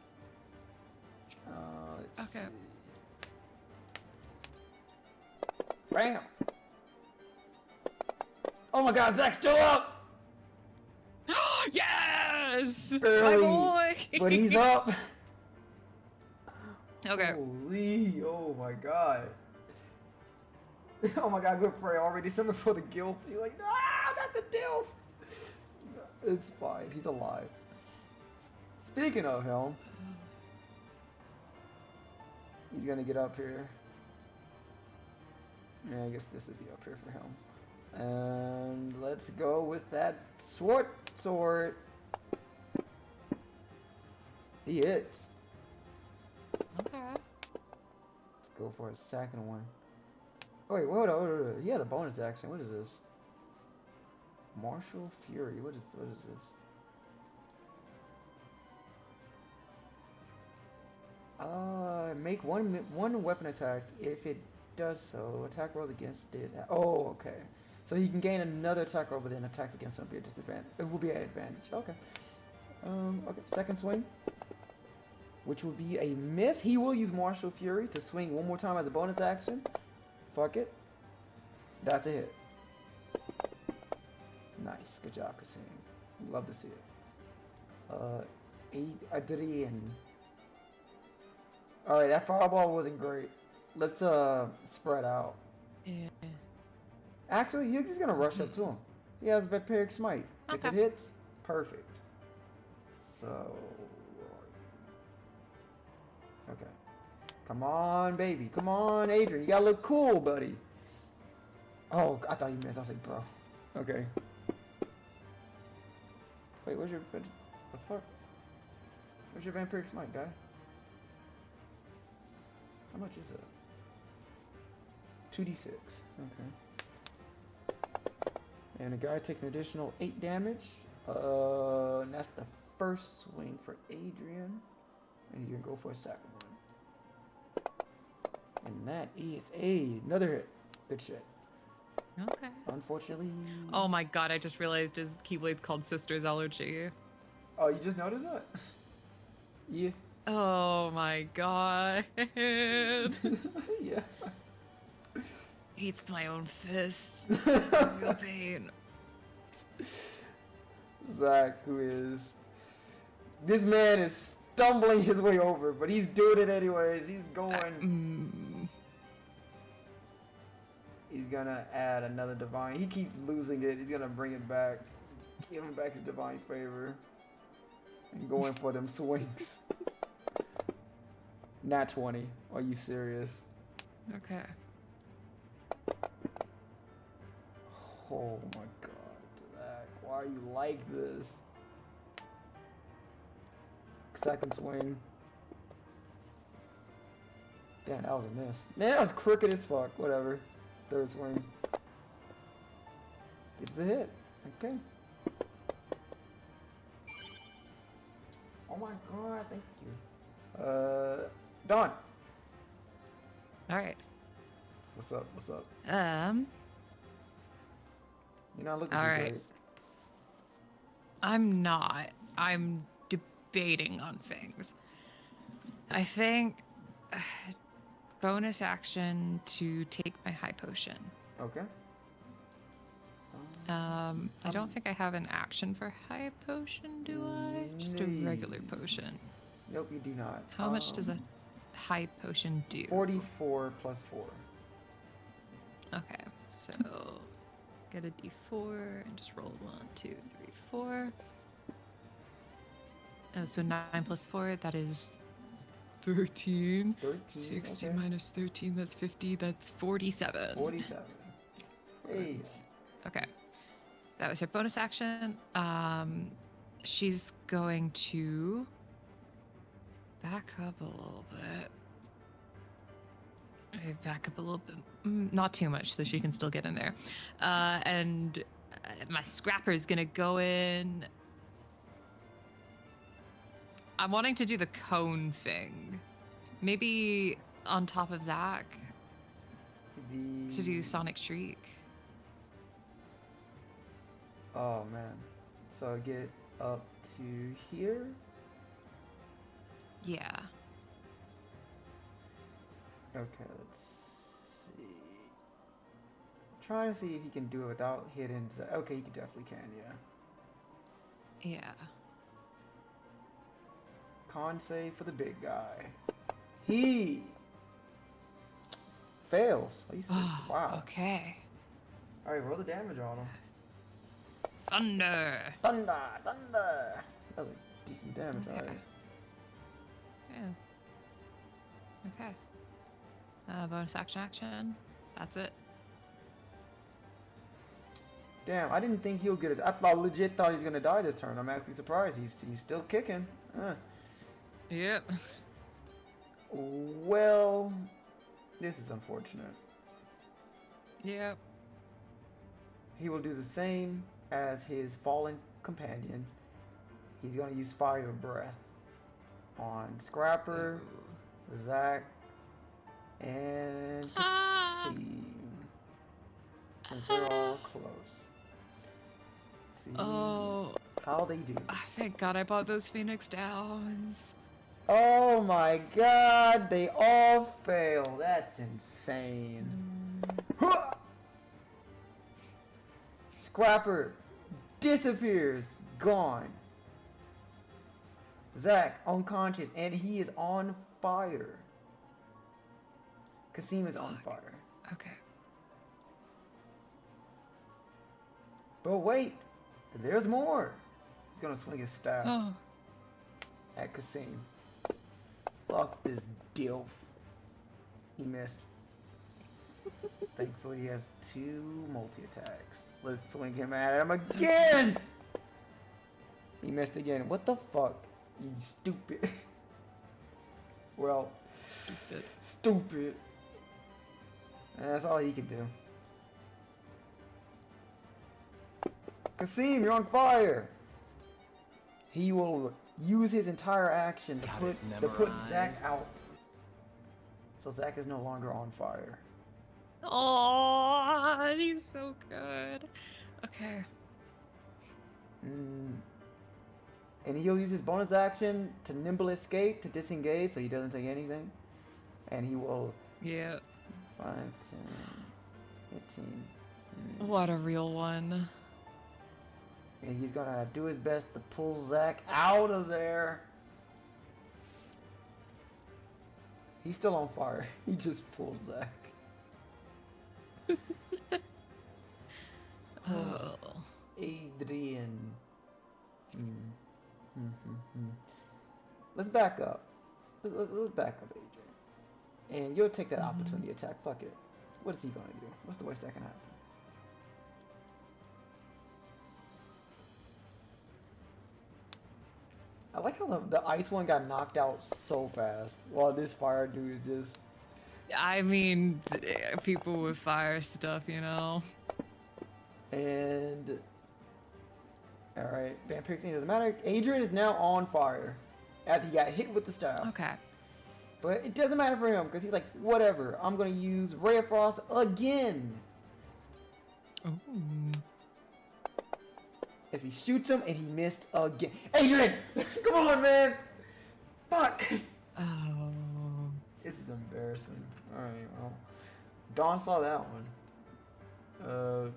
Let's Okay. see. Bam! Oh my God, Zach's still up. Yes! Barely, My boy! but he's up. Okay. Holy, oh my god. Oh my god, good Frey already. Something for the Gilf. You're like, no, not the Dilf. It's fine. He's alive. Speaking of him, he's gonna get up here. Yeah, I guess this would be up here for him. And let's go with that sword. He hits. Okay. Let's go for a second one. Oh, wait, hold on. He has a bonus action. What is this? Martial Fury. What is this? Make one weapon attack. If it does so, attack rolls against it. Oh, okay. So he can gain another attack roll, but then attacks against him will be a disadvantage. It will be an advantage. Okay. Okay. Second swing, which will be a miss. He will use Martial Fury to swing one more time as a bonus action. Fuck it. That's a hit. Nice. Good job, Kasim. Love to see it. Adrian. Alright, that fireball wasn't great. Let's spread out. Yeah. Actually, he's gonna rush up to him. He has Vampiric Smite. If it Okay. hits, perfect. So okay. Come on, baby. Come on, Adrian. You gotta look cool, buddy. Oh, I thought you missed. I was like, bro. Okay. Wait, where's your... What the fuck? Where's your Vampiric Smite, guy? How much is it? 2d6. Okay. And the guy takes an additional 8 damage. And that's the first swing for Adrian. And he's gonna go for a second one. And that is another hit. Good shit. Okay. Unfortunately. Oh my god, I just realized his Keyblade's called Sister's Allergy. Oh, you just noticed that? Yeah. Oh my god. Yeah. Eats my own fist. Real pain. Zach, who is... This man is stumbling his way over, but he's doing it anyways. He's going... He's gonna add another divine. He keeps losing it. He's gonna bring it back. Give him back his divine favor. And going for them swings. Nat 20. Are you serious? Okay. Oh my god, Zach. Why are you like this? Second swing. Damn, that was a miss. Man, that was crooked as fuck. Whatever. Third swing. This is a hit. Okay. Oh my god, thank you. Dawn. Alright. What's up? What's up? Um, You're not looking All too right. great. I'm not. I'm debating on things. I think bonus action to take my high potion. Okay. I don't think I have an action for high potion, do I? Just a regular No. potion. Nope, you do not. How much does a high potion do? 44 plus 4. Okay, so get a d4 and just roll 1, 2, 3, 4. So 9 plus 4, that is 13. 13. 60 okay. minus 13, that's 50, that's 47. 47. Hey. Okay. That was her bonus action. She's going to back up a little bit. Okay, back up a little bit. Not too much, so she can still get in there. And my scrapper is going to go in. I'm wanting to do the cone thing. Maybe on top of Zach to do Sonic Shriek. Oh man. So get up to here. Yeah. Okay, let's see. Trying to see if he can do it without hitting. Okay, he definitely can. Yeah. Yeah. Con save for the big guy. He fails. Wow. Okay. All right, roll the damage on him. Thunder. Thunder, thunder. That was a decent damage. Okay. All right. Yeah. Okay. Bonus action. That's it. Damn, I didn't think he'll get it. I legit thought he's gonna die this turn. I'm actually surprised. He's still kicking. Yep. Well, this is unfortunate. Yep. He will do the same as his fallen companion. He's gonna use Fire Breath on Scrapper, Zach, and Cassim. Since they're all close. Let's see how they do. Thank God I bought those Phoenix Downs. Oh my God, they all fail. That's insane. Scrapper disappears, gone. Zach unconscious, and he is on fire. Cassim is on fire. Okay. But wait, there's more. He's gonna swing his staff at Cassim. Fuck this dilf. He missed. Thankfully, he has 2 multi-attacks. Let's swing him at him again! He missed again. What the fuck? You stupid. Well, stupid. And that's all he can do. Cassim, you're on fire! He will use his entire action to put Zach out. So Zach is no longer on fire. Oh, he's so good. Okay. And he'll use his bonus action to nimble escape, to disengage, so he doesn't take anything. And he will... Yeah. 5, 10, 15... What a real one. And he's gonna do his best to pull Zach out of there. He's still on fire. He just pulled Zach. Adrian. Let's back up. Let's back up, Adrian. And you'll take that opportunity attack. Fuck it. What is he gonna do? What's the worst that can happen? I like how the ice one got knocked out so fast, while this fire dude is just... I mean, people with fire stuff, you know. And... Alright, Vampire thing doesn't matter. Adrian is now on fire, after he got hit with the staff. Okay. But it doesn't matter for him, because he's like, whatever, I'm going to use Ray of Frost again. Ooh. As he shoots him, and he missed again. Adrian! Come on, man! Fuck! Oh. This is embarrassing. Alright, well. Dawn saw that one.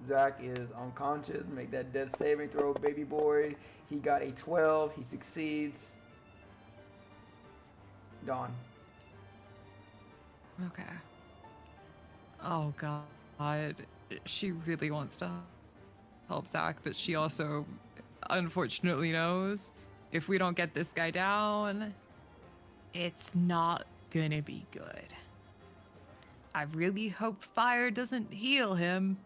Zach is unconscious. Make that death saving throw, baby boy. He got a 12. He succeeds. Dawn. Okay. Oh, God. She really wants to help Zach, but she also unfortunately knows if we don't get this guy down, it's not gonna be good. I really hope fire doesn't heal him.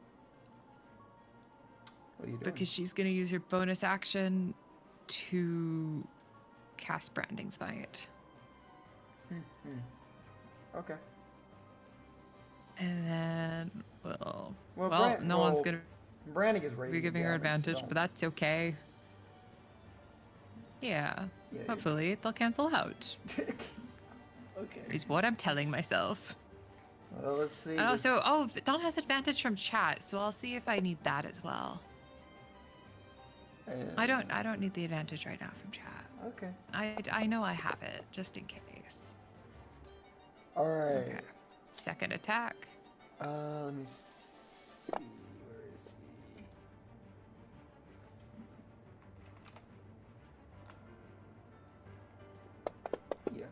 What are you doing? Because she's gonna use her bonus action to cast Branding Smite. Okay. And then, well, Brand- no one's gonna Branding is ready. be giving her advantage, but that's okay. Yeah, hopefully they'll cancel out. Okay. Is what I'm telling myself. Well, let's see. And also, Dawn has advantage from chat, so I'll see if I need that as well. I don't need the advantage right now from chat. Okay. I know I have it, just in case. All right. Okay. Second attack. Let me see. Where is he? Yeah.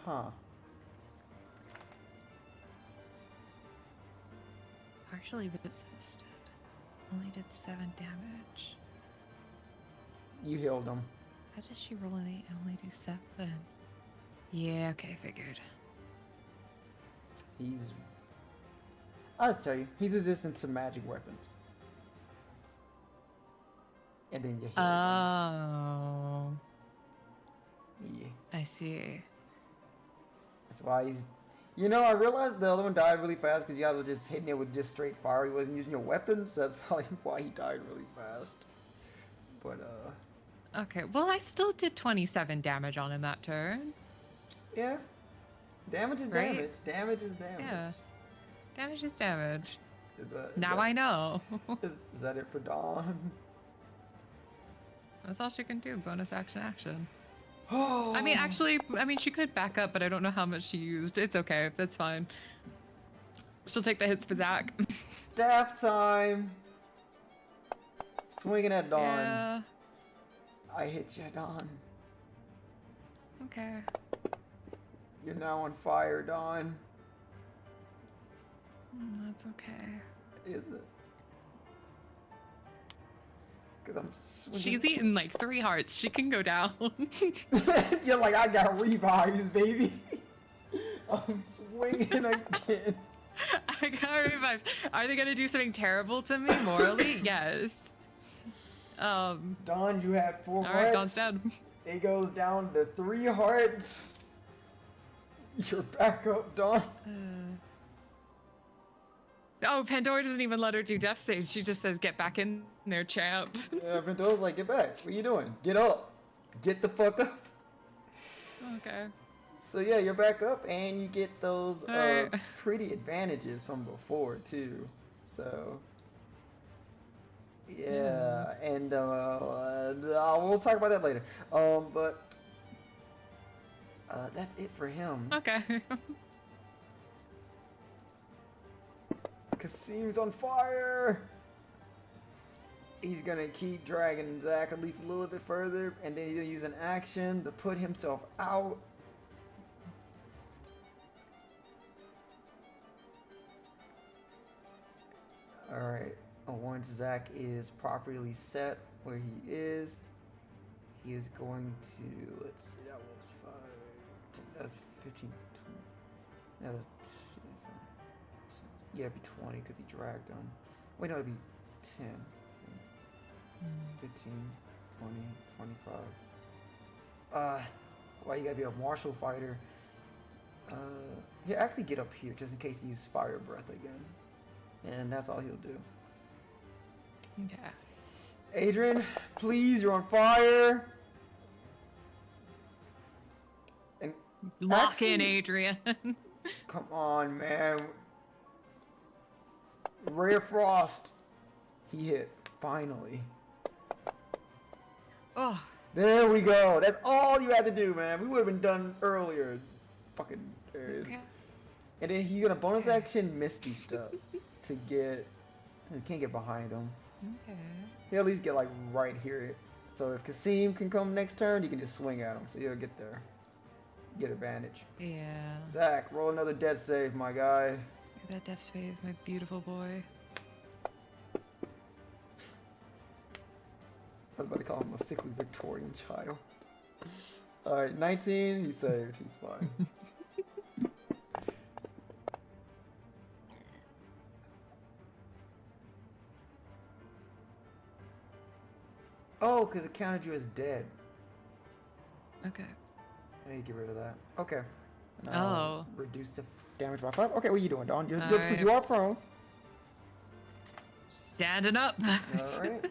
Huh. Partially resisted. Only did 7 damage. You healed him. How did she roll an 8 and only do 7? Yeah, okay, figured. He's... I'll just tell you, he's resistant to magic weapons. And then you heal him. Oh. Yeah. I see. That's why he's... You know, I realized the other one died really fast because you guys were just hitting it with just straight fire. He wasn't using your weapons, so that's probably why he died really fast. But, Okay, well, I still did 27 damage on him that turn. yeah. Damage is Right? damage. Damage is damage. Yeah. Damage is damage. Now I know. Is that it for Dawn? That's all she can do. Bonus action, action. Oh. I mean, actually, she could back up, but I don't know how much she used. It's okay. That's fine. She'll take the hits for Zach. Staff time. Swinging at Dawn. Yeah. I hit you, Dawn. Okay. You're now on fire, Dawn. That's okay. Is it? Because I'm swinging. She's eaten like 3 hearts. She can go down. You're like, I got revives, baby. I'm swinging again. I got revived. Are they gonna do something terrible to me morally? Yes. Dawn, you had 4 hearts. Alright, Dawn's dead. It goes down to 3 hearts. You're back up, Dawn. Oh, Pandora doesn't even let her do death saves. She just says, get back in there, champ. Yeah, Pandora's like, get back. What are you doing? Get up. Get the fuck up. Okay. So yeah, you're back up, and you get those Alright. pretty advantages from before too. So yeah, and we'll talk about that later. But that's it for him. Okay. Kasim's on fire. He's gonna keep dragging Zach at least a little bit further, and then he's gonna use an action to put himself out. Alright, once Zach is properly set where he is going to, let's see, that was 5, 10, that's 15, 20, that was, yeah, it'd be 20 because he dragged him. Wait, no, it'd be 10, 15, 20, 25. Why you gotta be a martial fighter? He'll actually get up here just in case he uses fire breath again. And that's all he'll do. Okay. Adrian, please, you're on fire. And Lock in, actually- Adrian. Come on, man. Rare Frost. He hit, finally. Oh. There we go. That's all you had to do, man. We would have been done earlier. Fucking nerd. Okay. And then he's gonna bonus action Misty Step to get. He can't get behind him. Okay. He'll at least get like right here. So if Kasim can come next turn, you can just swing at him. So you'll get there. Get advantage. Yeah. Zach, roll another death save, my guy. That death save, my beautiful boy. I was about to call him a sickly Victorian child. Alright, 19, he saved. He's fine. Oh, because it counted you as dead. Okay. I need to get rid of that. Okay. And Oh. I'll reduce the damage by 5. Okay, what are you doing, Dawn? Alright. You are prone. Standing up. Alright.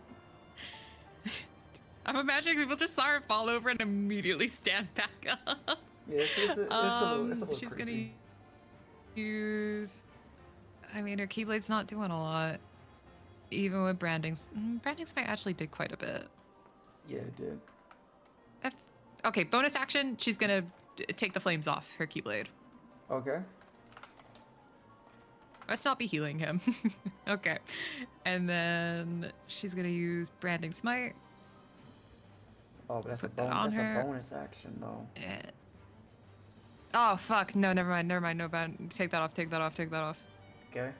I'm imagining people just saw her fall over and immediately stand back up. Yeah, it's a little She's creepy. gonna use. I mean, her Keyblade's not doing a lot. Even with Branding's. Branding's fight actually did quite a bit. Yeah, it did. Okay, bonus action. She's gonna take the flames off her Keyblade. Okay. Let's not be healing him. Okay. And then she's gonna use Branding Smite. Oh, but that's Put that on that's a her. bonus action, though. Oh fuck! No, never mind. Never mind. No bad. Take that off. Take that off. Take that off. Okay.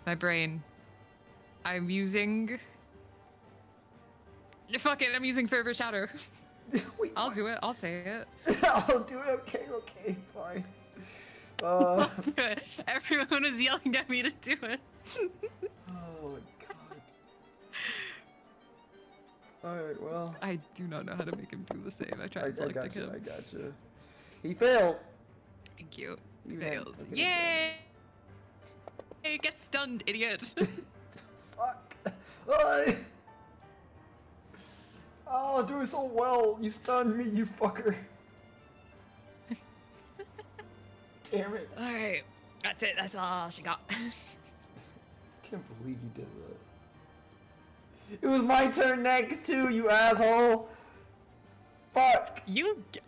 My brain. I'm using. Fuck it. I'm using Fervor Shatter. Wait, I'll what? do it. I'll say it. I'll do it. Okay, okay, fine. I'll do it. Everyone is yelling at me to do it. Oh my god. Alright, well. I do not know how to make him do the save. I I tried selecting got you, him. I got you. He failed. Thank you. You Fails. had- okay, Yay! Hey, get stunned, idiot. Fuck. Ay. Oh, doing so well. You stunned me, you fucker. Damn it. Alright. That's it. That's all she got. Can't believe you did that. It was my turn next too, you asshole. Fuck.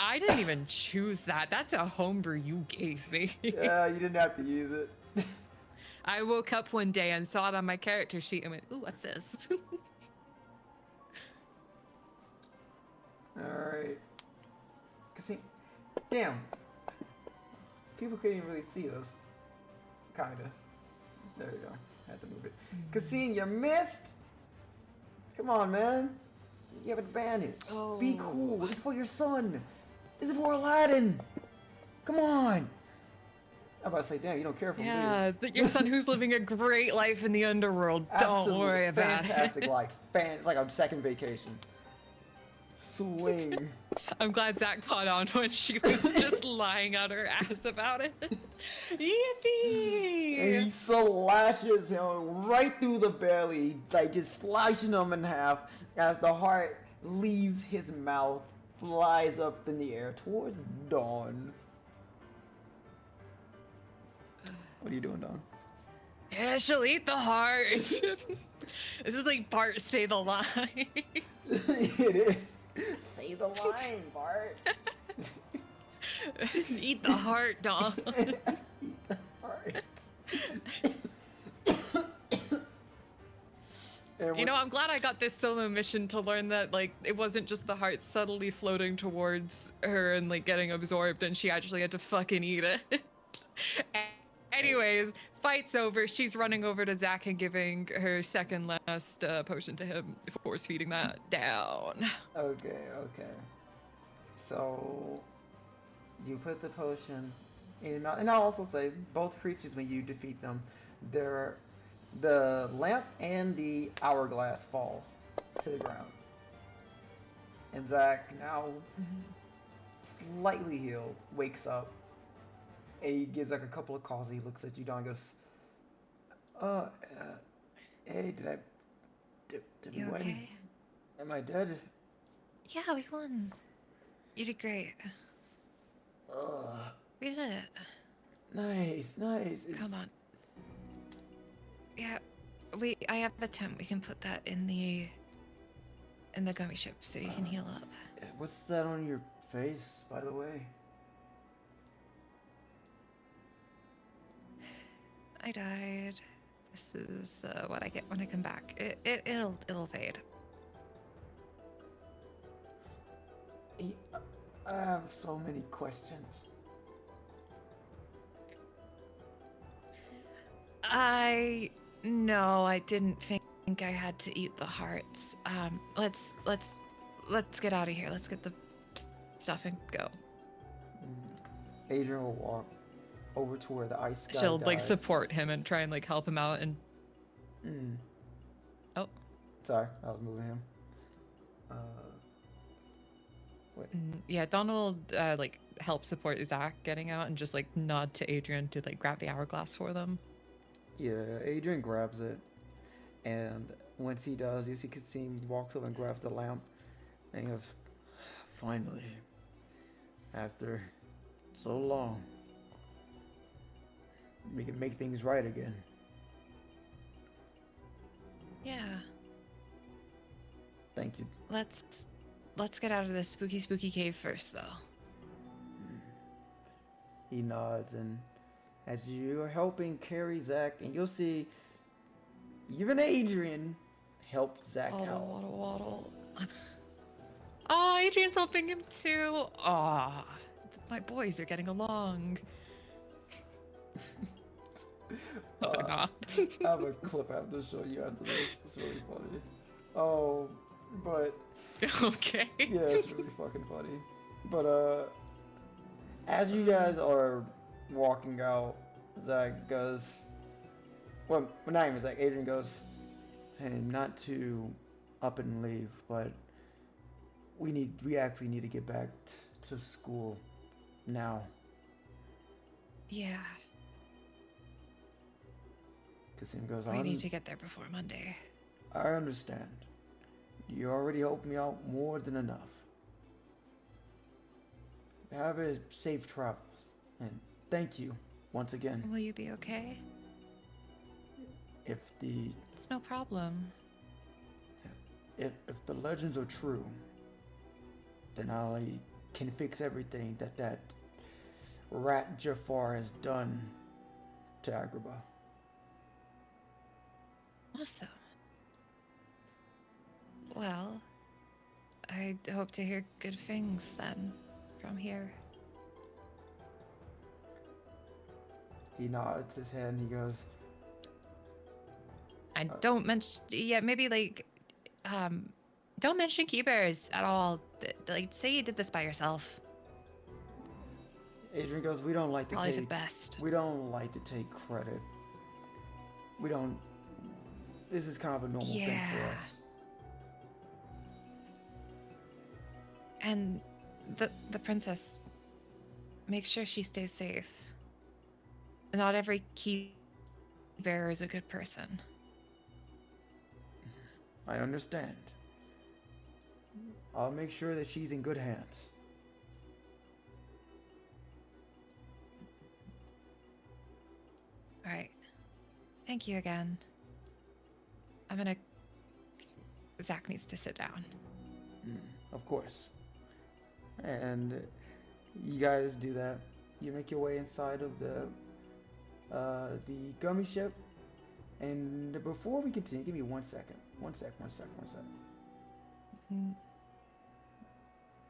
I didn't even choose that. That's a homebrew you gave me. Yeah, you didn't have to use it. I woke up one day and saw it on my character sheet and went, ooh, what's this? Alright. See, damn. People couldn't even really see us. Kinda. There we go. Had to move it. Cassine, you missed? Come on, man. You have advantage. Oh. Be cool. This is for your son. This is for Aladdin. Come on. I'm about to say, damn, you don't care for him, Yeah, your son who's living a great life in the underworld. do you? Don't worry about Fantastic it. life. It's like a second vacation. Swing. I'm glad Zach caught on when she was just lying on her ass about it. And Yippee! he slashes him right through the belly, like just slashing him in half as the heart leaves his mouth, flies up in the air towards Dawn. What are you doing, Dawn? Yeah, she'll eat the heart. This is like Bart say the line. It is. Say the line, Bart. Eat the heart, Dawn. Eat the heart. And You know, I'm glad I got this solo mission to learn that, like, it wasn't just the heart subtly floating towards her and, like, getting absorbed, and she actually had to fucking eat it. Anyways, fight's over. She's running over to Zach and giving her second last potion to him, force feeding that down. Okay, okay. So you put the potion in, and I'll also say both creatures when you defeat them, the lamp and the hourglass fall to the ground. And Zach, now slightly healed, wakes up. And he gives like a couple of calls. He looks at you, Don, and goes, hey, did we You win? okay? Am I dead? Yeah, we won. You did great. Ugh. We did it. Nice, nice. Come on. Yeah, I have a tent. We can put that in the gummy ship so you can heal up. What's that on your face, by the way? I died. This is what I get when I come back. It'll fade. I have so many questions. I didn't think I had to eat the hearts. Let's get out of here. Let's get the stuff and go. Adrian will walk over to where the ice guy She'll like died. support him and try and like help him out and. Oh. Sorry, I was moving him. Wait. Yeah, Donald like help support Zach getting out and just like nod to Adrian to like grab the hourglass for them. Yeah, Adrian grabs it, and once he does, you can see him walks over and grabs the lamp, and he goes, "Finally, after so long, we can make things right again." Yeah. Thank you. Let's get out of this spooky cave first, though. He nods, and as you're helping carry Zach, and you'll see even Adrian helped Zach out. Waddle. Oh, Adrian's helping him too. Oh, my boys are getting along. Oh, Uh, nah. I have a clip I have to show you after this. It's really funny. Oh, but Okay. yeah, it's really fucking funny. But as you guys are walking out, Zach goes, well, not even Zach, Adrian goes, hey, not to up and leave, but we actually need to get back to school now. Yeah, Kasim goes, we need to get there before Monday. I understand. You already helped me out more than enough. Have a safe travels, and thank you once again. Will you be okay? If the It's no problem. if the legends are true, then I can fix everything that rat Jafar has done to Agrabah. Awesome. Well, I hope to hear good things then from here. He nods his head and he goes, And don't mention, yeah, maybe like, don't mention key bears at all. Like, say you did this by yourself. Adrian goes, we don't like to Probably the take best. we don't like to take credit. We don't. This is kind of a normal thing for Yeah. us. And the princess, make sure she stays safe. Not every key bearer is a good person. I understand. I'll make sure that she's in good hands. All right. Thank you again. I'm gonna. Zach needs to sit down. Of course. And you guys do that. You make your way inside of the gummy ship. And before we continue, give me 1 second. One sec. Mhm.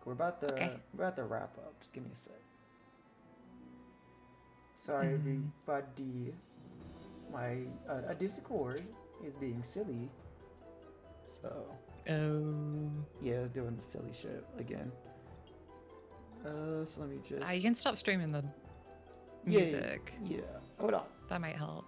We're about to Okay. wrap up. Just give me a sec. Sorry, everybody. My Discord is being silly. So Oh. yeah, it's doing the silly shit again. So let me just. You can stop streaming the Yeah, music. Yeah. Hold on. That might help.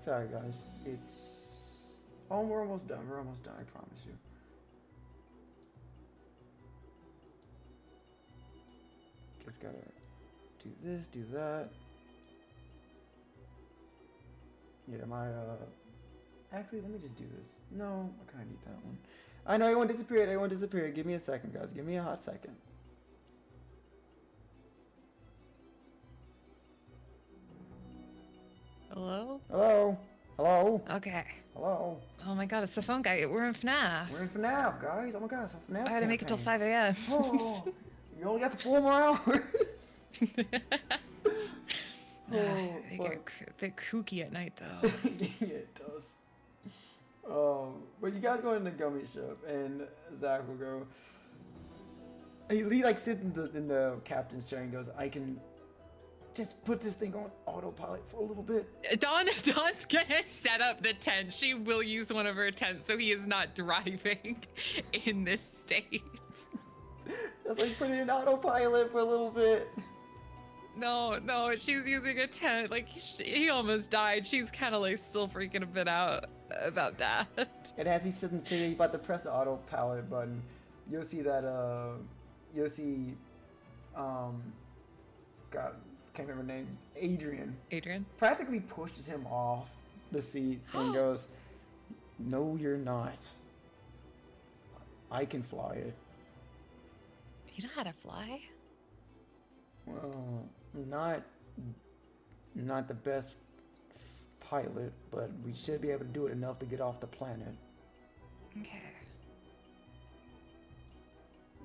Sorry, guys. It's. Oh, we're almost done. I promise you. Just gotta do this, do that. Yeah, my actually, let me just do this. No, I kind of need that one. I know everyone disappeared. Give me a second, guys. Give me a hot second. Hello? Hello. Okay. Hello. Oh my god, it's the phone guy. We're in FNAF. We're in FNAF, guys. Oh my god, it's a FNAF I had to make it till campaign. 5 a.m. Oh, you only got the 4 more hours. They fuck. get a bit kooky at night, though. Yeah, it does. But you guys go in the gummy ship, and Zach will go. He like sits in the captain's chair and goes, "I can just put this thing on autopilot for a little bit." Dawn's gonna set up the tent. She will use one of her tents, so he is not driving in this state. That's why he's putting it in autopilot for a little bit. No, she's using a tent. Like, he almost died. She's kind of like still freaking a bit out about that. And as he sits in the chair, he's about to press the autopilot button. You'll see that, God, can't remember names. Adrian? Practically pushes him off the seat and goes, "No, you're not. I can fly it." You know how to fly? Well, not the best pilot, but we should be able to do it enough to get off the planet. Okay.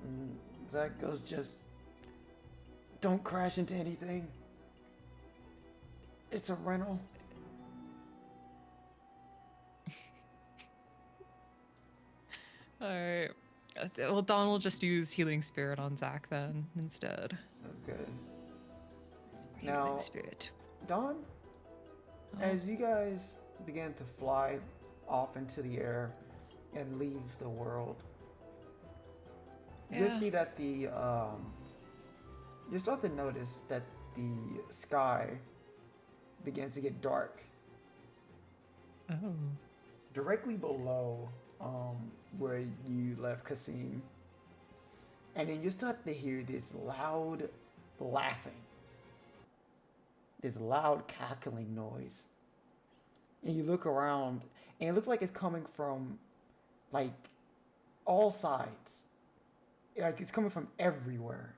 And Zach goes, "Just don't crash into anything. It's a rental." Alright. Well, Dawn will just use Healing Spirit on Zach then, instead. Okay. Healing Now, Spirit. Dawn, as you guys begin to fly off into the air and leave the world, you see that the you start to notice that the sky begins to get dark Oh. directly below where you left Kasim, and then you start to hear this loud laughing, this loud cackling noise, and you look around and it looks like it's coming from like all sides, like it's coming from everywhere.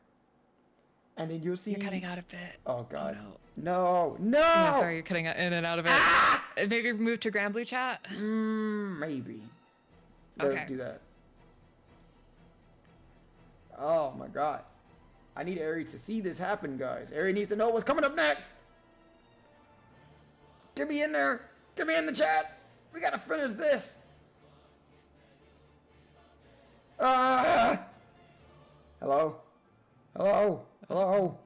And then you'll see. You're cutting out a bit. Oh God! Oh, no! No! Yeah, sorry, you're cutting in and out of it. Ah! Maybe move to Grand Blue Chat. Maybe. Let's Okay. do that. Oh my God! I need Airy to see this happen, guys. Airy needs to know what's coming up next. Get me in there. Get me in the chat. We gotta finish this. Ah! Hello. Hello. Hello.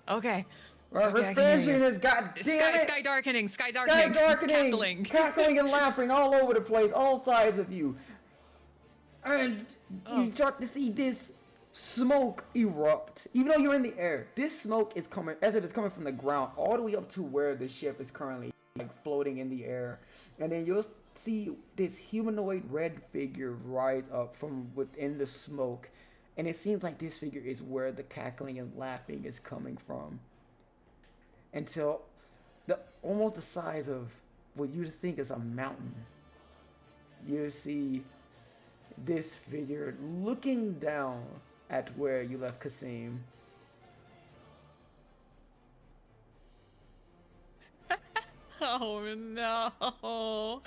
Okay. We're Okay, I can hear finishing you. this, goddamn it! Sky darkening, Sky darkening, cackling and laughing all over the place, all sides of you. And you start to see this smoke erupt. Even though you're in the air, this smoke is coming as if it's coming from the ground all the way up to where the ship is currently like floating in the air. And then you'll see this humanoid red figure rise up from within the smoke. And it seems like this figure is where the cackling and laughing is coming from. Until almost the size of what you think is a mountain. You see this figure looking down at where you left Kasim. Oh no.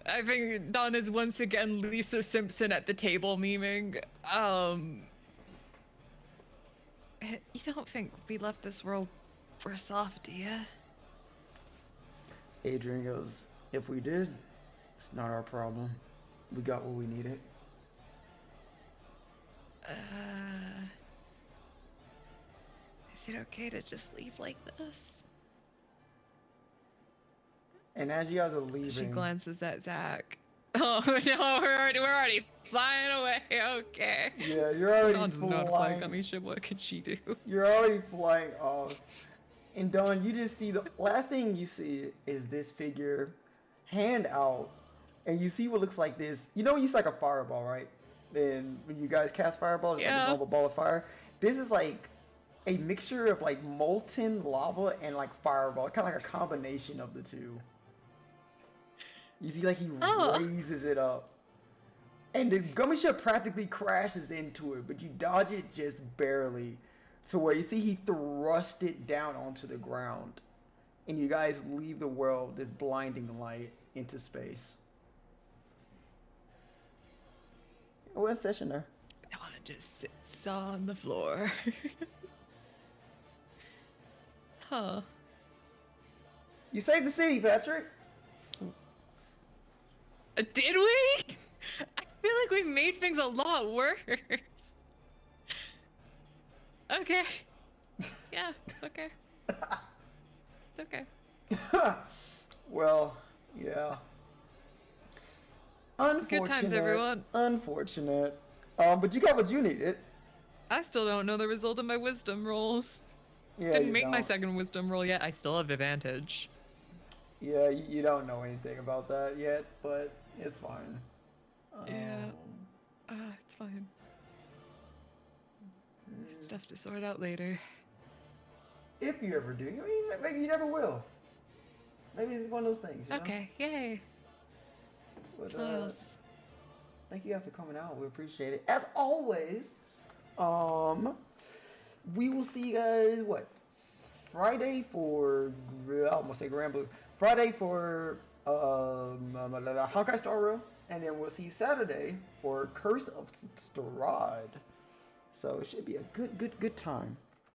I think Dawn is once again Lisa Simpson at the table memeing. You don't think we left this world worse off, do you? Adrian goes, if we did, it's not our problem. We got what we needed. Is it okay to just leave like this? And as you guys are leaving, She glances at Zach. Oh no, we're already flying away. Okay. yeah, you're already Dawn doesn't know how to fly a flying. gummy ship. What could she do? You're already flying off. And Dawn, you just see the last thing you see is this figure hand out, and you see what looks like this. You know when you see like a fireball, right? Then when you guys cast fireball, it's like a normal ball of fire. This is like a mixture of like molten lava and like fireball, kind of like a combination of the two. You see like he raises it up. And the gummy ship practically crashes into it, but you dodge it just barely. To where you see he thrust it down onto the ground. And you guys leave the world, this blinding light, into space. We're in session there. Dawn just sits on the floor. Huh. You saved the city, Patrick! Did we? I feel like we made things a lot worse. Okay. Yeah, okay. It's okay. Well, yeah. Unfortunate. Good times, everyone. Unfortunate. But you got what you needed. I still don't know the result of my wisdom rolls. Yeah, Didn't you make my don't. second wisdom roll yet. I still have advantage. Yeah, you don't know anything about that yet, but it's fine. Yeah. It's fine. Stuff to sort out later. If you ever do. I mean, maybe you never will. Maybe it's one of those things, you know? Okay, yay. But, Smiles. thank you guys for coming out. We appreciate it. As always, we will see you guys, Friday for, I almost say Grand Blue. Friday for, Honkai Star Rail. And then we'll see you Saturday for Curse of Strahd. So it should be a good time.